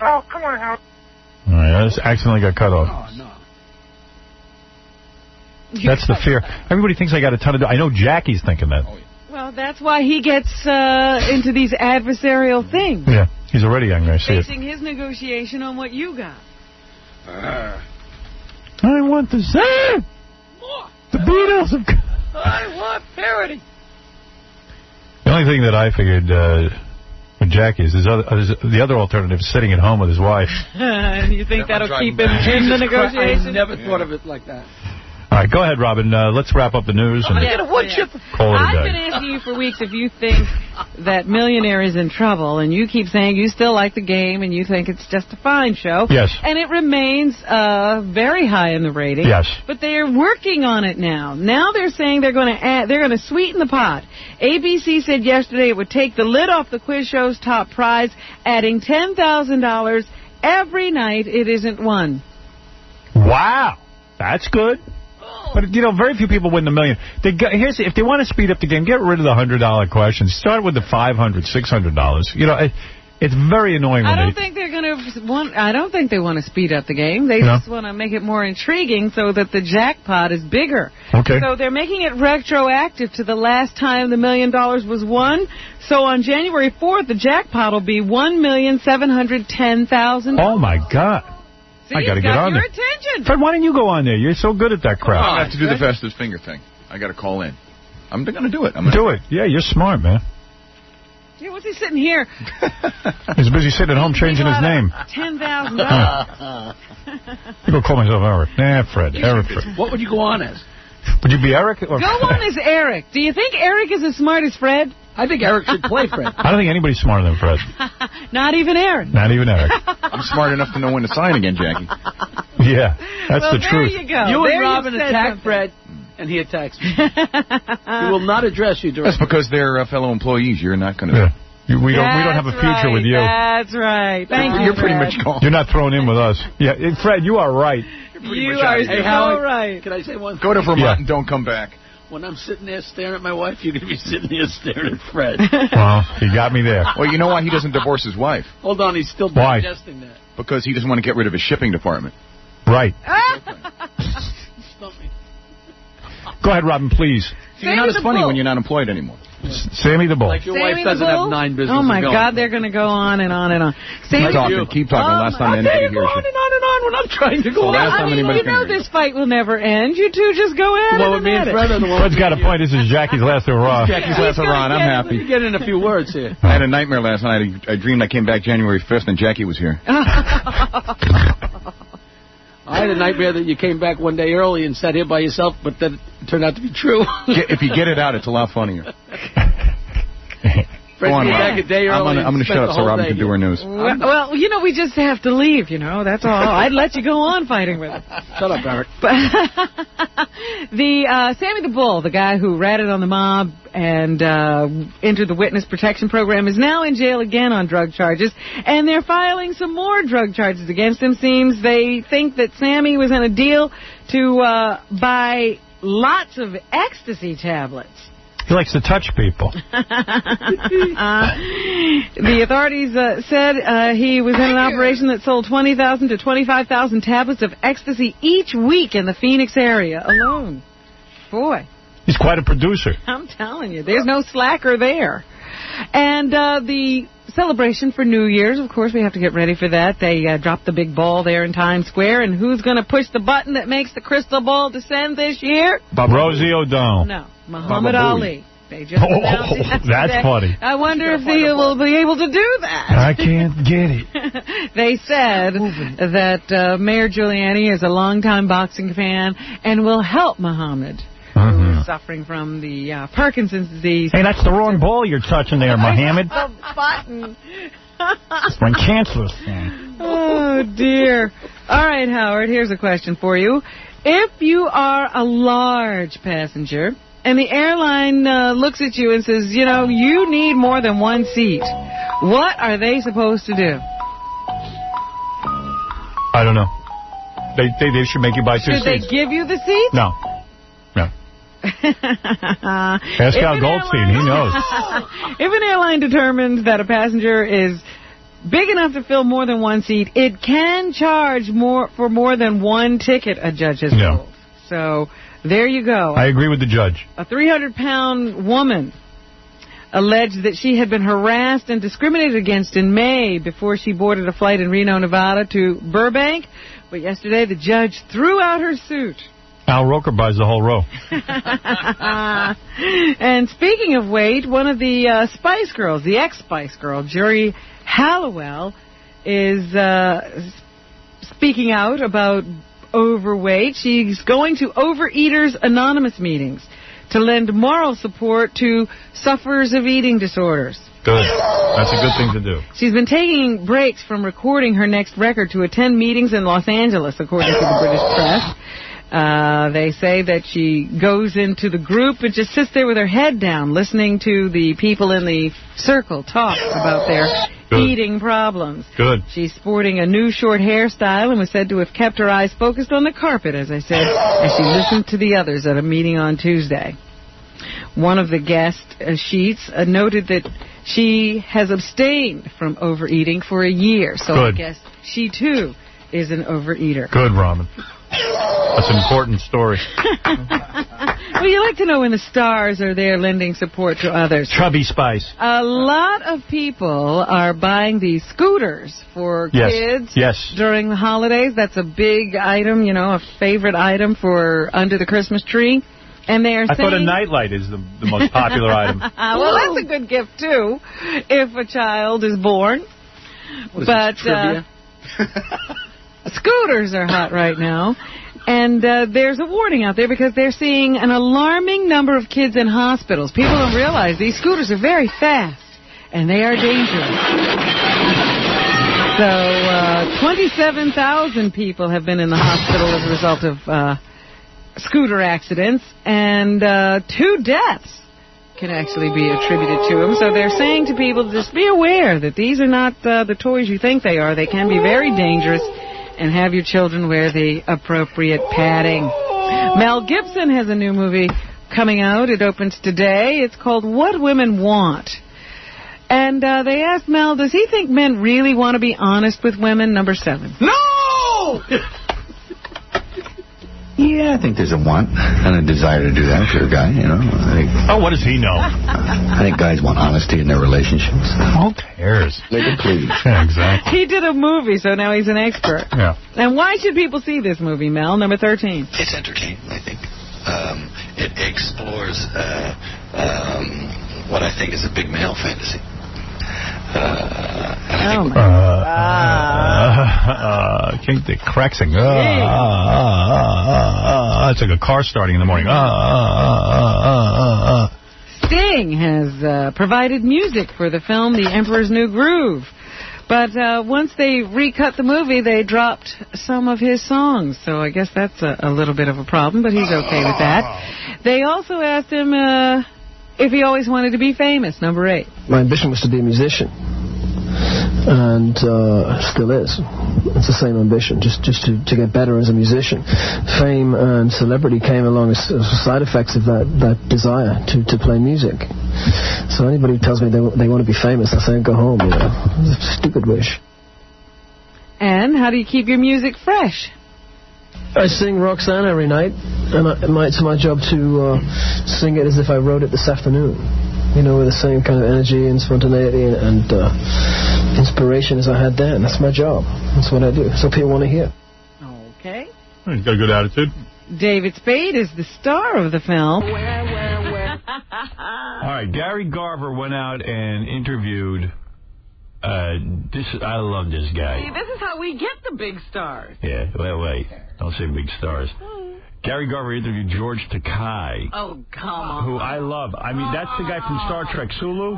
Oh, come on, Howard. All right, I just accidentally got cut off. Oh, no. That's the fear. Everybody thinks I got a ton of... I know Jackie's thinking that. Well, that's why he gets into these adversarial things. Yeah, he's already angry. I see it. Basing his negotiation on what you got. I want the same. The Beatles have... I want parody. The only thing that I figured with Jackie is the other alternative is sitting at home with his wife. And you think that'll keep him in the negotiation? I never thought of it like that. All right, go ahead, Robin. Let's wrap up the news. And call it a I've day. been asking you for weeks if you think that Millionaire is in trouble, and you keep saying you still like the game and you think it's just a fine show. Yes. And it remains very high in the ratings. Yes. But they are working on it now. Now they're saying they're going to sweeten the pot. ABC said yesterday it would take the lid off the quiz show's top prize, adding $10,000 every night it isn't won. Wow. That's good. But, you know, very few people win the million. If they want to speed up the game, get rid of the $100 questions. Start with the $500, $600. You know, it's very annoying when I don't think they want to speed up the game. They just want to make it more intriguing so that the jackpot is bigger. Okay. So they're making it retroactive to the last time the $1 million was won. So on January 4th, the jackpot will be $1,710,000. Oh, my God. See, I got to get on your there. attention. Fred, why didn't you go on there? You're so good at that crap. I have to do the fastest finger thing. I got to call in. I'm going to do it. Do it. Yeah, you're smart, man. Yeah, what's he sitting here? He's busy sitting at home changing his name. $10,000. You go call myself Eric. Nah, Fred. Eric. Fred. What would you go on as? Would you be Eric? Or Go on as Eric. Do you think Eric is as smart as Fred? I think Eric should play Fred. I don't think anybody's smarter than Fred. Not even Eric. Not even Eric. I'm smart enough to know when to sign again, Jackie. Yeah, that's the there truth. You go. You there and Robin attack something. Fred, and he attacks me. He will not address you directly. That's because they're fellow employees. You're not going to... Yeah. We don't have a future with you. That's right. Thank you, You're pretty Fred. much gone. You're not thrown in with us. Yeah, Fred, you are right. You are so right. Can I say one thing? Go to Vermont and don't come back. When I'm sitting there staring at my wife, you're going to be sitting there staring at Fred. Well, he got me there. Well, you know why he doesn't divorce his wife? Hold on, he's still Why? digesting that. Because he doesn't want to get rid of his shipping department. Right. Stump me. Go ahead, Robin, please. See, you're not as funny when you're not employed anymore. Sammy the Bull. Like your Sammy wife doesn't the Bull? have 9 businesses Oh, my going. God, they're going to go on and on and on. Sammy Keep talking. Last time anybody hears you. on and on. We're not trying to go on. last time anybody's You know gonna hear this fight will never end. You two just go at Well, it. me and Fred are the ones. Fred's got a point. This is Jackie's last hurrah. Jackie's last hurrah, and I'm happy. Get in a few words here. I had a nightmare last night. I dreamed I came back January 5th and Jackie was here. I I had a nightmare that you came back one day early and sat here by yourself, but then it turned out to be true. If you get it out, it's a lot funnier. Go on, back a day early. I'm going to shut up so Robin can do her news. Well, we just have to leave, That's all. I'd let you go on fighting with it. Shut up, Eric. Sammy the Bull, the guy who ratted on the mob and entered the witness protection program, is now in jail again on drug charges, and they're filing some more drug charges against him. Seems they think that Sammy was in a deal to buy lots of ecstasy tablets. He likes to touch people. The authorities said he was in an operation that sold 20,000 to 25,000 tablets of ecstasy each week in the Phoenix area alone. Boy. He's quite a producer. I'm telling you, there's no slacker there. And the celebration for New Year's, of course, we have to get ready for that. They dropped the big ball there in Times Square. And who's going to push the button that makes the crystal ball descend this year? Rosie O'Donnell. No, Muhammad Ali. They just that's funny. I wonder if they will be able to do that. I can't get it. They said that Mayor Giuliani is a longtime boxing fan and will help Muhammad, who is suffering from the Parkinson's disease. Hey, that's the wrong ball you're touching there, Muhammad. The button. It's my cancerous thing. Oh, dear. All right, Howard, here's a question for you. If you are a large passenger and the airline looks at you and says, you need more than one seat, what are they supposed to do? I don't know. They should make you buy 2 seats. Should they give you the seat? No. Ask Al Goldstein. He knows. If an airline determines that a passenger is big enough to fill more than one seat, it can charge more for more than one ticket, a judge has ruled. So there you go. I agree with the judge. A 300-pound woman alleged that she had been harassed and discriminated against in May before she boarded a flight in Reno, Nevada to Burbank. But yesterday the judge threw out her suit. Al Roker buys the whole row. And speaking of weight, one of the Spice Girls, the ex-Spice Girl, Jerry Halliwell, is speaking out about overweight. She's going to Overeaters Anonymous meetings to lend moral support to sufferers of eating disorders. Good. That's a good thing to do. She's been taking breaks from recording her next record to attend meetings in Los Angeles, according to the British press. They say that she goes into the group and just sits there with her head down, listening to the people in the circle talk about their eating problems. Good. She's sporting a new short hairstyle and was said to have kept her eyes focused on the carpet, as I said, as she listened to the others at a meeting on Tuesday. One of the guest sheets noted that she has abstained from overeating for a year, so I guess she, too, is an overeater. Good, Robin. That's an important story. Well, you like to know when the stars are there lending support to others. Chubby Spice. A lot of people are buying these scooters for kids during the holidays. That's a big item, a favorite item for under the Christmas tree. And they are saying... I thought a nightlight is the most popular item. Well, that's a good gift, too, if a child is born. Scooters are hot right now. And there's a warning out there because they're seeing an alarming number of kids in hospitals. People don't realize these scooters are very fast, and they are dangerous. So 27,000 people have been in the hospital as a result of scooter accidents, and 2 deaths can actually be attributed to them. So they're saying to people, just be aware that these are not the toys you think they are. They can be very dangerous, and have your children wear the appropriate padding. Mel Gibson has a new movie coming out. It opens today. It's called What Women Want. And they asked Mel, does he think men really want to be honest with women? Number 7. No! Yeah, I think there's a want and a desire to do that if you're a guy, what does he know? I think guys want honesty in their relationships. Who cares? They can please. Yeah, exactly. He did a movie, so now he's an expert. Yeah. And why should people see this movie, Mel? Number 13. It's entertaining, I think. It explores what I think is a big male fantasy. Can't the cracking. It's like a car starting in the morning. Sting has provided music for the film The Emperor's New Groove. But once they recut the movie, they dropped some of his songs. So I guess that's a little bit of a problem, but he's okay with that. They also asked him if he always wanted to be famous, number 8. My ambition was to be a musician. And still is. It's the same ambition, just to get better as a musician. Fame and celebrity came along as side effects of that desire to play music. So anybody who tells me they want to be famous, I say, go home, you know. It's a stupid wish. And how do you keep your music fresh? I sing Roxanne every night, and it's my job to sing it as if I wrote it this afternoon. You know, with the same kind of energy and spontaneity and inspiration as I had then. That's my job. That's what I do. That's what people want to hear. Okay. He's got a good attitude. David Spade is the star of the film. All right, Gary Carver went out and interviewed... I love this guy. See, this is how we get the big stars. Yeah, wait. Don't say big stars. Gary Carver interviewed George Takei. Oh, come on. Who I love. I mean, that's the guy from Star Trek, Sulu.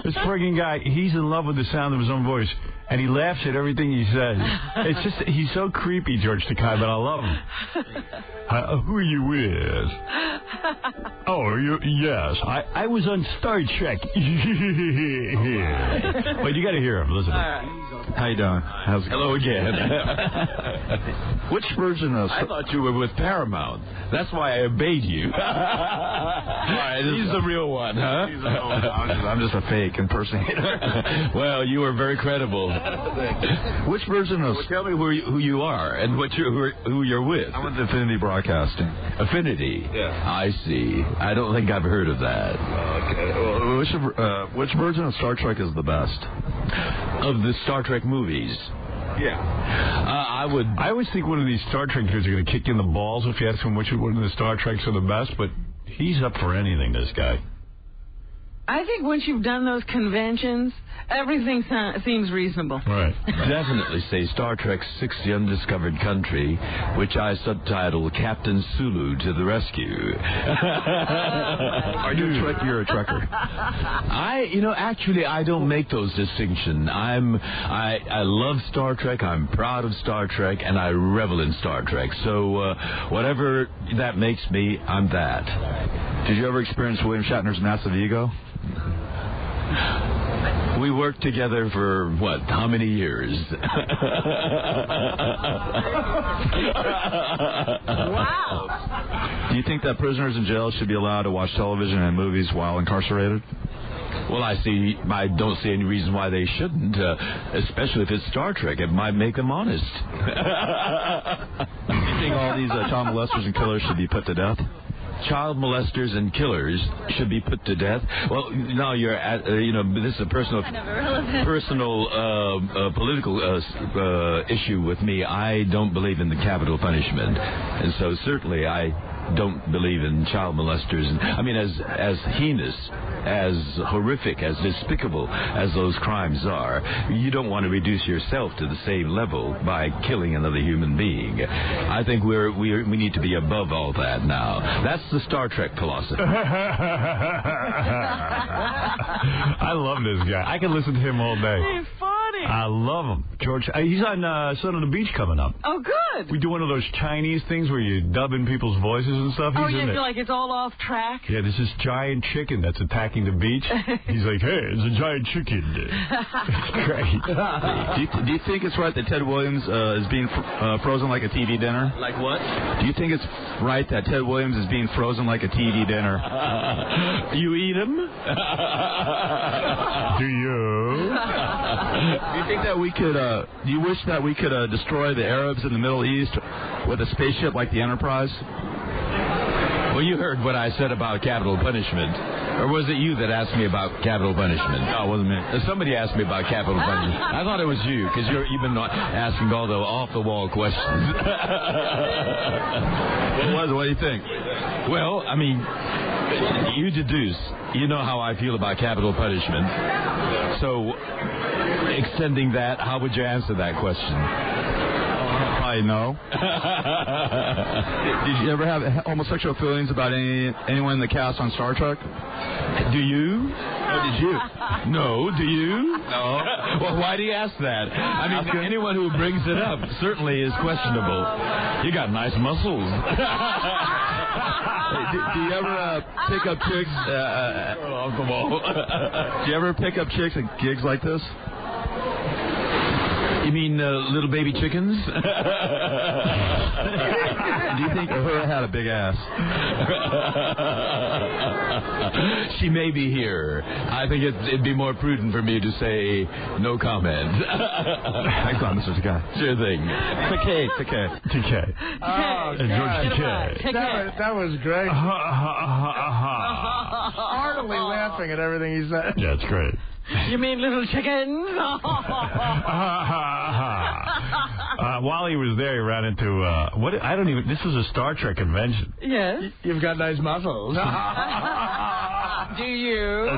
This friggin' guy, he's in love with the sound of his own voice. And he laughs at everything he says. It's just, he's so creepy, George Takei, but I love him. Who are you with? Oh, yes. I was on Star Trek. Wait, you got to hear him. Listen. How you doing? Hello again. Which version of... I thought you were with Paramount. That's why I obeyed you. All right, he's the real one, huh? He's the real one. I'm just a fake impersonator. Well, you were very credible. Which version of... Well, tell me who you are and who you're with. I'm with Affinity Broadcasting. Affinity? Yeah. I see. I don't think I've heard of that. Okay. Well, which version of Star Trek is the best? Of the Star Trek movies? Yeah. I always think one of these Star Trek dudes are going to kick you in the balls if you ask him which one of the Star Treks are the best, but he's up for anything, this guy. I think once you've done those conventions, everything seems reasonable. Right. Definitely say Star Trek 6: The Undiscovered Country, which I subtitle Captain Sulu to the Rescue. Are you a Trek? You're a Trekker. Actually, I don't make those distinctions. I love Star Trek, I'm proud of Star Trek, and I revel in Star Trek. So whatever that makes me, I'm that. Did you ever experience William Shatner's massive ego? We worked together for, how many years? Wow. Do you think that prisoners in jail should be allowed to watch television and movies while incarcerated? Well, I don't see any reason why they shouldn't, especially if it's Star Trek. It might make them honest. Do you think all these child molesters and killers should be put to death? Child molesters and killers should be put to death. Well, now you're at, this is a personal political issue with me. I don't believe in the capital punishment, and so certainly I don't believe in child molesters. I mean, as heinous, as horrific, as despicable as those crimes are, you don't want to reduce yourself to the same level by killing another human being. I think we need to be above all that now. That's the Star Trek philosophy. I love this guy. I can listen to him all day. He's funny. I love him. George, he's on Son on the Beach coming up. Oh, good. We do one of those Chinese things where you dub in people's voices and stuff. Oh, you feel like it's all off track? Yeah, there's this giant chicken that's attacking the beach. He's like, hey, it's a giant chicken. It's great. Do you think it's right that Ted Williams is being frozen like a TV dinner? Like what? Do you think it's right that Ted Williams is being frozen like a TV dinner? You eat him? Do you? Do you think that we could, do you wish that we could destroy the Arabs in the Middle East with a spaceship like the Enterprise? Well, you heard what I said about capital punishment. Or was it you that asked me about capital punishment? No, it wasn't me. Somebody asked me about capital punishment. I thought it was you, because you've been asking all the off-the-wall questions. What do you think? Well, I mean, You deduce. You know how I feel about capital punishment. So, extending that, how would you answer that question? Probably no. Did you ever have homosexual feelings about anyone in the cast on Star Trek? Do you? Oh, did you? No, do you? No. Well, why do you ask that? I mean, anyone who brings it up certainly is questionable. You got nice muscles. Do you ever pick up chicks? Do you ever pick up chicks at gigs like this? You mean little baby chickens? Do you think her had a big ass? She may be here. I think it'd be more prudent for me to say no comment. Thanks a lot, Mr. Takei. Sure thing. Takei. Oh, George Takei. That was great. Heartily laughing at everything he said. Yeah, it's great. You mean little chickens? While he was there, he ran into what? I don't even. This is a Star Trek convention. Yes. You've got nice muscles. Do you?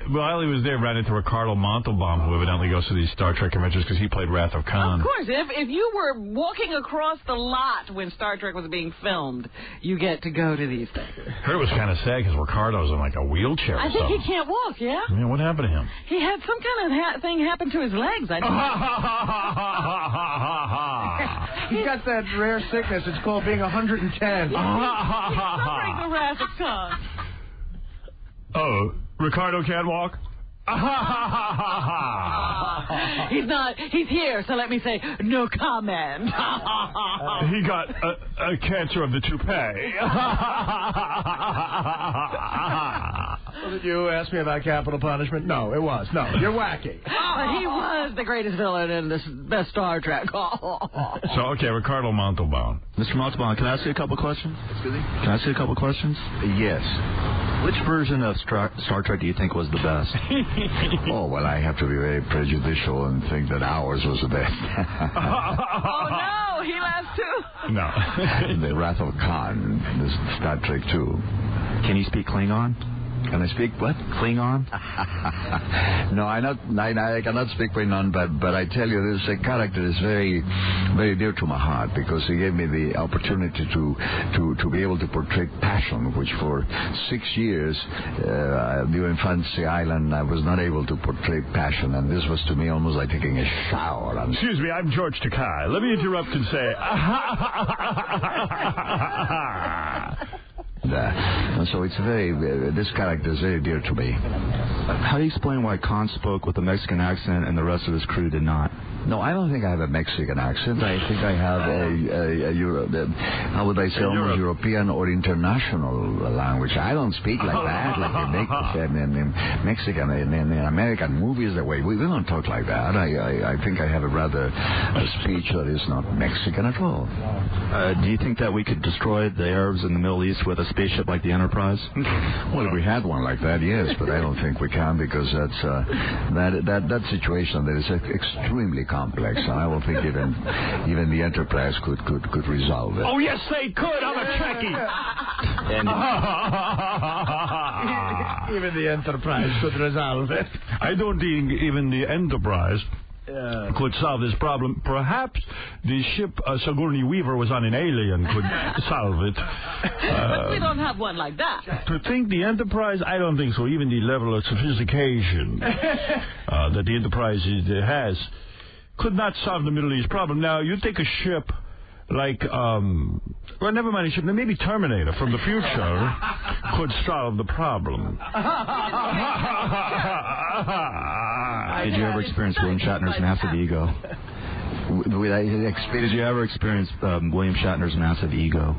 While he was there, he ran into Ricardo Montalban, who evidently goes to these Star Trek conventions because he played Wrath of Khan. Of course. If you were walking across the lot when Star Trek was being filmed, you get to go to these things. I heard it was kind of sad because Ricardo's in like a wheelchair. I think he can't walk. Yeah? Yeah, what happened to him? He had some kind of thing happen to his legs. I don't know. He's got that rare sickness. It's called being 110. He's suffering the Wrath of Khan. Oh, Ricardo can't walk? He's here, so let me say no comment. He got a cancer of the toupee. Did you ask me about capital punishment? No, it was. No, you're wacky. But he was the greatest villain in this best Star Trek. So, okay, Ricardo Montalban. Mr. Montalban, can I ask you a couple questions? Excuse me? Can I ask you a couple questions? Yes. Which version of Star Trek do you think was the best? Oh, well, I have to be very prejudicial and think that ours was the best. Oh, no, he laughed too. No. The Wrath of Khan, this Star Trek 2. Can you speak Klingon? Can I speak what? Klingon? No, I cannot speak Klingon, but I tell you, this character is very, very dear to my heart because he gave me the opportunity to be able to portray passion, which for 6 years during Fantasy Island I was not able to portray passion, and this was to me almost like taking a shower. Excuse me, I'm George Takei. Let me interrupt and say. And so it's this character is very dear to me. How do you explain why Khan spoke with a Mexican accent and the rest of his crew did not? No, I don't think I have a Mexican accent. I think I have how would I say, almost European or international language. I don't speak like that, like they make in Mexican, in American movies, the way we don't talk like that. I think I have a speech that is not Mexican at all. Do you think that we could destroy the Arabs in the Middle East with a spaceship like the Enterprise? Well, if we had one like that, yes, but I don't think we can because that's that situation that is extremely complex, and I don't think even the Enterprise could resolve it. Oh yes, they could. I'm a Trekkie. Even the Enterprise could resolve it. I don't think even the Enterprise could solve this problem. Perhaps the ship Sigourney Weaver was on an alien could solve it. But we don't have one like that. To think the Enterprise, I don't think so. Even the level of sophistication that the Enterprise has could not solve the Middle East problem. Now, you take a ship like, well, never mind a ship, maybe Terminator from the future could solve the problem. Did you ever experience William Shatner's massive ego? Did you ever experience William Shatner's massive ego?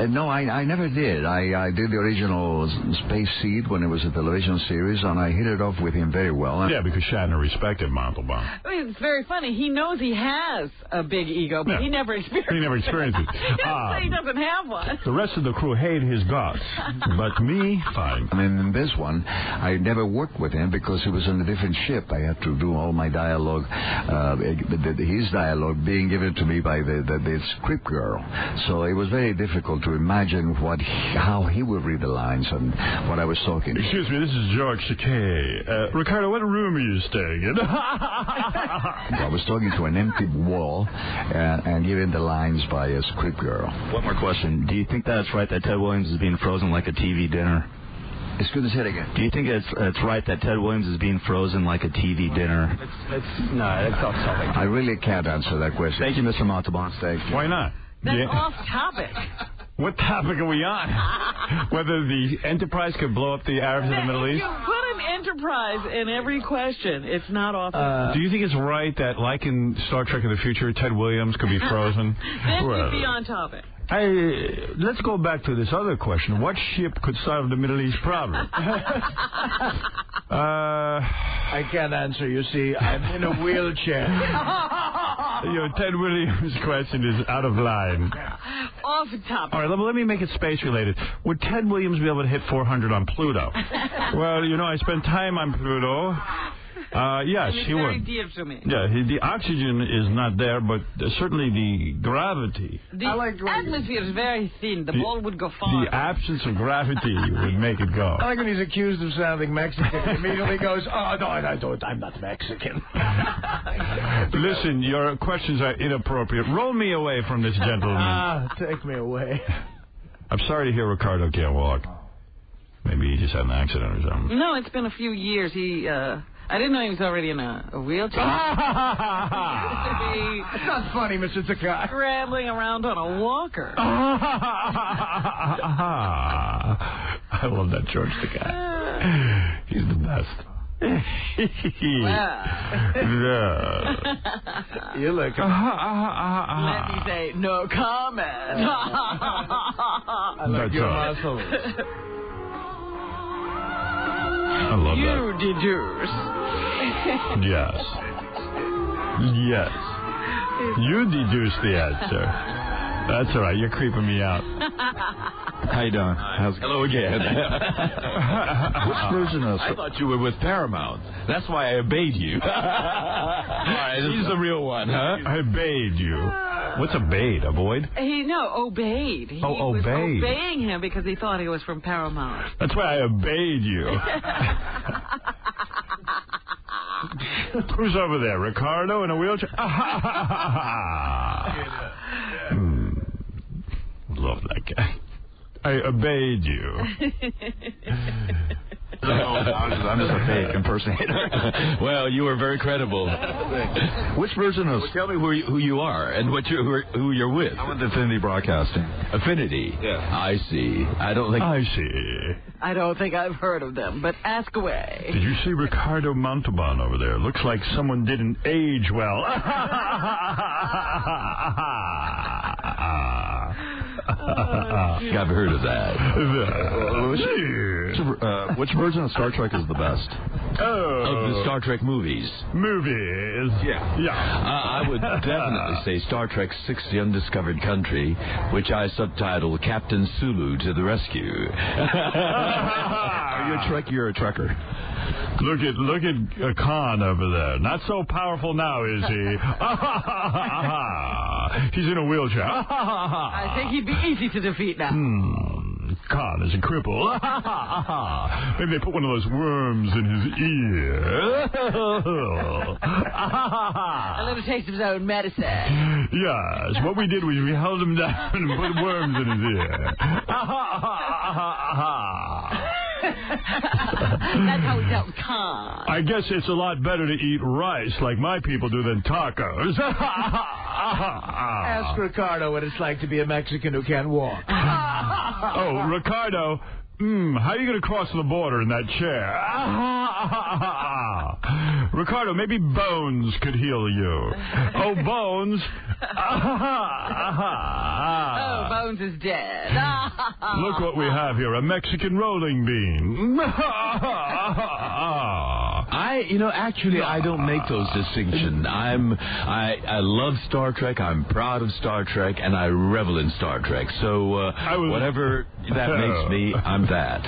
No, I never did. I did the original Space Seed when it was a television series, and I hit it off with him very well. Yeah, because Shatner respected Montalban. I mean, it's very funny. He knows he has a big ego, but he never experienced it. He never experienced it. He doesn't say he doesn't have one. The rest of the crew hate his guts, but me, fine. I mean, in this one, I never worked with him because he was on a different ship. I had to do all my dialogue, his dialogue dialogue being given to me by the script girl. So it was very difficult to imagine how he would read the lines and what I was talking. Excuse me, this is George Takei. Ricardo, what room are you staying in? I was talking to an empty wall and given the lines by a script girl. One more question. Do you think that's right that Ted Williams is being frozen like a TV dinner? Excuse me, say it again. Do you think it's right that Ted Williams is being frozen like a TV dinner? That's off topic. I really can't answer that question. Thank you, Mr. Montalban. Thank you. Why not? That's off topic. What topic are we on? Whether the Enterprise could blow up the Arabs in the Middle East? You put an Enterprise in every question. It's not off topic. Do you think it's right that, like in Star Trek in the future, Ted Williams could be frozen? Then you'd be on topic. Let's go back to this other question. What ship could solve the Middle East problem? I can't answer, you see. I'm in a wheelchair. Ted Williams' question is out of line. Off topic. All right, let me make it space-related. Would Ted Williams be able to hit 400 on Pluto? Well, I spent time on Pluto. Yes, he would. Very dear to me. Yeah, the oxygen is not there, but certainly the gravity. The atmosphere is very thin. The ball would go far. The absence of gravity would make it go. I like when he's accused of sounding Mexican. He immediately goes, oh, no, I don't. I'm not Mexican. Listen, your questions are inappropriate. Roll me away from this gentleman. Take me away. I'm sorry to hear Ricardo can't walk. Maybe he just had an accident or something. No, it's been a few years. I didn't know he was already in a wheelchair. It's not funny, Mr. Takei. Scrambling around on a walker. I love that George Takei. He's the best. Yeah. You look. Let me say no comment. I like your muscles. I love that. You deduce. Yes. Yes. You deduce the answer. That's all right. You're creeping me out. How you doing? Hello again. Which version of... I thought you were with Paramount. That's why I obeyed you. All right, he's the real one, huh? I obeyed you. What's obeyed? Avoid? Obeyed. He was obeying him because he thought he was from Paramount. That's why I obeyed you. Who's over there? Ricardo in a wheelchair? Love that guy. I obeyed you. I'm just a fake impersonator. Well, you were very credible. Which version of... Well, tell me who you are and who you're with. I'm with Affinity Broadcasting. Affinity? Yeah. I see. I don't think I've heard of them, but ask away. Did you see Ricardo Montalban over there? Looks like someone didn't age well. I've heard of that. Which version of Star Trek is the best? Of the Star Trek movies. Yeah. I would definitely say Star Trek 6: The Undiscovered Country, which I subtitle Captain Sulu to the Rescue. Are you a Trek? You're a Trekker. Look at Hahn over there. Not so powerful now, is he? He's in a wheelchair. I think he'd be easy to defeat now. Hahn is a cripple. Maybe they put one of those worms in his ear. A little taste of his own medicine. Yes. What we did was we held him down and put worms in his ear. That's how we dealt with Hahn. I guess it's a lot better to eat rice like my people do than tacos. Ask Ricardo what it's like to be a Mexican who can't walk. Oh, Ricardo, how are you going to cross the border in that chair? Ricardo, maybe Bones could heal you. Oh, Bones. Oh, Bones is dead. Look what we have here, a Mexican rolling bean. I don't make those distinctions. I love Star Trek. I'm proud of Star Trek, and I revel in Star Trek. So whatever that makes me, I'm that.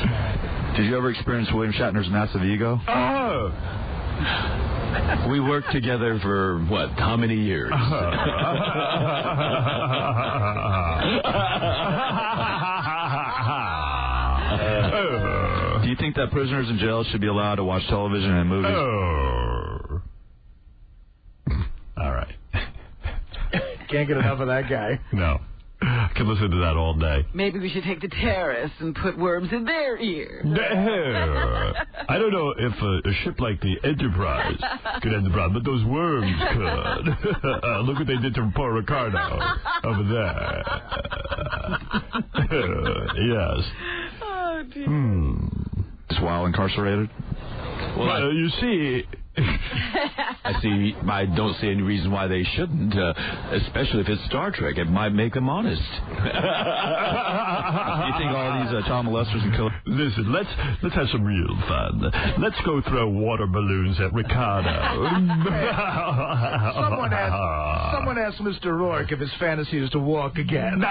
Did you ever experience William Shatner's massive ego? Oh, We worked together for, what, how many years? Do you think that prisoners in jail should be allowed to watch television and movies? All right. Can't get enough of that guy. No. I could listen to that all day. Maybe we should take the terrorists and put worms in their ears. I don't know if a ship like the Enterprise could end the problem, but those worms could. Look what they did to poor Ricardo over there. Yes. Oh, dear. Just while incarcerated? Well, you see... I don't see any reason why they shouldn't, especially if it's Star Trek. It might make them honest. You think all these child molesters and killers... Listen, let's have some real fun. Let's go throw water balloons at Ricardo. Someone asked Mr. Rourke if his fantasy is to walk again.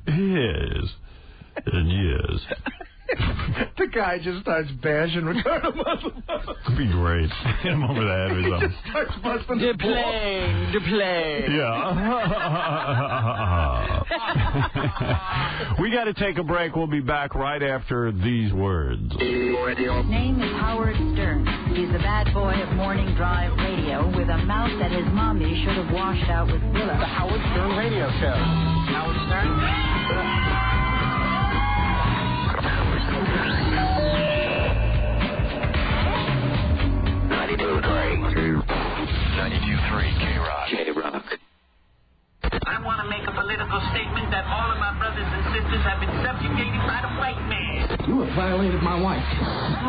Yes. And yes. The guy just starts bashing Ricardo Muscle. It'd be great. Hit him over the head with something. He just starts busting the plane. Yeah. We got to take a break. We'll be back right after these words. His name is Howard Stern. He's the bad boy of morning drive radio with a mouth that his mommy should have washed out with Willa. The Howard Stern Radio Show. Howard Stern? 92.3 K-Rock. K-Rock. I want to make a political statement that all of my brothers and sisters have been subjugated by the white man. You have violated my wife.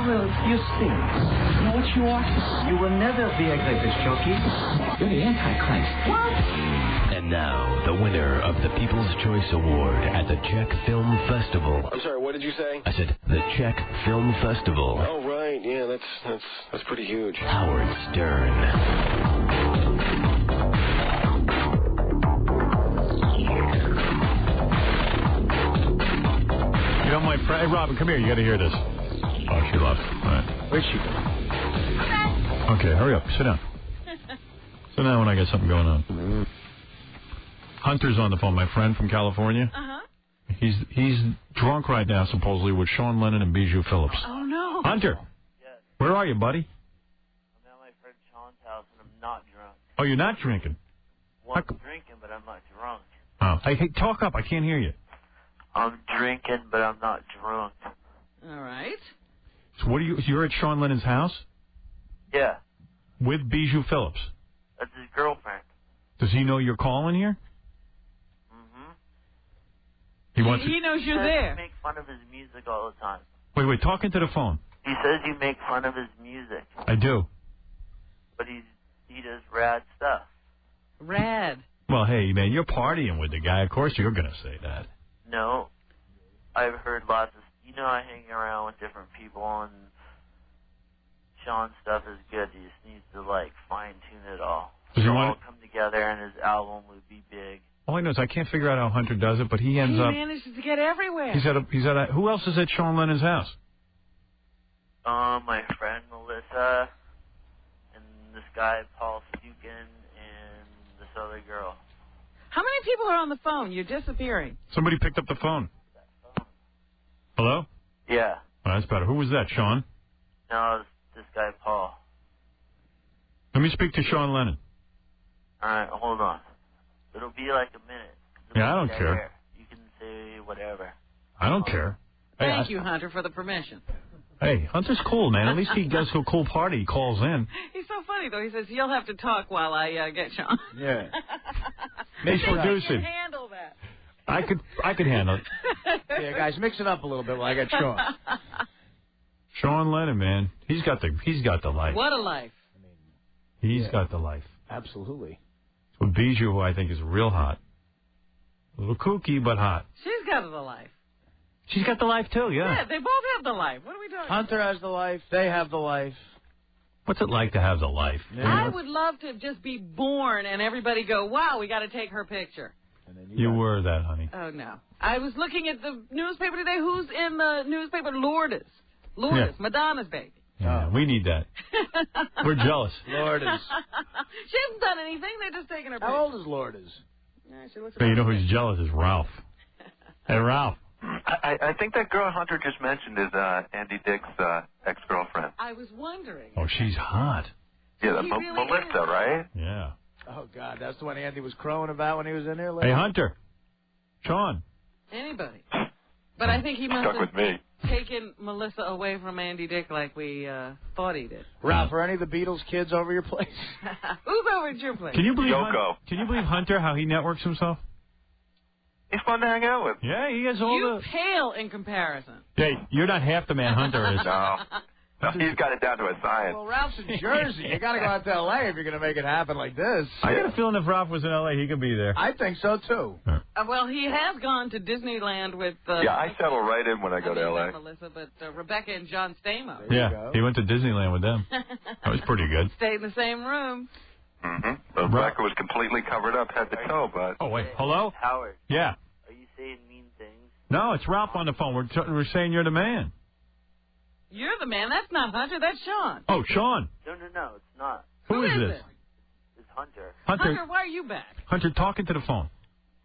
Well, you stink. You know what you are? You will never be a greatest jockey. You're the Antichrist. What? And now, the winner of the People's Choice Award at the Czech Film Festival. I'm sorry, what did you say? I said the Czech Film Festival. Oh, right. Yeah, that's pretty huge. Howard Stern. You know, my friend... Hey, Robin, come here. You got to hear this. Oh, she left. All right. Where's she going? Okay, hurry up. Sit down. Sit down when I got something going on. Hunter's on the phone, my friend from California. Uh-huh. He's drunk right now, supposedly, with Sean Lennon and Bijou Phillips. Oh, no. Hunter. Yes. Where are you, buddy? I'm at my friend Sean's house, and I'm not drunk. Oh, you're not drinking? Well, I'm drinking, but I'm not drunk. Oh. Hey, talk up. I can't hear you. I'm drinking, but I'm not drunk. All right. So you're at Sean Lennon's house? Yeah. With Bijou Phillips? That's his girlfriend. Does he know you're calling here? He knows you're there. You make fun of his music all the time. Wait, talk into the phone. He says you make fun of his music. I do. But he does rad stuff. Rad. Well, hey, man, you're partying with the guy. Of course you're going to say that. No. I've heard lots of... You know, I hang around with different people, and Sean's stuff is good. He just needs to, fine-tune it all. It'll all come together, and his album would be big. All I know is I can't figure out how Hunter does it, but he ends up... He manages to get everywhere. Who else is at Sean Lennon's house? My friend Melissa, and this guy Paul Stukin, and this other girl. How many people are on the phone? You're disappearing. Somebody picked up the phone. Hello? Yeah. Oh, that's better. Who was that, Sean? No, it's this guy Paul. Let me speak to Sean Lennon. All right, hold on. It'll be like a minute. Yeah, I don't care. You can say whatever. I don't care. Thank you, Hunter, for the permission. Hey, Hunter's cool, man. At least he goes to a cool party. He calls in. He's so funny, though. He says, you'll have to talk while I get Sean. Yeah. He's producing. I can handle that. I could handle it. Yeah, guys, mix it up a little bit while I get Sean. Sean Lennon, man. He's got the life. What a life. He's got the life. Absolutely. With Bijou, who I think is real hot. A little kooky, but hot. She's got the life. She's got the life, too, yeah. Yeah, they both have the life. What are we talking about? Hunter has the life. They have the life. What's it like to have the life? Yeah. I would love to just be born and everybody go, wow, we got to take her picture. And then you were that, honey. Oh, no. I was looking at the newspaper today. Who's in the newspaper? Lourdes. Lourdes, yeah. Madonna's baby. Yeah, we need that. We're jealous. Lourdes. She hasn't done anything. They're just taking her picture. How old is Lourdes? Yeah, she looks Hey, you know who's jealous is Ralph. Hey, Ralph. I think that girl Hunter just mentioned is Andy Dick's ex-girlfriend. I was wondering. Oh, she's hot. Yeah, Melissa, right? Yeah. Oh, God, that's the one Andy was crowing about when he was in there. Hey, Hunter. Sean. Anybody. But I think he must Stuck have with me. taken Melissa away from Andy Dick like we thought he did. Ralph, are any of the Beatles kids over your place? Who's over at your place? Can you believe Yoko. Can you believe Hunter, how he networks himself? He's fun to hang out with. Yeah, he has all You pale in comparison. Hey, you're not half the man Hunter is. No, he's got it down to a science. Well, Ralph's in Jersey. You got to go out to L.A. if you're going to make it happen like this. I got a feeling if Ralph was in L.A., he could be there. I think so, too. Well, he has gone to Disneyland with... yeah, I settle right in when I go to L.A. Not Melissa, but Rebecca and John Stamos. Yeah, he went to Disneyland with them. That was pretty good. Stayed in the same room. But Rebecca was completely covered up head to toe, but... Oh, wait, hello? Howard. Yeah. Are you saying mean things? No, it's Ralph on the phone. We're saying you're the man. You're the man. That's not Hunter. That's Sean. Oh, Sean. No, it's not. Who is this? It's Hunter. Hunter, why are you back? Hunter, talking to the phone.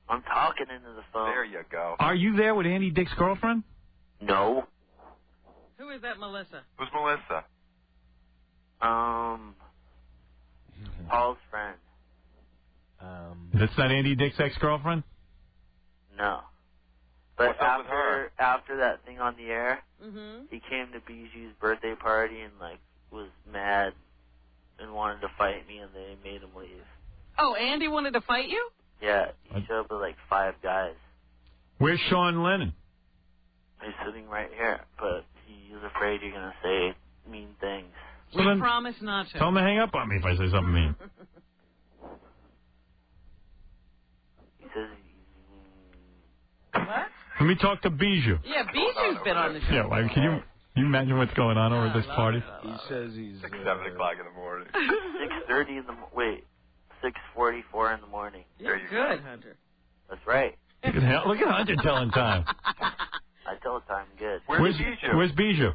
I'm talking into the phone. There you go. Are you there with Andy Dick's girlfriend? No. Who is that, Melissa? Who's Melissa? Paul's friend. That's not Andy Dick's ex-girlfriend? No. But What's up with her? after that thing on the air, Mm-hmm. he came to Bijou's birthday party and was mad and wanted to fight me, and they made him leave. Oh, Andy wanted to fight you? Yeah, he showed up with 5 guys. Where's Sean Lennon? He's sitting right here, but he's afraid you're gonna say mean things. We promise not to. Tell him to hang up on me if I say something mean. He says. What? Let me talk to Bijou. Yeah, Bijou's been on the show. Yeah, well, can you imagine what's going on over at this party? He says he's... 6, 7 o'clock in the morning. 6:30 in the... Wait. 6:44 in the morning. You're good, Hunter. That's right. Look at Hunter telling time. I tell time good. Where's Bijou?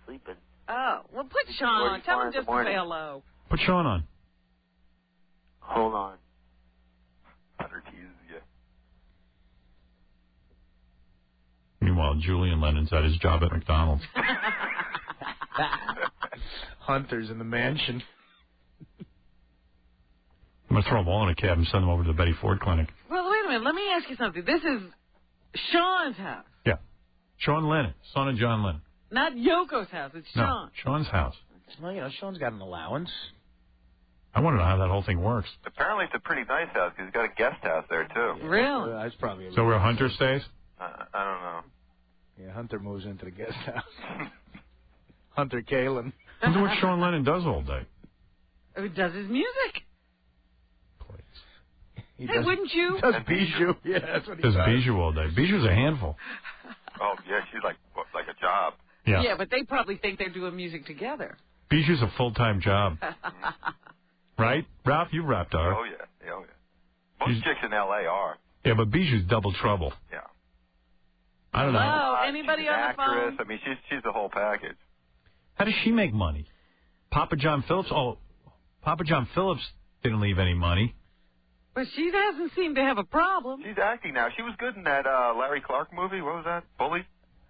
Sleeping. Oh, well, put Sean on. Tell him just to say hello. Put Sean on. Hold on. Hunter teases you. Meanwhile, Julian Lennon's at his job at McDonald's. Hunter's in the mansion. I'm going to throw them all in a cab and send them over to the Betty Ford Clinic. Well, wait a minute. Let me ask you something. This is Sean's house. Yeah. Sean Lennon, son of John Lennon. Not Yoko's house. It's Sean. No, Sean's house. Well, Sean's got an allowance. I want to know how that whole thing works. Apparently it's a pretty nice house because he's got a guest house there, too. Really? That's probably So where Hunter stays? I don't know. Yeah, Hunter moves into the guest house. Hunter Kalin. I wonder what Sean Lennon does all day. Who does his music? He hey, wouldn't you? Does Bijou. Yeah, that's what he does. Does Bijou all day. Bijou's a handful. Oh, yeah, she's like a job. Yeah. Yeah, but they probably think they're doing music together. Bijou's a full-time job. Right? Ralph, you rapped her. Oh, yeah. Most chicks in L.A. are. Yeah, but Bijou's double trouble. Yeah. I don't know. Hello, anybody she's an on the actress. phone? I mean, she's the whole package. How does she make money? Papa John Phillips? Oh, Papa John Phillips didn't leave any money. But she doesn't seem to have a problem. She's acting now. She was good in that Larry Clark movie. What was that? Bully?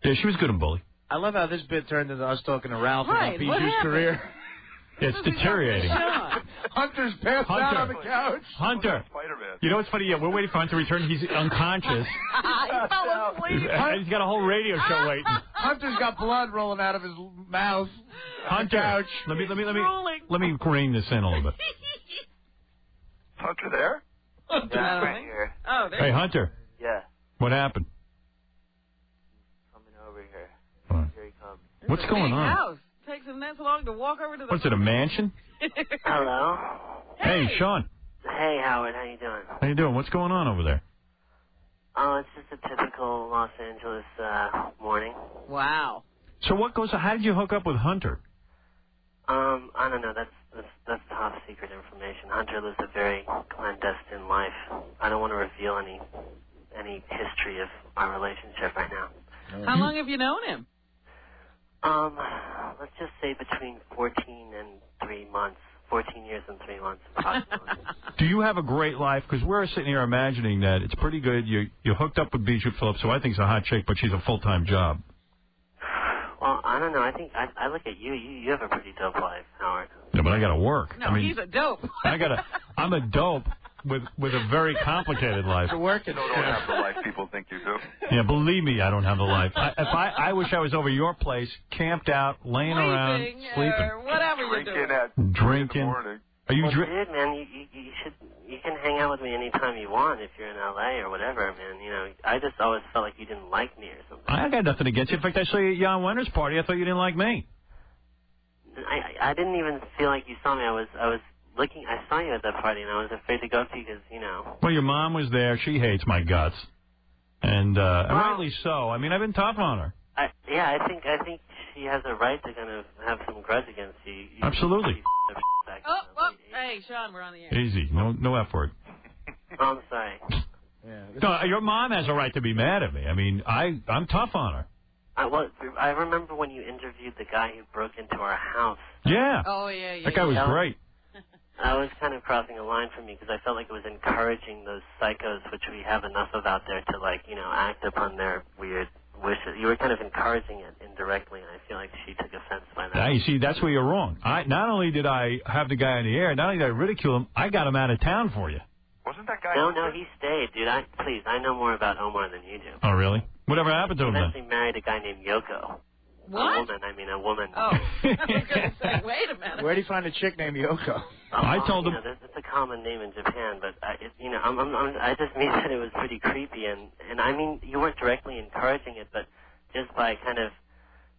Yeah, she was good in Bully. I love how this bit turned into us talking to Ralph Right, about Bijou's career. Yeah, it's deteriorating. Hunter's passed out on the couch. Hunter. You know what's funny? Yeah, we're waiting for Hunter to return. He's unconscious. He fell asleep. He's got a whole radio show waiting. Hunter's got blood rolling out of his mouth. Hunter, Couch. let me rein this in a little bit. Hunter there? Yeah, right here. Oh, there Hey, Hunter. Yeah, What happened? coming over here. What? Here he comes. What's It's a going big on? house. Takes him that long to walk over to the... What's it, a mansion? Hello. Hey, Sean. Hey, Howard. How you doing? How you doing? What's going on over there? Oh, it's just a typical Los Angeles morning. Wow. So how did you hook up with Hunter? I don't know. That's top secret information. Hunter lives a very clandestine life. I don't want to reveal any history of our relationship right now. How long have you known him? Let's just say between 14 and 3 months. 14 years and 3 months, approximately. Do you have a great life? Because we're sitting here imagining that it's pretty good. You hooked up with Bijou Phillips, who I think is a hot chick, but she's a full-time job. Well, I don't know. I think I look at you. You have a pretty dope life, Howard. Yeah, but I got to work. No, he's a dope. I'm a dope with a very complicated life. You're working. You don't have the life people think you do. Yeah, believe me, I don't have the life. I wish I was over your place, camped out, laying around, sleeping. Or whatever you're doing. Drinking. Are you dude, man, you can hang out with me anytime you want if you're in L.A. or whatever, man. You know, I just always felt like you didn't like me or something. I got nothing against you. In fact, I saw you at Jan Wenner's party. I thought you didn't like me. I didn't even feel like you saw me. I saw you at that party, and I was afraid to go up to you because, you know. Well, your mom was there. She hates my guts. And rightly so. I mean, I've been tough on her. I think she has a right to kind of have some grudge against you. Absolutely. Hey, Sean, we're on the air. Easy. No F word. Oh, I'm sorry. No, your mom has a right to be mad at me. I mean, I'm tough on her. I remember when you interviewed the guy who broke into our house. Yeah. Oh, yeah. That guy was great. I was kind of crossing a line for me because I felt like it was encouraging those psychos, which we have enough of out there, to, like, you know, act upon their weird wishes. You were kind of encouraging it indirectly, and I feel like she took offense by that. Now, you see, that's where you're wrong. Not only did I have the guy in the air, not only did I ridicule him, I got him out of town for you. Wasn't that guy? No, he stayed, dude. Please, I know more about Omar than you do. Oh, really? Whatever happened to him then? He eventually married a guy named Yoko. What? A woman. Oh, I was going to say, wait a minute. Where'd he find a chick named Yoko? I told him. It's a common name in Japan, but I just mean that it was pretty creepy, and I mean you weren't directly encouraging it, but just by kind of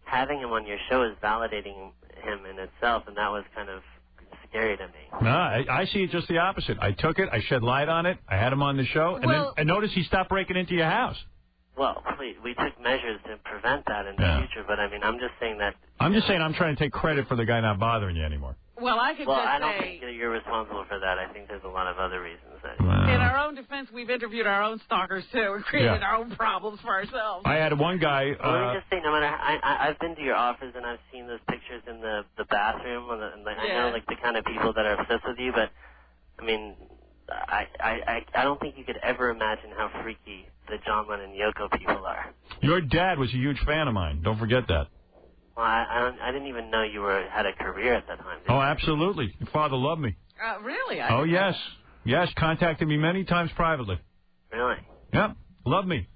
having him on your show is validating him in itself, and that was kind of scary to me. No, I see it just the opposite. I took it, I shed light on it, I had him on the show, and notice he stopped breaking into your house. Well, we took measures to prevent that in the future, but I mean, I'm just saying that... I'm just saying I'm trying to take credit for the guy not bothering you anymore. Well, I don't think you're responsible for that. I think there's a lot of other reasons. In our own defense, we've interviewed our own stalkers, too, and created our own problems for ourselves. I had one guy... let me just say, no matter... I've been to your office, and I've seen those pictures in the bathroom, and I know, like, the kind of people that are obsessed with you, but, I mean... I don't think you could ever imagine how freaky the John Lennon Yoko people are. Your dad was a huge fan of mine. Don't forget that. Well, I didn't even know you had a career at that time. Oh, absolutely. Your father loved me. Really? Oh, yes. Yes, contacted me many times privately. Really? Yep, loved me.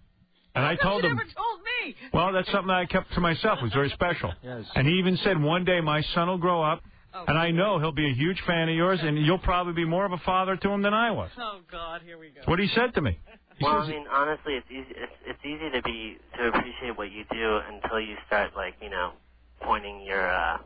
And I told him... You never told me. Well, that's something I kept to myself. It was very special. Yes. And he even said one day my son will grow up. And I know he'll be a huge fan of yours, and you'll probably be more of a father to him than I was. Oh, God, here we go. What he said to me. I mean, honestly, it's easy to appreciate what you do until you start, like, you know, pointing your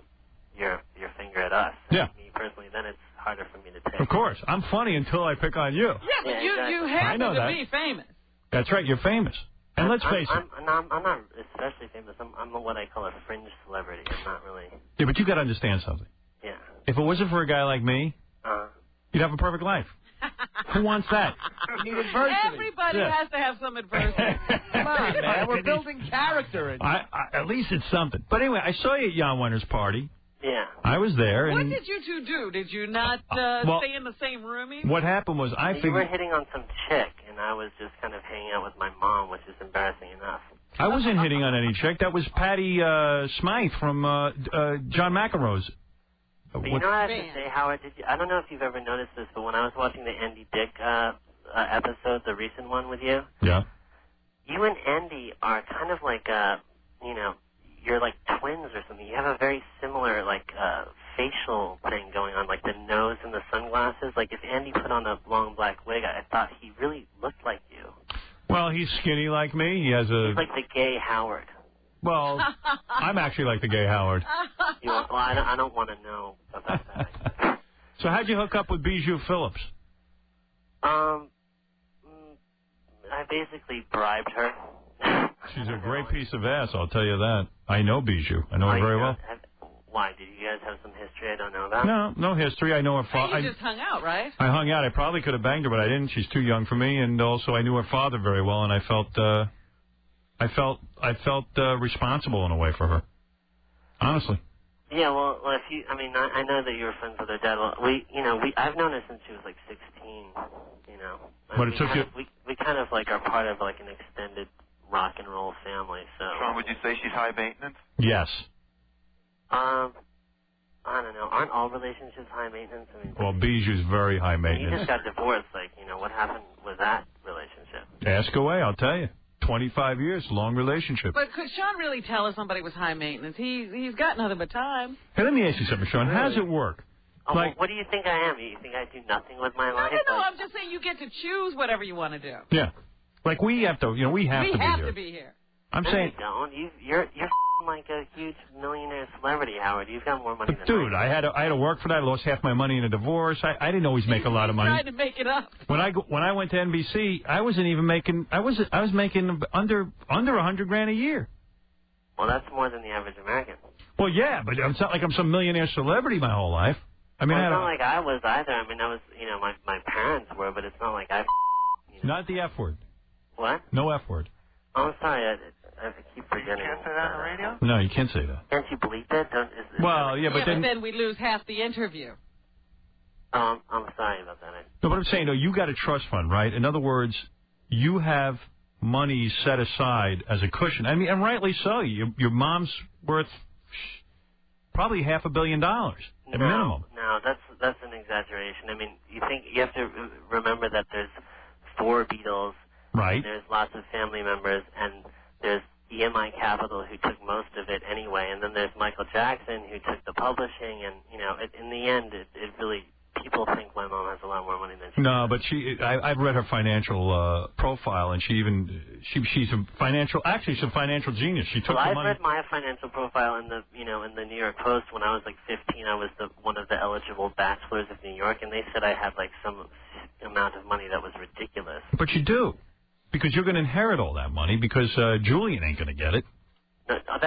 finger at us. Yeah. Me personally, then it's harder for me to take. Of course. I'm funny until I pick on you. Yeah, but you happen to be famous. That's right, you're famous. And let's face it. I'm not especially famous. I'm what I call a fringe celebrity. I'm not really... Yeah, but you got to understand something. Yeah. If it wasn't for a guy like me, you'd have a perfect life. Who wants that? You need adversity. Everybody has to have some adversity. Come on, man. We're building character. At least it's something. But anyway, I saw you at Jan Wenner's party. Yeah. I was there. What did you two do? Did you not stay in the same room? What happened was You were hitting on some chick, and I was just kind of hanging out with my mom, which is embarrassing enough. I wasn't hitting on any chick. That was Patty Smythe from John McEnroe's. But you know what I have to say, Howard? I don't know if you've ever noticed this, but when I was watching the Andy Dick episode, the recent one with you, you and Andy are kind of like, you're like twins or something. You have a very similar, like, facial thing going on, like the nose and the sunglasses. Like, if Andy put on a long black wig, I thought he really looked like you. Well, he's skinny like me. He's like the gay Howard. Well, I'm actually like the gay Howard. I don't want to know about that. So how'd you hook up with Bijou Phillips? I basically bribed her. She's a great piece of ass, I'll tell you that. I know Bijou. I know her very well. Why? Did you guys have some history I don't know about? No history. I know her father. You just hung out, right? I hung out. I probably could have banged her, but I didn't. She's too young for me, and also I knew her father very well, and I felt responsible in a way for her. Honestly. Yeah, well, if you, I mean, I know that you were friends with her dad. Well, I've known her since she was like 16. But it took you. We kind of like are part of like an extended rock and roll family. So. Sean, would you say she's high maintenance? Yes. I don't know. Aren't all relationships high maintenance? I mean, well, Bijou's very high maintenance. You just got divorced. Like, what happened with that relationship? Ask away, I'll tell you. 25 years, long relationship. But could Sean really tell if somebody was high maintenance? He's got nothing but time. Hey, let me ask you something, Sean. How does it work? Oh, well, what do you think I am? You think I do nothing with my life? No, I'm just saying you get to choose whatever you want to do. Yeah. Like, we have to, we have to be here. I'm saying. You don't. You're like a huge millionaire celebrity, Howard. You've got more money than dude, I had to work for that. I lost half my money in a divorce. I didn't always make a lot of money. Trying to make it up. When I went to NBC, I wasn't even making. I was making under $100,000 a year. Well, that's more than the average American. Well, yeah, but it's not like I'm some millionaire celebrity my whole life. I mean, it's not like I was either. I mean, I was, my parents were, but it's not like I. Not the F word. What? No F word. Oh, I'm sorry. I keep forgetting. You can't say that on the radio? No, you can't say that. Can't you bleep it? But then we lose half the interview. I'm sorry about that. No, but I'm saying, you got a trust fund, right? In other words, you have money set aside as a cushion. I mean, and rightly so. Your mom's worth probably $500 million at minimum. No, that's an exaggeration. I mean, you have to remember that there's 4 Beatles. Right. And there's lots of family members, and there's EMI Capital who took most of it anyway, and then there's Michael Jackson who took the publishing, and in the end, it really, people think my mom has a lot more money than she does. But I've read her financial profile, and she's a financial genius. She took the money. I've read my financial profile in the New York Post. When I was like 15, I was one of the eligible bachelors of New York, and they said I had like some amount of money that was ridiculous. But you do. Because you're going to inherit all that money, because Julian ain't going to get it. No, all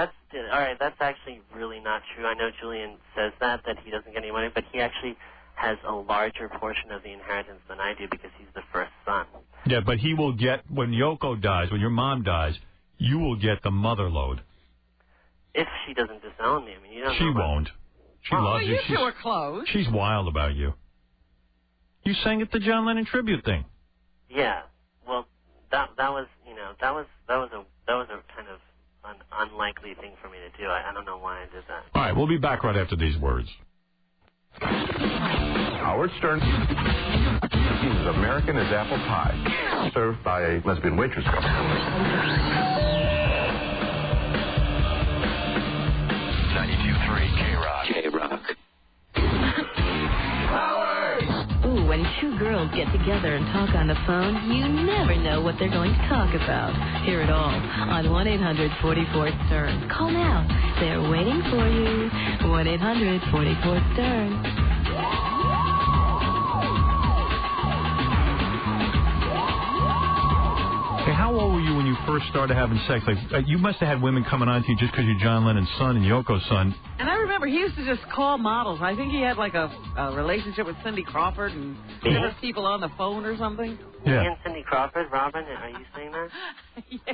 right, that's actually really not true. I know Julian says that he doesn't get any money, but he actually has a larger portion of the inheritance than I do because he's the first son. Yeah, but he will get, when Yoko dies, when your mom dies, you will get the mother load. If she doesn't disown me. I mean, you don't know. She won't. She loves you. You two are close. She's wild about you. You sang at the John Lennon tribute thing. Yeah. Well, that was a kind of an unlikely thing for me to do. I don't know why I did that. All right, we'll be back right after these words. Howard Stern is American as apple pie, served by a lesbian waitress couple. 92.3 K-Rock. K-Rock. Ooh, when two girls get together and talk on the phone, you never know what they're going to talk about. Hear it all on 1-800-44-STERN. Call now. They're waiting for you. 1-800-44-STERN. Hey, how old were you when you first started having sex? Like, you must have had women coming on to you just because you're John Lennon's son and Yoko's son. And I remember he used to just call models. I think he had like a relationship with Cindy Crawford and give people on the phone or something. Yeah. Me and Cindy Crawford, Robin, are you saying that? Yeah.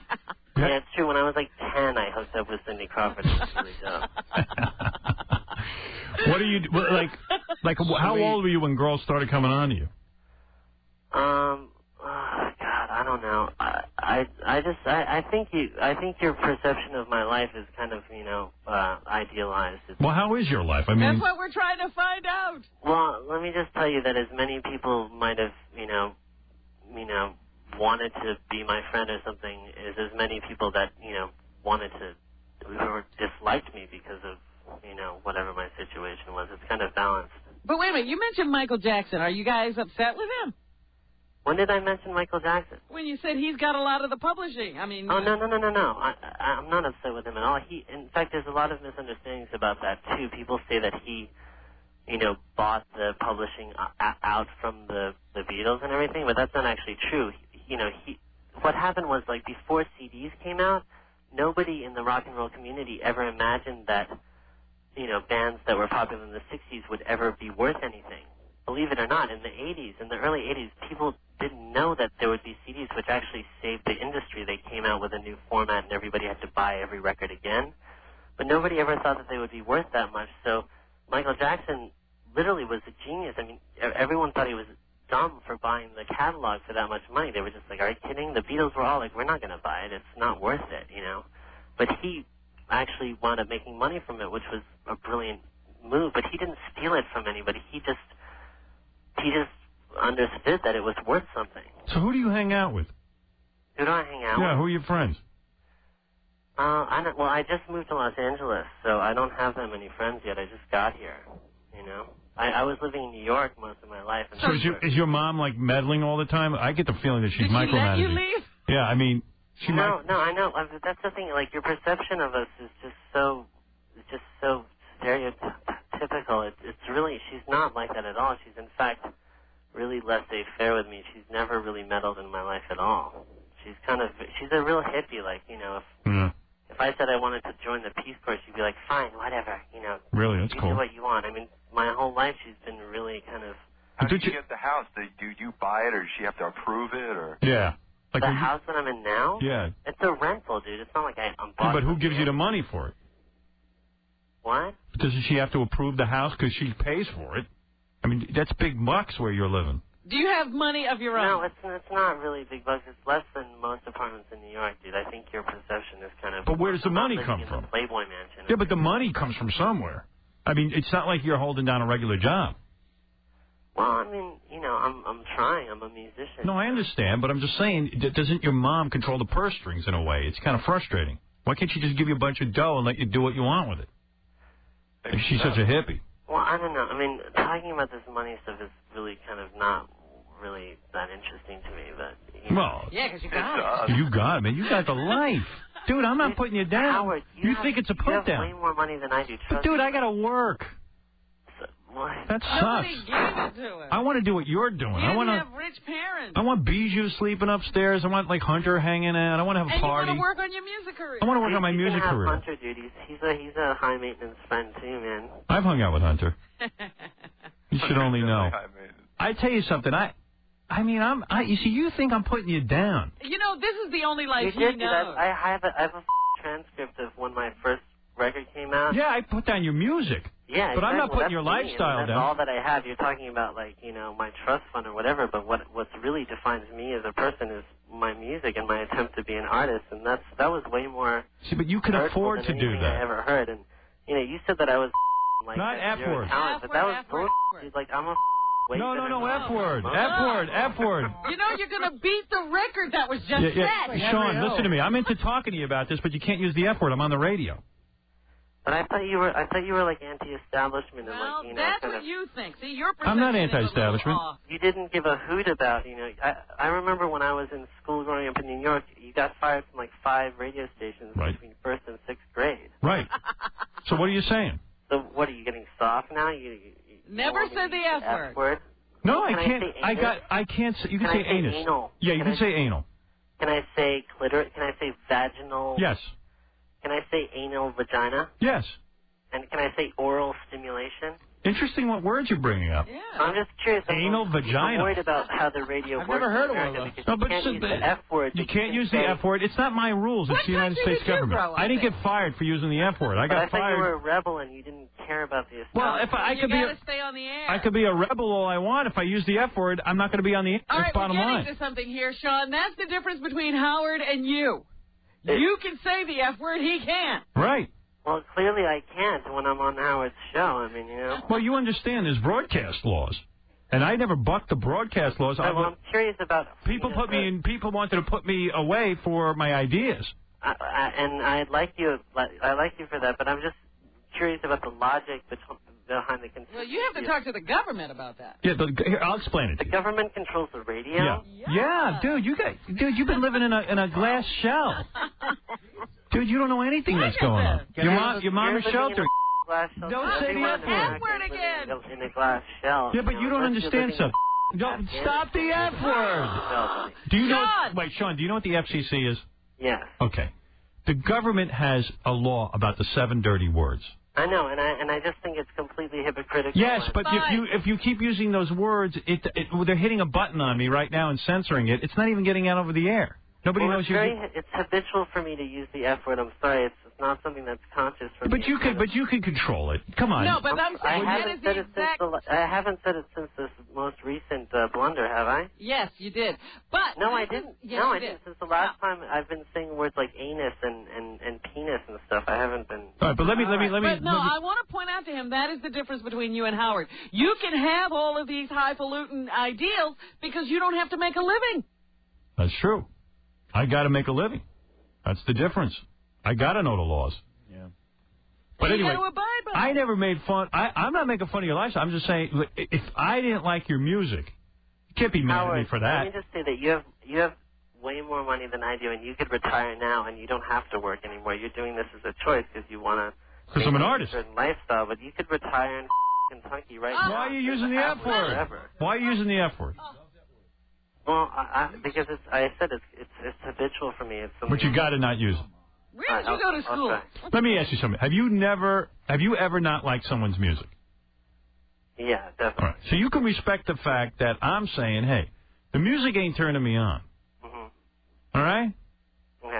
Yeah, it's true. When I was like 10, I hooked up with Cindy Crawford. It was really dope. What do you like? How old were you when girls started coming on to you? God, I don't know. I think your perception of my life is kind of, idealized. Well, how is your life? I mean, that's what we're trying to find out. Well, let me just tell you that as many people might have, wanted to be my friend or something, is as many people that, wanted to, or disliked me because of, whatever my situation was. It's kind of balanced. But wait a minute, you mentioned Michael Jackson. Are you guys upset with him? When did I mention Michael Jackson? When you said he's got a lot of the publishing. I mean... Oh, no. I'm not upset with him at all. In fact, there's a lot of misunderstandings about that, too. People say that he, bought the publishing out from the Beatles and everything, but that's not actually true. What happened was, like, before CDs came out, nobody in the rock and roll community ever imagined that, bands that were popular in the 60s would ever be worth anything. Believe it or not, in the early 80s, people didn't know that there would be CDs, which actually saved the industry. They came out with a new format, and everybody had to buy every record again. but nobody ever thought that they would be worth that much. So Michael Jackson literally was a genius. I mean, everyone thought he was dumb for buying the catalog for that much money. They were just like, are you kidding? The Beatles were all like, we're not going to buy it. It's not worth it, you know. But he actually wound up making money from it, which was a brilliant move. But he didn't steal it from anybody. He just understood that it was worth something. So who do you hang out with? Who do I hang out with? Yeah, who are your friends? I just moved to Los Angeles, so I don't have that many friends yet. I just got here, you know. I was living in New York most of my life. And So is your mom, like, meddling all the time? I get the feeling that she's micromanaging. Did she let you leave? Yeah, I mean... No, I know. That's the thing. Like, your perception of us is just so stereotypical. It's really... She's not like that at all. She's, in fact, really laissez-faire with me. She's never really meddled in my life at all. She's a real hippie, like, you know, if I said I wanted to join the Peace Corps, she'd be like, fine, whatever, you know. Really? That's cool. You do what you want. I mean, my whole life she's been really kind of... How did you get the house? Do you buy it, or does she have to approve it, or...? Yeah. Like the house that I'm in now? Yeah. It's a rental, dude. It's not like I'm Yeah, but who gives you the money for it? What? Doesn't she have to approve the house because she pays for it? I mean, that's big bucks where you're living. Do you have money of your own? No, it's not really big bucks. It's less than most apartments in New York, dude. I think your perception is kind of... But where does the money come in from? The Playboy Mansion. Yeah, but the money comes from somewhere. I mean, it's not like you're holding down a regular job. Well, I mean, you know, I'm trying. I'm a musician. No, I understand, but I'm just saying, doesn't your mom control the purse strings in a way? It's kind of frustrating. Why can't she just give you a bunch of dough and let you do what you want with it? If she's such a hippie. Well, I don't know. I mean, talking about this money stuff is really kind of not really that interesting to me, but... You know. Well... Yeah, because you got it. You got it, man. You got the life. Dude, I'm not putting you down. Howard, you think it's a put down. You have way more money than I do. But dude, I got to work. What? That Nobody sucks. gave it to him. I want to do what you're doing. You I want have rich parents. I want Bijou sleeping upstairs. I want, like, Hunter hanging out. I want to have a party. And you want to work on your music career. I want to work on my music career. Hunter, dude. He's a high-maintenance friend, too, man. I've hung out with Hunter. You should only know. I tell you something. You see, you think I'm putting you down. You know, this is the only life you he knows. I have a transcript of when my first record came out. Yeah, I put down your music. Yeah, but I'm not putting your me, lifestyle that's down. All that I have. You're talking about, like, you know, my trust fund or whatever. But what really defines me as a person is my music and my attempt to be an artist, and that was way more. See, but you can afford to do that. I ever heard, and you know, you said that I was like not F word. But that was bullshit. Like I'm a. No, F word. F word. You know, you're going to beat the record that was just set. Sean, listen to me. I'm into talking to you about this, but you can't use the F word. I'm on the radio. But I thought you were like anti-establishment and well, like, you know. That's what you think. See, your perception I'm not anti-establishment. You didn't give a hoot about, you know. I remember when I was in school growing up in New York, you got fired from like 5 radio stations between 1st and 6th grade. Right. So what are you saying? So what are you getting soft now? You never said the F word. No, I can't. I can't. You can say anus. Anal? Yeah, you can say anal. Can I say clitoris? Can I say vaginal? Yes. Can I say anal vagina? Yes. And can I say oral stimulation? Interesting what words you're bringing up. Yeah. I'm just curious. Anal vagina. I'm worried about how the radio works. I've never heard of one of those. No, but you can't use the F word. You can't use the F word. It's not my rules. It's the United States government. I didn't get fired for using the F word. I got fired. I thought you were a fired. rebel and you didn't care about the establishment. Well, if I could gotta stay on the air. I could be a rebel all I want. If I use the F word, I'm not going to be on the air. All right, bottom we're line. getting to something here, Sean. That's the difference between Howard and you. You can say the F word, he can't. Right. Well, clearly I can't when I'm on Howard's show. I mean, you know. Well, you understand there's broadcast laws. And I never bucked the broadcast laws. Well, I'm curious about... People wanted to put me away for my ideas. And I like you for that, but I'm just curious about the logic behind the conspiracy. Well, you have to talk to the government about that. Yeah, here, I'll explain it to you. The government controls the radio? Yeah, dude, you've been living in a glass shell. Dude, you don't know anything that's going on. Your mom is sheltering. Don't say the F word again. In a glass shell. Yeah, but you don't understand something. Don't stop the F word. Do you know? Wait, Sean, do you know what the FCC is? Yeah. Okay. The government has a law about the 7 dirty words. I know, and I just think it's completely hypocritical. Yes, but if you keep using those words, they're hitting a button on me right now and censoring it. It's not even getting out over the air. Nobody knows you. It's habitual for me to use the F word. I'm sorry, it's not something that's conscious for me. But you can control it. Come on. No, but I'm saying I haven't said it since this most recent blunder, have I? Yes, you did. But no, I didn't. Yes, no, you I did. didn't. Since the last time I've been saying words like anus and penis and stuff, I haven't been. All right, but let me. But no, I want to point out to him that is the difference between you and Howard. You can have all of these highfalutin ideals because you don't have to make a living. That's true. I got to make a living. That's the difference. I got to know the laws. Yeah. But anyway, I never made fun. I'm not making fun of your lifestyle. I'm just saying, if I didn't like your music, you can't be mad at me for that. Let me just say that you have way more money than I do, and you could retire now, and you don't have to work anymore. You're doing this as a choice because you want to. Because I'm an artist. A certain lifestyle, but you could retire in Kentucky right now. Why are you using the F word? Why are you using the F word? Well, because I said it's habitual for me. It's but you got to not use it. Where did you go to school? Let me ask you something. Have you ever not liked someone's music? Yeah, definitely. All right. So you can respect the fact that I'm saying, hey, the music ain't turning me on. Mm-hmm. All right? Okay.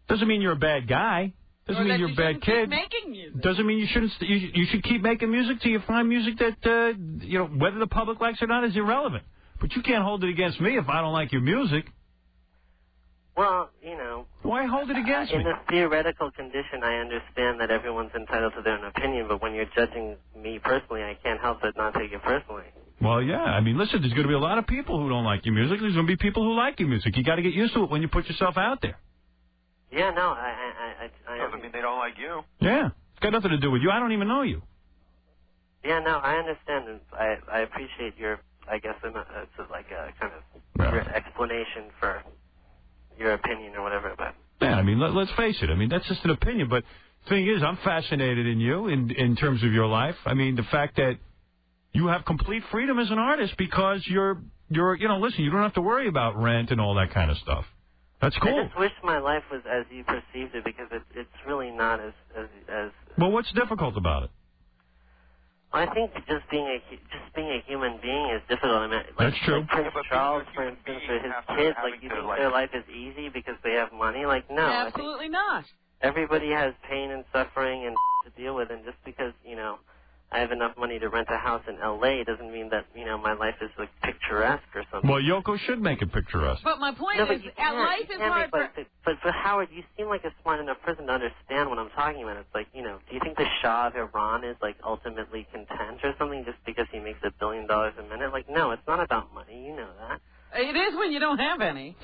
Doesn't mean you're a bad guy. Doesn't mean you're a bad kid. Keep making music. Doesn't mean you shouldn't. You should keep making music till you find music that whether the public likes it or not is irrelevant. But you can't hold it against me if I don't like your music. Well, why hold it against me? In a theoretical condition, I understand that everyone's entitled to their own opinion, but when you're judging me personally, I can't help but not take it personally. Well, yeah. I mean, listen, there's going to be a lot of people who don't like your music. There's going to be people who like your music. You got to get used to it when you put yourself out there. Yeah, no, I doesn't mean they don't like you. Yeah. It's got nothing to do with you. I don't even know you. Yeah, no, I understand. And I appreciate your, I guess, it's like a kind of your explanation for your opinion or whatever. But yeah, I mean, let's face it. I mean, that's just an opinion. But the thing is, I'm fascinated in you in terms of your life. I mean, the fact that you have complete freedom as an artist because you're listen, you don't have to worry about rent and all that kind of stuff. That's cool. I just wish my life was as you perceived it because it's really not as. Well, what's difficult about it? I think just being a human being is difficult. I mean, that's true. Like Prince Charles, for instance, or his kids, like you think their life is easy because they have money? Like no, absolutely not. Everybody has pain and suffering and to deal with, and just because I have enough money to rent a house in L.A. doesn't mean that, my life is, like, picturesque or something. Well, Yoko should make it picturesque. But my point is, life is hard But Howard, you seem like a smart enough person to understand what I'm talking about. It's like, do you think the Shah of Iran is, like, ultimately content or something just because he makes $1 billion a minute? Like, no, it's not about money. You know that. It is when you don't have any.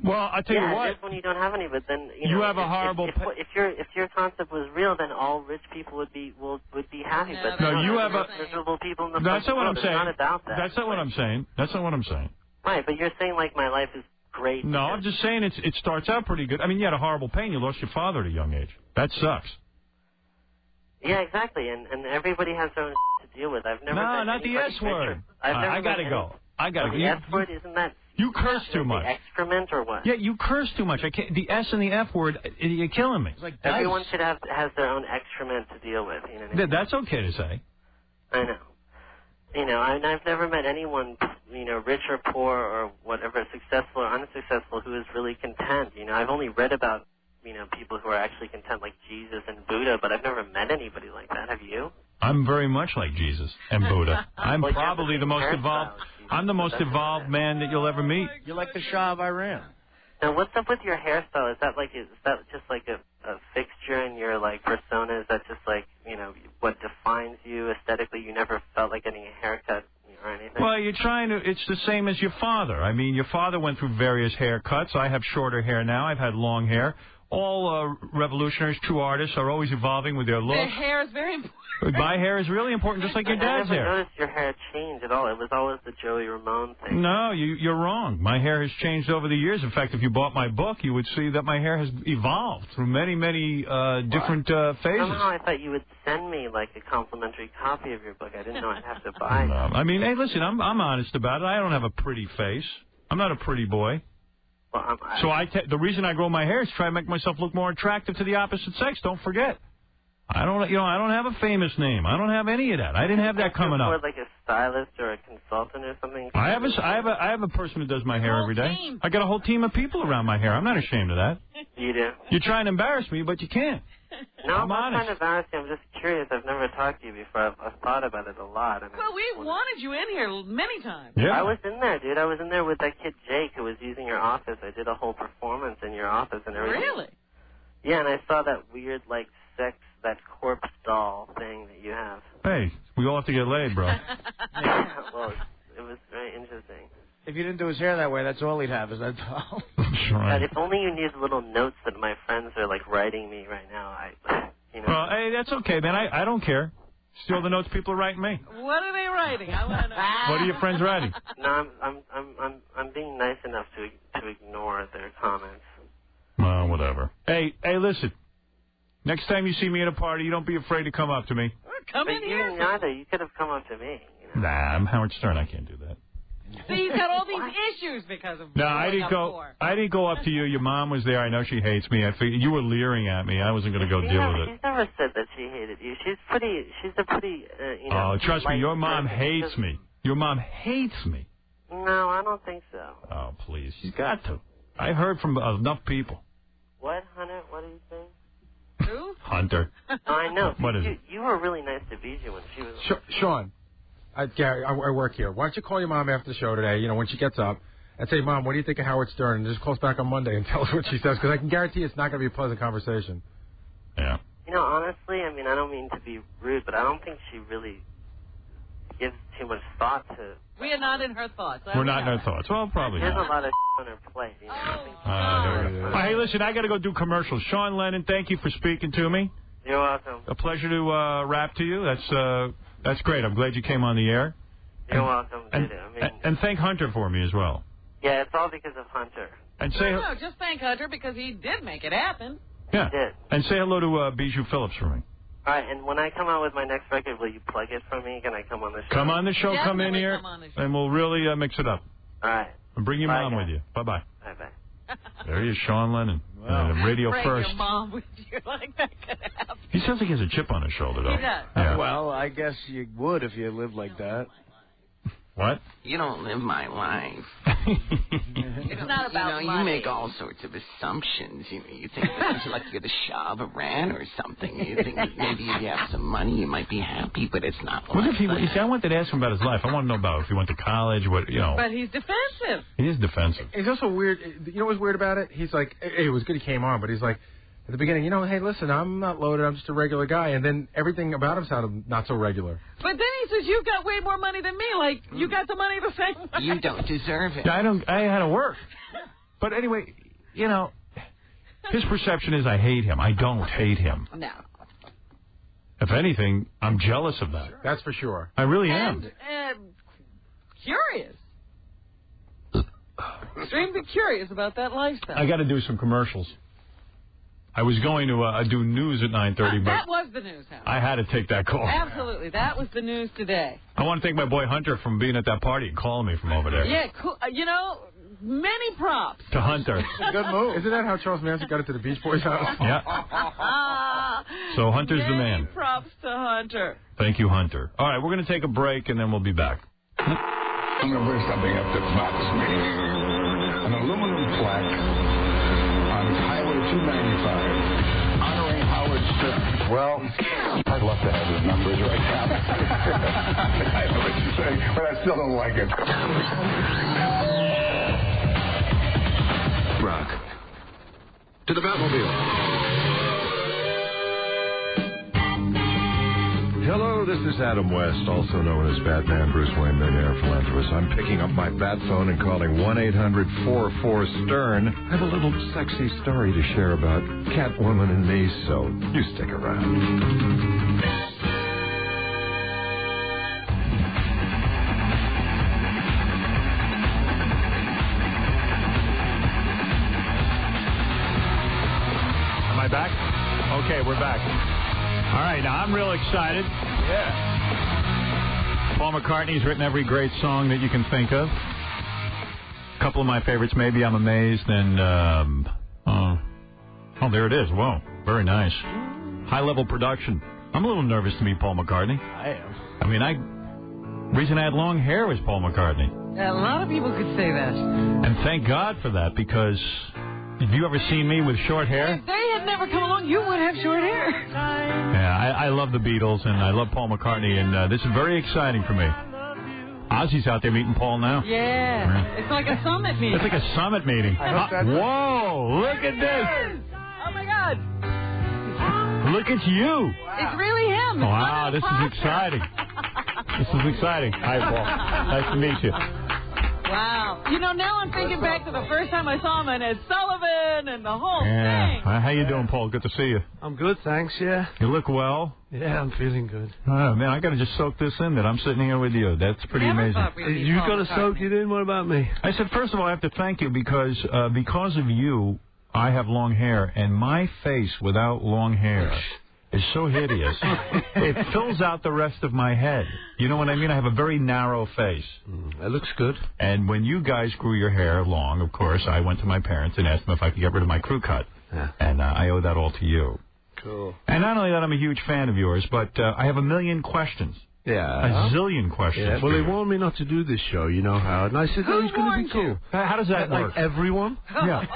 Well, I tell you what. Yeah, it is when you don't have any. But then you have a horrible. If your concept was real, then all rich people would be happy. But no, you have miserable people in the That's not what I'm saying. It's not about that. That's not what I'm saying. That's not what I'm saying. Right, but you're saying like my life is great. No, I'm just saying it starts out pretty good. I mean, you had a horrible pain. You lost your father at a young age. That sucks. Yeah, exactly. And everybody has their own to deal with. I've never. No, not the S word. I gotta go. I gotta go. The S word isn't that. You curse too much. Excrement or what? Yeah, you curse too much. I can't. The S and the F word, you're killing me. Like everyone has their own excrement to deal with. You know what I mean? That's okay to say. I know. And I've never met anyone, rich or poor or whatever, successful or unsuccessful, who is really content. I've only read about, people who are actually content, like Jesus and Buddha, but I've never met anybody like that. Have you? I'm very much like Jesus and Buddha. I'm probably the most evolved. I'm the most evolved man that you'll ever meet. You're like the Shah of Iran. Now, what's up with your hairstyle? Is that just like a fixture in your like persona? Is that just like what defines you aesthetically? You never felt like getting a haircut or anything? Well, it's the same as your father. I mean, your father went through various haircuts. I have shorter hair now. I've had long hair. All revolutionaries, true artists, are always evolving with their looks. Their hair is very important. My hair is really important, just like your dad's hair. I never noticed your hair change at all. It was always the Joey Ramone thing. No, you're wrong. My hair has changed over the years. In fact, if you bought my book, you would see that my hair has evolved through many, many different phases. Somehow I thought you would send me like a complimentary copy of your book. I didn't know I'd have to buy it. I mean, hey, listen, I'm honest about it. I don't have a pretty face. I'm not a pretty boy. Well, so the reason I grow my hair is to try to make myself look more attractive to the opposite sex. Don't forget. I don't have a famous name. I don't have any of that. I didn't have that coming up. Like a stylist or a consultant or something. I have a person who does my hair every day. I got a whole team of people around my hair. I'm not ashamed of that. You do. You're trying to embarrass me, but you can't. No, I'm I'm not honest. trying to embarrass you. I'm just curious. I've never talked to you before. I've thought about it a lot. I mean, Well, we wanted you in here many times. Yeah. I was in there, dude. I was in there with that kid Jake who was using your office. I did a whole performance in your office and everything. Really? Yeah, and I saw that weird, like, that corpse doll thing that you have. Hey, we all have to get laid, bro. Well, it was very interesting. If you didn't do his hair that way, that's all he'd have, is that doll. But if only you knew the little notes that my friends are, like, writing me right now. You know. Well, hey, that's okay, man. I don't care. Steal the notes people are writing me. What are they writing? I want to know. What are your friends writing? No, I'm being nice enough to ignore their comments. Well, whatever. Hey, listen. Next time you see me at a party, you don't be afraid to come up to me. Come But in you here. neither. You could have come up to me. You know? Nah, I'm Howard Stern. I can't do that. See, he's got all these issues because of. No, I didn't go. I didn't go up to you. Your mom was there. I know she hates me. I figured you were leering at me. I wasn't going to go deal with it. She's never said that she hated you. She's a pretty, you know. Oh, trust me, your mom person. hates me. Your mom hates me. No, I don't think so. Oh, please. She's got to. I heard from enough people. What, Hunter? What are you saying? Who? Hunter. I know. What is it? You were really nice to Bijou when she was. Sean, Gary, I work here. Why don't you call your mom after the show today, you know, when she gets up, and say, Mom, what do you think of Howard Stern? And just call us back on Monday and tell us what she says, because I can guarantee it's not going to be a pleasant conversation. Yeah. You know, honestly, I mean, I don't mean to be rude, but I don't think she really gives too much thought to. We are not in her thoughts. We're not in her thoughts. Well, probably There's not. a lot of on her plate. You know? Hey, listen, I got to go do commercials. Sean Lennon, thank you for speaking to me. You're welcome. A pleasure to rap to you. That's great. I'm glad you came on the air. You're welcome, and, dude. I mean, and thank Hunter for me as well. yeah, it's all because of Hunter. And say No, just thank Hunter because he did make it happen. yeah. He did. And say hello to Bijou Phillips for me. All right, and when I come out with my next record, will you plug it for me? Can I come on the show? Come on the show, come in here, and we'll really mix it up. All right. And bring your Bye, mom guys. with you. Bye-bye. Bye-bye. There he is, Sean Lennon. Radio Bring First. your mom with you like that could happen. He sounds like he has a chip on his shoulder, though. He does. Yeah. Well, I guess you would if you lived like that. What? You don't live my life. It's not about you money. make all sorts of assumptions. You think that like you're the Shah of Iran or something. You think that maybe if you have some money, you might be happy, but it's not What like if he? that. You see, I wanted to ask him about his life. I want to know about if he went to college. What you know? But he's defensive. He is defensive. It's also weird. You know what's weird about it? He's like, it was good he came on, but he's like, at the beginning, hey, listen, I'm not loaded. I'm just a regular guy. And then everything about him sounded not so regular. But then he says, you got way more money than me. Like, you got the money the same way. You don't deserve it. I had to work. But anyway, his perception is I hate him. I don't hate him. No. If anything, I'm jealous of that. That's for sure. I really am. And curious. Extremely curious about that lifestyle. I got to do some commercials. I was going to do news at 9:30, but that was the news, Howard. I had to take that call. Absolutely. That was the news today. I want to thank my boy Hunter from being at that party and calling me from over there. Yeah, cool. Many props. To Hunter. Good move. Isn't that how Charles Manson got into the Beach Boys house? Yeah. So Hunter's the man. Many props to Hunter. Thank you, Hunter. All right, we're going to take a break, and then we'll be back. I'm going to bring something up that bothers me. An aluminum plaque on Highway 295 honoring Howard Stern. Well, I'd love to have his numbers right now. I know what you're saying, but I still don't like it. Brock, to the Batmobile. Hello, this is Adam West, also known as Batman Bruce Wayne, millionaire philanthropist. I'm picking up my bat phone and calling 1-800-44-STERN. I have a little sexy story to share about Catwoman and me, so you stick around. Am I back? Okay, we're back. All right, now I'm real excited. Yeah. Paul McCartney's written every great song that you can think of. A couple of my favorites, Maybe I'm Amazed, and, there it is. Whoa, very nice. High-level production. I'm a little nervous to meet Paul McCartney. I am. I mean, reason I had long hair was Paul McCartney. A lot of people could say that. And thank God for that, because have you ever seen me with short hair? If they had had never come along, you would have short hair. Yeah, I love the Beatles, and I love Paul McCartney, and this is very exciting for me. Ozzy's out there meeting Paul now. Yeah. It's like a summit meeting. It's like a summit meeting. Whoa, look at this. Oh, my God. Look at you. It's really him. It's wow, this is exciting. This is exciting. Hi, Paul. Nice to meet you. Wow. You know, now I'm thinking back to the first time I saw him and Ed Sullivan and the whole thing. How you doing, Paul? Good to see you. I'm good, thanks, yeah. You look well. Yeah, I'm feeling good. Oh, man, I got to just soak this in that I'm sitting here with you. That's pretty amazing. You got to soak it in? What about me? I said, first of all, I have to thank you because of you, I have long hair, and my face without long hair is so hideous. It fills out the rest of my head. You know what I mean? I have a very narrow face. That looks good. And when you guys grew your hair long, of course, I went to my parents and asked them if I could get rid of my crew cut. Yeah. And I owe that all to you. Cool. And not only that, I'm a huge fan of yours, but I have a million questions. Yeah. A zillion questions. Yeah. Well, they warned me not to do this show, you know, Howard. And I said, oh, it's going to be cool. How does that work? Like everyone? Yeah.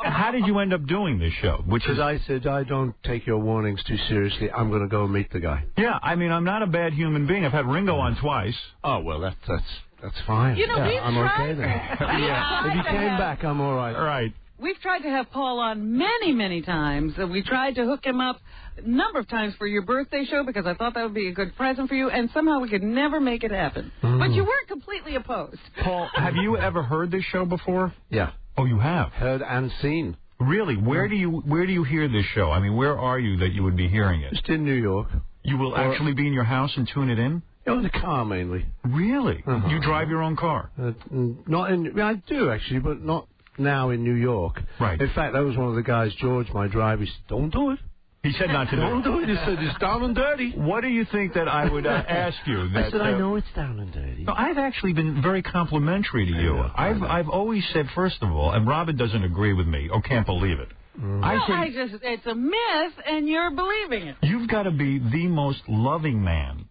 How did you end up doing this show? Because I said, I don't take your warnings too seriously. I'm going to go meet the guy. Yeah, I mean, I'm not a bad human being. I've had Ringo on twice. Oh, well, that's fine. You know, I'm okay then. Yeah. If you came back, I'm all right. Right. We've tried to have Paul on many, many times. We tried to hook him up a number of times for your birthday show because I thought that would be a good present for you, and somehow we could never make it happen. But you weren't completely opposed. Paul, have you ever heard this show before? Yeah. Oh, you have? Heard and seen. Really? Where do you hear this show? I mean, where are you that you would be hearing it? Just in New York. You will actually be in your house and tune it in? In the car, mainly. Really? You drive your own car? Not in... I do, actually, but not now in New York. Right. In fact, that was one of the guys, George, my driver, he said, don't do it. He said not to do it. Don't do it. He said, it's down and dirty. What do you think that I would ask you? That, I said, I know it's down and dirty. No, I've actually been very complimentary to you. I've always said, first of all, and Robin doesn't agree with me or can't believe it. It's a myth, and you're believing it. You've got to be the most loving man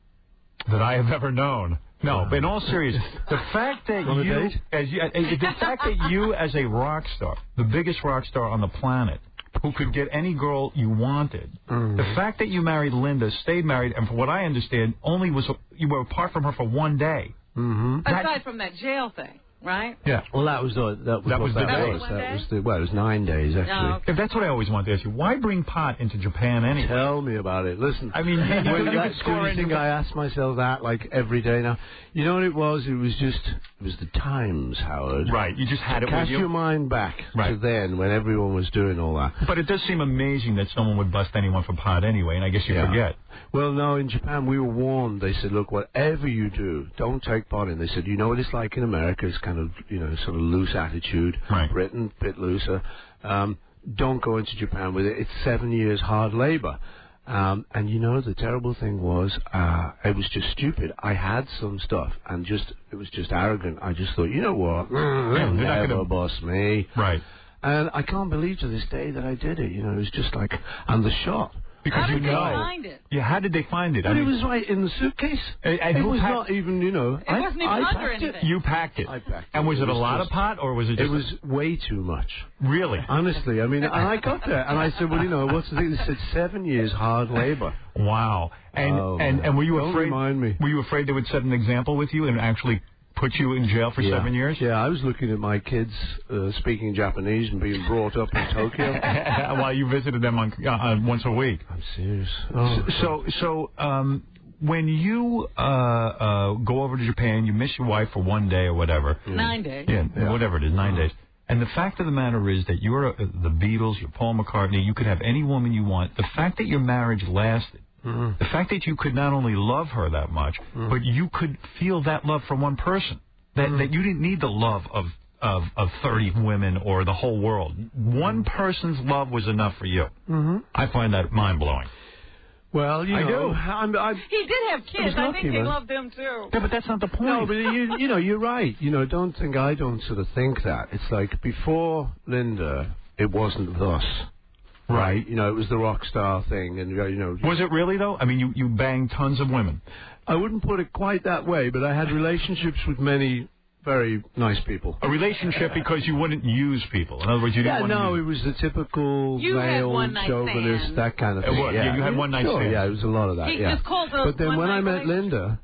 that I have ever known. No, but in all seriousness, the fact that you as a rock star, the biggest rock star on the planet, who could get any girl you wanted, the fact that you married Linda, stayed married, and from what I understand, you were apart from her for one day. Aside from that jail thing. Right? Yeah. Well, that was the day. Well, it was 9 days, actually. Oh, okay. That's what I always wanted to ask you. Why bring pot into Japan anyway? Tell me about it. Listen. I mean, you think I ask myself that, like, every day now? You know what it was? It was the times, Howard. Right. You just had it with you. Cast your mind back to then, when everyone was doing all that. But it does seem amazing that someone would bust anyone for pot anyway, and I guess you forget. Well, no, in Japan, we were warned. They said, look, whatever you do, don't take pot in. They said, you know what it's like in America? It's kind of, sort of loose attitude. Right. Britain, a bit looser. Don't go into Japan with it. It's 7 years hard labor. And the terrible thing was, it was just stupid. I had some stuff, and it was just arrogant. I just thought, you know what? They'll never boss me. Right. And I can't believe to this day that I did it. It was just like, and the shot. Because how did they find it? Yeah, how did they find it? But it was right in the suitcase. And it was not even, It wasn't even under anything. You packed it. I packed it. And was it a lot of pot, or was it just... It was way too much. Really? Honestly, I mean, and I got there, and I said, well, what's the thing? They said 7 years hard labor. Wow. And were you afraid... Don't remind me. Were you afraid they would set an example with you and actually put you in jail for 7 years? Yeah, I was looking at my kids speaking Japanese and being brought up in Tokyo. While you visited them once a week. I'm serious. So when you go over to Japan, you miss your wife for 1 day or whatever. 9 days. Yeah, whatever it is, 9 days. And the fact of the matter is that you're the Beatles, you're Paul McCartney, you could have any woman you want. The fact that your marriage lasted, the fact that you could not only love her that much, but you could feel that love from one person, that you didn't need the love of 30 women or the whole world. One person's love was enough for you. I find that mind-blowing. Well, I do. He did have kids. I think he loved them, too. Yeah, but that's not the point. No, but you're right. Don't think I don't sort of think that. It's like before Linda, it wasn't thus. Right. It was the rock star thing. And Was it really, though? I mean, you banged tons of women. I wouldn't put it quite that way, but I had relationships with many very nice people. A relationship because you wouldn't use people. In other words, you didn't want to it was the typical male chauvinist, that kind of thing. Yeah, you had one night stand. Yeah, it was a lot of that. But then when I met Linda,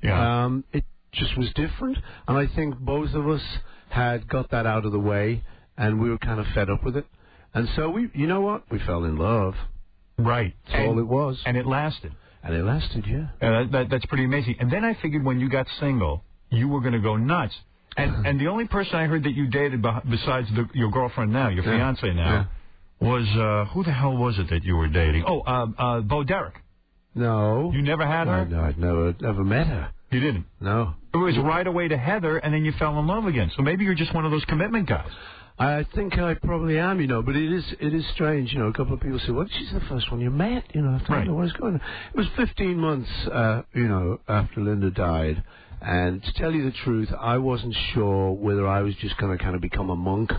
it just was different, and I think both of us had got that out of the way, and we were kind of fed up with it, and so you know what? We fell in love. Right. That's all it was. And it lasted. And it lasted, yeah. That's pretty amazing. And then I figured when you got single, you were going to go nuts. And the only person I heard that you dated besides your girlfriend now, your fiancé now, was, who the hell was it that you were dating? Oh, Bo Derek. No. You never had her? No, I'd never met her. You didn't? No. It was right away to Heather, and then you fell in love again. So maybe you're just one of those commitment guys. I think I probably am, but it is strange, a couple of people say, well, she's the first one you met, I don't know what is going on. It was 15 months, after Linda died, and to tell you the truth, I wasn't sure whether I was just going to kind of become a monk.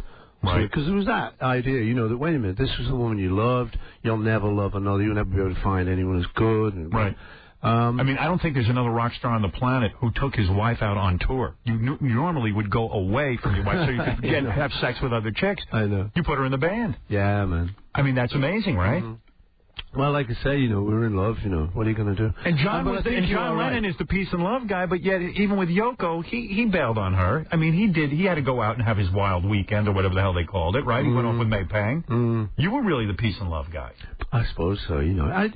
Right. Because there was that idea, that, wait a minute, this was the woman you loved, you'll never love another, you'll never be able to find anyone as good. And, right. I mean, I don't think there's another rock star on the planet who took his wife out on tour. You normally would go away from your wife so you could have sex with other chicks. I know. You put her in the band. Yeah, man. I mean, that's amazing, right? Mm-hmm. Well, like I say, we're in love, what are you going to do? And John Lennon is the peace and love guy, but yet even with Yoko, he bailed on her. I mean, he had to go out and have his wild weekend or whatever the hell they called it, right? He went off with May Pang. You were really the peace and love guy. I suppose so, I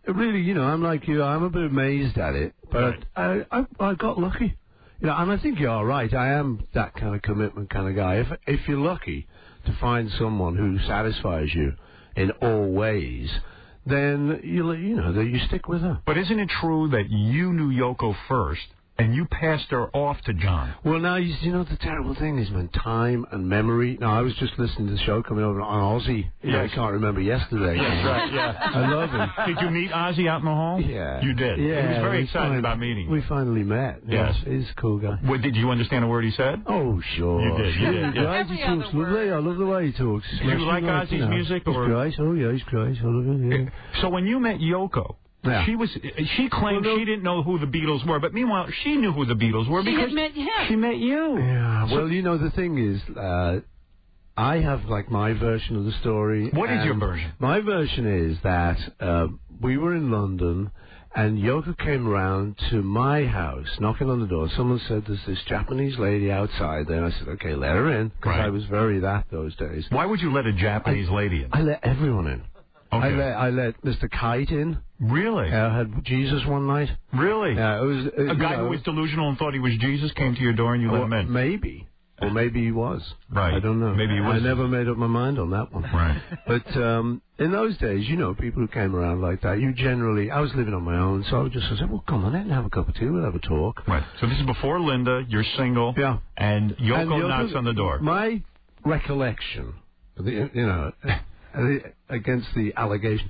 really, I'm like you, I'm a bit amazed at it, but I got lucky. And I think you're right, I am that kind of commitment kind of guy. If you're lucky to find someone who satisfies you in all ways, then you stick with her. But isn't it true that you knew Yoko first and you passed her off to John? Well, now, the terrible thing is, man, time and memory. Now, I was just listening to the show coming over on Ozzy. I can't remember yesterday. Yes, right, yeah. I love him. Did you meet Ozzy out in the hall? Yeah. You did? Yeah. He was very excited about meeting you. We finally met. Yes. He's a cool guy. Well, did you understand a word he said? Oh, sure. You did. Yeah. He talks lovely. I love the way he talks. Do you like Ozzy's music? He's great. Oh, yeah, he's great. I love him, yeah. So when you met Yoko, yeah. She claimed she didn't know who the Beatles were, but meanwhile, she knew who the Beatles were because she met you. Yeah, well, the thing is, I have, my version of the story. What is your version? My version is that we were in London, and Yoko came around to my house, knocking on the door. Someone said, there's this Japanese lady outside there. And I said, okay, let her in, because I was very that those days. Why would you let a Japanese lady in? I let everyone in. Okay. I let Mr. Kite in. Really? I had Jesus one night. Really? Yeah, it was a guy who was delusional and thought he was Jesus came to your door and you let him in. Maybe. Or maybe he was. Right. I don't know. Maybe he was. I never made up my mind on that one. Right. But in those days, people who came around like that, I was living on my own, so I would just say, well, come on in and have a cup of tea, we'll have a talk. Right. So this is before Linda, you're single. Yeah. And Yoko knocks on the door. My recollection, against the allegation,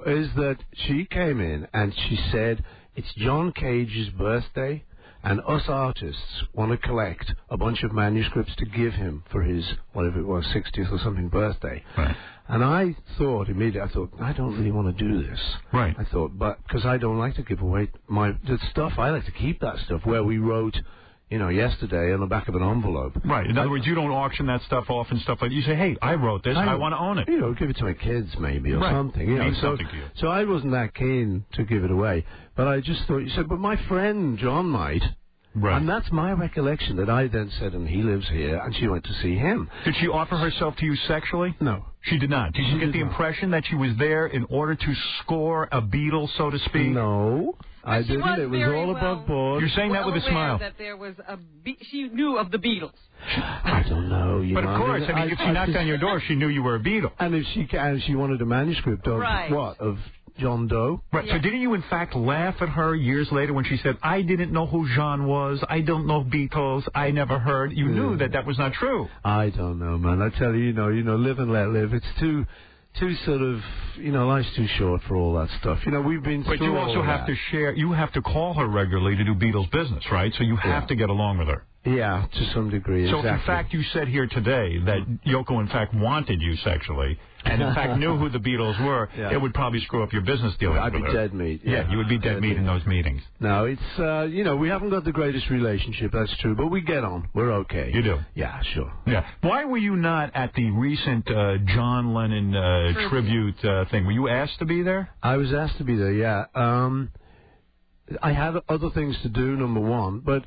is that she came in and she said, it's John Cage's birthday, and us artists want to collect a bunch of manuscripts to give him for his, whatever it was, 60th or something birthday. Right. And I thought immediately, I don't really want to do this. Right. I thought, because I don't like to give away the stuff, I like to keep that stuff where we wrote, yesterday on the back of an envelope. Right. In other words, you don't auction that stuff off and stuff like that. You say, hey, I wrote this. I want to own it. Give it to my kids maybe or right. something. Means something to you. So I wasn't that keen to give it away. But I just thought, you said, but my friend John might. Right. And that's my recollection that I then said, and he lives here, and she went to see him. Did she offer herself to you sexually? No. She did not. Did you get the impression that she was there in order to score a Beatle, so to speak? No. I didn't. It was all above board. You're saying that with a smile. That there was she knew of the Beatles. I don't know. But of course, if she knocked on your door, she knew you were a Beatle. And if she wanted a manuscript of what? Of John Doe? Right. Yeah. So didn't you in fact laugh at her years later when she said, I didn't know who Jean was, I don't know Beatles, I never heard. You knew that was not true. I don't know, man. I tell you, live and let live. It's too sort of, life's too short for all that stuff. We've been through. But you also have to share, you have to call her regularly to do Beatles business, right? So you have to get along with her. Yeah, to some degree. So exactly. if in fact you said here today that Yoko in fact wanted you sexually, and in fact knew who the Beatles were, it would probably screw up your business dealings. I'd be dead meat. Yeah, you would be dead meat in those meetings. No, it's, we haven't got the greatest relationship, that's true, but we get on. We're okay. You do? Yeah, sure. Yeah. Why were you not at the recent John Lennon tribute thing? Were you asked to be there? I was asked to be there, yeah. I had other things to do, number one, but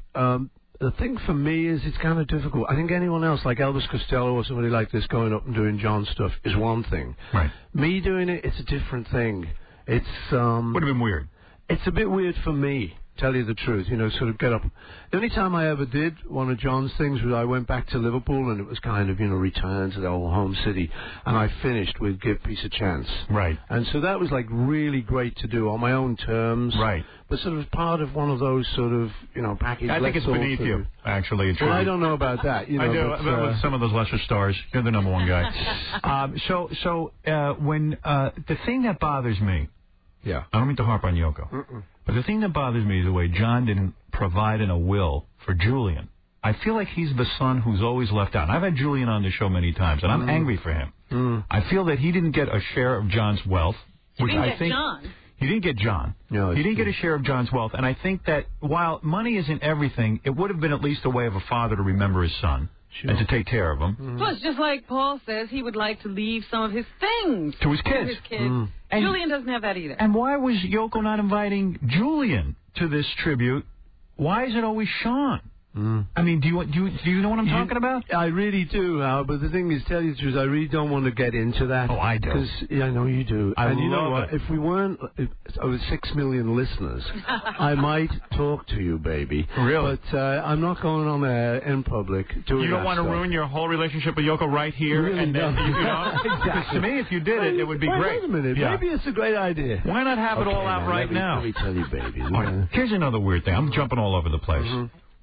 the thing for me is it's kind of difficult. I think anyone else, like Elvis Costello or somebody like this, going up and doing John stuff is one thing. Right. Me doing it, it's a different thing. It's would have been weird. It's a bit weird for me, tell you the truth. Sort of get up. The only time I ever did one of John's things was I went back to Liverpool, and it was kind of return to the old home city, and I finished with Give Peace a Chance. Right. And so that was like really great to do on my own terms. Right. But sort of part of one of those sort of package. I think it's beneath you, actually. Well, I don't know about that. I do. But with some of those lesser stars, you're the number one guy. When the thing that bothers me. Yeah. I don't mean to harp on Yoko. But the thing that bothers me is the way John didn't provide in a will for Julian. I feel like he's the son who's always left out. And I've had Julian on the show many times, and I'm angry for him. I feel that he didn't get a share of John's wealth. Which I think John. He didn't get John. No, he didn't get a share of John's wealth. And I think that while money isn't everything, it would have been at least a way of a father to remember his son. Sure. And to take care of him. Plus, just like Paul says, he would like to leave some of his things to his kids. And Julian doesn't have that either. And why was Yoko not inviting Julian to this tribute? Why is it always Sean? I mean, do you know what I'm talking about? I really do, Hal, but the thing is, tell you the truth, I really don't want to get into that. Oh, I do. Because, I know you do. And you know love what? If we weren't over 6 million listeners, I might talk to you, baby. Really? But I'm not going on air in public doing You don't want to ruin your whole relationship with Yoko right here? Really and then, exactly. Because to me, if you did it, it would be great. Wait a minute. Yeah. Maybe it's a great idea. Why not have it all out right now? Let me tell you, baby. Right. Here's another weird thing. I'm jumping all over the place.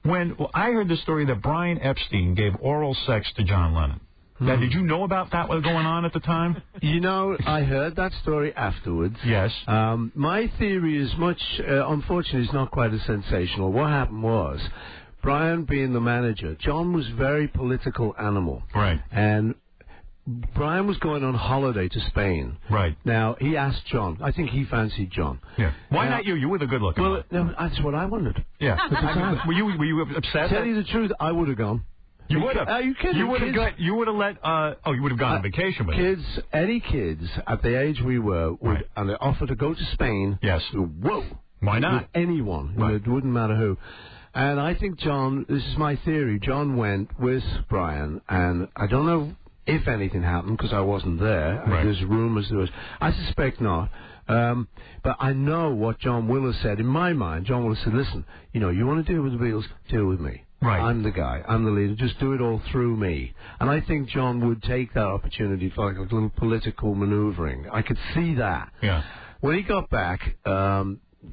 When I heard the story that Brian Epstein gave oral sex to John Lennon. Now, did you know about that was going on at the time? I heard that story afterwards. Yes. My theory is much, unfortunately, it's not quite as sensational. What happened was, Brian being the manager, John was very political animal. Right. And Brian was going on holiday to Spain. Right. Now, he asked John. I think he fancied John. Yeah. Why not you? You were the good-looking one. No, that's what I wanted. Yeah. Were you upset? Tell you the truth, I would have gone. You would have. Are you kidding? You would have let. You would have gone on vacation with kids. Any kids at the age we were would, and they offered to go to Spain. Yes. Whoa. Why not? With anyone. Right. It wouldn't matter who. And I think John. This is my theory. John went with Brian, and I don't know if anything happened because I wasn't there. Right. There's rumours there was. I suspect not. But I know what John Willis said. In my mind, John Willis said, "Listen, you want to deal with the Beatles? Deal with me. Right. I'm the guy. I'm the leader. Just do it all through me." And I think John would take that opportunity for like a little political manoeuvring. I could see that. Yeah. When he got back,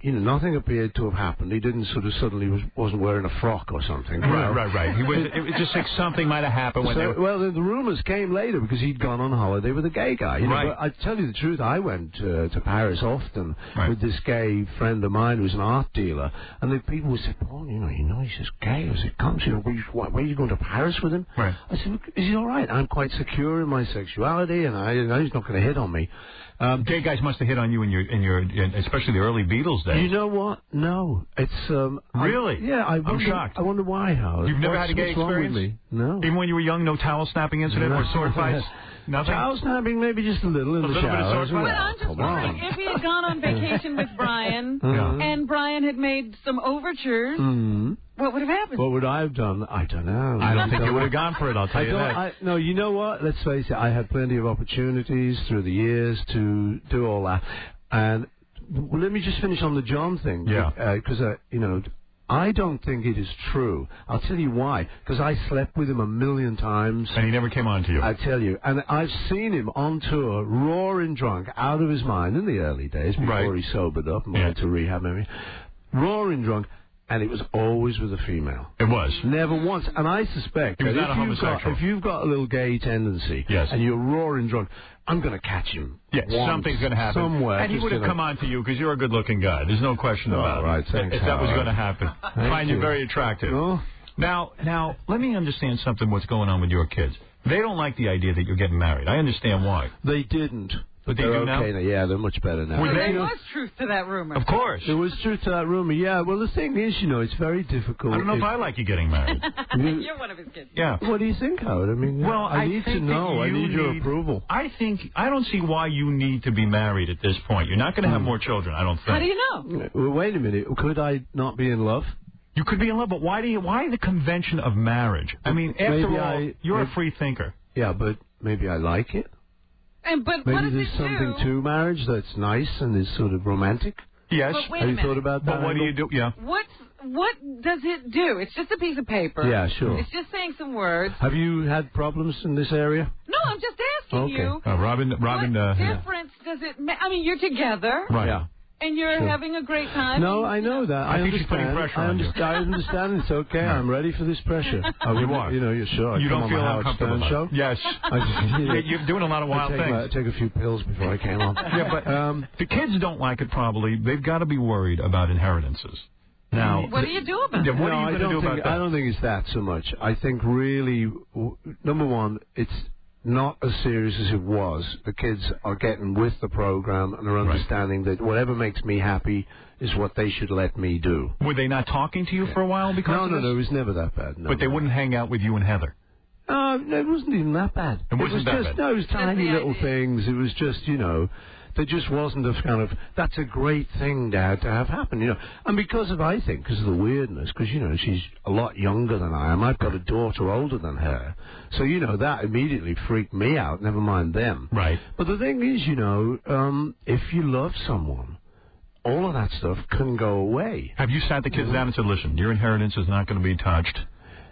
nothing appeared to have happened. He didn't sort of suddenly wasn't wearing a frock or something. Right. It was just like something might have happened when Well, the rumors came later because he'd gone on holiday with a gay guy. Right. But I tell you the truth, I went to Paris often with this gay friend of mine who's an art dealer, and the people would say, "Paul, he's just gay." I said, "Come, where are you going to Paris with him?" Right. I said, "Is he all right? I'm quite secure in my sexuality, and I know he's not going to hit on me." Gay guys must have hit on you in your especially the early Beatles days. You know what? No, it's really. I'm shocked. I wonder why, Howard. You've never had a gay experience? With me? No. Even when you were young, no towel snapping incident or sword fights. Nothing. Towel snapping, maybe just a little in the shower. Bit of sword Well, fight? I'm just wondering if he had gone on vacation with Brian and Brian had made some overtures. What would have happened? What would I have done? I don't know. I don't think you would have gone for it, I'll tell you that. No, you know what? Let's face it, I had plenty of opportunities through the years to do all that. And let me just finish on the John thing. Yeah. Because, I don't think it is true. I'll tell you why. Because I slept with him 1,000,000 times. And he never came on to you. I tell you. And I've seen him on tour, roaring drunk, out of his mind in the early days, before he sobered up and went to rehab, maybe. Roaring drunk. And it was always with a female. It was. Never once. And I suspect he was that not a homosexual. if you've got a little gay tendency and you're roaring drunk, I'm going to catch him. Yes, something's going to happen. Somewhere. And he would have come on to you because you're a good-looking guy. There's no question about it. Right, thanks, if that was going to happen. I find you very attractive. No? Now, let me understand something. What's going on with your kids? They don't like the idea that you're getting married. I understand why. They didn't. But they do now? Yeah, they're much better now. There was truth to that rumor. Of course. There was truth to that rumor, yeah. Well, the thing is, it's very difficult. I don't know if I like you getting married. You're one of his kids. Yeah. What do you think, Howard? I mean, well, I need to know. I need your approval. I don't see why you need to be married at this point. You're not going to have more children, I don't think. How do you know? Well, wait a minute. Could I not be in love? You could be in love, but why the convention of marriage? I mean, after all, you're a free thinker. Yeah, but maybe I like it. But maybe what does there's it something do? to marriage that's nice and is sort of romantic. Yes. But wait Have a you minute. thought about that? But what do you do? Yeah. What does it do? It's just a piece of paper. Yeah, sure. It's just saying some words. Have you had problems in this area? No, I'm just asking you. Robin. What difference does it make? I mean, you're together. Right. Yeah. And you're having a great time. No, I know that. I think she's putting pressure on you. I understand. It's okay. I'm ready for this pressure. You are. You're sure. You don't feel uncomfortable about show? it. Yes. You're doing a lot of wild things. I take a few pills before I came on. Yeah, but the kids don't like it probably. They've got to be worried about inheritances. Now, what do you do about it? What are you going to do about that? I don't think it's that so much. I think really, number one, it's not as serious as it was. The kids are getting with the program and are understanding that whatever makes me happy is what they should let me do. Were they not talking to you for a while because of this? No, it was never that bad. No, but they wouldn't hang out with you and Heather? No, it wasn't even that bad. It wasn't that bad? No, it was tiny little things. It was just, there just wasn't a kind of, that's a great thing, Dad, to have happen, And because of the weirdness, because, she's a lot younger than I am. I've got a daughter older than her. So, that immediately freaked me out, never mind them. Right. But the thing is, if you love someone, all of that stuff can go away. Have you sat the kids down and said, listen, your inheritance is not going to be touched.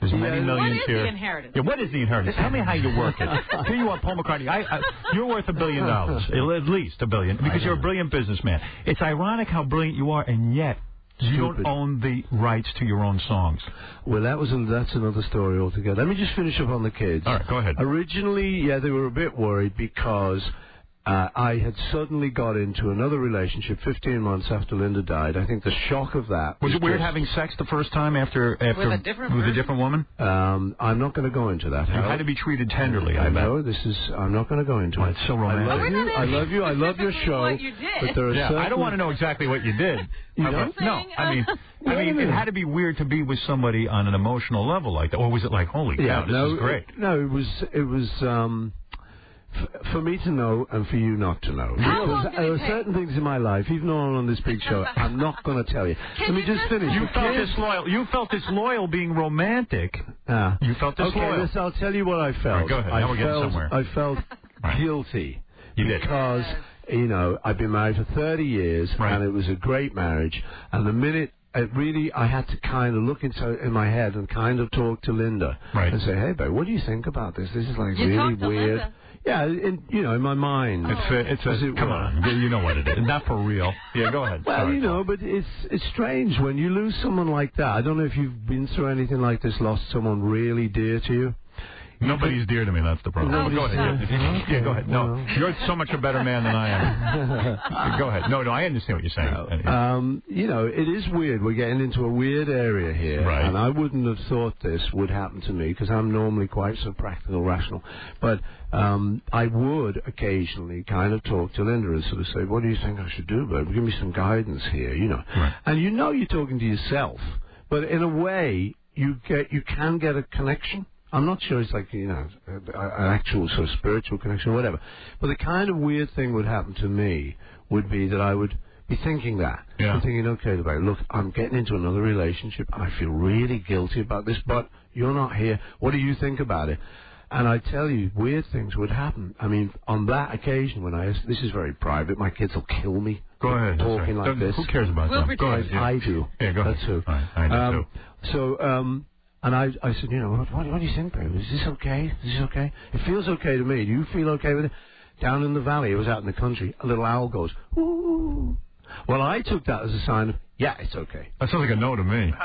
There's many millions here. What is the inheritance? Yeah, what is the inheritance? Tell me how you work it. Here you are, Paul McCartney. You're worth $1 billion, at least $1 billion, because you're a brilliant businessman. It's ironic how brilliant you are, and yet you don't own the rights to your own songs. Well, that's another story altogether. Let me just finish up on the kids. All right, go ahead. Originally, they were a bit worried because I had suddenly got into another relationship 15 months after Linda died. I think the shock of that was it weird having sex the first time after with a different woman? I'm not going to go into that. You had to be treated tenderly. I know. I'm not going to go into it. It's so romantic. I love you. I love your show. What you did. But there are I don't want to know exactly what you did. You don't? No, I mean, it had to be weird to be with somebody on an emotional level like that, or was it like, holy cow, this is great? No, it was. For me to know and for you not to know. Because there are certain things in my life, even though I'm on this big show, I'm not going to tell you. Let me just finish. You felt disloyal being romantic. You felt disloyal. Okay, I'll tell you what I felt. Right, go ahead. Now we're getting somewhere. I felt guilty. You did. Because, I've been married for 30 years, and it was a great marriage. And the minute I had to kind of look in my head and kind of talk to Linda and say, hey, babe, what do you think about this? This is like really weird. Linda. Yeah, in my mind. Come on, you know what it is. Not for real. Yeah, go ahead. Well, Sorry. but it's strange when you lose someone like that. I don't know if you've been through anything like this, lost someone really dear to you. Nobody's dear to me, that's the problem. Go ahead. Yeah, go ahead. No, you're so much a better man than I am. Go ahead. No, I understand what you're saying. It is weird. We're getting into a weird area here. Right. And I wouldn't have thought this would happen to me because I'm normally quite so practical, rational. But I would occasionally kind of talk to Linda and sort of say, what do you think I should do, babe? Give me some guidance here, Right. And you're talking to yourself. But in a way, you can get a connection. I'm not sure it's like, an actual sort of spiritual connection or whatever. But the kind of weird thing would happen to me would be that I would be thinking that. Yeah. I'm thinking, okay, look, I'm getting into another relationship. I feel really guilty about this, but you're not here. What do you think about it? And I tell you, weird things would happen. I mean, on that occasion when this is very private, my kids will kill me. Go ahead. Talking like this. Who cares about that? Go ahead. I do. Yeah, go ahead. That's who. I do too. So, and I said, what do you think, babe? Is this okay? Is this okay? It feels okay to me. Do you feel okay with it? Down in the valley, it was out in the country, a little owl goes, ooh. Well, I took that as a sign of, yeah, it's okay. That sounds like a no to me. Exactly.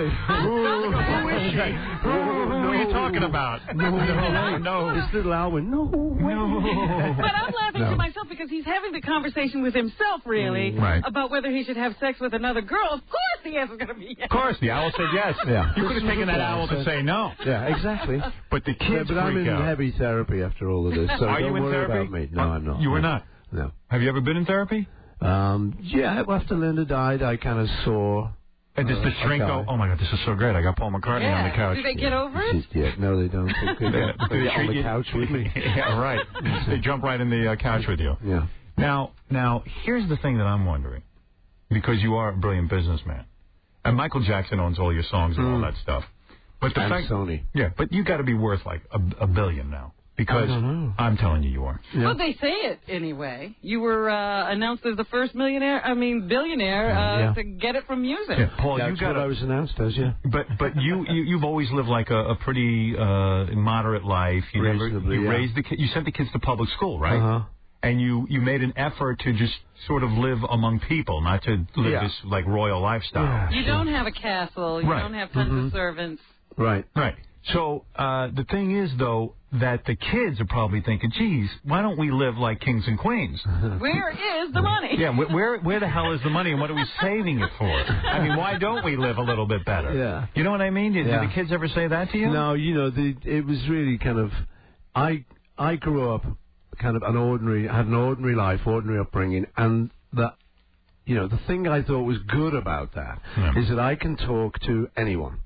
Who is she? Who are you talking about? No. This little Alwyn, no. But I'm laughing to myself because he's having the conversation with himself, really, about whether he should have sex with another girl. Of course the answer's going to be yes. Of course, the owl said yes. Yeah. You could have taken that owl to say no. Yeah, exactly. But the kids but I'm in heavy therapy after all of this, so are don't you in worry therapy? about me. No, I'm not. You were not? No. Have you ever been in therapy? Yeah, after Linda died, I kind of saw... And does the shrink go, oh my God, this is so great, I got Paul McCartney on the couch. Do they get over it? Yeah, no, they don't. They get on the couch with me. Yeah, right. They jump right in the couch with you. Yeah. Now, here's the thing that I'm wondering, because you are a brilliant businessman, and Michael Jackson owns all your songs and all that stuff. But the fact, Sony. Yeah, but you got to be worth like $1 billion now. Because I'm telling you are. Yeah. Well, they say it anyway. You were announced as the first billionaire to get it from music. Yeah, Paul, that's what I was announced as, yeah. But you've always lived like a pretty moderate life. You raised the kids. You sent the kids to public school, right? And you made an effort to just sort of live among people, not to live this like royal lifestyle. Yeah, you don't have a castle. You don't have tons of servants. Right. So the thing is, though, that the kids are probably thinking, geez, why don't we live like kings and queens? Where is the money? Yeah, where the hell is the money, and what are we saving it for? I mean, why don't we live a little bit better? Yeah. You know what I mean? Did the kids ever say that to you? No, it was really kind of... I grew up kind of had an ordinary life, ordinary upbringing, and the thing I thought was good about that is that I can talk to anyone.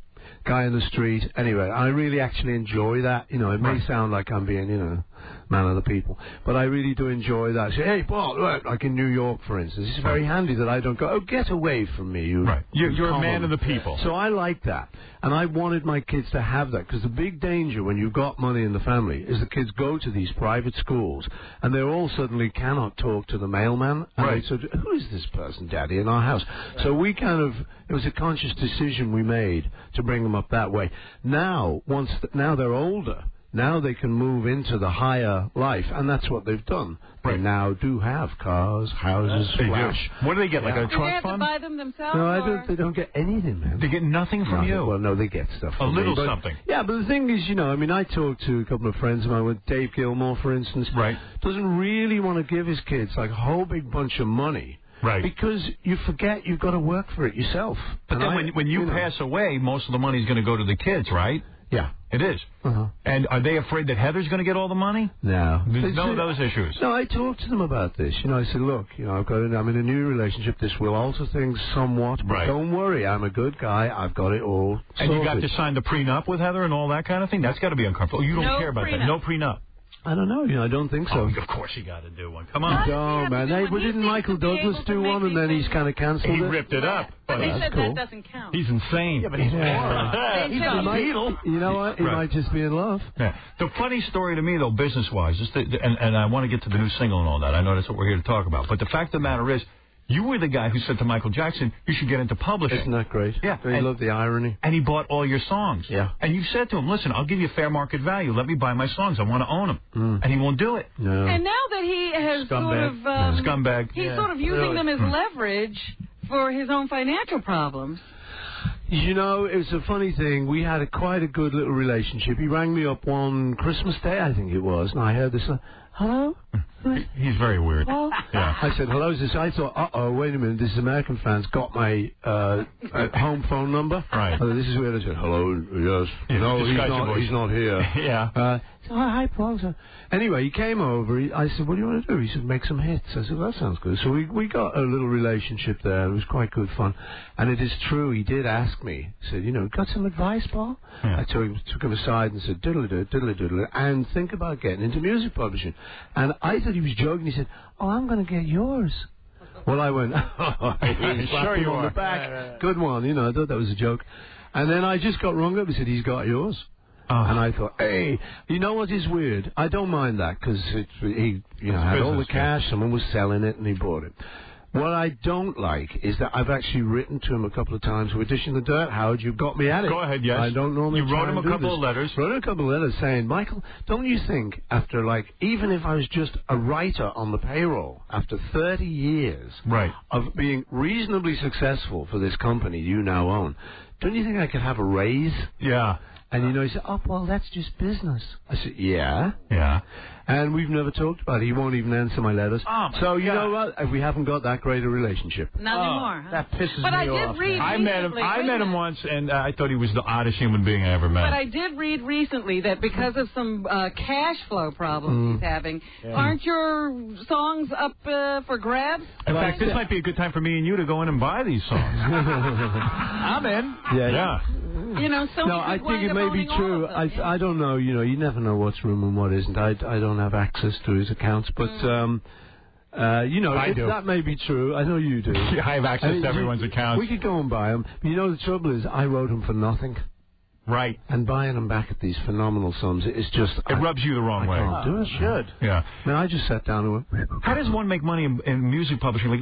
Guy in the street, anyway, I really actually enjoy that. It may sound like I'm being, man of the people, but I really do enjoy that. Say, hey, Paul, look, like in New York, for instance, it's very handy that I don't go, oh, get away from me, you. Right. You're a man of the people. So I like that, and I wanted my kids to have that, because the big danger when you've got money in the family is the kids go to these private schools, and they all suddenly cannot talk to the mailman. And they said, who is this person, Daddy, in our house? So we it was a conscious decision we made to bring them up that way. Now, now they're older, now they can move into the higher life, and that's what they've done. They now do have cars, houses, flash. What do they get, like a trust fund? Do they have to buy them themselves? No, they don't get anything, man. They get nothing from you? Well, no, they get stuff from me. A little but, something. Yeah, but the thing is, I talked to a couple of friends of mine, with Dave Gilmore, for instance. Right. Doesn't really want to give his kids like a whole big bunch of money. Right. Because you forget you've got to work for it yourself. But then when you pass away, most of the money's going to go to the kids, right? Yeah. It is. And are they afraid that Heather's going to get all the money? No. There's none of those issues. No, I talked to them about this. I said, look, I'm in a new relationship. This will alter things somewhat. But don't worry, I'm a good guy. I've got it all sorted. And you got to sign the prenup with Heather and all that kind of thing? That's got to be uncomfortable. You don't care about that. No prenup. I don't know. I don't think so. Oh, of course you got to do one. Come on. No, man. Hey, but didn't Michael Douglas do one, and then he's kind of cancelled it? He ripped it up. But they said that doesn't count. He's insane. Yeah, but he's moron. He's a Beatle. You know what? He might just be in love. Yeah. The funny story to me, though, business-wise, and I want to get to the new single and all that. I know that's what we're here to talk about. But the fact of the matter is, you were the guy who said to Michael Jackson, you should get into publishing. Isn't that great? Yeah. I love the irony. And he bought all your songs. Yeah. And you said to him, listen, I'll give you fair market value. Let me buy my songs. I want to own them. And he won't do it. No. And now that he has Scumbag. He's sort of using them as leverage for his own financial problems. It was a funny thing. We had quite a good little relationship. He rang me up one Christmas Day, I think it was, and I heard this, hello? He's very weird. Well, yeah. I said, hello, is this? I thought, uh-oh, wait a minute, this American fan's got my home phone number. Right. This is weird. I said, hello, yes. No, he's not here. Yeah. So, hi, Paul. So, anyway, he came over. I said, what do you want to do? He said, make some hits. I said, well, that sounds good. So we got a little relationship there. It was quite good fun. And it is true, he did ask me. He said, got some advice, Paul? Yeah. I took him aside and said, diddle-a-diddle, and think about getting into music publishing. And I thought he was joking. He said, oh, I'm going to get yours. Well, I went, sure you on are. the back. Good one. I thought that was a joke. And then I just got rung up. He said, he's got yours. And I thought, hey, you know what is weird? I don't mind that, because he had all the cash. Someone was selling it, and he bought it. What I don't like is that I've actually written to him a couple of times. We're dishing the dirt. Howard, you've got me at it. Go ahead, yes. I don't normally You wrote him a couple of letters. Wrote him a couple of letters saying, Michael, don't you think after, like, even if I was just a writer on the payroll, after 30 years of being reasonably successful for this company you now own, don't you think I could have a raise? Yeah. And, you know, he said, oh, well, that's just business. I said, yeah. Yeah. And we've never talked about it. He won't even answer my letters. Oh, so, you know what? We haven't got that great a relationship. Not anymore. Huh? That pisses but me I did off. read I met him once, and I thought he was the oddest human being I ever met. But I did read recently that because of some cash flow problems he's having, aren't your songs up for grabs? In fact, this might be a good time for me and you to go in and buy these songs. I'm in. Yeah. You know, no, I think it may be true. I don't know. You know, you never know what's room and what isn't. I don't have access to his accounts, but you know, that may be true. I know you do. Yeah, I have access to everyone's accounts. We could go and buy them. But you know, the trouble is, I wrote them for nothing. Right. And buying them back at these phenomenal sums, it's just... It rubs you the wrong way. I can't do it. Should. Yeah. Now, I just sat down and went... How does one make money in music publishing?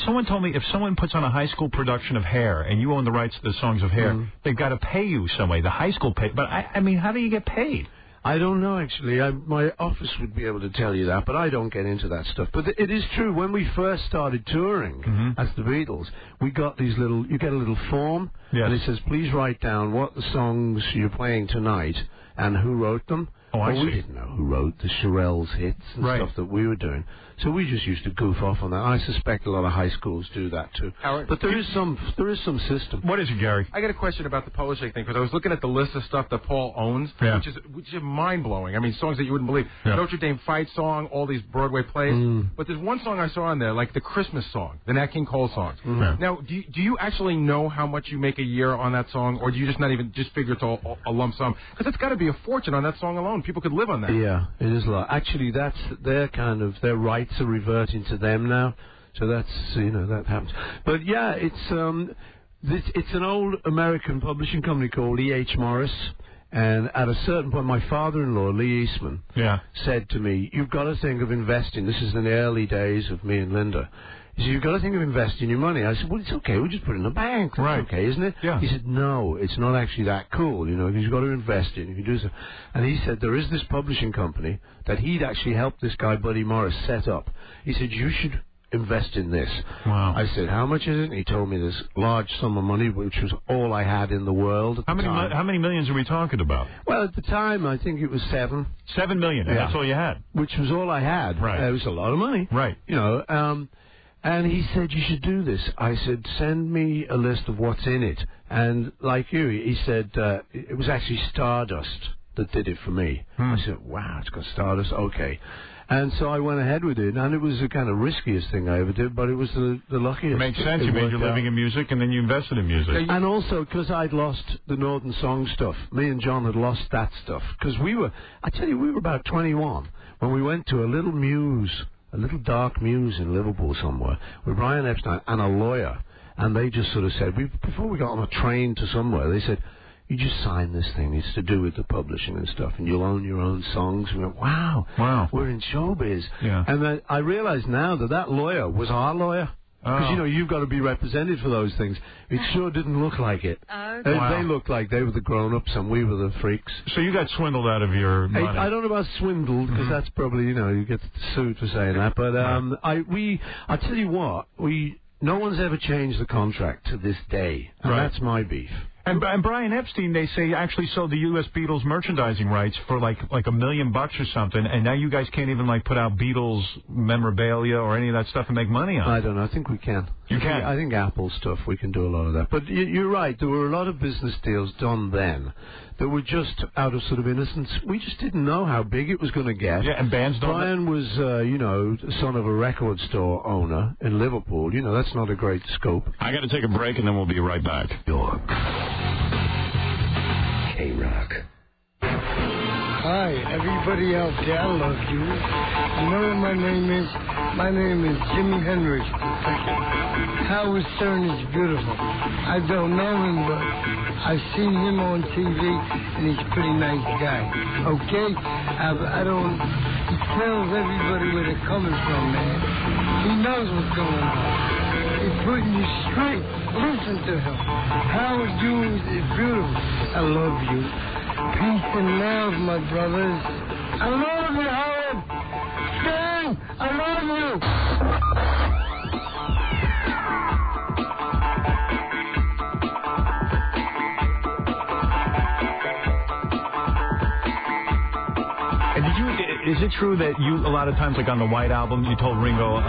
Someone told me if someone puts on a high school production of Hair and you own the rights to the songs of Hair, they've got to pay you some way. The high school pay. But, I mean, how do you get paid? I don't know, actually. My office would be able to tell you that, but I don't get into that stuff. But it is true. When we first started touring as the Beatles, we got these little... You get a little form, and it says, please write down what the songs you're playing tonight and who wrote them. We didn't know who wrote the Shirelles hits and stuff that we were doing. So we just used to goof off on that. I suspect a lot of high schools do that too. Howard, but there is some system. What is it, Gary? I got a question about the publishing thing, because I was looking at the list of stuff that Paul owns, which is mind-blowing. I mean, songs that you wouldn't believe. Notre Dame Fight song, all these Broadway plays. But there's one song I saw on there, like the Christmas song, the Nat King Cole songs. Now, do you actually know how much you make a year on that song, or do you just not even just figure it's all a lump sum? Because it's got to be a fortune on that song alone. People could live on that. Yeah, it is a lot. Actually, that's their rights are reverting to them now. So that's, you know, that happens. But yeah, it's an old American publishing company called E.H. Morris. And at a certain point, my father-in-law, Lee Eastman, said to me, you've got to think of investing. This is in the early days of me and Linda. He said, you've got to think of investing your money. I said, well, it's okay. We'll just put it in the bank. That's okay, isn't it? Yeah. He said, no, it's not actually that cool, you know, because you've got to invest in it. If you do so. And he said, there is this publishing company that he'd actually helped this guy, Buddy Morris, set up. He said, you should invest in this. Wow. I said, how much is it? And he told me this large sum of money, which was all I had in the world. How many millions are we talking about? Well, at the time, I think it was 7. 7 million, and that's all you had? Which was all I had. Right. It was a lot of money. Right. You know, and he said, you should do this. I said, send me a list of what's in it. And like you, he said, it was actually Stardust that did it for me. I said, wow, it's got Stardust? Okay. And so I went ahead with it, and it was the kind of riskiest thing I ever did, but it was the luckiest. It makes sense. You made your living in music, and then you invested in music. And also, because I'd lost the Northern Song stuff. Me and John had lost that stuff. Because we were about 21 when we went to a little dark muse in Liverpool somewhere, with Brian Epstein and a lawyer. And they just sort of said, before we got on a train to somewhere, they said, you just sign this thing. It's to do with the publishing and stuff, and you'll own your own songs. We went, wow, we're in showbiz. Yeah. And then I realize now that lawyer was our lawyer. Because, you know, you've got to be represented for those things. It sure didn't look like it. They looked like they were the grown-ups and we were the freaks. So you got swindled out of your money. I don't know about swindled, because that's probably, you know, you get sued for saying that. But I tell you what, no one's ever changed the contract to this day. And that's my beef. And Brian Epstein, they say, actually sold the U.S. Beatles merchandising rights for like $1 million or something, and now you guys can't even like put out Beatles memorabilia or any of that stuff and make money on it. I don't know. I think we can. You can? I think Apple stuff, we can do a lot of that. But you're right. There were a lot of business deals done then that were just out of sort of innocence. We just didn't know how big it was going to get. Yeah, and bands don't. Brian was, you know, son of a record store owner in Liverpool. You know, that's not a great scope. I got to take a break, and then we'll be right back. York. K-Rock. Hi, Hi, everybody out there, I love you. You know what my name is? My name is Jimi Hendrix. Howard Stern is beautiful. I don't know him, but I've seen him on TV, and he's a pretty nice guy. Okay? I don't... He tells everybody where they're coming from, man. He knows what's going on. He's putting you straight. Listen to him. Howard Hughes is beautiful. I love you. Peace and love, my brothers. I love you, Howard. Stan, I love you. Is it true that you, a lot of times, like on the White Album, you told Ringo,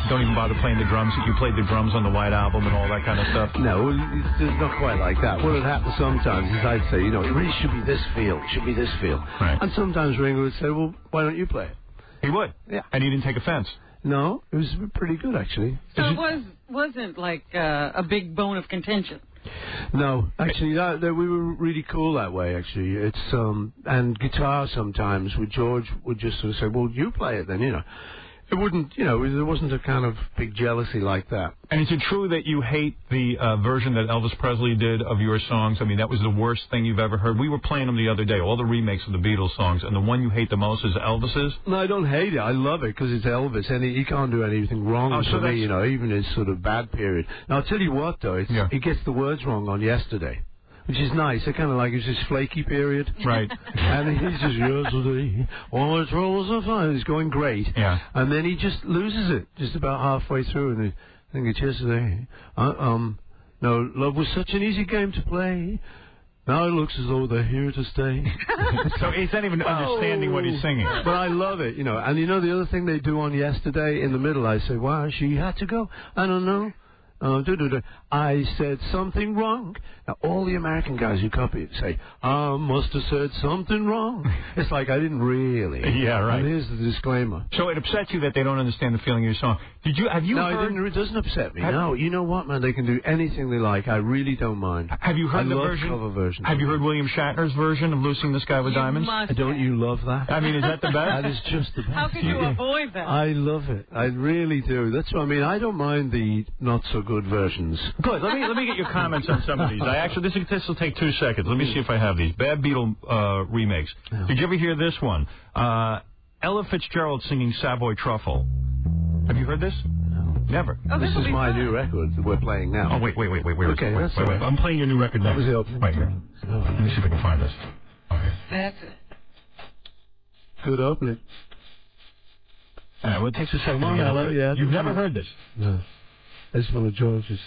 don't even bother playing the drums, that you played the drums on the White Album and all that kind of stuff? No, it's not quite like that. What would happen sometimes is I'd say, it really should be this feel. It should be this feel. Right. And sometimes Ringo would say, well, why don't you play it? He would? Yeah. And he didn't take offense? No, it was pretty good, actually. So it wasn't like a big bone of contention? No, actually, we were really cool that way. Actually, it's and guitar sometimes. George would just sort of say, "Well, you play it then," It wouldn't, there wasn't a kind of big jealousy like that. And is it true that you hate the version that Elvis Presley did of your songs? I mean, that was the worst thing you've ever heard. We were playing them the other day, all the remakes of the Beatles songs, and the one you hate the most is Elvis's? No, I don't hate it. I love it because it's Elvis, and he can't do anything wrong to me, even his sort of bad period. Now, I'll tell you what, though, he gets the words wrong on Yesterday. Which is nice. I kind of like it's this flaky period. Right. And he's just, yesterday, all the troubles are fine. It's going great. Yeah. And then he just loses it just about halfway through. And I think it's yesterday. No, love was such an easy game to play. Now it looks as though they're here to stay. So he's not even understanding what he's singing. But I love it, And the other thing they do on Yesterday, in the middle, I say, why she had to go, I don't know. I said something wrong. Now, all the American guys who copy it say, I must have said something wrong. It's like, I didn't really. Yeah, right. And here's the disclaimer. So it upsets you that they don't understand the feeling of your song. Have you heard... No, it doesn't upset me. No, you know what, man? They can do anything they like. I really don't mind. Have you heard the version? Cover versions. Have you heard William Shatner's version of Loosing the Sky with Diamonds? Don't you love that? I mean, is that the best? That is just the best. How could you avoid that? I love it. I really do. That's what I mean. I don't mind the not-so-good versions. Good. Let me get your comments on some of these. This will take 2 seconds. Let me see if I have these. Bad Beatle remakes. Yeah. Did you ever hear this one? Ella Fitzgerald singing Savoy Truffle. Have you heard this? No. Never. Oh, this is my new record that we're playing now. Oh, wait. Okay, wait. I'm playing your new record now. That was the opening. Wait here. Let me see if I can find this. Okay. That's it. Good opening. Well, it takes a second. Come on, Ella. Yeah. You've never heard this? No. That's one of George's.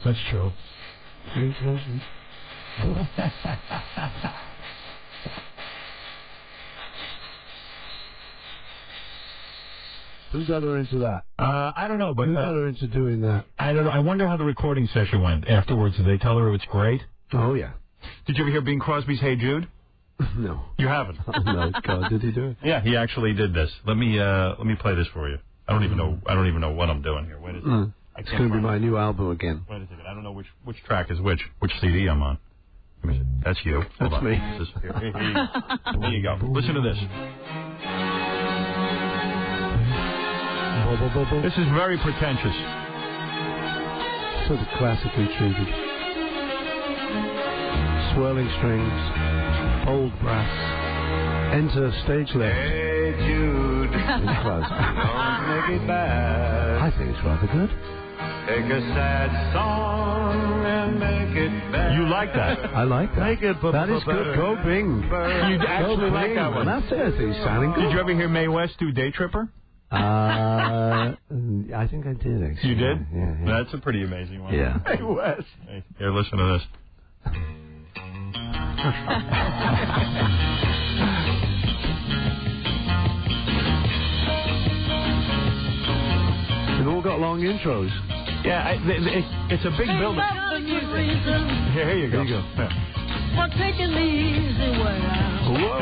That's true. Who got her into that? I don't know, but... Who got her into doing that? I don't know. I wonder how the recording session went afterwards. Did they tell her it was great? Oh, yeah. Did you ever hear Bing Crosby's Hey Jude? No. You haven't? No, God, did he do it? Yeah, he actually did this. Let me play this for you. I don't even know what I'm doing here. Wait a second. It's going to be my new album again. Wait a second. I don't know which track is which CD I'm on. That's you. That's me. Here you go. Listen to this. This is very pretentious. Sort of classically treated. Swirling strings, old brass. Enter stage left. Hey Jude, don't make it bad. I think it's rather good. Take a sad song and make it bad. You like that? I like that. Make it that is good. Go Bing. You actually like that one. That's it. He's sounding good. Did you ever hear Mae West do Day Tripper? I think I did, actually. You did? Yeah. That's a pretty amazing one. Yeah. Mae West. Hey, here, listen to this. They've all got long intros. Yeah, it's a big build-up. Here you go. For taking the easy way out. Whoa.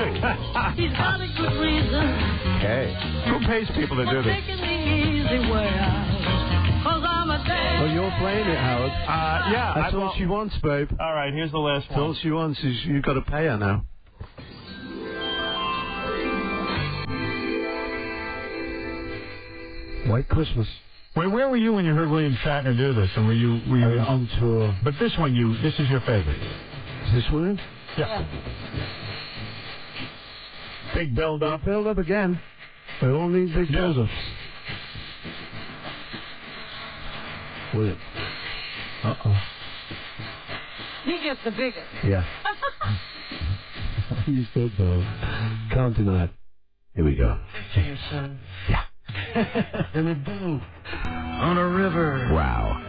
He's got a good reason. Okay. Who pays people to do this? Taking the easy way out. 'Cause I'm a dad. Oh, you're playing it, Howard. Yeah. That's all she wants, babe. All right, here's the last one. All she wants is you've got to pay her now. White Christmas. Wait, where were you when you heard William Shatner do this? And were you on tour? But this one, this is your favorite. Is this one? Yeah. Big build up. Build up again. We all need big build ups. William. He gets the biggest. Yeah. He's good though. Can't deny it. Here we go. Yeah. In a boat on a river. Wow.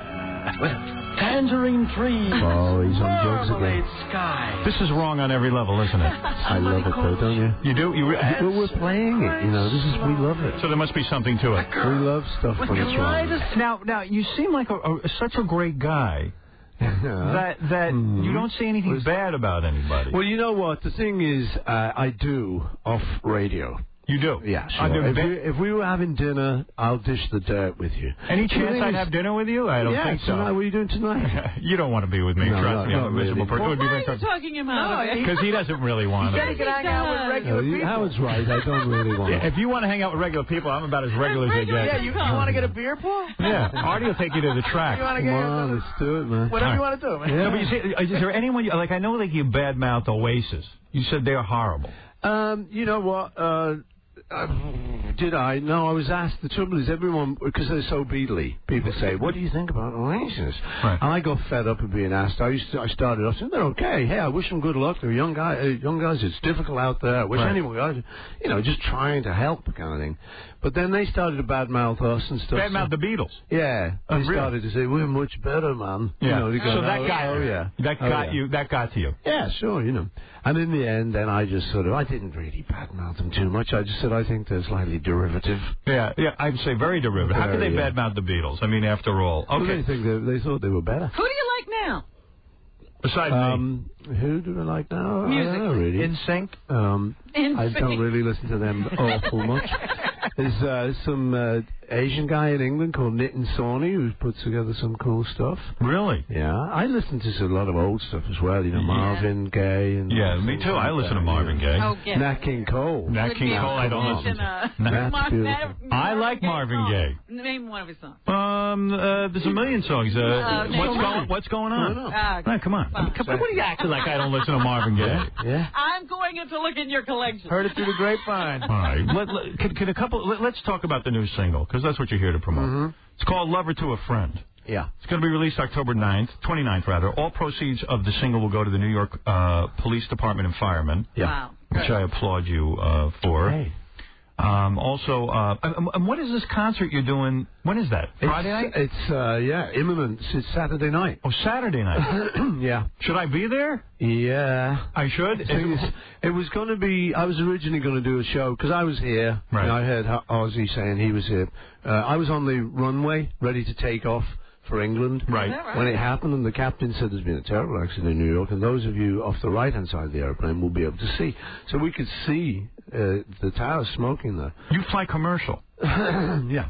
With tangerine trees. Oh, he's on drugs again. Sky. This is wrong on every level, isn't it? I love it though, don't you? You do? Well, we're playing it, you know. We love it. So there must be something to it. We love stuff when it's wrong. Now, you seem like such a great guy. That you don't say anything bad about anybody. Well, you know what? The thing is, I do off radio. You do? Yeah, sure. If we were having dinner, I'll dish the dirt with you. Any chance I'd have dinner with you? I don't think so. Tonight. What are you doing tonight? You don't want to be with me. Trust me, I'm a miserable person. Well, why are you talking him out of it? Because he doesn't really want to. He hang out with regular people. Howard's right. I don't really want to. If you want to hang out with regular people, I'm about as regular as they get. Yeah, you want to get a beer, Paul? Yeah, Artie will take you to the track. Come on, let's do it, man. Whatever you want to do, man. No, but you see, is there anyone, like, I know like you badmouth Oasis. You said they're horrible. You know what? Did I? No, I was asked. The trouble is, everyone, because they're so Beatley, people say, "What do you think about Oasis?" Right. And I got fed up of being asked. I started off saying, "They're okay. Hey, I wish them good luck. They're young guys. It's difficult out there. I wish anyone guys, just trying to help, kind of thing." But then they started to badmouth us and stuff. Badmouth the Beatles. Yeah, they started to say, "We're much better, man." Yeah. Go, so that got yeah. That got to you. Yeah, sure. And in the end, then I just I didn't really badmouth them too much. I just said I think they're slightly derivative. Yeah, I'd say very derivative. How could they badmouth the Beatles? I mean, after all. Okay. Well, they thought they were better. Who do you like now? Besides me. Who do I like now? Music. I don't know, really. In Sync? I don't really listen to them awful much. There's some Asian guy in England called Nitin Sawhney who puts together some cool stuff. Really? Yeah. I listen to a lot of old stuff as well, Marvin Gaye. And me too. I listen to Marvin Gaye. Oh, yeah. Nat King Cole. Nat King Cole, I don't listen to. That's beautiful. I like Marvin Gaye. Name one of his songs. There's a million songs. What's going on? Come on. What are you acting like I don't listen to Marvin Gaye? Yeah. I'm going in to look in your collection. Heard it through the grapevine. All right. Let's talk about the new single, because that's what you're here to promote. Mm-hmm. It's called Lover to a Friend. Yeah. It's going to be released October 29th rather. All proceeds of the single will go to the New York Police Department and Firemen. Yeah. Wow. Which I applaud you for. Hey. Also, what is this concert you're doing? When is that? Friday night? It's imminent. It's Saturday night. Oh, Saturday night. Yeah. Should I be there? Yeah. I should? It was going to be, I was originally going to do a show, because I was here, and I heard Ozzy saying he was here. I was on the runway, ready to take off for England. Right. When it happened, and the captain said there's been a terrible accident in New York, and those of you off the right-hand side of the airplane will be able to see. So we could see the tower smoking there. You fly commercial? Yeah.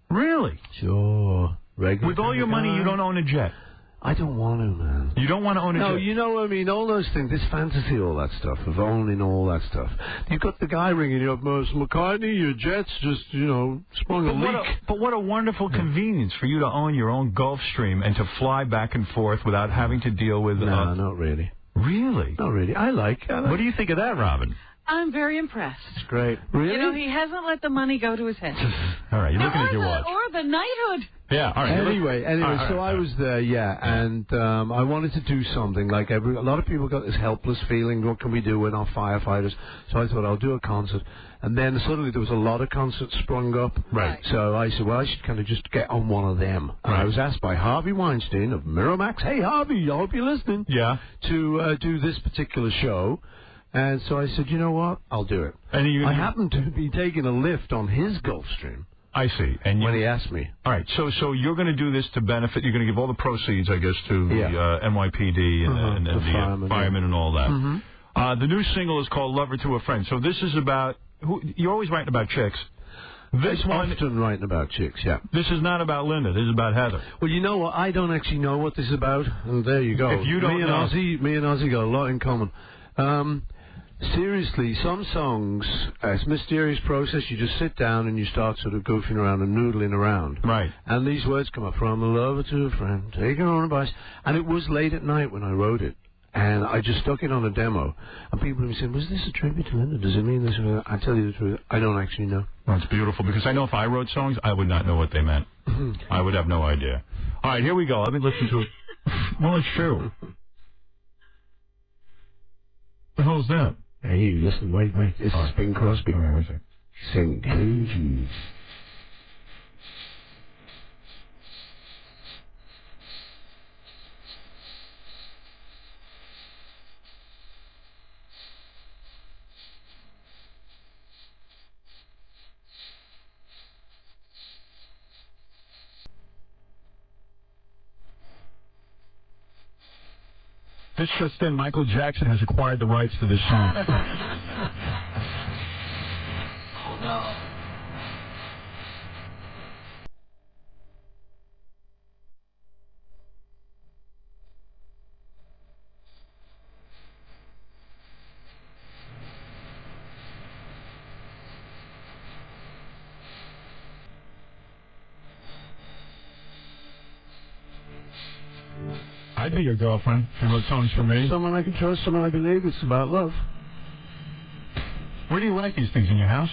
Really? Sure. Regular. With all your money, you don't own a jet? I don't want to, man. You don't want to own a jet? No, you know what I mean? All those things, this fantasy, all that stuff, of owning all that stuff. You've got the guy ringing you up, McCartney, your jet's just, sprung a leak. But what a wonderful convenience for you to own your own Gulfstream and to fly back and forth without having to deal with... No, not really. Really? Not really. I like. What do you think of that, Robin? I'm very impressed. It's great. Really? He hasn't let the money go to his head. All right, you're looking at your watch. Or the knighthood. Yeah, all right. Anyway, so I was there, and I wanted to do something. Like a lot of people got this helpless feeling, what can we do? We're not firefighters. So I thought, I'll do a concert. And then suddenly there was a lot of concerts sprung up. Right. So I said, well, I should kind of just get on one of them. And I was asked by Harvey Weinstein of Miramax, hey, Harvey, I hope you're listening. Yeah. To do this particular show. And so I said, you know what? I'll do it. And I happened to be taking a lift on his Gulfstream. I see. And when he asked me. All right. So you're going to do this to benefit. You're going to give all the proceeds, I guess, to the NYPD and the firemen and all that. Mm-hmm. The new single is called Lover to a Friend. So this is about... You're always writing about chicks. I'm often writing about chicks, yeah. This is not about Linda. This is about Heather. Well, you know what? I don't actually know what this is about. And there you go. If you don't me and Ozzy got a lot in common. Seriously, some songs, it's a mysterious process. You just sit down and you start sort of goofing around and noodling around. Right. And these words come up, from a lover to a friend, take her on advice. And it was late at night when I wrote it. And I just stuck it on a demo. And people have said, was this a tribute to Linda? Does it mean this? I tell you the truth, I don't actually know. Well, it's beautiful, because I know if I wrote songs, I would not know what they meant. I would have no idea. All right, here we go. Let me listen to it. Well, it's true. What the hell's that? Hey, listen, wait. This is Bing Crosby. All right, wait a second. Sing. Hey. This just in, Michael Jackson has acquired the rights to this song. Oh, no. I'd be your girlfriend if you wrote songs for me. Someone I can trust, someone I believe. It's about love. Where do you write these things? In your house?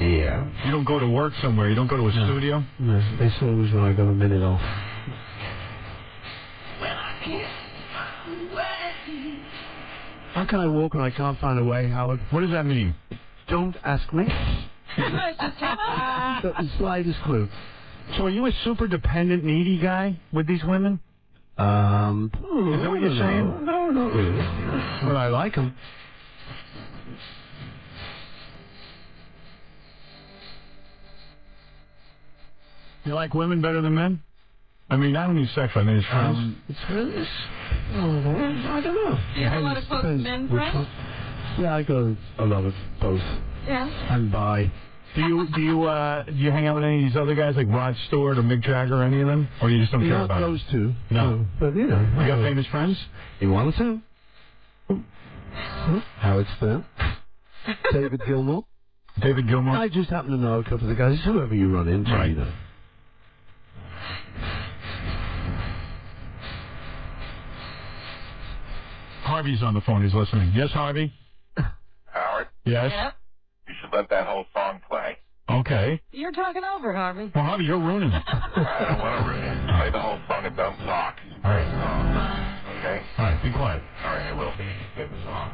Yeah. You don't go to work somewhere? You don't go to a studio? No, it's always when I got a minute off. How can I walk when I can't find a way, Howard? What does that mean? Don't ask me. Not the slightest clue. So are you a super dependent, needy guy with these women? Is that what you're saying? No, not really. But I like them. You like women better than men? I mean, I don't mean sex, I mean it's friends. It's really... I don't know. You have a lot of close men friends? Yeah, I got a lot of both. Yeah. And bi. Do you hang out with any of these other guys like Rod Stewart or Mick Jagger or any of them? Or you just don't care Not about those two. No. But, you know. You got famous friends? You want to? Howard Stern. David Gilmour. David Gilmour? I just happen to know a couple of the guys. Whoever you run into, right. You know. Harvey's on the phone. He's listening. Yes, Harvey? Howard? Yes? Yep. You should let that whole song play. Okay. You're talking over, Harvey. Well, Harvey, you're ruining it. I don't want to ruin it. Play the whole song and don't talk. All right. Okay? All right, be quiet. All right, I will. Play the song.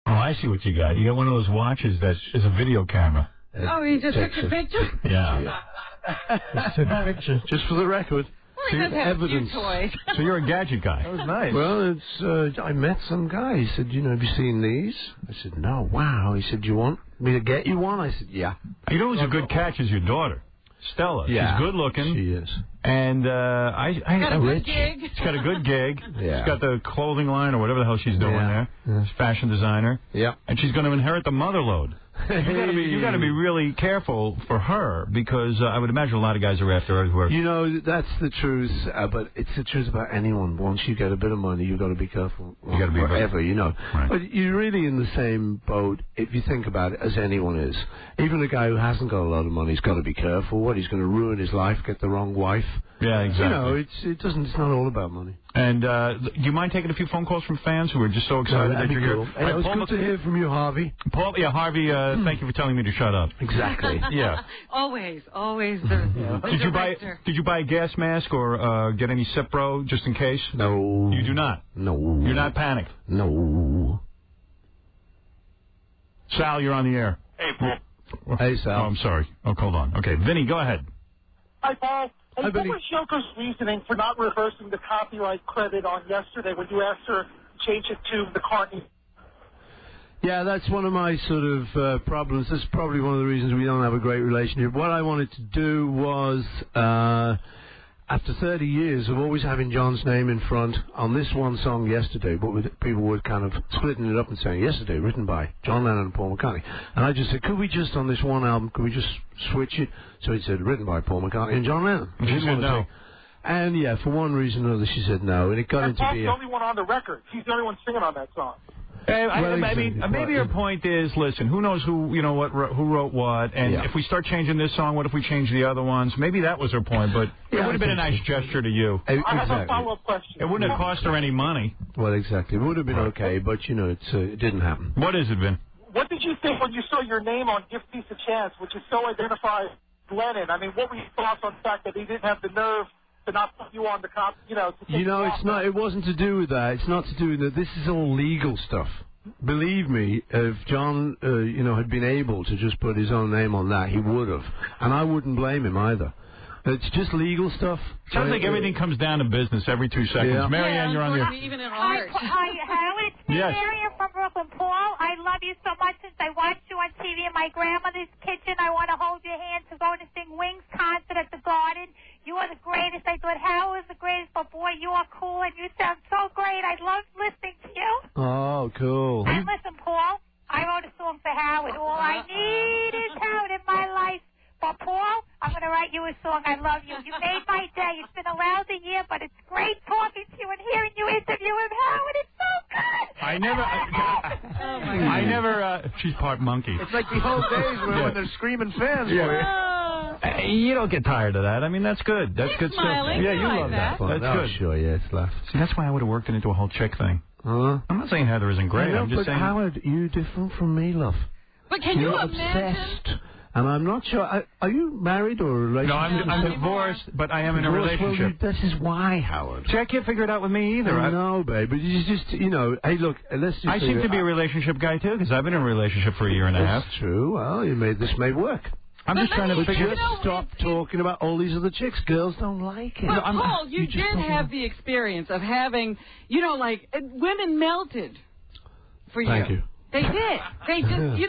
Oh, I see what you got. You got one of those watches that is a video camera. Oh, you just took the picture? Yeah. It's a picture, just for the record. Well, he does have evidence. a few toys. So you're a gadget guy. That was nice. Well, it's. I met some guy. He said, have you seen these? I said, no. Wow. He said, do you want me to get you one? I said, yeah. You know who's a good catch is your daughter, Stella. Yeah. She's good looking. She is. And I'm rich. She's got a good gig. Yeah. She's got the clothing line or whatever the hell she's doing there. Yeah. She's a fashion designer. Yeah. And she's going to inherit the mother load. You got to be really careful for her because I would imagine a lot of guys are after her who are. You know, that's the truth, but it's the truth about anyone. Once you get a bit of money, you've got to be careful. You got to be forever, you know. Right. But you're really in the same boat, if you think about it, as anyone is. Even a guy who hasn't got a lot of money has got to be careful. What, he's going to ruin his life, get the wrong wife? Yeah, exactly. You know, it's not all about money. And do you mind taking a few phone calls from fans who are just so excited that you're here? Cool. Hey, it was good to hear from you, Harvey. Harvey thank you for telling me to shut up. Exactly. Yeah. Always the Did you buy a gas mask or get any Cipro just in case? No. You do not? No. You're not panicked? No. Sal, you're on the air. Hey, Paul. Hey, Sal. Oh, I'm sorry. Oh, hold on. Okay, Vinny, go ahead. Hi, Paul. Hey, Hi, what Vinny. was Yoko's reasoning for not reversing the copyright credit on yesterday when you asked her to change it to McCartney? Yeah, that's one of my sort of problems. That's probably one of the reasons we don't have a great relationship. What I wanted to do was, after 30 years of always having John's name in front, on this one song yesterday, people were kind of splitting it up and saying, yesterday, written by John Lennon and Paul McCartney. And I just said, could we just, on this one album, could we just switch it? So he said, written by Paul McCartney and John Lennon. And she said no. And yeah, for one reason or another, she said no. And it got into Paul's be the only one on the record. He's the only one singing on that song. I mean, maybe your point is, listen, who knows who wrote what, and if we start changing this song, what if we change the other ones? Maybe that was her point, but it would have been a nice gesture to you. I have a follow-up question. It wouldn't have cost her any money. Well, exactly. It would have been okay, but, you know, it didn't happen. What is it, Vin? What did you think when you saw your name on Give Peace a Chance, which is so identified Lennon? I mean, what were your thoughts on the fact that he didn't have the nerve to not put you on the cop, to take You know, you it's not. It wasn't to do with that. It's not to do with that. This is all legal stuff. Believe me, if John, had been able to just put his own name on that, he would have, and I wouldn't blame him either. It's just legal stuff. Sounds like everything comes down to business every 2 seconds. Yeah. Marianne, you're on the air. Even in Hi, Howard. It's me, Yes. Marianne from Brooklyn. Paul, I love you so much since I watched you on TV in my grandmother's kitchen. I want to hold your hand to go to sing Wings concert at the Garden. You are the greatest. I thought Howard was the greatest, but boy, you are cool and you sound so great. I love listening to you. Oh, cool. And listen, Paul, I wrote a song for Howard. All I need is Howard in my life. But Paul, I'm going to write you a song. I love you. You made my day. It's been a lousy year, but it's great talking to you and hearing you interview with Howard. It's so good. I never, she's part monkey. It's like the old days when they're screaming fans for you. You don't get tired of that. I mean, that's good. That's good smiling. stuff. Yeah, you I like love that. that. That's good. Sure, yeah, it's left. See, that's why I would have worked it into a whole chick thing. I'm not saying Heather isn't great. I'm just saying. Howard, you're different from me, love. But can you You're imagine? obsessed. And I'm not sure. Are you married or a relationship? No, I'm divorced, but I am in a relationship. Well, this is why, Howard. See, I can't figure it out with me either. I know, babe, but you just, hey, look, let's just. I seem to be a relationship guy too, because I've been in a relationship for a year and a half. That's true. Well, this may work. I'm just trying to figure. Stop talking about all these other chicks. Girls don't like it. But Paul, you did have the experience of having, women melted for you. Thank you. They did. They just,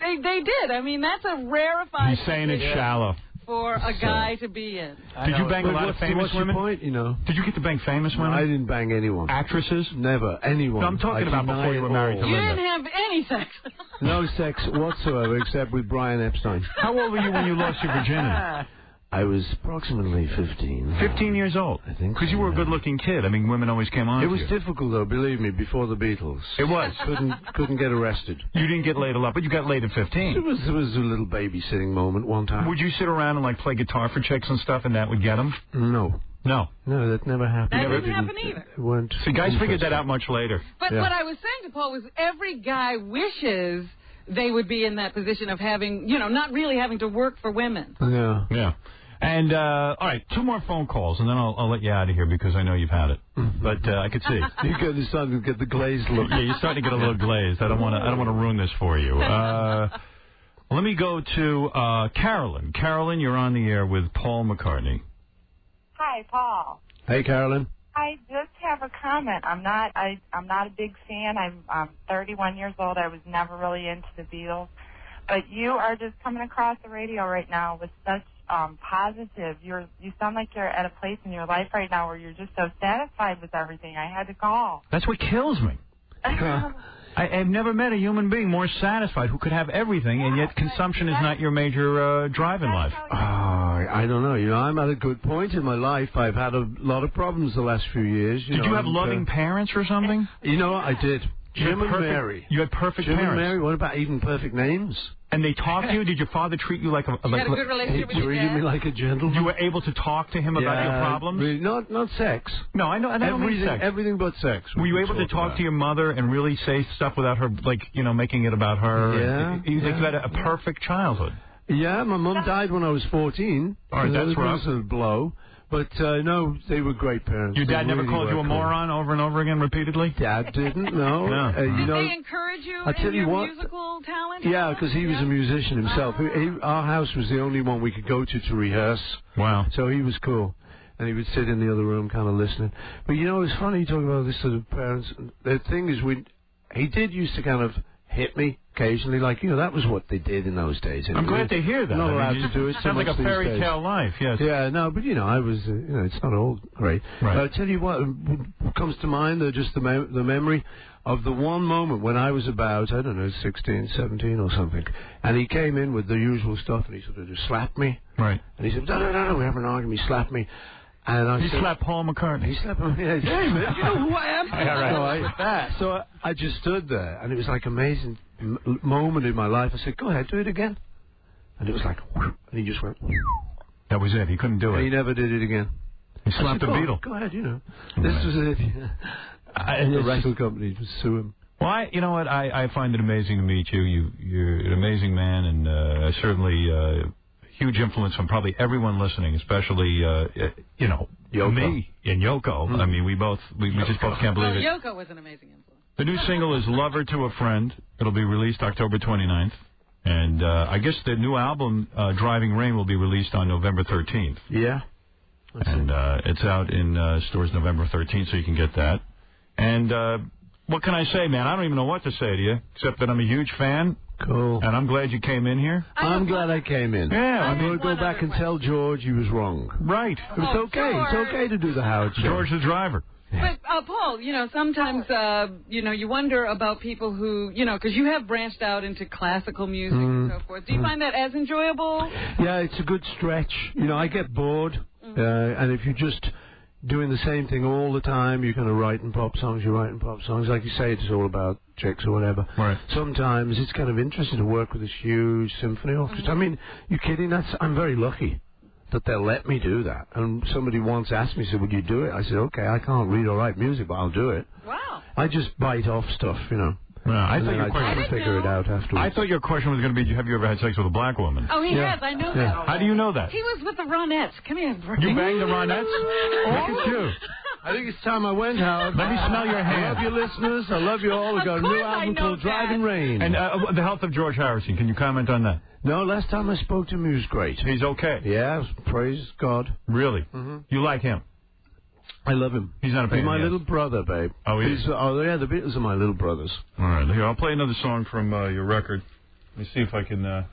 they did. I mean, that's a rarefied. He's saying it's shallow. For a guy to be in. Did you bang a lot of famous women? What's your point, Did you get to bang famous women? I didn't bang anyone. Actresses? Never. Anyone. No, I'm talking about before you were married to You Linda. didn't have any sex. No sex whatsoever, except with Brian Epstein. How old were you when you lost your virginity? I was approximately 15. 15 years old? I think. Because you were a good-looking kid. I mean, women always came on. It was difficult, though, believe me, before the Beatles. It was. Couldn't get arrested. You didn't get laid a lot, but you got laid at 15. It was a little babysitting moment one time. Would you sit around and, play guitar for chicks and stuff, and that would get them? No. No, that never happened. That didn't happen either. See, guys figured that out much later. But what I was saying to Paul was every guy wishes they would be in that position of having, not really having to work for women. Yeah. Yeah. And, all right, 2 more phone calls, and then I'll let you out of here because I know you've had it. But I could see. You're starting to get the glazed look. Yeah, you're starting to get a little glazed. I don't want to ruin this for you. Let me go to Carolyn. Carolyn, you're on the air with Paul McCartney. Hi, Paul. Hey, Carolyn. I just have a comment. I'm not a big fan. I'm 31 years old. I was never really into the Beatles. But you are just coming across the radio right now with such positive. You sound like you're at a place in your life right now where you're just so satisfied with everything. I had to call. That's what kills me. I've never met a human being more satisfied who could have everything, and yet consumption is not your major drive in life. I don't know. I'm at a good point in my life. I've had a lot of problems the last few years. Did you have loving parents or something? I did. Jim and Mary. You had perfect Jim parents. and Mary. What about even perfect names? And they talked to you? Did your father treat you like a... You had a good relationship with your dad? He treated me like a gentleman. You were able to talk to him about your problems? Really, not sex. No, I know. I don't mean sex. Everything but sex. Were you able to talk to your mother and really say stuff without her, like, you know, making it about her? Yeah. You had a perfect childhood. Yeah, my mum died when I was 14. All right, that's rough. That was a blow. But, no, they were great parents. Your dad never really called you a moron over and over again repeatedly? Dad didn't, no. No. Did they encourage you in your musical talent? Yeah, because he was a musician himself. Our house was the only one we could go to rehearse. Wow. So he was cool. And he would sit in the other room kind of listening. But, you know, it's funny you talk about this to the parents. The thing is, he did used to kind of hit me occasionally, like, you know, that was what they did in those days. I'm glad to hear that. Not allowed to do it. Sounds like a fairy tale life, yes. Yeah, no, but, you know, I was, you know, it's not all great. Right. I'll tell you what comes to mind, just the memory of the one moment when I was about, I don't know, 16, 17 or something, and he came in with the usual stuff, and he sort of just slapped me. Right. And he said, no, we're having an argument. He slapped me. And I said, slapped Paul McCartney. He slapped me. Yeah, hey, man, you know who I am? Yeah, right. So I just stood there, and it was like an amazing moment in my life. I said, go ahead, do it again. And it was like, whoosh, and he just went. Whoosh. That was it. He couldn't do it. And he never did it again. He slapped the Beatle. Go ahead, you know. This was it. The record company would sue him. Well, you know what? I find it amazing to meet you. You're an amazing man, and certainly huge influence on probably everyone listening, especially, you know, Yoko. me and Yoko. I mean, we just both can't believe it. Yoko was an amazing influence. The new single is Lover to a Friend. It'll be released October 29th. And I guess the new album, Driving Rain, will be released on November 13th. Yeah. And it's out in stores November 13th, so you can get that. And what can I say, man? I don't even know what to say to you, except that I'm a huge fan. Cool. And I'm glad you came in here. I'm glad I came in. Yeah. I'm going to go back and tell George he was wrong. Right. It's okay. George. It's okay to do the Howard Show. George the driver. But, Paul, you know, sometimes, you know, you wonder about people who, you know, because you have branched out into classical music and so forth. Do you find that as enjoyable? Yeah, it's a good stretch. You know, I get bored. And if you're just doing the same thing all the time, you're kind of writing pop songs, Like you say, it's all about chicks or whatever. Right. Sometimes it's kind of interesting to work with this huge symphony orchestra. I mean, you're kidding? I'm very lucky that they'll let me do that. And somebody once asked me, said, would you do it? I said, okay, I can't read or write music, but I'll do it. Wow. I just bite off stuff, you know. Well, I and thought then your I question try to figure it out afterwards. I thought your question was going to be, have you ever had sex with a black woman? Oh, he has. I know that. How do you know that? He was with the Ronettes. Come here, Bertie. You banged the Ronettes? Look at you. I think it's time I went, Howard. Let me smell your hand. I love you, listeners. I love you all. We've got a new album called Driving Rain. And the health of George Harrison. Can you comment on that? No, last time I spoke to him, he was great. He's okay? Yeah, praise God. Really? You like him? I love him. He's not a pain. He's my little brother, babe. Oh, he is? Oh, yeah, the Beatles are my little brothers. All right, here, I'll play another song from your record. Let me see if I can...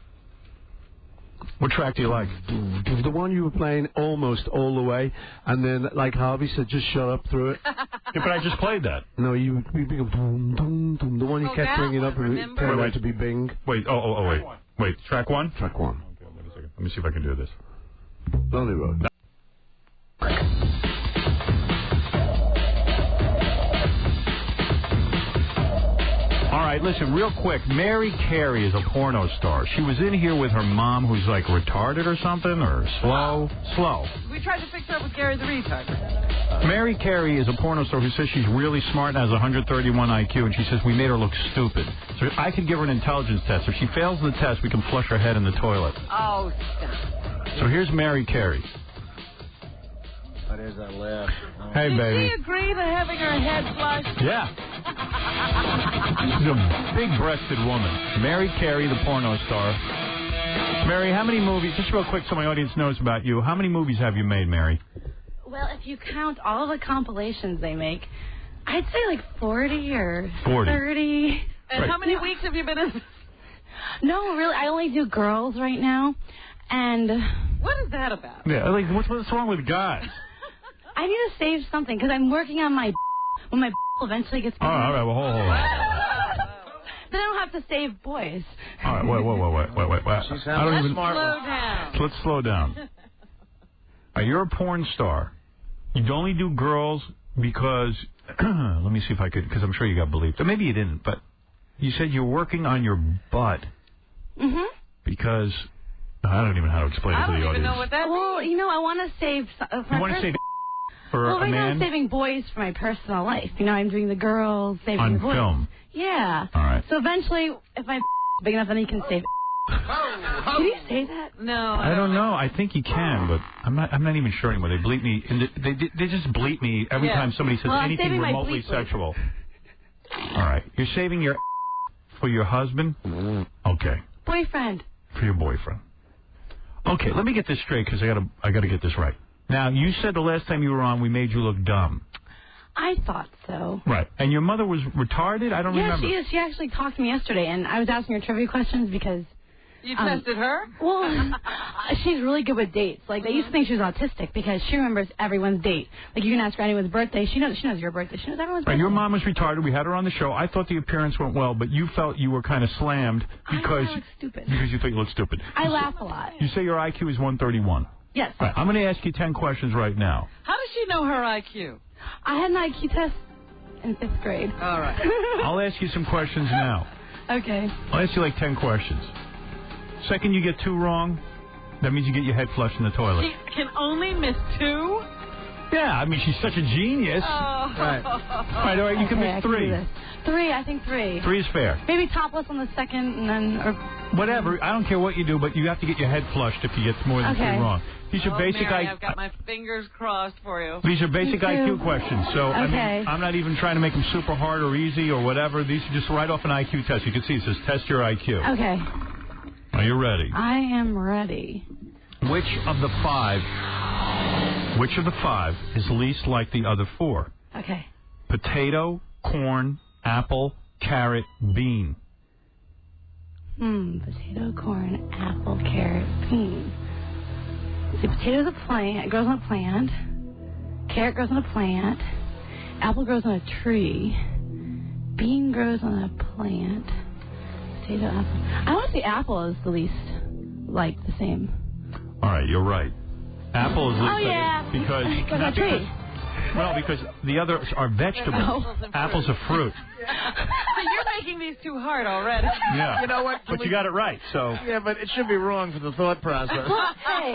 What track do you like? The one you were playing almost all the way, and then, like Harvey said, just shut up through it. Yeah, but I just played that. No, you go boom, boom, boom. The one you kept bringing up and turned out to be Bing. Wait, wait. Wait, track one? Track one. Okay, wait a second. Let me see if I can do this. Lonely Road. All right, listen, real quick. Mary Carrie is a porno star. She was in here with her mom, who's like retarded or something, or slow. We tried to fix her up with Gary the Retard. Mary Carrie is a porno star who says she's really smart and has 131 IQ, and she says we made her look stupid. So I could give her an intelligence test. If she fails the test, we can flush her head in the toilet. Oh, stop. So here's Mary Carrie. There's that laugh. Oh. Hey, baby. Did she agree to having her head flushed? Yeah. She's a big-breasted woman. Mary Carrie, the porno star. Mary, how many movies, just real quick so my audience knows about you, how many movies have you made, Mary? Well, if you count all the compilations they make, I'd say like 40 or 30. And how many weeks have you been in? No, really, I only do girls right now. And what is that about? Yeah, like, what's wrong with guys? I need to save something because I'm working on my when my eventually gets big. All right, well, hold on. Then I don't have to save boys. All right, wait. She's slow down. Let's slow down. You're a porn star. You only do girls. because, let me see if I could, because I'm sure you got bleeped. Or maybe you didn't, but you said you're working on your butt. Mm-hmm. Because, I don't even know how to explain it to the audience. I don't even know what that means. Well, you know, I want to save... you want to save for a man? Well, right now I'm saving boys for my personal life. You know, I'm doing the girls, saving on the boys. film. Yeah. All right. So eventually, if my big enough, then he can save Can you say that? No. I don't know. I think you can, but I'm not even sure anymore. They bleep me. And they just bleep me every time somebody says anything remotely sexual. All right. You're saving your for your husband? Okay. Boyfriend. For your boyfriend. Okay, let me get this straight because I gotta get this right. Now, you said the last time you were on we made you look dumb. I thought so. Right. And your mother was retarded? I don't remember. Yeah, she is. She actually talked to me yesterday, and I was asking her trivia questions because... You tested her? Well, she's really good with dates. Like, they used to think she was autistic because she remembers everyone's date. Like, you can ask her anyone's birthday. She knows your birthday. She knows everyone's birthday. Your mom was retarded. We had her on the show. I thought the appearance went well, but you felt you were kind of slammed because... I look stupid. Because you thought you looked stupid. I laugh a lot. You say your IQ is 131. Yes. Right, I'm going to ask you 10 questions right now. How does she know her IQ? I had an IQ test in 5th grade. All right. I'll ask you some questions now. Okay. I'll ask you like 10 questions. Second you get 2 wrong, that means you get your head flushed in the toilet. She can only miss 2? Yeah, I mean, she's such a genius. Oh. Right. All right, you can miss 3. 3, I think 3. 3 is fair. Maybe topless on the second, and then... Or... Whatever, I don't care what you do, but you have to get your head flushed if you get more than 3 wrong. These are basic Mary, I've got my fingers crossed for you. These are basic IQ questions, so okay. I mean, I'm not even trying to make them super hard or easy or whatever. These are just right off an IQ test. You can see it says test your IQ. Okay. Are you ready? I am ready. Which of the 5 is least like the other 4? Okay. Potato, corn, apple, carrot, bean. Potato, corn, apple, carrot, bean. See, potato's a plant. It grows on a plant. Carrot grows on a plant. Apple grows on a tree. Bean grows on a plant. Potato, apple. I want to say apple is the least like the same. All right, you're right. Apple is least because not a tree. Well, because the others are vegetables. Apple's a fruit. So you're making these too hard already. Yeah. You know what? But you got it right, so. Yeah, but it should be wrong for the thought process. Hey.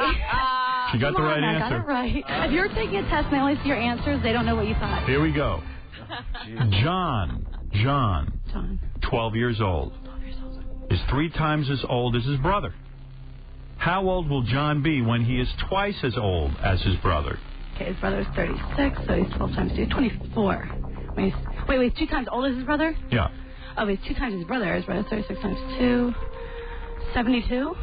She got the right I answer. got it right. If you're taking a test and they only see your answers, they don't know what you thought. Here we go. John, 12 years old, is 3 times as old as his brother. How old will John be when he is twice as old as his brother? Okay, his brother's 36, so he's 12 times 2, 24. Wait, he's 2 times older than his brother? Yeah. Oh, he's 2 times his brother. His brother's 36 times 2, 72? All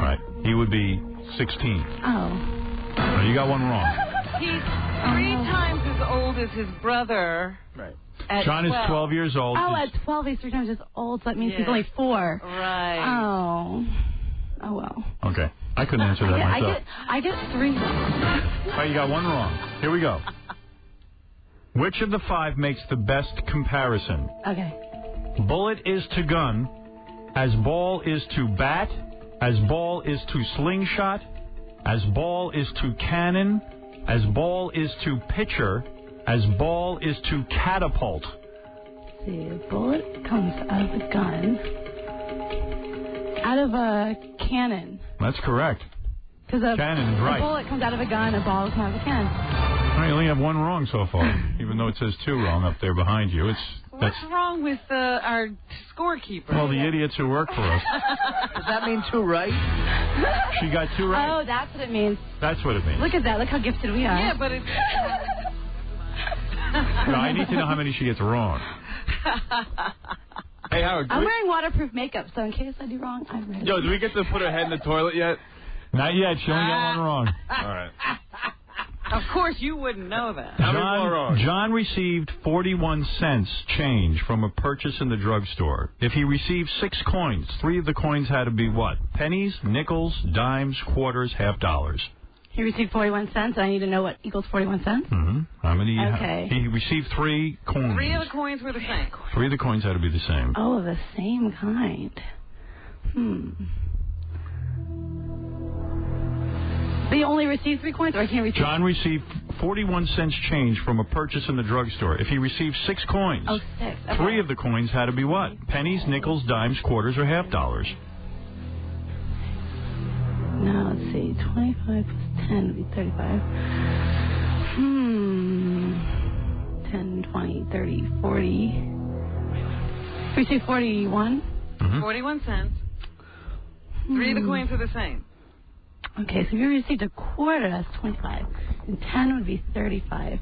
right. He would be 16. Oh. You got one wrong. He's 3 times as old as his brother. Right. At John 12. is 12 years old. Oh, at 12, he's 3 times as old, so that means he's only 4. Right. Oh, well. Okay. I couldn't answer that myself. I get 3 wrong. All right, you got one wrong. Here we go. Which of the 5 makes the best comparison? Okay. Bullet is to gun, as ball is to bat, as ball is to slingshot, as ball is to cannon, as ball is to pitcher, as ball is to catapult. Let's see, a bullet comes out of a gun. Out of a cannon. That's correct. Because a cannon is right. A bullet comes out of a gun, a ball comes out of a cannon. All right, you only have 1 wrong so far, even though it says 2 wrong up there behind you. What's wrong with our scorekeeper? Well, the idiots who work for us. Does that mean 2 right? She got 2 right. Oh, that's what it means. That's what it means. Look at that. Look how gifted we are. Yeah, but it's... No, I need to know how many she gets wrong. Hey, Howard. I'm wearing waterproof makeup, so in case I do wrong, I'm ready. Yo, do we get to put her head in the toilet yet? Not yet. She only got 1 wrong. All right. Of course, you wouldn't know that. John received 41 cents change from a purchase in the drugstore. If he received 6 coins, 3 of the coins had to be what? Pennies, nickels, dimes, quarters, half dollars. He received 41 cents. I need to know what equals 41 cents. Mm-hmm. How many? Okay. He received 3 coins. 3 of the coins were the same. 3 of the coins had to be the same. Oh, the same kind. They only received 3 coins, or I can't receive? John received 41 cents change from a purchase in the drugstore. If he received 6 coins, 6. Okay. 3 of the coins had to be what? Pennies, nickels, dimes, quarters, or half dollars. Now, let's see. 25 plus 10 would be 35. 10, 20, 30, 40. We say 41? 41 cents. 3 of the coins are the same. Okay, so if you received a quarter, that's 25. And 10 would be 35.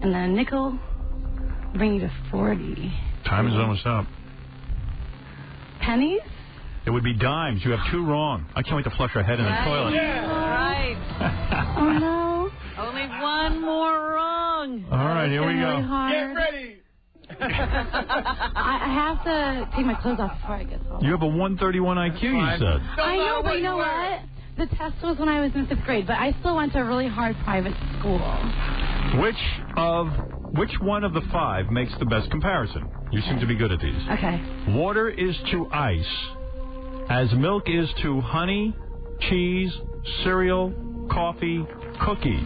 And then a nickel would bring you to 40. Time is almost up. Pennies? It would be dimes. You have 2 wrong. I can't wait to flush her head in the toilet. Right. Oh, no. Only 1 more wrong. All right, here we go. Really hard. Get ready. I have to take my clothes off before I get home. You have a 131 IQ, you said. I know, but you know what? The test was when I was in 5th grade, but I still went to a really hard private school. Which one of the 5 makes the best comparison? You seem to be good at these. Okay. Water is to ice as milk is to honey, cheese, cereal, coffee, cookie.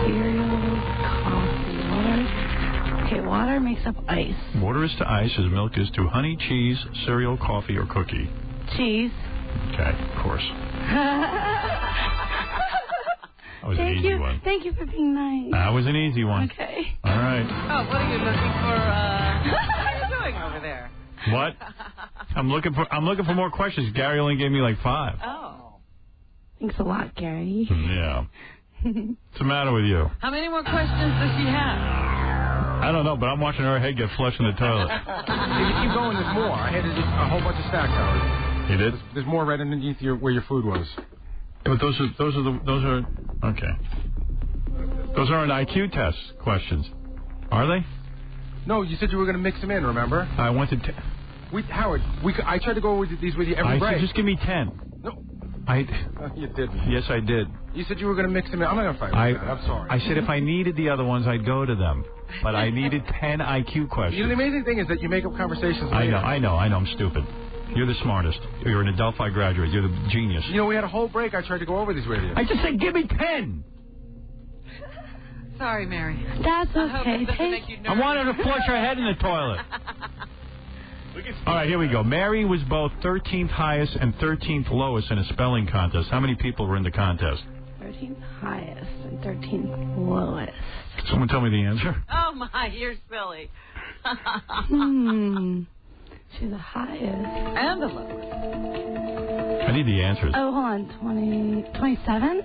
Cereal, coffee, water. Okay, water makes up ice. Water is to ice as milk is to honey, cheese, cereal, coffee, or cookie. Cheese. Okay, of course. That was an easy one. Thank you for being nice. That was an easy one. Okay. All right. Oh, what are you looking for? What are you doing over there? What? I'm looking for more questions. Gary only gave me like 5. Oh. Thanks a lot, Gary. Yeah. What's the matter with you? How many more questions does she have? I don't know, but I'm watching her head get flushed in the toilet. If you keep going, there's more. I had a whole bunch of stacks out. You did? There's more right underneath where your food was. Yeah, but those are okay. Those aren't IQ test questions, are they? No, you said you were going to mix them in. Remember? I wanted to. Howard, I tried to go with these with you every break. I said just give me 10. No. You didn't. Yes, I did. You said you were going to mix them in. I'm not going to fight with that. I'm sorry. I said if I needed the other ones, I'd go to them. But I needed 10 IQ questions. You know, the amazing thing is that you make up conversations later. I know. I'm stupid. You're the smartest. You're an Adelphi graduate. You're the genius. You know, we had a whole break. I tried to go over these with you. I just said give me 10. Sorry, Mary. That's okay. I hope it doesn't make you nervous. I wanted to flush her head in the toilet. All right, here we go. Mary was both 13th highest and 13th lowest in a spelling contest. How many people were in the contest? 13th highest and 13th lowest. Someone tell me the answer. Oh, my, you're silly. She's the highest. And the lowest. I need the answers. Oh, hold on. 27?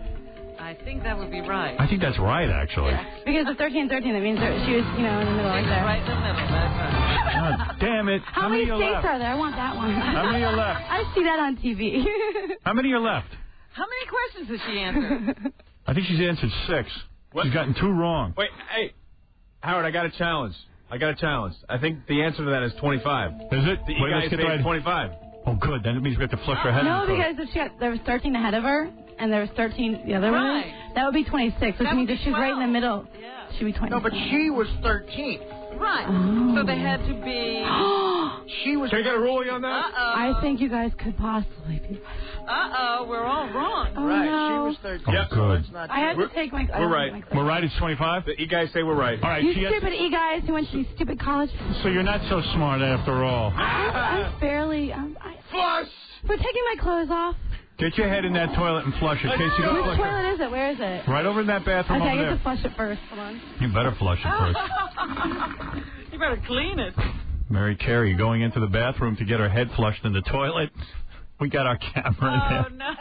I think that would be right. I think that's right, actually. Yeah. Because the 13, that means that she was, in the middle right there. Right in the middle, that's right. God damn it. How many states are there? I want that one. How many are left? I see that on TV. How many are left? How many questions has she answered? I think she's answered 6. What? She's gotten 2 wrong. Wait, hey, Howard, I got a challenge. I think the answer to that is 25. Is it? You guys say 25. Oh, good. Then it means we have to flush her head. No, because if there was 13 ahead of her, and there was 13 the other way, that would be 26, which means if she's right in the middle, she'd be 26. No, but she was 13th. Right. Oh. So they had to be... She was... Can I get a ruling on that? I think you guys could possibly be... we're all wrong. Oh, right, no. she was 13. Oh, yep. good. I had to take my... We're right. We're right, it's 25? The E-guys say we're right. All right, You stupid E-guys who went to these stupid colleges. So you're not so smart after all. I'm barely... Flush! We're taking my clothes off. Get your head in that toilet and flush it. Casey, go Which flush toilet it. is it? Where is it? Right over in that bathroom Okay, I over get there. to flush it first. Hold on. You better flush it first. You better clean it. Mary Carrie going into the bathroom to get her head flushed in the toilet. We got our camera in there. Oh, no.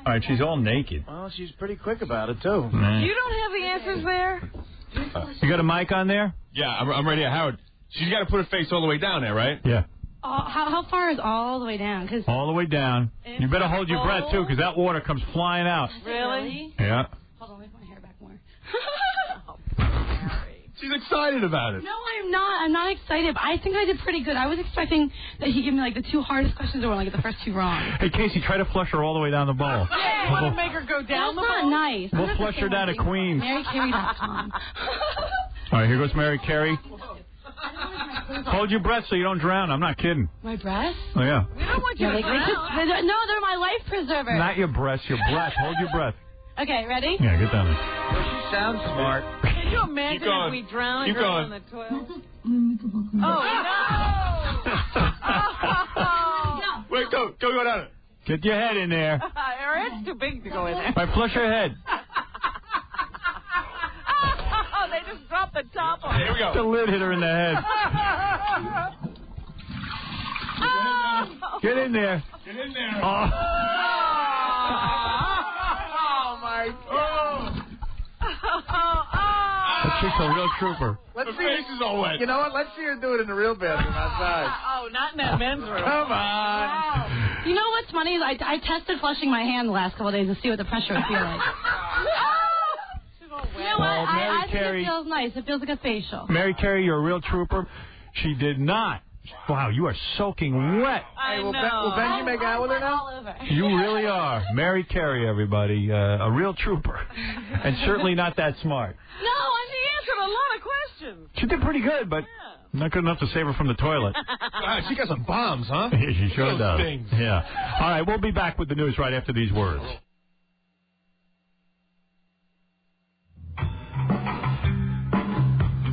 All right, she's all naked. Well, she's pretty quick about it, too. You don't have the answers there? You got a mic on there? Yeah, I'm right here. Howard, she's got to put her face all the way down there, right? Yeah. How far is all the way down? Cause all the way down. You better hold your breath, too, because that water comes flying out. Really? Yeah. Hold on, let me put my hair back more. She's excited about it. No, I'm not. I'm not excited. But I think I did pretty good. I was expecting that he'd give me, the 2 hardest questions or get the first 2 wrong. Hey, Casey, try to flush her all the way down the bowl. Yeah, you want to make her go down the bowl? That's not nice. We'll flush her down at Queens. MaryCarrie.com. All right, here goes Mary Carrie. Hold your breath so you don't drown. I'm not kidding. My breath? Oh, yeah. We don't want you to drown. No, they're my life preserver. Not your breath, your breath. Hold your breath. Okay, ready? Yeah, get down there. She sounds smart. Can you imagine if we drowned her on the toilet? Oh, no! Wait, go down it. Get your head in there. Her head's too big to go in there. All right, flush her head. Oh, they just dropped the top on Here we go. The lid hit her in the head. Get in there. Get in there. Oh, my God. that chick's a real trooper. Let's see. This is all wet. You know what? Let's see her do it in the real bathroom outside. Oh, not in that men's room. Come on. Wow. You know what's funny is I tested flushing my hand the last couple of days to see what the pressure would feel like. You know what? Well, Mary I think Carey- it feels nice. It feels like a facial. Mary Carey, you're a real trooper. She did not. Wow, you are soaking wet. Hey, will Benji make out with her now? All over. You really are. Mary Carey, everybody. A real trooper. And certainly not that smart. No, and she answered a lot of questions. She did pretty good, but not good enough to save her from the toilet. She got some bombs, huh? Yeah, she sure Those does. things. Yeah. All right, we'll be back with the news right after these words.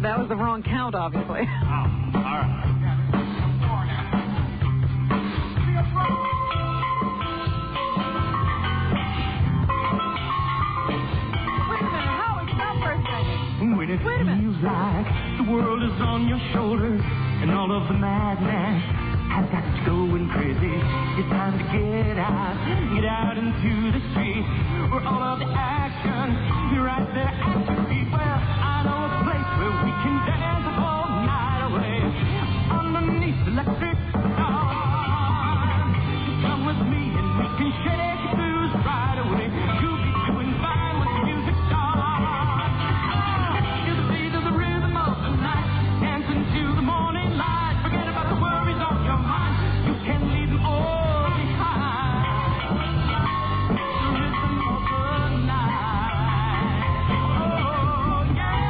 That was the wrong count, obviously. All right. When it feels like the world is on your shoulders and all of the madness has got you going crazy, it's time to get out into the street where all of the action be right there at your feet. Well, I know a place where we can dance all night away underneath the electric stars. Come with me and we can shake the blues right away. You'll be doing fine when the music starts. Yeah.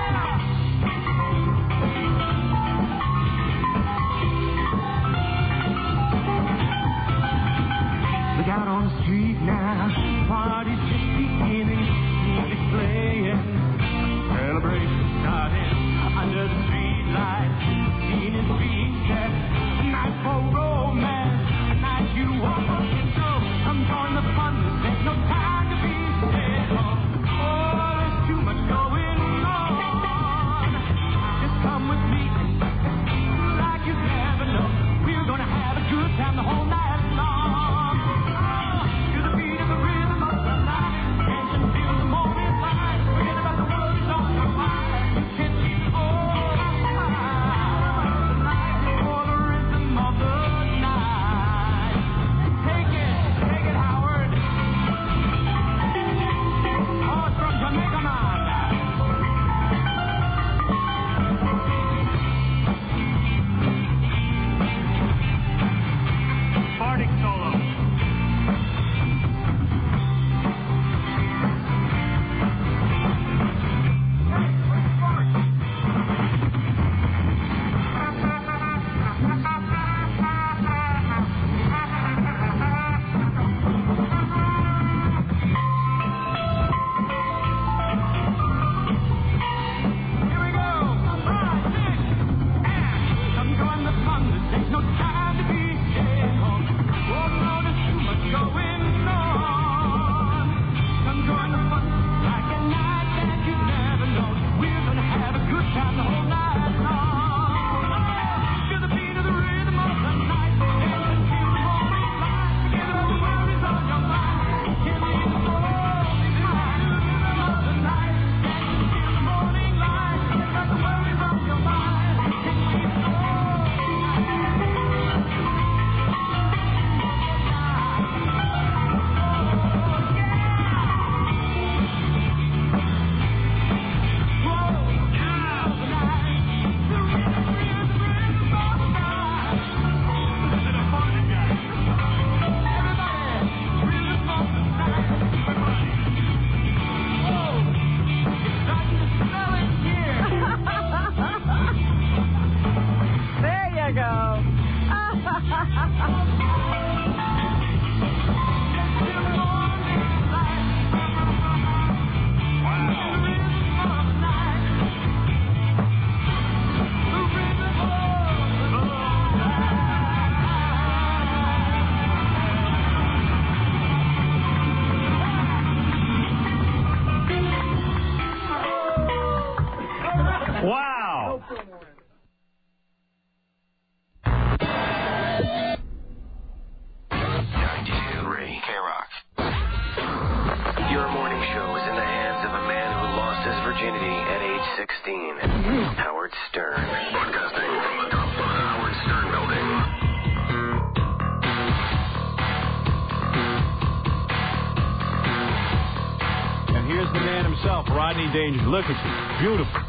Dangerfield. Look at you. Beautiful.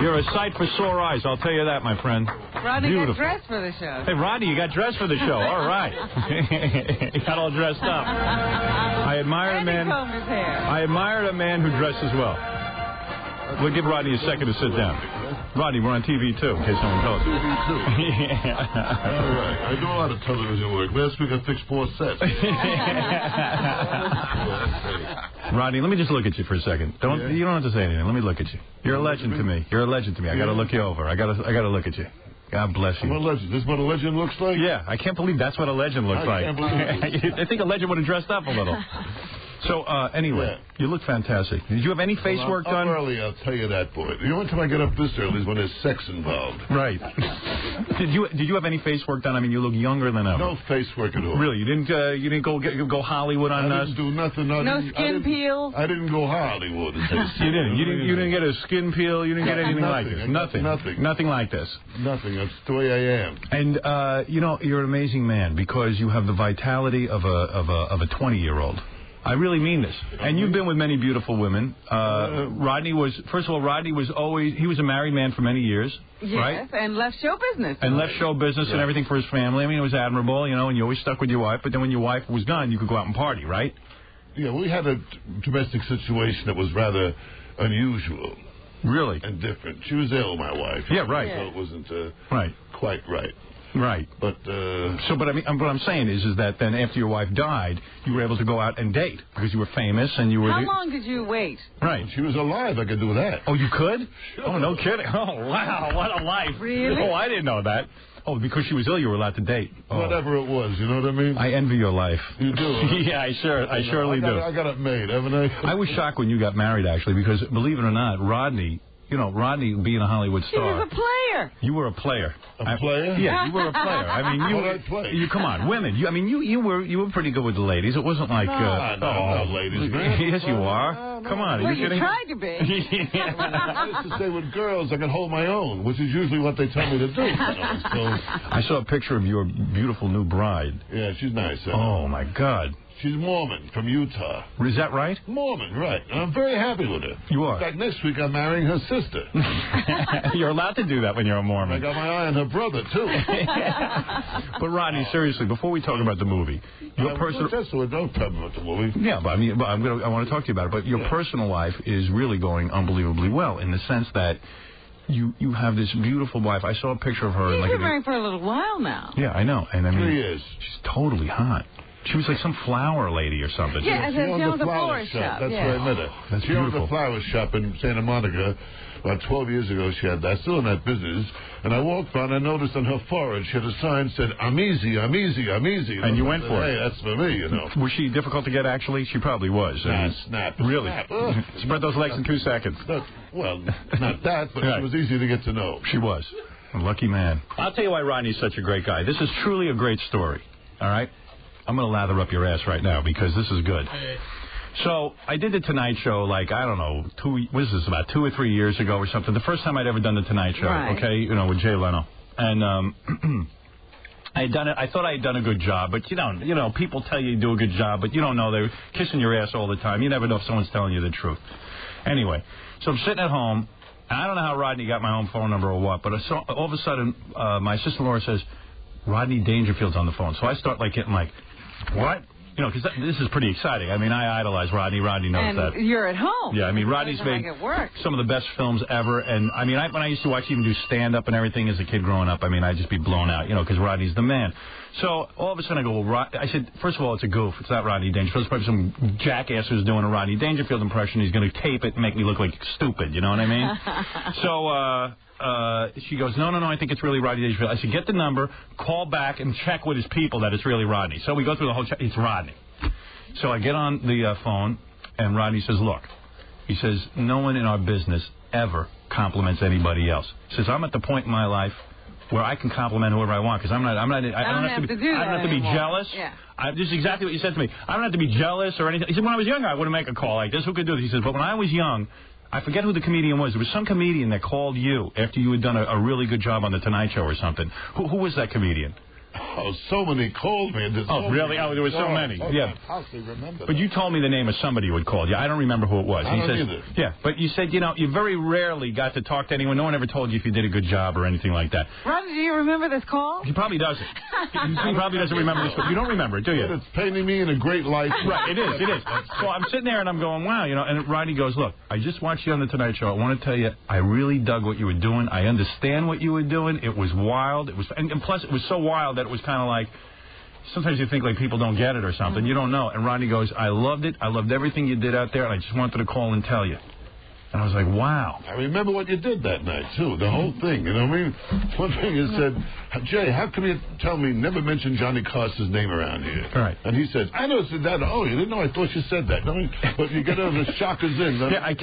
You're a sight for sore eyes, I'll tell you that, my friend. Rodney Beautiful. got dressed for the show. Hey, Rodney, you got dressed for the show. All right. You got all dressed up. I admired a man. I admired a man who dresses well. We'll give Rodney a second to sit down. Rodney, we're on TV, too, in case someone tells you. TV, too. Yeah. All right. I do a lot of television work. Last week I fixed 4 sets. Rodney, let me just look at you for a second. You don't have to say anything. Let me look at you. You're a legend to me. You're a legend to me. I got to look you over. I got to look at you. God bless you. I'm a legend. This is what a legend looks like? Yeah, I can't believe that's what a legend looks like. Can't believe it. I think a legend would have dressed up a little. So, anyway, you look fantastic. Did you have any face work done? Early, I'll tell you that, boy. The only time I get up this early is when there's sex involved. Right. Did you have any face work done? I mean, you look younger than ever. No face work at all. Really? You didn't go Hollywood on us? I didn't do nothing. No skin peel? I didn't go Hollywood. You didn't? You didn't get a skin peel? You didn't get anything like this? Nothing like this? Nothing. That's the way I am. And, you're an amazing man because you have the vitality of a 20-year-old. I really mean this. And you've been with many beautiful women. Rodney was always, he was a married man for many years, right? Yes, and left show business. And left show business and everything for his family. I mean, it was admirable, and you always stuck with your wife. But then when your wife was gone, you could go out and party, right? Yeah, we had a domestic situation that was rather unusual. Really? And different. She was ill, my wife. Yeah, right. So it wasn't quite right. Right. But but I mean, what I'm saying is that then after your wife died, you were able to go out and date because you were famous and you were. How long did you wait? Right. She was alive. I could do that. Oh, you could? Sure. Oh, no kidding. Oh, wow. What a life. Really? Oh, I didn't know that. Oh, because she was ill, you were allowed to date. Oh. Whatever it was, you know what I mean? I envy your life. You do? Huh? Yeah, I surely do. I got it made, haven't I? I was shocked when you got married, actually, because believe it or not, Rodney being a Hollywood star. He was a player. You were a player. A player? Yeah, you were a player. I mean, you. What did I play? You come on, women. You were pretty good with the ladies. It wasn't like. No, ladies, man. Yes, you are. Come on. Well, are you kidding? tried to be. I used to say with girls, I can hold my own, which is usually what they tell me to do. So. I saw a picture of your beautiful new bride. Yeah, she's nice. Oh my God. She's Mormon from Utah. Is that right? Mormon, right. And I'm very happy with her. You are? In fact, next week I'm marrying her sister. You're allowed to do that when you're a Mormon. I got my eye on her brother, too. But, Rodney, seriously, before we talk about the movie, your personal... Don't tell me about the movie. Yeah, but I want to talk to you about it. But your personal life is really going unbelievably well in the sense that you have this beautiful wife. I saw a picture of her. You've been married for a little while now. Yeah, I know. And I mean, 3 years. She's totally hot. She was like some flower lady or something. Yeah, she owned the flower shop. That's where I met her. That's she beautiful. owned the flower shop in Santa Monica. About 12 years ago, she had that. Still in that business. And I walked by and I noticed on her forehead she had a sign that said, "I'm easy, I'm easy, I'm easy." And you went for it. Hey, that's for me, you know. Was she difficult to get, actually? She probably was. Snap. Really? Snap. Spread those legs in 2 seconds. Well, not that, but she was easy to get to know. She was. A lucky man. I'll tell you why Rodney's such a great guy. This is truly a great story. All right? I'm going to lather up your ass right now because this is good. So I did the Tonight Show I don't know, about 2 or 3 years ago or something. The first time I'd ever done the Tonight Show, okay, with Jay Leno. And I had done it. I thought I had done a good job, but people tell you do a good job, but you don't know. They're kissing your ass all the time. You never know if someone's telling you the truth. Anyway, so I'm sitting at home, and I don't know how Rodney got my home phone number or what, but all of a sudden, my sister Laura says, Rodney Dangerfield's on the phone. So I start getting what? Because this is pretty exciting. I mean, I idolize Rodney. Rodney knows that. And you're at home. Yeah, I mean, Rodney's made some of the best films ever. And, I mean, when I used to watch even do stand-up and everything as a kid growing up, I mean, I'd just be blown out, because Rodney's the man. So all of a sudden I go, I said, first of all, it's a goof. It's not Rodney Dangerfield. It's probably some jackass who's doing a Rodney Dangerfield impression. He's going to tape it and make me look like stupid. You know what I mean? So she goes, no, I think it's really Rodney Dangerfield. I said, get the number, call back, and check with his people that it's really Rodney. So we go through the whole it's Rodney. So I get on the phone, and Rodney says, look, he says, no one in our business ever compliments anybody else. He says, I'm at the point in my life where I can compliment whoever I want because I don't have to be jealous. Yeah. This is exactly what you said to me. I don't have to be jealous or anything. He said, when I was younger, I wouldn't make a call like this. Who could do this? He says, but when I was young, I forget who the comedian was. There was some comedian that called you after you had done a really good job on The Tonight Show or something. Who was that comedian? Oh, so many called me. Oh, really? Oh, there were so many. Yeah. I hardly remember. But you told me the name of somebody who had called you. I don't remember who it was. I don't either. Yeah, but you said, you very rarely got to talk to anyone. No one ever told you if you did a good job or anything like that. Ron, do you remember this call? He probably doesn't. He probably doesn't remember this. You don't remember it, do you? But it's painting me in a great light. Right, it is. So I'm sitting there and I'm going, wow, and Ronnie goes, look, I just watched you on The Tonight Show. I want to tell you, I really dug what you were doing. I understand what you were doing. It was wild. And plus, it was so wild that it was kind of like, sometimes you think like people don't get it or something. You don't know. And Ronnie goes, I loved it. I loved everything you did out there, and I just wanted to call and tell you. And I was like, wow. I remember what you did that night, too, the whole thing. You know what I mean? One thing you said, Jay, how come you tell me never mention Johnny Carter's name around here? Right. And he said, I never said that. Oh, you didn't know? I thought you said that. But you get the shockers in. Yeah, I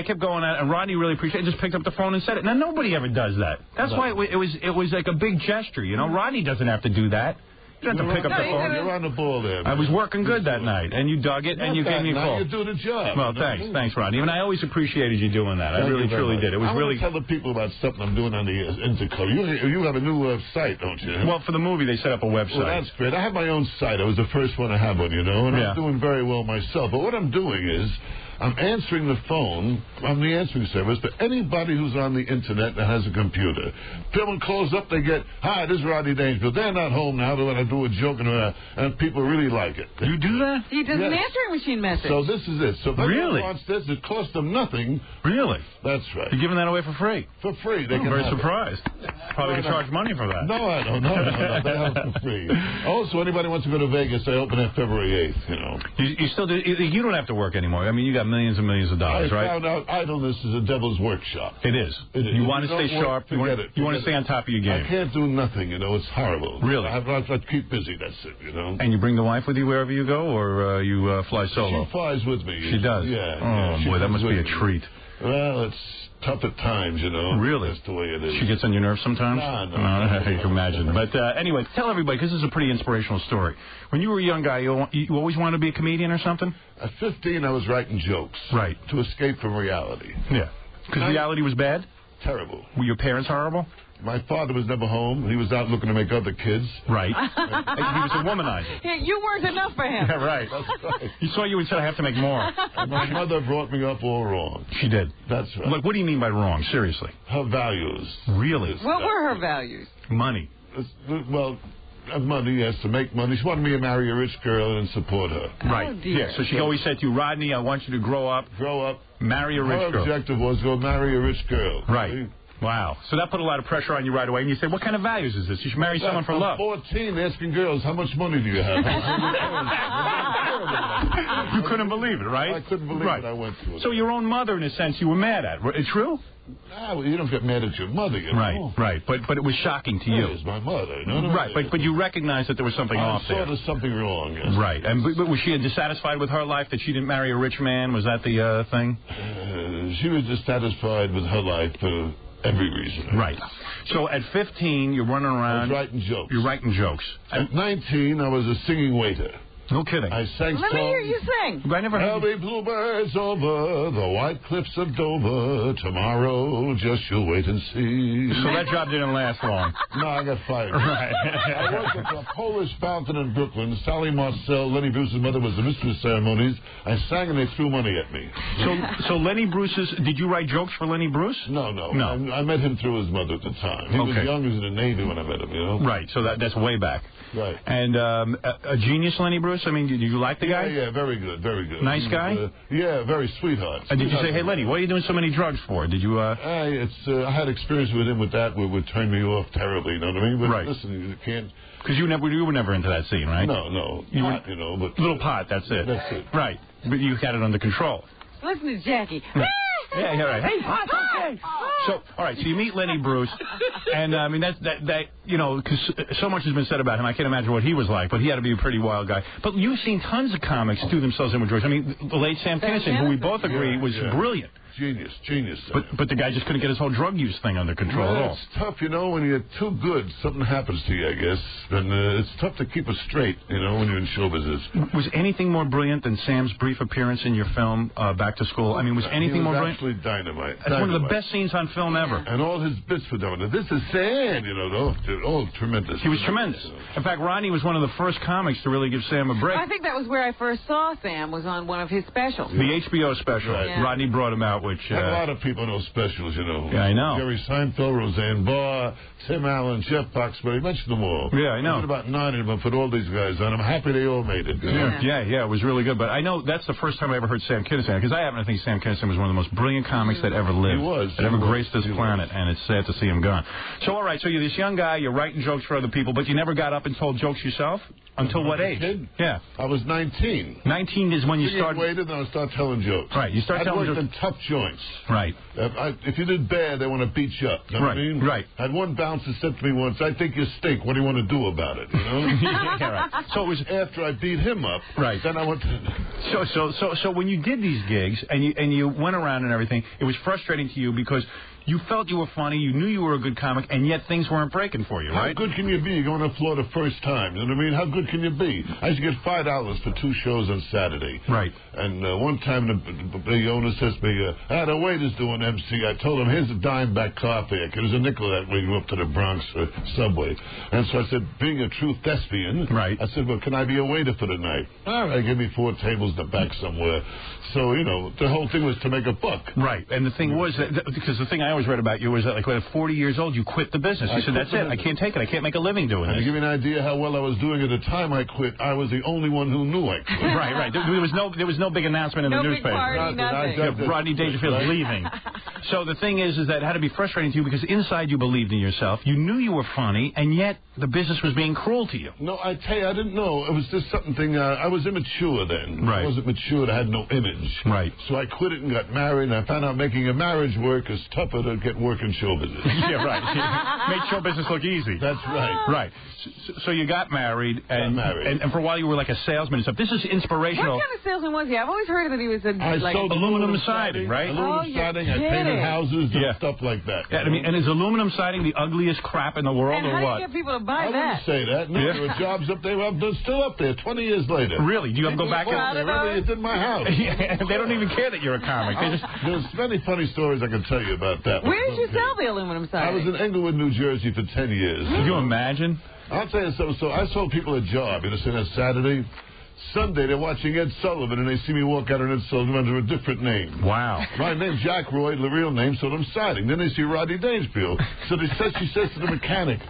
kept going at it, and Ronnie really appreciated it. Just picked up the phone and said it. Now, nobody ever does that. That's why it was like a big gesture, Ronnie doesn't have to do that. You don't have to pick up the phone. You're on the ball there, man. I was working good that night, and you dug it, and you gave me a call. You do the job. Well, thanks, Ronnie. And I always appreciated you doing that. I really, truly did. It was really. I want to tell the people about something I'm doing on the Interco. You have a new site, don't you? Well, for the movie, they set up a website. Well, that's great. I have my own site. I was the first one to have one, and I'm doing very well myself. But what I'm doing is, I'm answering the phone on the answering service to anybody who's on the Internet that has a computer. Someone calls up, they get, hi, this is Rodney Dangerfield. They're not home now. They want to do a joke, and people really like it. You do that? He does an answering machine message. So this is it. So if anyone wants this, it costs them nothing. Really? That's right. You're giving that away for free? For free. I'm very surprised. Probably can charge money for that. No, I don't know. They have it for free. Also, anybody wants to go to Vegas, I open on February 8th, You still do? You don't have to work anymore. I mean, you got millions and millions of dollars, right? I found out idleness is a devil's workshop. It is. You want to stay sharp. You want to stay on top of your game. I can't do nothing, It's horrible. Really? I have to keep busy, that's it, And you bring the wife with you wherever you go, or you fly solo? She flies with me. She does? Yeah. Oh, boy, that must be a treat. Well, it's tough at times, Really? That's the way it is. She gets on your nerves sometimes? No. I can imagine. But anyway, tell everybody, because this is a pretty inspirational story. When you were a young guy, you always wanted to be a comedian or something? At 15, I was writing jokes. Right. To escape from reality. Yeah. Because reality was bad? Terrible. Were your parents horrible? My father was never home. He was out looking to make other kids. Right. He was a womanizer. Yeah, you weren't enough for him. Yeah, right. That's right. He saw you and said, I have to make more. And my mother brought me up all wrong. She did? That's right. Look, what do you mean by wrong? Seriously. Her values. Really? What were her values? Money. Well, money, yes, to make money. She wanted me to marry a rich girl and support her. Right. Oh, dear. Yeah, so she always said to you, Rodney, I want you to grow up, marry a rich girl. Her objective was go marry a rich girl. Right. Wow. So that put a lot of pressure on you right away. And you said, what kind of values is this? You should marry someone for love. 14, asking girls, how much money do you have? You couldn't believe it, right? I couldn't believe it. I went through it. So your own mother, in a sense, you were mad at. True? Well, you don't get mad at your mother, Right. But it was shocking to you. It was my mother. Right, but you recognized that there was something off there. I saw there was something wrong, yes. Right. And but was she dissatisfied with her life that she didn't marry a rich man? Was that the thing? She was dissatisfied with her life for every reason. Right. So at 15, you're running around. I was writing jokes. You're writing jokes. At 19, I was a singing waiter. No kidding. I sang songs. Let me hear you sing. I never There'll be bluebirds over the white cliffs of Dover tomorrow. Just you wait and see. So that job didn't last long. No, I got fired. Right. I worked at the Polish Fountain in Brooklyn. Sally Marcel, Lenny Bruce's mother, was the mistress of ceremonies. I sang and they threw money at me. So Lenny Bruce's, did you write jokes for Lenny Bruce? No. I met him through his mother at the time. He was young, he was in the Navy when I met him, Right, so that's way back. Right. And a genius, Lenny Bruce? I mean, did you like the guy? Yeah, very good. Nice guy? Yeah, very sweetheart. And did you say, hey, Lenny, what are you doing so many drugs for? Did you, I had experience with him with that where it would turn me off terribly, you know what I mean? But right. Listen, you can't... Because you were never into that scene, right? No. Pot, but... Little pot, that's it. That's it. Right. But you had it under control. Listen to Jackie. Yeah, right. Hey, pot's okay. So, all right, so you meet Lenny Bruce, and, I mean, that because so much has been said about him, I can't imagine what he was like, but he had to be a pretty wild guy. But you've seen tons of comics do themselves in with George. I mean, the late Sam Kinison, who we both agree was brilliant. Genius. But the guy just couldn't get his whole drug use thing under control at all. It's tough, you know, when you're too good, something happens to you, I guess. And it's tough to keep it straight, you know, when you're in show business. Was anything more brilliant than Sam's brief appearance in your film, Back to School? I mean, was anything more brilliant? Absolutely dynamite. That's one of the best scenes on film ever. And all his bits were done. This is Sam, you know, tremendous. He was tremendous. In fact, Ronnie was one of the first comics to really give Sam a break. I think that was where I first saw Sam, was on one of his specials. The HBO special. Right. Yeah. Rodney brought him out, which... a lot of people know specials, you know. Yeah, I know. Jerry Seinfeld, Roseanne Barr, Tim Allen, Jeff Foxworthy, mentioned them all. Yeah, I know. I did about 9 of them, put all these guys on. I'm happy they all made it. Yeah, it was really good. But I know that's the first time I ever heard Sam Kinison, because I happen to think Sam Kinison was one of the most brilliant comics that ever lived. He was. That ever graced this planet, and it's sad to see him gone. So, all right, so you're this young guy, you're writing jokes for other people, but you never got up and told jokes yourself? Until what age? Yeah. I was 19. 19 is when you started... waited, and I started telling jokes. Right, you start telling jokes. I'd worked in tough joints. Right. If you did bad, they want to beat you up. You know what I mean? Right. I had one bouncer said to me once, I think you stink. What do you want to do about it? You know? Yeah, right. So it was after I beat him up. Right. Then I went to... So when you did these gigs and you went around and everything, it was frustrating to you because you felt you were funny, you knew you were a good comic, and yet things weren't breaking for you, right? How good can you be going on the floor the first time? You know what I mean? How good can you be? I used to get $5 for 2 shows on Saturday. Right. And one time the owner says to me, the waiter's doing MC. I told him, here's a dime back car fare. There's a nickel that way you go up to the Bronx subway. And so I said, being a true thespian, I said, well, can I be a waiter for the night? All right, give me 4 tables in the back somewhere. So, you know, the whole thing was to make a buck. Right. And the thing was, because the thing I always read about you was that, like, when at 40 years old, you quit the business. You said, that's it. I can't take it. I can't make a living doing this. To give you an idea how well I was doing at the time I quit, I was the only one who knew I quit. Right. There was no big announcement in the newspaper. Party, nothing. Rodney Dangerfield's leaving. So the thing is that it had to be frustrating to you because inside you believed in yourself. You knew you were funny, and yet the business was being cruel to you. No, I tell you, I didn't know. It was just something. I was immature then. Right. I wasn't mature. I had no image. Right. So I quit it and got married, and I found out making a marriage work is tougher to get work in show business. Yeah, right. Made show business look easy. That's right. Right. So you got married, and for a while you were like a salesman and stuff. This is inspirational. What kind of salesman was he? I've always heard that he was I sold aluminum siding, right? Aluminum siding. I painted houses and stuff like that. Yeah, I mean, and is aluminum siding the ugliest crap in the world, or what? How do you get people to buy that? I wouldn't say that. No, there were jobs up there. They're still up there 20 years later. Really? Do you go back and... It's in my house. They don't even care that you're a comic. There's many funny stories I can tell you about that. Where did you sell the aluminum siding? I was in Englewood, New Jersey for 10 years. Can you imagine? I'll tell you something. So I sold people a job, you know, say that Saturday. Sunday, they're watching Ed Sullivan, and they see me walk out on Ed Sullivan under a different name. Wow. My name's Jack Roy, the real name, so I'm siding. Then they see Rodney Dangerfield. So she says to the mechanic,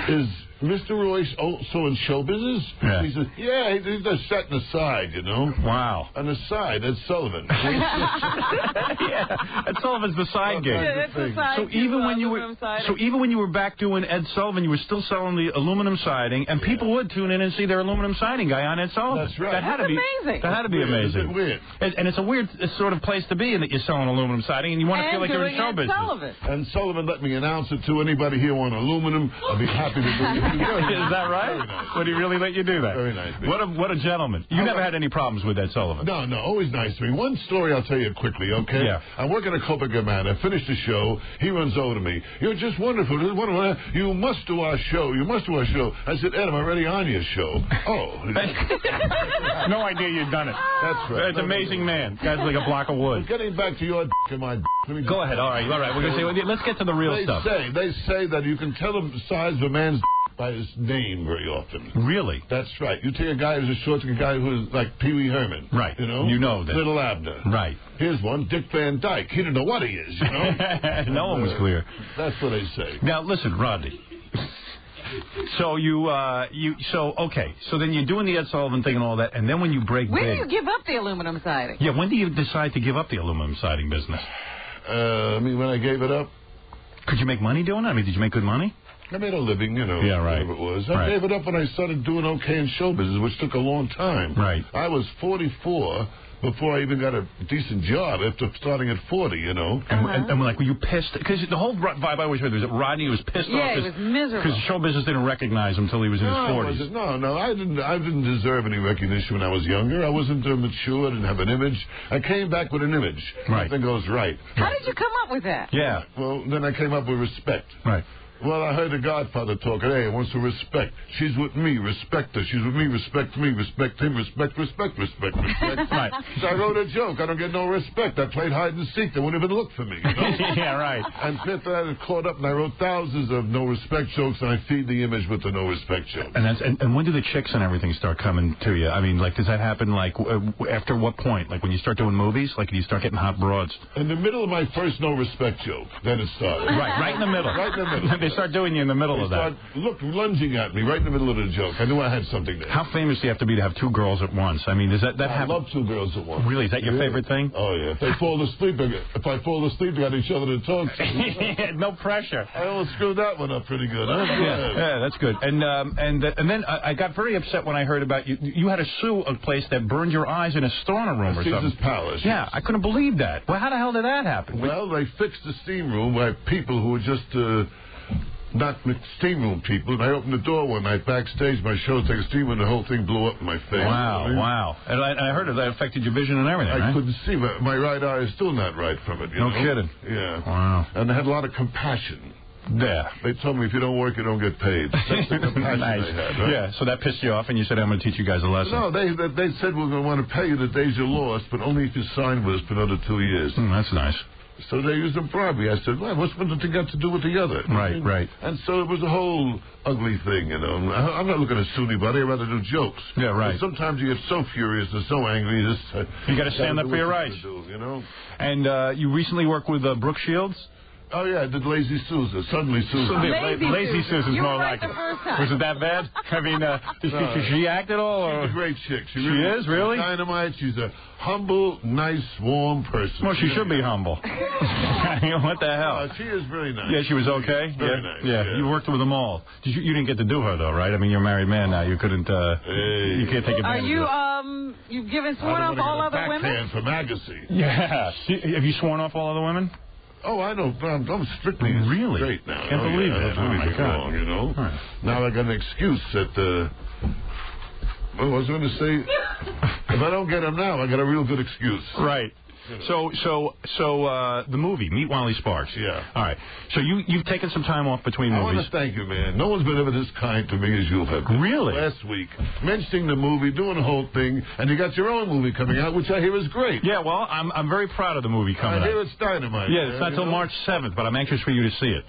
is Mr. Roy also in show business? Yeah. He says, yeah, he's just setting aside, you know. Wow. On the side, Ed Sullivan. Yeah, Ed Sullivan's the side gig. Yeah, that's the side even when you were back doing Ed Sullivan, you were still selling the aluminum siding, and people would tune in and see their aluminum siding guy on Ed Sullivan. That's right. That had to be amazing. That had to be amazing. It's weird. And it's a weird sort of place to be in that you're selling aluminum siding, and you want to feel like you're in show business. Sullivan. And Sullivan let me announce it to anybody here on aluminum. I'll be happy to do it. Is that right? Very nice. Would he really let you do that? Very nice. What a gentleman. You never had any problems with Ed Sullivan? No, always nice to me. One story I'll tell you quickly, okay? Yeah. I'm working at Copenhagen. I finished the show. He runs over to me. You're just wonderful. You must do our show. You must do our show. I said, Ed, I'm already on your show. Oh. No idea you'd done it. That's right. It's an amazing man. Guy's like a block of wood. Well, getting back to your and my Go ahead. All right. We're going to say, let's get to the real stuff. They say that you can tell the size of a man's by his name very often. Really? That's right. You take a guy who's a short, a guy who's like Pee Wee Herman. Right. You know? You know that. Little Abner. Right. Here's one, Dick Van Dyke. He didn't know what he is, you know? No one was clear. That's what they say. Now, listen, Rodney. So so then you're doing the Ed Sullivan thing and all that, and then when you break when big... do you give up the aluminum siding? Yeah, when do you decide to give up the aluminum siding business? When I gave it up. Could you make money doing it? I mean, did you make good money? I made a living, you know. Yeah, right. Whatever it was. I gave it up when I started doing okay in show business, which took a long time. Right. I was 44 before I even got a decent job after starting at 40, you know. And like, were you pissed? Because the whole vibe I always heard was that Rodney was pissed off. Yeah, he was miserable. Because show business didn't recognize him until he was in his 40s. No, I didn't deserve any recognition when I was younger. I wasn't mature. I didn't have an image. I came back with an image. Right. Nothing goes right. How did you come up with that? Yeah. Well, then I came up with respect. Right. Well, I heard the Godfather talking. Hey, he wants to respect. She's with me. Respect her. She's with me. Respect me. Respect him. Respect. Right. So I wrote a joke. I don't get no respect. I played hide and seek. They wouldn't even look for me. You know? Yeah, right. And fifth, I had caught up, and I wrote thousands of no respect jokes, and I feed the image with the no respect jokes. And when do the chicks and everything start coming to you? I mean, like, does that happen, like, after what point? Like, when you start doing movies? Like, do you start getting hot broads? In the middle of my first no respect joke, then it started. Right in the middle. Right in the middle. They start doing you in the middle of that. Lunging at me right in the middle of the joke. I knew I had something there. How famous do you have to be to have two girls at once? I mean, does that happen? I love two girls at once. Really? Is that your favorite thing? Oh, yeah. If I fall asleep, we got each other to talk to. No pressure. I almost screwed that one up pretty good. Huh? Yeah, that's good. And then I got very upset when I heard about you. You had to sue a place that burned your eyes in a sauna room or something. Caesar's Palace. Yeah, I couldn't believe that. Well, how the hell did that happen? Well, they fixed the steam room by people who were just not steam room people. And I opened the door one night backstage. My show took a steam room, and the whole thing blew up in my face. Wow. And I heard that affected your vision and everything, I right? couldn't see. My right eye is still not right from it. You know? Kidding. Yeah. Wow. And I had a lot of compassion. Yeah. They told me if you don't work, you don't get paid. That's the compassion nice. I had, right? Yeah, so that pissed you off, and you said, I'm going to teach you guys a lesson. No, they said we're going to want to pay you the days you lost, but only if you sign with us for another 2 years. That's nice. So they used them bribery. I said, well, what's one thing got to do with the other? Right. And so it was a whole ugly thing, you know. I'm not looking to sue anybody. I'd rather do jokes. Yeah, right. But sometimes you get so furious and so angry. You got to stand up for your rights. You know? And you recently worked with Brooke Shields? Oh, yeah, I did Lazy Susan. Suddenly Susan. Lazy Susan's more like it. Was it that bad? I mean, does she act at all? Or? She's a great chick. She is, really? She's dynamite. She's a humble, nice, warm person. Well, she should be humble. What the hell? She is very nice. Yeah, she was okay? Very nice. Yeah, you worked with them all. You didn't get to do her, though, right? I mean, you're a married man now. You couldn't, you can't take advantage of it. You've given sworn off all other women? For magazine. Yeah. Have you sworn off all other women? Oh, I know. I'm strictly straight now. Can't believe it. Oh, my God. Wrong, you know? Right. Now I got an excuse that, what was I going to say? If I don't get him now, I got a real good excuse. Right. So the movie, Meet Wally Sparks. Yeah. All right. So you've taken some time off between movies. I want to thank you, man. No one's been ever this kind to me as you have been. Really? Last week, mentioning the movie, doing the whole thing, and you got your own movie coming out, which I hear is great. Yeah, well, I'm very proud of the movie coming out. I hear it's dynamite. Yeah, it's not till March 7th, but I'm anxious for you to see it.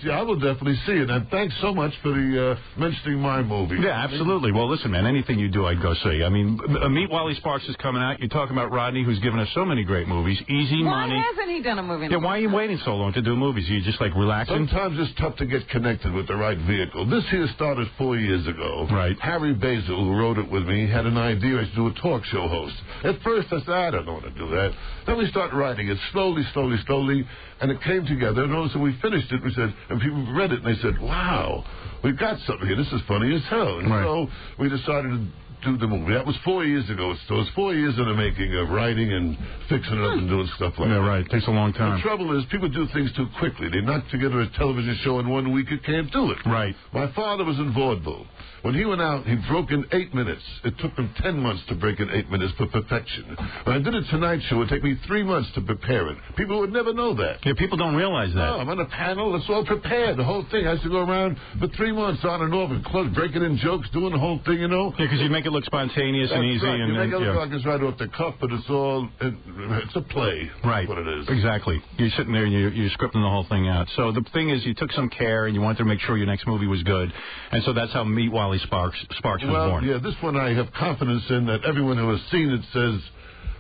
I will definitely see it, and thanks so much for the mentioning my movie. Yeah, absolutely. Well, listen, man, anything you do, I'd go see. I mean, Meet Wally Sparks is coming out. You're talking about Rodney, who's given us so many great movies. Easy Why hasn't he done a movie? Yeah, why are you waiting so long to do movies? Are you just, like, relaxing? Sometimes it's tough to get connected with the right vehicle. This here started 4 years ago. Right. Harry Basil, who wrote it with me, had an idea I should do a talk show host. At first, I said, I don't know how to do that. Then we started writing it slowly, and it came together. And also we finished it, we said, and people read it, and they said, wow, we've got something here. This is funny as hell. And so we decided to do the movie. That was 4 years ago. So it was 4 years in the making of writing and fixing it up and doing stuff like that. Yeah, right. It takes a long time. The trouble is people do things too quickly. They knock together a television show in 1 week. You can't do it. Right. My father was in vaudeville. When he went out, he broke in 8 minutes. It took him 10 months to break in 8 minutes for perfection. When I did a Tonight Show, it took me 3 months to prepare it. People would never know that. Yeah, people don't realize that. No, I'm on a panel. It's all prepared. The whole thing has to go around for 3 months on and off and breaking in jokes, doing the whole thing, you know. Yeah, because you make it look spontaneous and easy. Right. And you make it look like it's right off the cuff, but it's all, it's a play. Right. That's what it is. Exactly. You're sitting there and you're scripting the whole thing out. So the thing is, you took some care and you wanted to make sure your next movie was good. And so that's how Meet Wally Sparks was born. Yeah, this one I have confidence in that everyone who has seen it says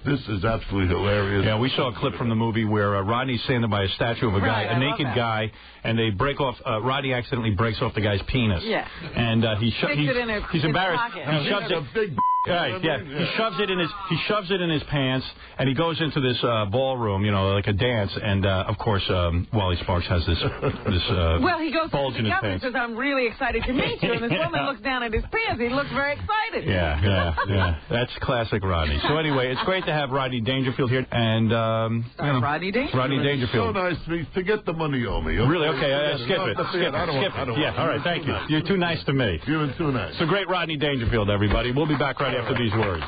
this is absolutely hilarious. Yeah, we saw a clip from the movie where Rodney's standing by a statue of a guy, a naked guy, and they break off. Rodney accidentally breaks off the guy's penis. Yeah. And he's embarrassed. Pocket. He shoves it. Big He shoves it in his pants, and he goes into this ballroom, you know, like a dance, and of course Wally Sparks has this well, he goes bulge in his pants. Because I'm really excited to meet you, and this woman looks down at his pants. He looks very excited. Yeah. That's classic Rodney. So anyway, it's great to have Rodney Dangerfield here, and Rodney Dangerfield. Rodney Dangerfield. So nice to me. Forget the money you owe me. Really? Okay, skip it. I don't want Yeah, all right, thank you. You're too nice to me. You're too nice. So great Rodney Dangerfield, everybody. We'll be back right after these words.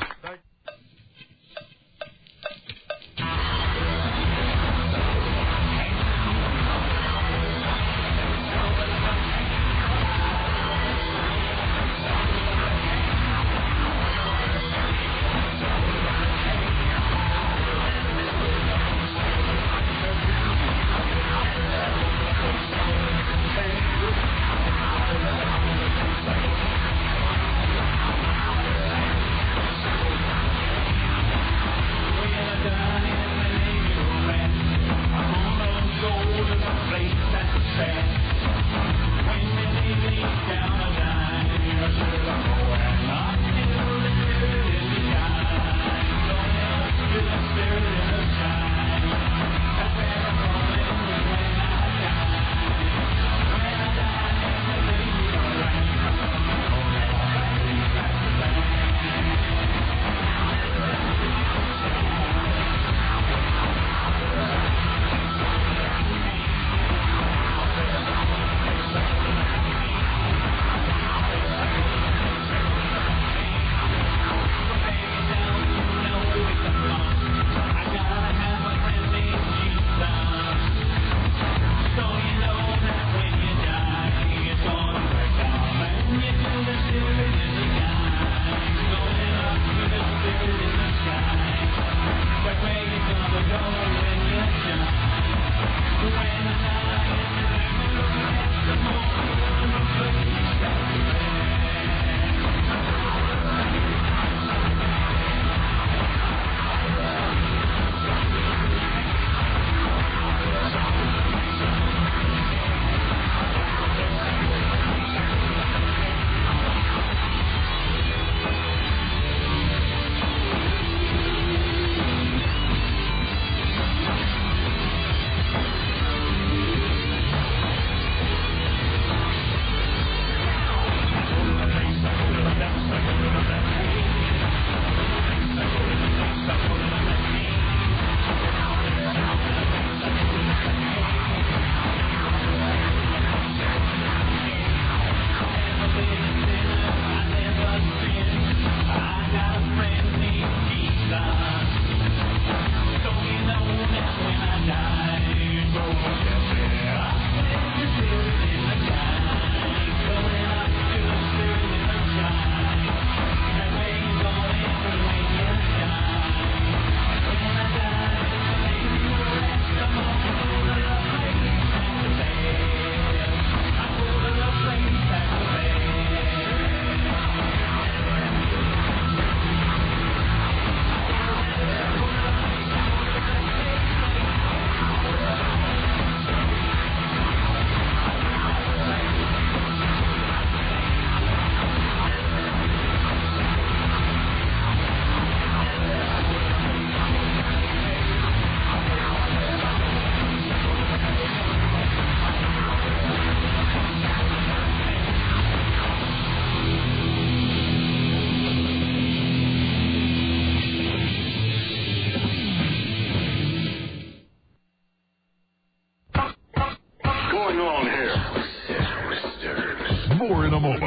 More in a moment.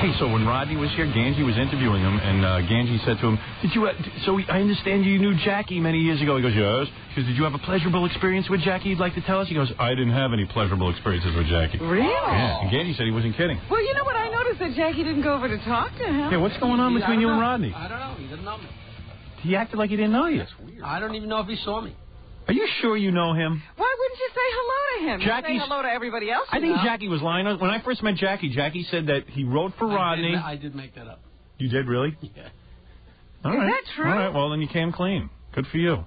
Hey, so when Rodney was here, Ganji was interviewing him, and Ganji said to him, I understand you knew Jackie many years ago. He goes, yes. He goes, did you have a pleasurable experience with Jackie you'd like to tell us? He goes, I didn't have any pleasurable experiences with Jackie. Really? Yeah, and Ganji said he wasn't kidding. Well, you know what? I noticed that Jackie didn't go over to talk to him. Yeah, what's going on between you and Rodney? I don't know. He didn't know me. He acted like he didn't know you. That's weird. I don't even know if he saw me. Are you sure you know him? Why wouldn't you say hello to him? You say hello to everybody else. I think Jackie was lying. When I first met Jackie, Jackie said that he wrote for Rodney. I did make that up. You did, really? Yeah. All right. Is that true? All right, well, then you came clean. Good for you.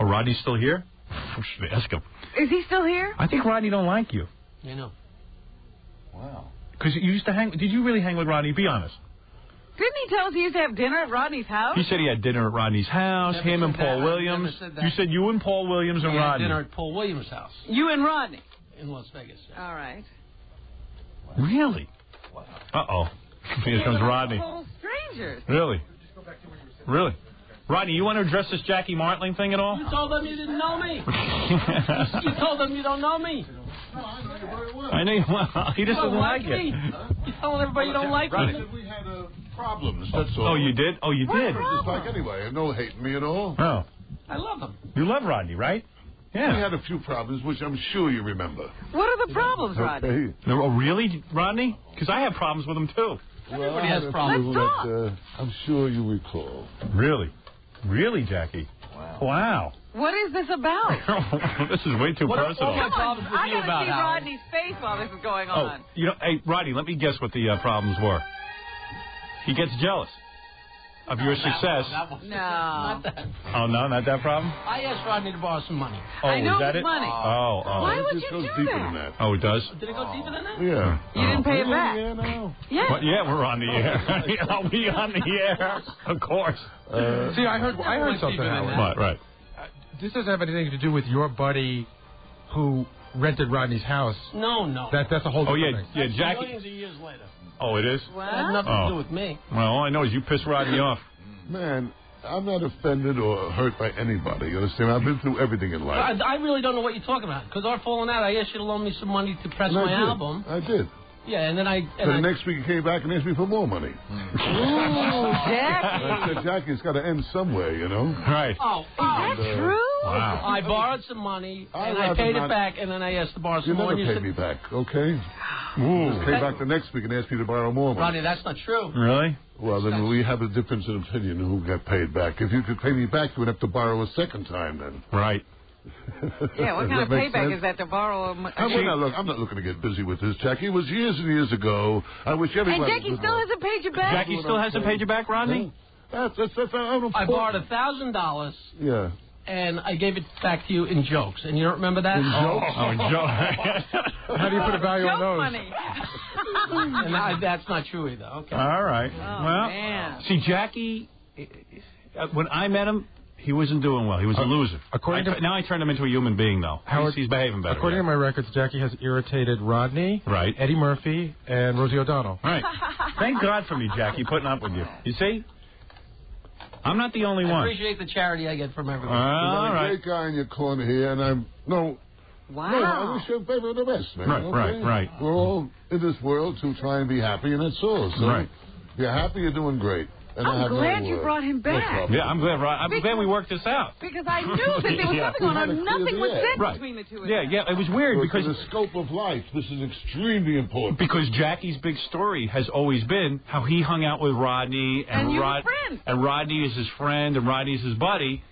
Oh, Rodney's still here? Should ask him. Is he still here? I think Rodney don't like you. I know. Wow. Because you used to hang... Did you really hang with Rodney? Be honest. Didn't he tell us he used to have dinner at Rodney's house? He said he had dinner at Rodney's house, him and Paul Williams. You said you and Paul Williams and Rodney. Had dinner at Paul Williams' house. You and Rodney? In Las Vegas. Yeah. All right. Really? Uh-oh. Here comes Rodney. Total strangers. Really? Really? Rodney, you want to address this Jackie Martling thing at all? You told them you didn't know me. You told them you don't know me. I know you. Well, he just doesn't like it. You told everybody you don't like me. We had problems. That's all. Oh, you did? Oh, you did? Just like anyway. No hating me at all. Oh. I love him. You love Rodney, right? Yeah. We had a few problems, which I'm sure you remember. What are the problems, Rodney? Okay. Oh, really, Rodney? Because I have problems with him, too. Everybody has problems. Let's talk. I'm sure you recall. Really? Really, Jackie? Wow. What is this about? This is way too personal. What are my problems with I you gotta about, see Howard? Rodney's face while this is going Oh, on. hey, Rodney, let me guess what the problems were. He gets jealous of your success. No. Not that. Oh, no, not that problem? I asked Rodney to borrow some money. Oh, I know is that it's it? money. Oh. Why would It you goes do deeper that? than that. Oh, it does? Did it go deeper than that? Yeah. You didn't pay it back. Yeah, no. Yeah. What? Yeah, we're on the air. Are we on the air? Of course. See, I heard something, Howard. Right. This doesn't have anything to do with your buddy who rented Rodney's house. No. That's a whole different thing. Yeah, Jackie. Millions of years later. Oh, it is? It has nothing to do with me. Well, all I know is you pissed Rodney off. Man, I'm not offended or hurt by anybody. You understand? I've been through everything in life. I really don't know what you're talking about. Because our falling out, I asked you to loan me some money to press And my I did. album. I did. Yeah, and then The next week he came back and asked me for more money. Ooh, Jackie. I said, Jackie, it's got to end somewhere, you know? Right. Oh, is that true? Wow. I borrowed some money, and I paid it back, and then I asked to borrow some more. You never paid me back, okay? Ooh. Just came back the next week and asked me to borrow more money. Ronnie, that's not true. Really? Well, then we have a difference in opinion who got paid back. If you could pay me back, you would have to borrow a second time then. Right. Yeah, what kind of payback is that to borrow a money? I'm not looking to get busy with this, Jackie. It was years and years ago. I wish everybody... And Jackie still hasn't paid you back? Jackie still hasn't paid you back, Rodney? That's I borrowed $1,000. Yeah. And I gave it back to you in jokes. And you don't remember that? In jokes? Oh, in jokes. How do you put a value on those? Money. And that's not true either. Okay. All right. Oh, well, man. see, Jackie, when I met him, he wasn't doing well. He was a loser. Now I turned him into a human being, though. Howard, he's behaving better. According to my records, Jackie has irritated Rodney, right, Eddie Murphy, and Rosie O'Donnell. Right. Thank God for me, Jackie, putting up with you. You see? I'm not the only one. I appreciate the charity I get from everyone. All right. A great guy in your corner here, and I'm... Wow. No, I wish you a favor of the best, man. Right. We're all in this world to try and be happy, and that's all. So right. If you're happy, you're doing great. And I'm glad you brought him back. Yeah, I'm glad we worked this out. Because I knew that there was something going on. Nothing was said between the two of them. Yeah, it was weird because the scope of life, this is extremely important. Because Jackie's big story has always been how he hung out with Rodney and Rodney is his friend and Rodney's his buddy.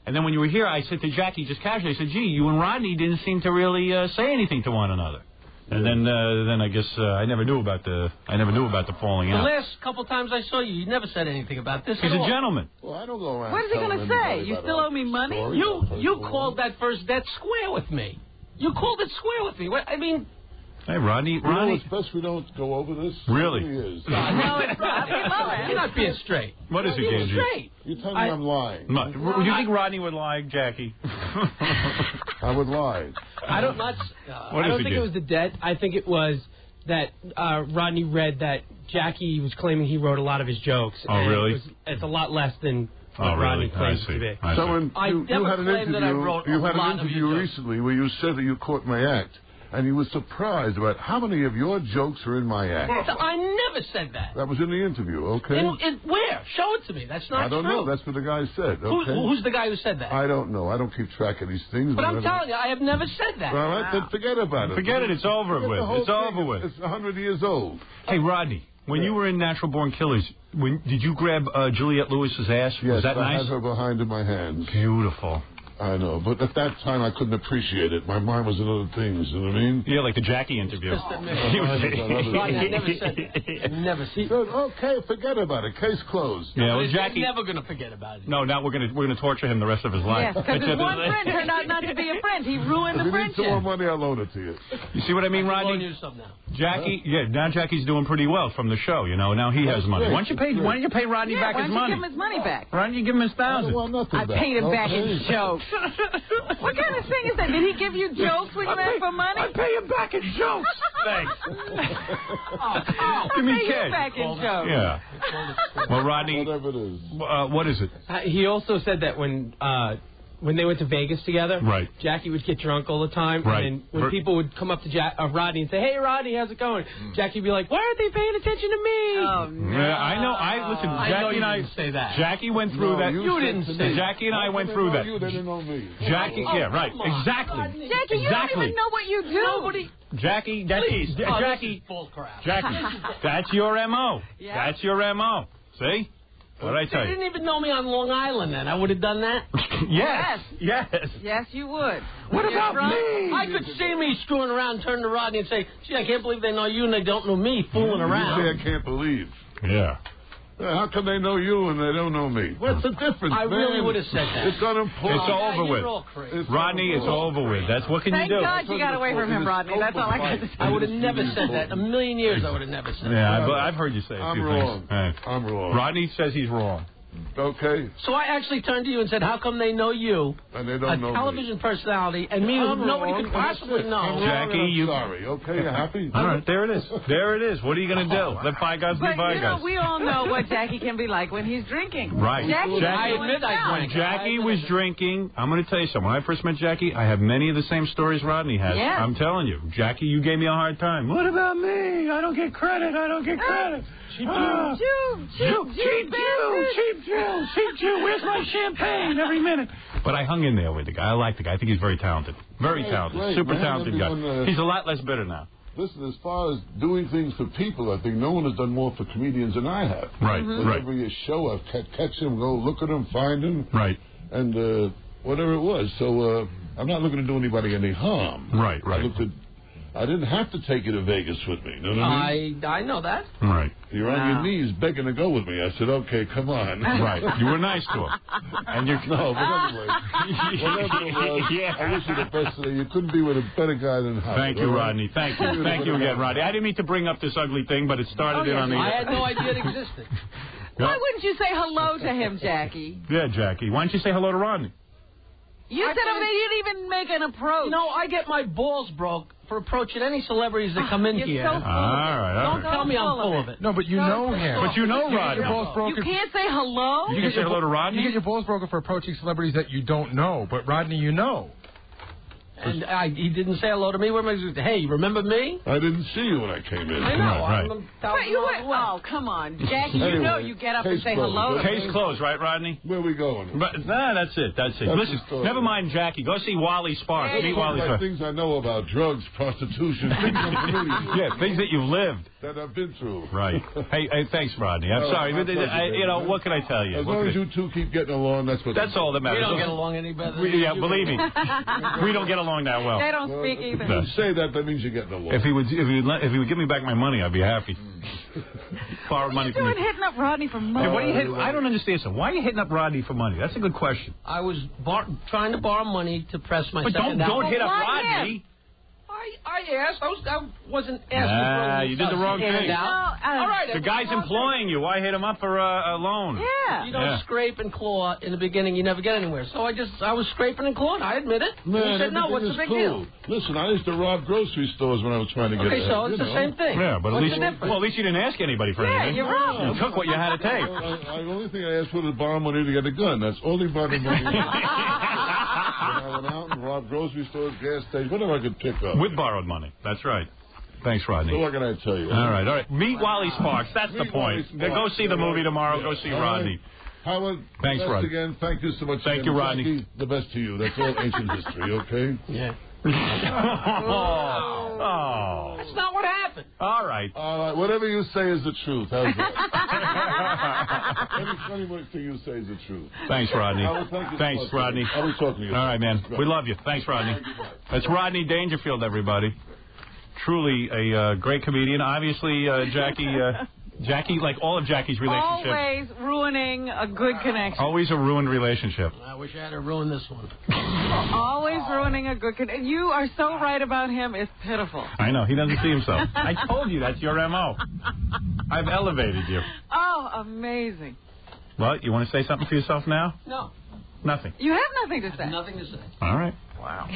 And then when you were here, I said to Jackie just casually, I said, "Gee, you and Rodney didn't seem to really say anything to one another." And then I guess I never knew about the falling out. The last couple times I saw you, you never said anything about this. He's a gentleman. Well, I don't go around. What is he going to say? You still owe me money? You called that first debt square with me. You called it square with me. I mean. Hey, Rodney. You know, it's best we don't go over this. Really? It really is. No, it's not. You're not being straight. What is it, Genji? Straight. You tell me I'm lying. Would you think Rodney would lie, Jackie? I would lie. I don't think it was the debt. I think it was that Rodney read that Jackie was claiming he wrote a lot of his jokes. Oh, really? It's a lot less than what really? Rodney claims to be. So when you had an interview recently where you said that you caught my act. And you were surprised about how many of your jokes are in my act. I never said that. That was in the interview, okay? Where? Show it to me. That's not true. I don't know. That's what the guy said, okay? Who's the guy who said that? I don't know. I don't keep track of these things. But I'm telling you, I have never said that. All right, then forget about it. Forget it. It's over with. It's over with. It's 100 years old. Hey, Rodney, when you were in Natural Born Killers, did you grab Juliette Lewis's ass? Yes, was that I nice? had her behind in my hands. Beautiful. I know, but at that time I couldn't appreciate it. My mind was in other things, you know what I mean? Yeah, like the Jackie interview. I never said that. Never seen. Okay, forget about it. Case closed. Yeah, well, Jackie never going to forget about it. No, now we're gonna torture him the rest of his life. Yes, because his one friend turned out not to be a friend. He ruined the friendship. If you need some more money, I'll loan it to you. You see what I mean, Rodney? I'll loan you some now. Jackie, now Jackie's doing pretty well from the show. You know, now he has money. Why don't you pay Rodney back his money? Why don't you give him his money back? Why don't you give him his $1,000? I paid him back his jokes. What kind of thing is that? Did he give you jokes when you asked for money? I pay him back in jokes. thanks. Give me cash. Back in show. Yeah. Well, Rodney, whatever it is. What is it? He also said that when they went to Vegas together, right, Jackie would get drunk all the time. Right. And then when people would come up to Rodney and say, "Hey, Rodney, how's it going?" Jackie would be like, "Why aren't they paying attention to me?" Oh, no. Yeah, I know. Listen, Jackie and I say that. Jackie went through that. You didn't say Jackie and I went through that. They didn't know me. Jackie, yeah, right, exactly. Jackie, you don't even know what you do. Nobody. Jackie, Jackie, full crap. Jackie, that's your MO. Yeah. That's your MO. See? What did I tell They you? didn't even know me on Long Island then. I would have done that. Yes. Yes, you would. What about me? I could see me screwing around, turn to Rodney and say, "Gee, I can't believe they know you and they don't know me fooling around." You say I can't believe. Yeah. How come they know you and they don't know me? What's the difference, I man? really would have said that. It's unimportant. It's over with. You're all crazy. Rodney, it's over with. That's what can Thank you do? God you got away from him, Rodney. That's all I got to say. I would have never said that. A million years I would have never said that. Yeah, I've heard you say a I'm few wrong. things. Right. I'm wrong. Rodney says he's wrong. Okay. So I actually turned to you and said, "How come they know you, And they don't know a television personality, and me, I'm who nobody wrong. could possibly I'm know?" wrong. Jackie, I'm you... sorry. Okay, you happy? All right, there it is. There it is. What are you going to do? Let bygones be But, bygones. we all know what Jackie can be like when he's drinking. Right. Jackie, I admit I drank. Jackie was drinking. I'm going to tell you something. When I first met Jackie, I have many of the same stories Rodney has. Yeah. I'm telling you. Jackie, you gave me a hard time. What about me? I don't get credit. I don't get credit. Cheap Jew. Where's my champagne every minute? But I hung in there with the guy. I like the guy. I think he's very talented. Very talented. Great, Super man. talented guy. Everyone, He's a lot less bitter now. Listen, as far as doing things for people, I think no one has done more for comedians than I have. Right, With right. every show, I've catch him, go look at him, find him. Right. And whatever it was. So I'm not looking to do anybody any harm. Right. I didn't have to take you to Vegas with me. You know what I mean? I know that. Right. You're on your knees begging to go with me. I said, okay, come on. Right. You were nice to him. And you're... No, but anyway. Whatever it was, Yeah. I wish you the best today. You couldn't be with a better guy than Howard. Thank you, Rodney. Thank you. Thank you again, Rodney. I didn't mean to bring up this ugly thing, but it started in on the... I had no idea it existed. Why wouldn't you say hello to him, Jackie? Yeah, Jackie. Why don't you say hello to Rodney? You said you didn't even make an approach. No, I get my balls broke for approaching any celebrities that come in You're here. so full of it. All right. Don't tell me I'm full of it. No, but you know him. But you know You get Rodney. your balls broken. You can't say hello? You can say hello to Rodney? You get your balls broken for approaching celebrities that you don't know, but Rodney you know. And he didn't say hello to me. What am I supposed to say? Hey, you remember me? I didn't see you when I came in. I know. Right. But you went, oh, come on. Jackie, you know you get up and say hello to Case me. closed, right, Rodney? Where are we going? But, nah, that's it. That's it. That's Listen, the story. never mind Jackie. Go see Wally Sparks. There Meet you Wally Like Sparks. things I know about drugs, prostitution, things I'm familiar with, Yeah, things that you've lived. that I've been through. Right. Hey, thanks, Rodney. I'm Oh, sorry. my pleasure, You know, man. what can I tell you? As What long can as you two keep getting along, that's what. That's all that We matters. don't get along any better. Yeah, believe me. We don't get along that well. They don't speak either. If you say that, that means you're getting along. If he would give me back my money, I'd be happy. Borrow money from me. You're hitting up Rodney for money. Hey, what are you hitting? I don't understand something. Why are you hitting up Rodney for money? That's a good question. I was trying to borrow money to press my But second don't album. hit up Why Rodney. I asked. I wasn't asking Nah, for you did the wrong thing. All right. The guy's employing you. Why hit him up for a loan? Yeah. You don't scrape and claw in the beginning. You never get anywhere. So I was scraping and clawing. I admit it. Man, He said, no, what's the everything big is deal? cool. Listen, I used to rob grocery stores when I was trying to get Okay, ahead, so it's you the know. same thing. Yeah, but What's at least you didn't ask anybody for Yeah, anything. you're wrong. You took what you had to take. The only thing I asked for was borrow money to get a gun. That's all they borrowed money. I went out and robbed grocery stores, gas stations, whatever I could pick up. With borrowed money. That's right. Thanks, Rodney. So what can I tell you? All right. Meet Wally Sparks. That's the point. Go see the movie tomorrow. Go see Rodney. Howard, thanks, best Rodney. again. Thank you so much. Thank again. you, Rodney. Jackie, the best to you. That's all ancient history, okay? Yeah. Oh. That's not what happened. All right. Whatever you say is the truth. How's that? Anything you say is the truth. Thanks, Rodney. Howard, thank you so Thanks, much, Rodney. man. I'll be talking to you. All right, man. We love you. Thanks, Rodney. That's Rodney Dangerfield, everybody. Truly a great comedian. Obviously, Jackie, like all of Jackie's relationships. Always ruining a good connection. Always a ruined relationship. I wish I had to ruin this one. Always ruining a good connection. You are so right about him. It's pitiful. I know. He doesn't see himself. I told you that's your M.O. I've elevated you. Oh, amazing. Well, you want to say something for yourself now? No. Nothing. You have nothing to say. Nothing to say. All right. Wow.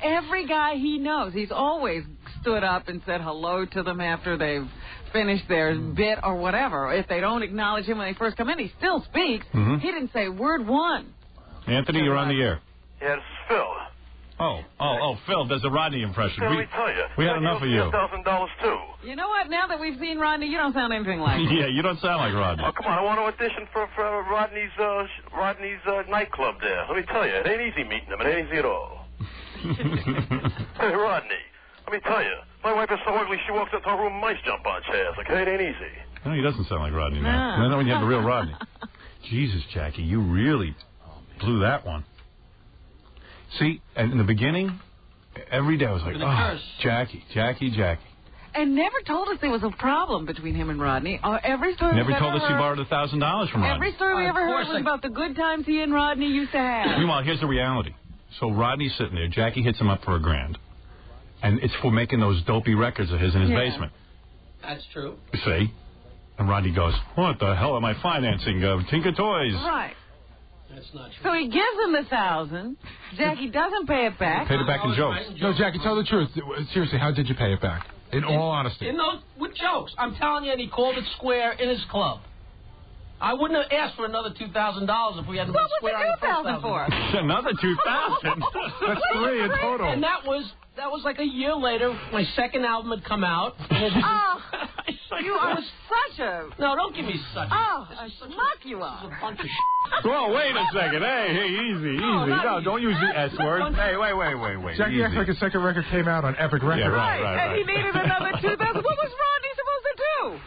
Every guy he knows, he's always stood up and said hello to them after they've finished their bit or whatever. If they don't acknowledge him when they first come in, he still speaks. Mhm. He didn't say word one. Anthony, you're on the air. Yeah, this is Phil. Oh, Phil does a Rodney impression. Phil, let me tell you. We had enough of you. $1,000 too. You know what? Now that we've seen Rodney, you don't sound anything like him. Yeah, you don't sound like Rodney. Oh, come on. I want to audition for Rodney's nightclub there. Let me tell you, it ain't easy meeting him. It ain't easy at all. Hey, Rodney, let me tell you, my wife is so ugly she walks into her room, mice jump on chairs. Okay, it ain't easy. No, he doesn't sound like Rodney now. I know when you have the real Rodney. Jesus, Jackie, you really blew that one. See, and in the beginning, every day I was like, oh, Jackie. And never told us there was a problem between him and Rodney. Every story Never we've told us ever he heard, borrowed $1,000 from Rodney. Every story we ever heard was about the good times he and Rodney used to have. Meanwhile, here's the reality. So Rodney's sitting there. Jackie hits him up for $1,000. And it's for making those dopey records of his in his basement. That's true. See? And Rodney goes, what the hell am I financing? Tinker Toys. Right. That's not true. So he gives him the $1,000. Jackie doesn't pay it back. Paid it back in jokes. No, Jackie, tell the truth. Seriously, how did you pay it back? In all honesty. With jokes. I'm telling you, and he called it square in his club. I wouldn't have asked for another $2,000 if we hadn't been square on the $2,000 for? Another $2,000? That's $3,000 in total. And that was like a year later. My second album had come out. You are such a... No, don't give me such a schmuck you are. A bunch of Whoa, wait a second. Hey, easy. No, don't use the S word. Hey, wait. Jackie acts like his second record came out on Epic Records. Yeah, right. And he needed another $2,000. What was Rodney supposed to do?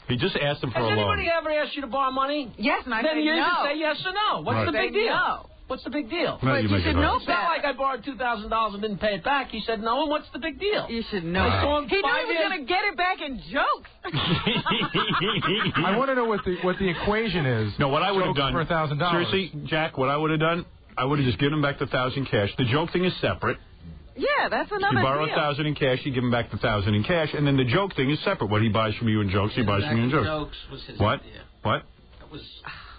He just asked him for a loan. Has anybody ever asked you to borrow money? Yes, and I then said you no. just say yes or no. What's the big deal? No. What's the big deal? No, you should know It's not like I borrowed $2,000 and didn't pay it back. He said no, and what's the big deal? You should know. He knew he was going to get it back in jokes. I want to know what the equation is. No, what I would have done for $1,000. Seriously, Jack, what I would have done, I would have just given him back the $1,000 cash. The joke thing is separate. Yeah, that's another You borrow deal. $1,000 in cash, you give him back the $1,000 in cash, and then the joke thing is separate. What he buys from you in jokes, he buys from you in jokes. Was his What? idea. What?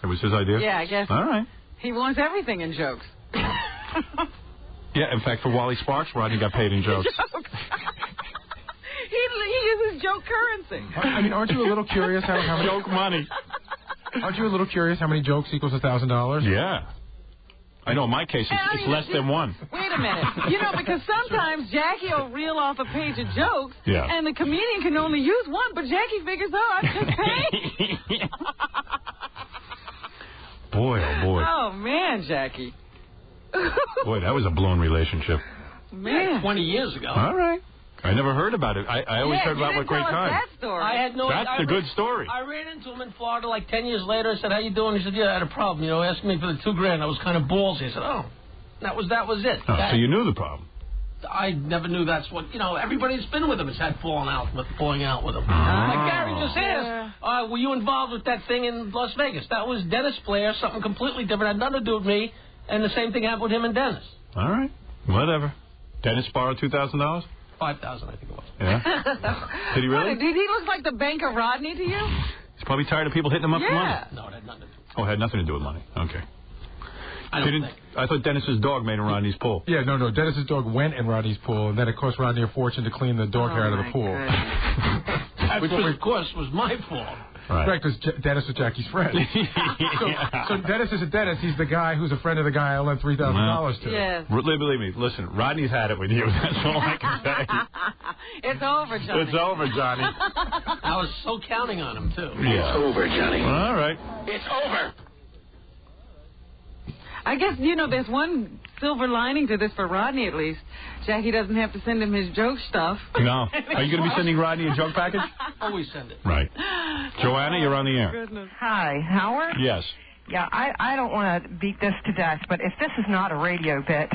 It was his idea? Yeah, I guess. All right. He wants everything in jokes. Yeah, in fact, for Wally Sparks, Rodney got paid in jokes. He uses joke currency. I mean, aren't you a little curious how many... Joke money. Aren't you a little curious how many jokes equals $1,000? Yeah. I know, in my case, it's less than one. Wait a minute. You know, because sometimes Jackie will reel off a page of jokes, and the comedian can only use one, but Jackie figures, I'm just paid. Boy, oh boy. Oh, man, Jackie. Boy, that was a blown relationship. Man. 20 years ago. All right. I never heard about it. I always heard about what great time. That story. I had no. That's the good story. I ran into him in Florida like 10 years later. I said, "How you doing?" He said, "Yeah, I had a problem. You know, asking me for the $2,000. I was kind of ballsy." I said, "Oh, that was it." Oh, so you knew the problem. I never knew that's what everybody that's been with him has had falling out with him. Oh. Like Gary just asked, were you involved with that thing in Las Vegas? That was Dennis Blair, something completely different. Had nothing to do with me, and the same thing happened with him and Dennis. All right, whatever. Dennis borrowed $2,000? $5,000, I think it was. Yeah. Did he really? Did he look like the banker Rodney to you? He's probably tired of people hitting him up for money. No, it had nothing to do with it. Oh, it had nothing to do with money. Okay. I thought Dennis's dog made in Rodney's pool. Yeah, no. Dennis's dog went in Rodney's pool, and then it cost Rodney a fortune to clean the dog hair out of the pool. Which, of course, was my fault. Right, because Dennis was Jackie's friend. So Dennis isn't Dennis. He's the guy who's a friend of the guy I lent $3,000 to. Yes. Believe me, listen, Rodney's had it with you. That's all I can say. It's over, Johnny. It's over, Johnny. I was so counting on him, too. Yeah. It's over, Johnny. All right. It's over. I guess, there's one silver lining to this for Rodney, at least. Jackie doesn't have to send him his joke stuff. No. Are you going to be sending Rodney a joke package? Always send it. Right. Joanna, you're on the air. Goodness. Hi, Howard? Yes. Yeah, I don't want to beat this to death, but if this is not a radio bit,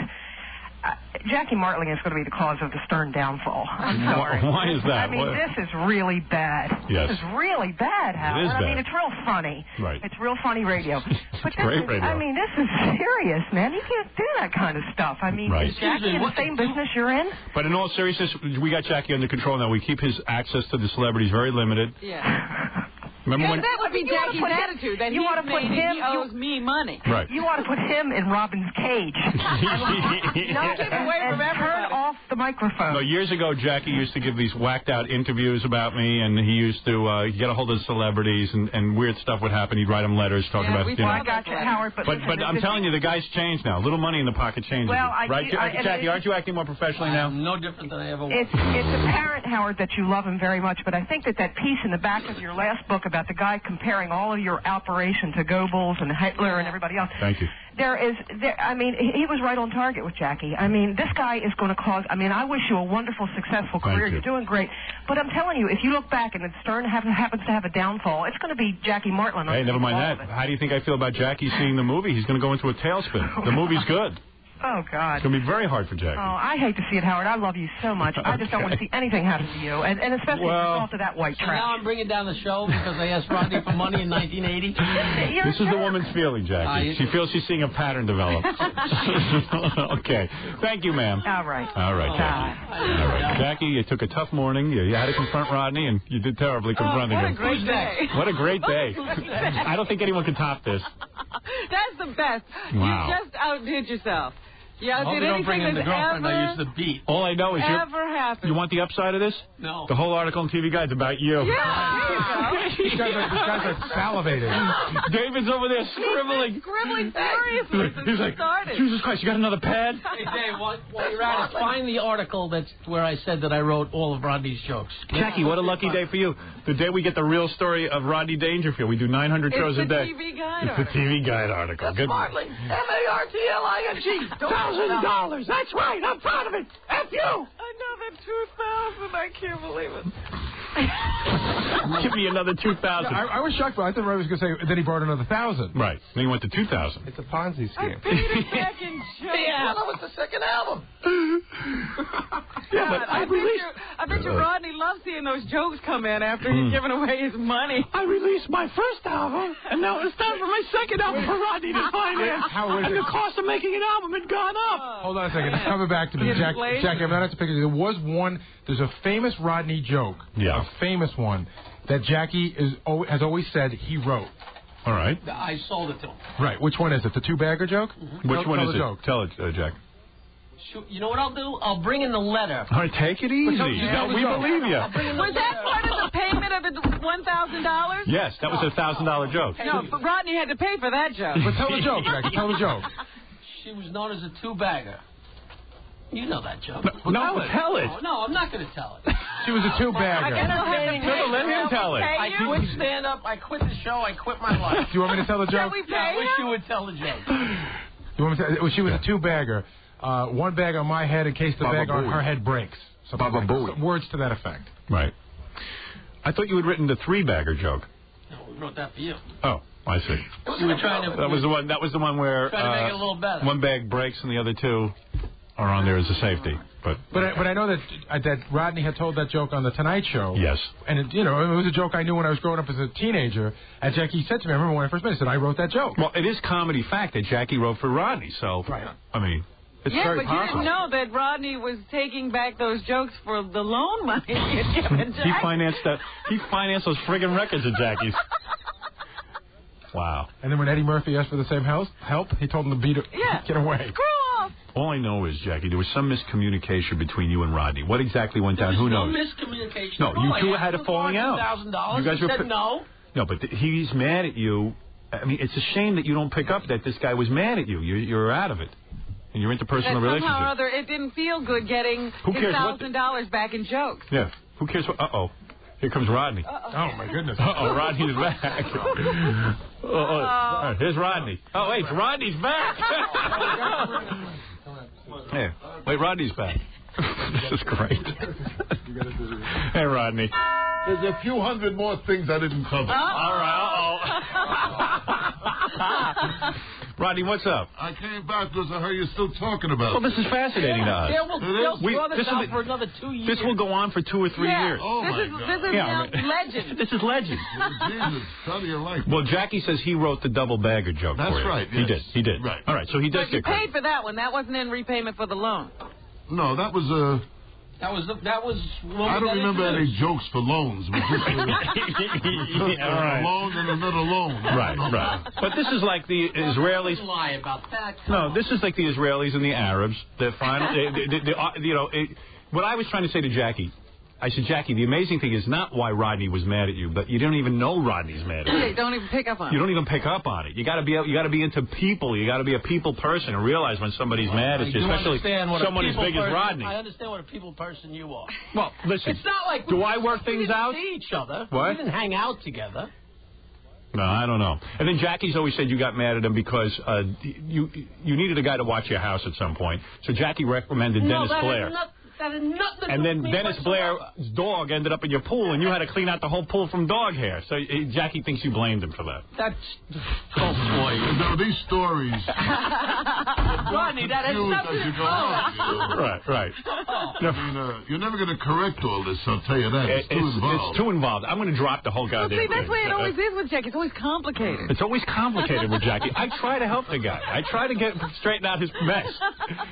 Jackie Martling is going to be the cause of the Stern downfall. I'm sorry. Why is that? I mean, this is really bad. Yes. This is really bad, Howard. It is bad. I mean, it's real funny. Right. It's real funny radio. But great radio. I mean, this is serious, man. You can't do that kind of stuff. I mean, Right. is Jackie in the same business you're in? But in all seriousness, we got Jackie under control now. We keep his access to the celebrities very limited. Yeah. Remember when... that would be Jackie's attitude, that he owes me money. Right. You want to put him in Robin's cage. Don't keep away from everybody. Turn off the microphone. No, years ago, Jackie used to give these whacked-out interviews about me, and he used to get a hold of celebrities, and weird stuff would happen. He'd write them letters talking about, I got you, Howard. But I'm telling you, the guy's changed now. A little money in the pocket changes. Well, right, Jackie, aren't you acting more professionally now? No different than I ever was. It's apparent, Howard, that you love him very much, but I think that piece in the back of your last book about the guy comparing all of your operation to Goebbels and Hitler and everybody else. Thank you. I mean, he was right on target with Jackie. I mean, this guy is going to cause, I mean, I wish you a wonderful, successful career. You're doing great. But I'm telling you, if you look back and Stern happens to have a downfall, it's going to be Jackie Martland. Hey, never mind that. How do you think I feel about Jackie seeing the movie? He's going to go into a tailspin. The movie's good. Oh, God. It's going to be very hard for Jackie. Oh, I hate to see it, Howard. I love you so much. I just don't want to see anything happen to you, and especially as a result of that white trash. Now I'm bringing down the show because I asked Rodney for money in 1980. This is the woman's feeling, Jackie. She feels she's seeing a pattern develop. Okay. Thank you, ma'am. All right. All right, Jackie. All right. Jackie, you took a tough morning. You had to confront Rodney, and you did terribly confronting him. What a great day. What a great day. I don't think anyone can top this. That's the best. Wow. You just outdid yourself. Yeah, I hope did you don't anything bring in the girlfriend I used to beat. All I know is ever happened. You want the upside of this? No. The whole article on TV Guide's about you. Yeah, These guys are salivating. David's over there scribbling. Scribbling furiously since He's like, Jesus Christ, you got another pad? Hey, Dave, while you're at it, find the article that's where I said that I wrote all of Rodney's jokes. Jackie, what a lucky day for you. The day we get the real story of Rodney Dangerfield. We do 900 shows a day. It's the TV Guide It's the TV Guide article. Good. Smartly. M-A-R-T-L-I-N-G. $1,000. That's right. I'm proud of it. F you. Another 2,000. I can't believe it. Give me another 2,000. I was shocked, but I thought Ray was going to say, then he borrowed another 1,000. Right. Then he went to 2,000. It's a Ponzi scheme. I paid it back in jokes. Yeah, that was the second album. Yeah, but I bet you Rodney loves seeing those jokes come in after he's given away his money. I released my first album, and now it's time for my second album for Rodney to finance. And the cost of making an album had gone up. Hold on a second. It's coming back to me. Jackie, I'm not at the picture. There was one. There's a famous Rodney joke. Yeah. A famous one that Jackie has always said he wrote. All right. I sold it to him. Right. Which one is it? The two-bagger joke? Mm-hmm. Which one is it? Joke. Tell it, Jack. You know what I'll do? I'll bring in the letter. All right, take it easy. We believe you. Was that part of the payment of the $1,000? Yes, that was a $1,000 joke. No, but Rodney had to pay for that joke. But tell the joke, Jackie. Tell the joke. She was known as a two-bagger. You know that joke. No, tell it. No, I'm not going to tell it. She was a two-bagger. Let him tell it. I quit stand-up. I quit the show. I quit my life. Do you want me to tell the joke? I wish you would tell the joke. You want me to? She was a two-bagger. One bag on my head in case the bag on her head breaks. Words to that effect. Right. I thought you had written the three-bagger joke. No, we wrote that for you. Oh, I see. You were trying to. That was the one where trying to make it a little better. One bag breaks and the other two are on there as a safety. But I know that Rodney had told that joke on the Tonight Show. Yes. And it was a joke I knew when I was growing up as a teenager. And Jackie said to me, I remember when I first met, he said, I wrote that joke. Well, it is comedy fact that Jackie wrote for Rodney. So, I mean, it's very but you didn't know that Rodney was taking back those jokes for the loan money he had given Jackie. He financed those friggin' records of Jackie's. Wow. And then when Eddie Murphy asked for the same help, he told him to get away. Screw off. All I know is, Jackie, there was some miscommunication between you and Rodney. What exactly went down? Who knows? No miscommunication. No, you two had a falling out. $1,000. You guys said no. No, but he's mad at you. I mean, it's a shame that you don't pick up that this guy was mad at you. You're out of it. And you're into personal relationship. Somehow or other, it didn't feel good getting his $1,000 back in jokes. Yeah. Who cares what? Uh-oh. Here comes Rodney. Oh, my goodness. Uh-oh, Rodney's back. Here's Rodney. Oh, wait, Rodney's back. Hey, wait, Rodney's back. This is great. Hey, Rodney. There's a few hundred more things I didn't cover. All right, Rodney, what's up? I came back because I heard you're still talking about it. Well, this is fascinating to us. Yeah, we'll draw this out for another 2 years. This will go on for 2 or 3 years. Oh, my God. This is legend. This is legend. Jesus, how do you like that? Well, Jackie says he wrote the double bagger joke That's for you. right, yes. He did. Right. All right, so he does But you get credit. paid for that one. That wasn't in repayment for the loan. No, that was That was. I don't remember any jokes for loans. It was just a loan and another loan. Right. But this is like the Israelis. Lie about that. No, this is like the Israelis and the Arabs. They're what I was trying to say to Jackie. I said, Jackie, the amazing thing is not why Rodney was mad at you, but you don't even know Rodney's mad at you. You don't even pick up on it. You don't even pick up on it. You got to be into people. You got to be a people person and realize when somebody's mad at you, especially someone as big as Rodney. I understand what a people person you are. Well, listen. It's not like do I work things out? We didn't see each other. What? We didn't hang out together. No, I don't know. And then Jackie's always said you got mad at him because you needed a guy to watch your house at some point. So Jackie recommended Dennis Blair. That had nothing to do and then with me Dennis Blair's dog ended up in your pool, and you had to clean out the whole pool from dog hair. So Jackie thinks you blamed him for that. That's... Oh, boy. No, these stories... Rodney, that has nothing to do. Right. I mean, you're never going to correct all this, I'll tell you that. It's too involved. It's too involved. I'm going to drop the whole goddamn thing. See, that's the way it always is with Jackie. It's always complicated. It's always complicated with Jackie. I try to help the guy. I try to straighten out his mess.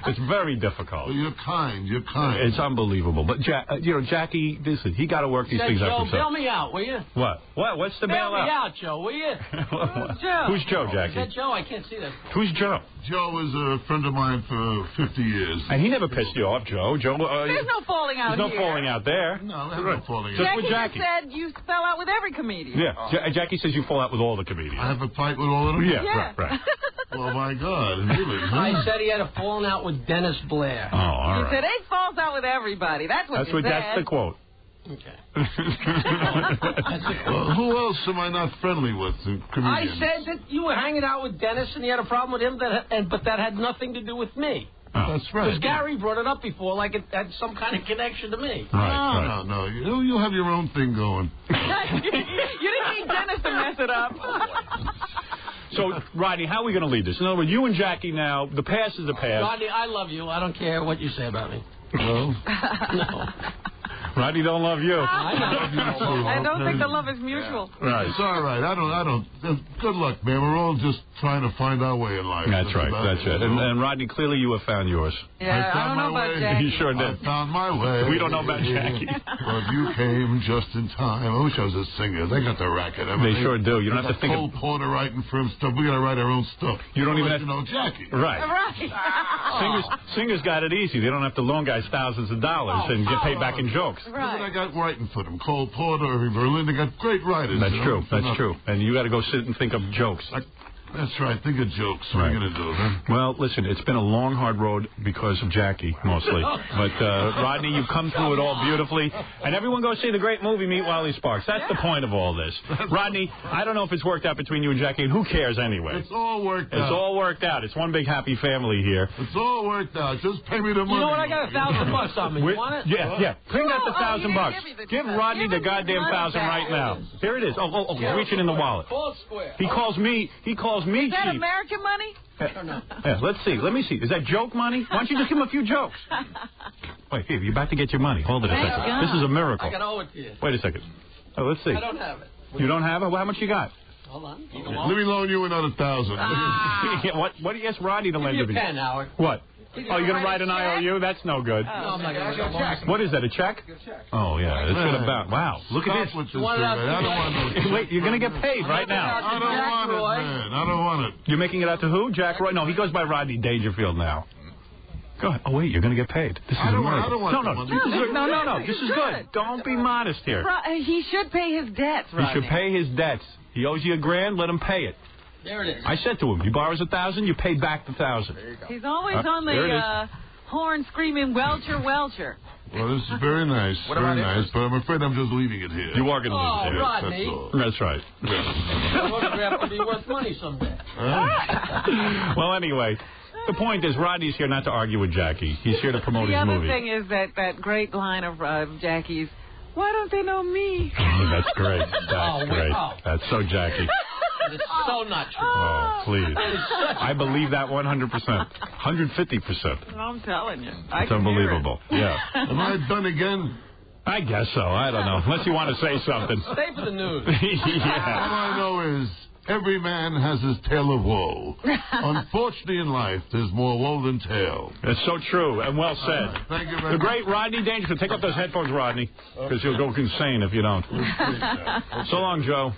It's very difficult. Well, you're kind. It's unbelievable. But, Jackie, listen, he got to work these things out himself. Joe, bail me out, will you? What? What's the bail out? Bail me out, Joe, will you? Who's Joe? Who's Joe, Jackie? Is that Joe? I can't see that. Who's Joe? Joe was a friend of mine for 50 years. And he never pissed you off, Joe. There's no falling out There's no here. falling out there. No, there's no falling out. Just with Jackie. Said you fell out with every comedian. Yeah. Jackie says you fall out with all the comedians. I have a fight with all of them? Yeah. Right. Oh, my God. Really? I said he had a falling out with Dennis Blair. Oh, all right. He said he falls out with everybody. That's what you said. That's the quote. Okay. Who else am I not friendly with? I said that you were hanging out with Dennis and you had a problem with him, but that had nothing to do with me. Oh. That's right. Because Gary brought it up before like it had some kind of connection to me. Right. No. You have your own thing going. You didn't need Dennis to mess it up. So, Rodney, how are we going to lead this? In other words, you and Jackie now, the past is the past. Rodney, I love you. I don't care what you say about me. No? No. Rodney don't love you. I don't think the love is mutual. Yeah. Right. It's all right. I don't. Good luck, man. We're all just trying to find our way in life. That's right. That's it. And Rodney, clearly you have found yours. Yeah, I don't know about Jackie. You sure did. I found my way. We don't know about Jackie. But you came just in time. I wish I was a singer. They got the racket. They sure do. You don't have to think of... Cole Porter writing for him stuff. We got to write our own stuff. You don't even have to know Jackie. Right. Singers got it easy. They don't have to loan guys thousands of dollars and get paid back in jokes. Right. I got writing for them. Cole Porter, Irving Berlin, they got great writers. That's true. That's true. And you got to go sit and think of jokes. That's right. Think of jokes. What are you going to do, man? Well, listen, it's been a long, hard road because of Jackie, mostly. But, Rodney, you've come through it all beautifully. And everyone go see the great movie, Meet Wally Sparks. That's the point of all this. Rodney, I don't know if it's worked out between you and Jackie, and who cares anyway? It's all worked out. It's all worked out. It's one big happy family here. It's all worked out. Just pay me the money. You know what? I got $1,000 on me. You want it? Yeah. Bring that $1,000. Give Rodney the goddamn $1,000 right now. Here it is. Oh, reaching in the wallet. He calls me cheap. Is that American money? Yeah, let's see. Let me see. Is that joke money? Why don't you just give him a few jokes? Wait, here, you're about to get your money. Hold it a second. God. This is a miracle. I can owe it to you. Wait a second. Oh, let's see. I don't have it. You don't have it? Well, how much you got? Hold on. Let me loan you another $1,000. What do you ask Rodney to lend to me? Give me a pen, Howard. What? Oh, you're going to write an IOU? That's no good. No, I'm not going to write a check. What is that, a check? Oh, yeah. It's going to bounce. Wow. Look at this. I don't want no... Wait, you're going to get paid right now. I don't want it, man. I don't want it. You're making it out to who? Jack Roy? No, he goes by Rodney Dangerfield now. Go ahead. Oh, wait, you're going to get paid. This is I don't want No. This is good. Don't be modest here. He should pay his debts, Rodney. He should pay his debts. He owes you $1,000. Let him pay it. There it is. I said to him, he borrows $1,000, you pay back the $1,000. He's always on the horn screaming, Welcher. Well, this is very nice. Very nice, but I'm afraid I'm just leaving it here. You are going to leave it here. Rodney. That's right. That autograph will be worth money someday. Well, anyway, the point is, Rodney's here not to argue with Jackie. He's here to promote his movie. The other thing is that great line of Jackie's, why don't they know me? That's great. That's great. That's so Jackie. It's so not true. Oh, please. I believe that 100%. 150%. I'm telling you. It's unbelievable. Yeah. Am I done again? I guess so. I don't know. Unless you want to say something. Stay for the news. Yeah. All I know is Every man has his tale of woe. Unfortunately, in life, there's more woe than tale. That's so true and well said. Thank you very The much. great Rodney Dangerfield. Take off those headphones, Rodney, because you'll go insane if you don't. So long, Joe.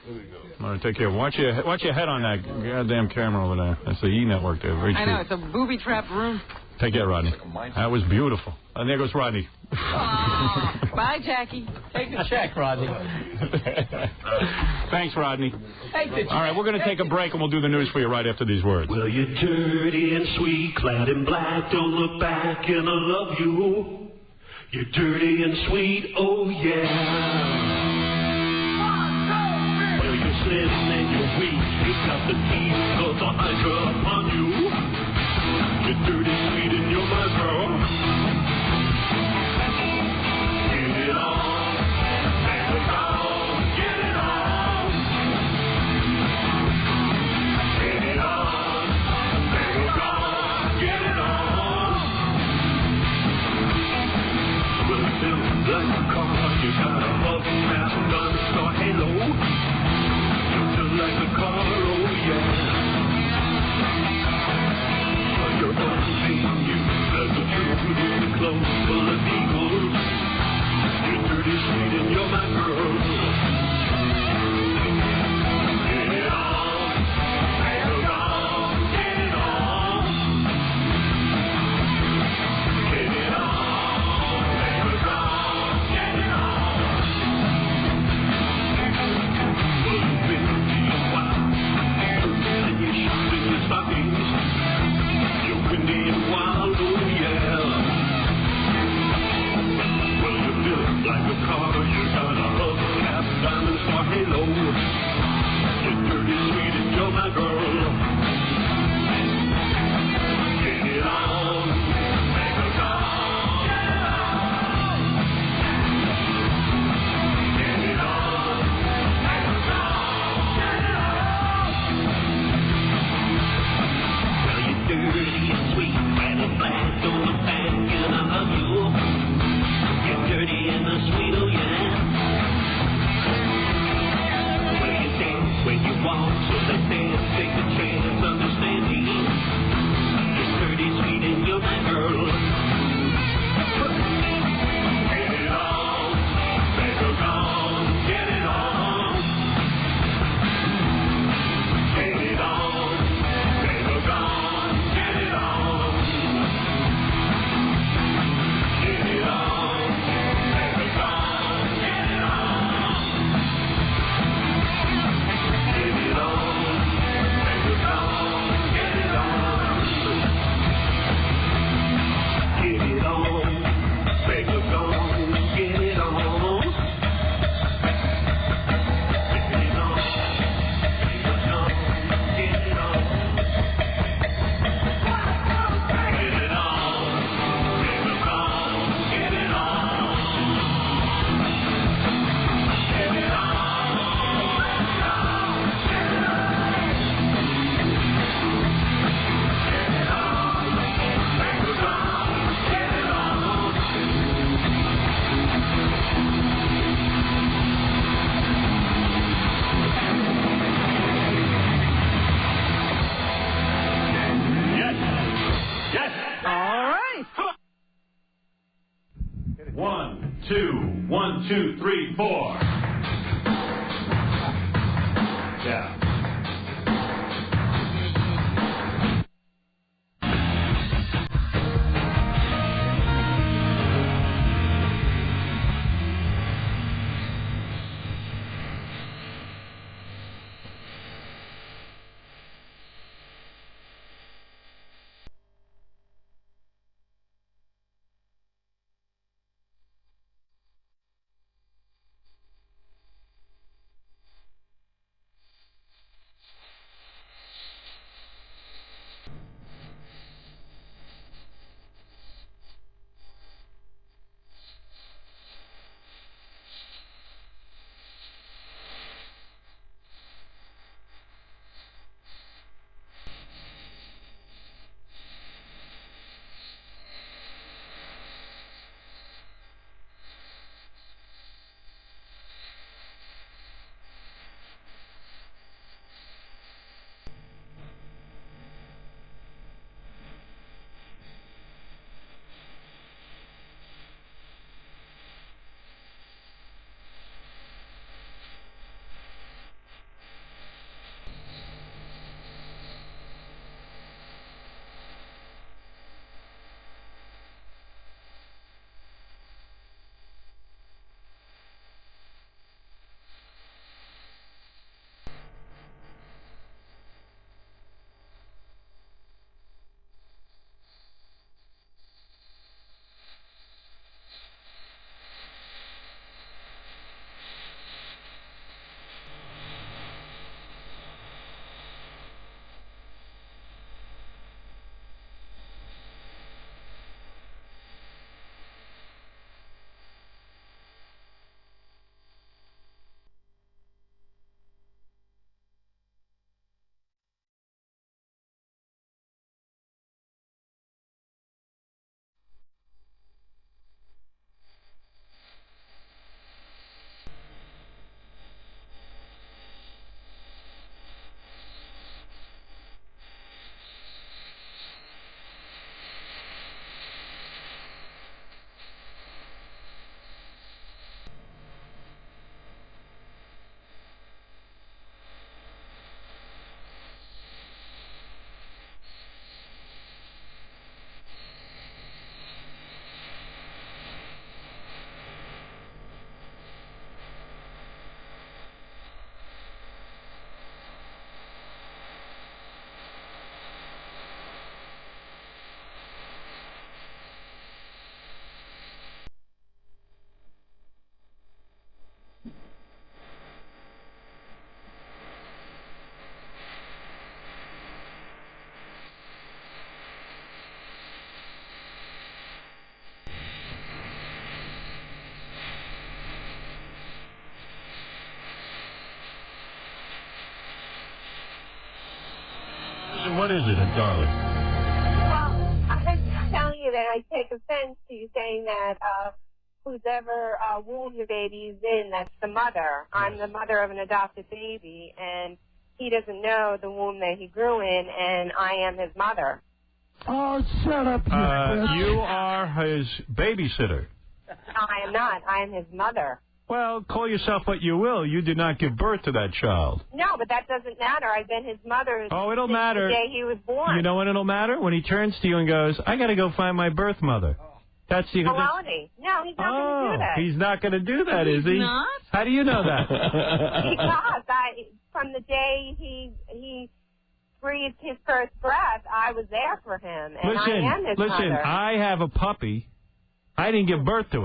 All right, take care. Watch your head on that goddamn camera over there. That's the E network there. Very I know, it's a booby-trapped room. Take care, Rodney. That was beautiful. And there goes Rodney. Bye, Jackie. Take the check, Rodney. Thanks, Rodney. Take the check. All right, we're going to take a break, and we'll do the news for you right after these words. Well, you're dirty and sweet, clad in black, don't look back, and I love you. You're dirty and sweet, oh yeah. Well, you're slim and you're weak, you got the teeth of the hydra upon you. You're dirty, sweet, and you're my girl. Get it on, make it on, get it on. Get it on, make it on, get it on. Well, you feel like a car, you got a hub, half gun, star halo. You feel like a car, oh yeah. You're unseen, you like the truth in the clothes full of eagles. You're dirty, sweet, and you're my girl. Get it on, make it on, get it on. Get it on, make it on, get it on. Well, you've been being wild, and you're shooting your stockings. Windy and wild, oh yeah. Well, you built like a car, you got a hub, half diamond star halo. You're dirty, sweet, and you're my girl. Get it on, make it on, get it on. Get it on, make it on, get it on. Well, you're dirty and sweet, and a black, don't look back, and I love you. You're dirty and the sweet, oh yeah. Well, you dance when you walk, so let's dance, take a chance, understanding. You're dirty, sweet, and you're my girl. Get it on, make it on, get it on. Get it on, make it on, get it on. Get it on, make it on, get it on. Get it on, make it on, get it on. Get it on, make it on, get it on. Get it on, make it on, get it on. Get it on, make it on, get it on. Get it Yes. All right. 1, 2, 1, 2, 3, 4. Yeah. What is it, darling? Well, I'm telling you that I take offense to you saying that whoever womb your baby is in, that's the mother. I'm the mother of an adopted baby, and he doesn't know the womb that he grew in, and I am his mother. Oh, shut up, you are his babysitter. I am not. I am his mother. Well, call yourself what you will. You did not give birth to that child. No, but that doesn't matter. I've been his mother it'll since matter. the day he was born. You know when it'll matter? When he turns to you and goes, I got to go find my birth mother. That's the... Baloney. No, he's not going to do that. He's not going to do that, is he? Not? How do you know that? Because from the day he breathed his first breath, I was there for him, and I am his mother. Listen, I have a puppy. I didn't give birth to it.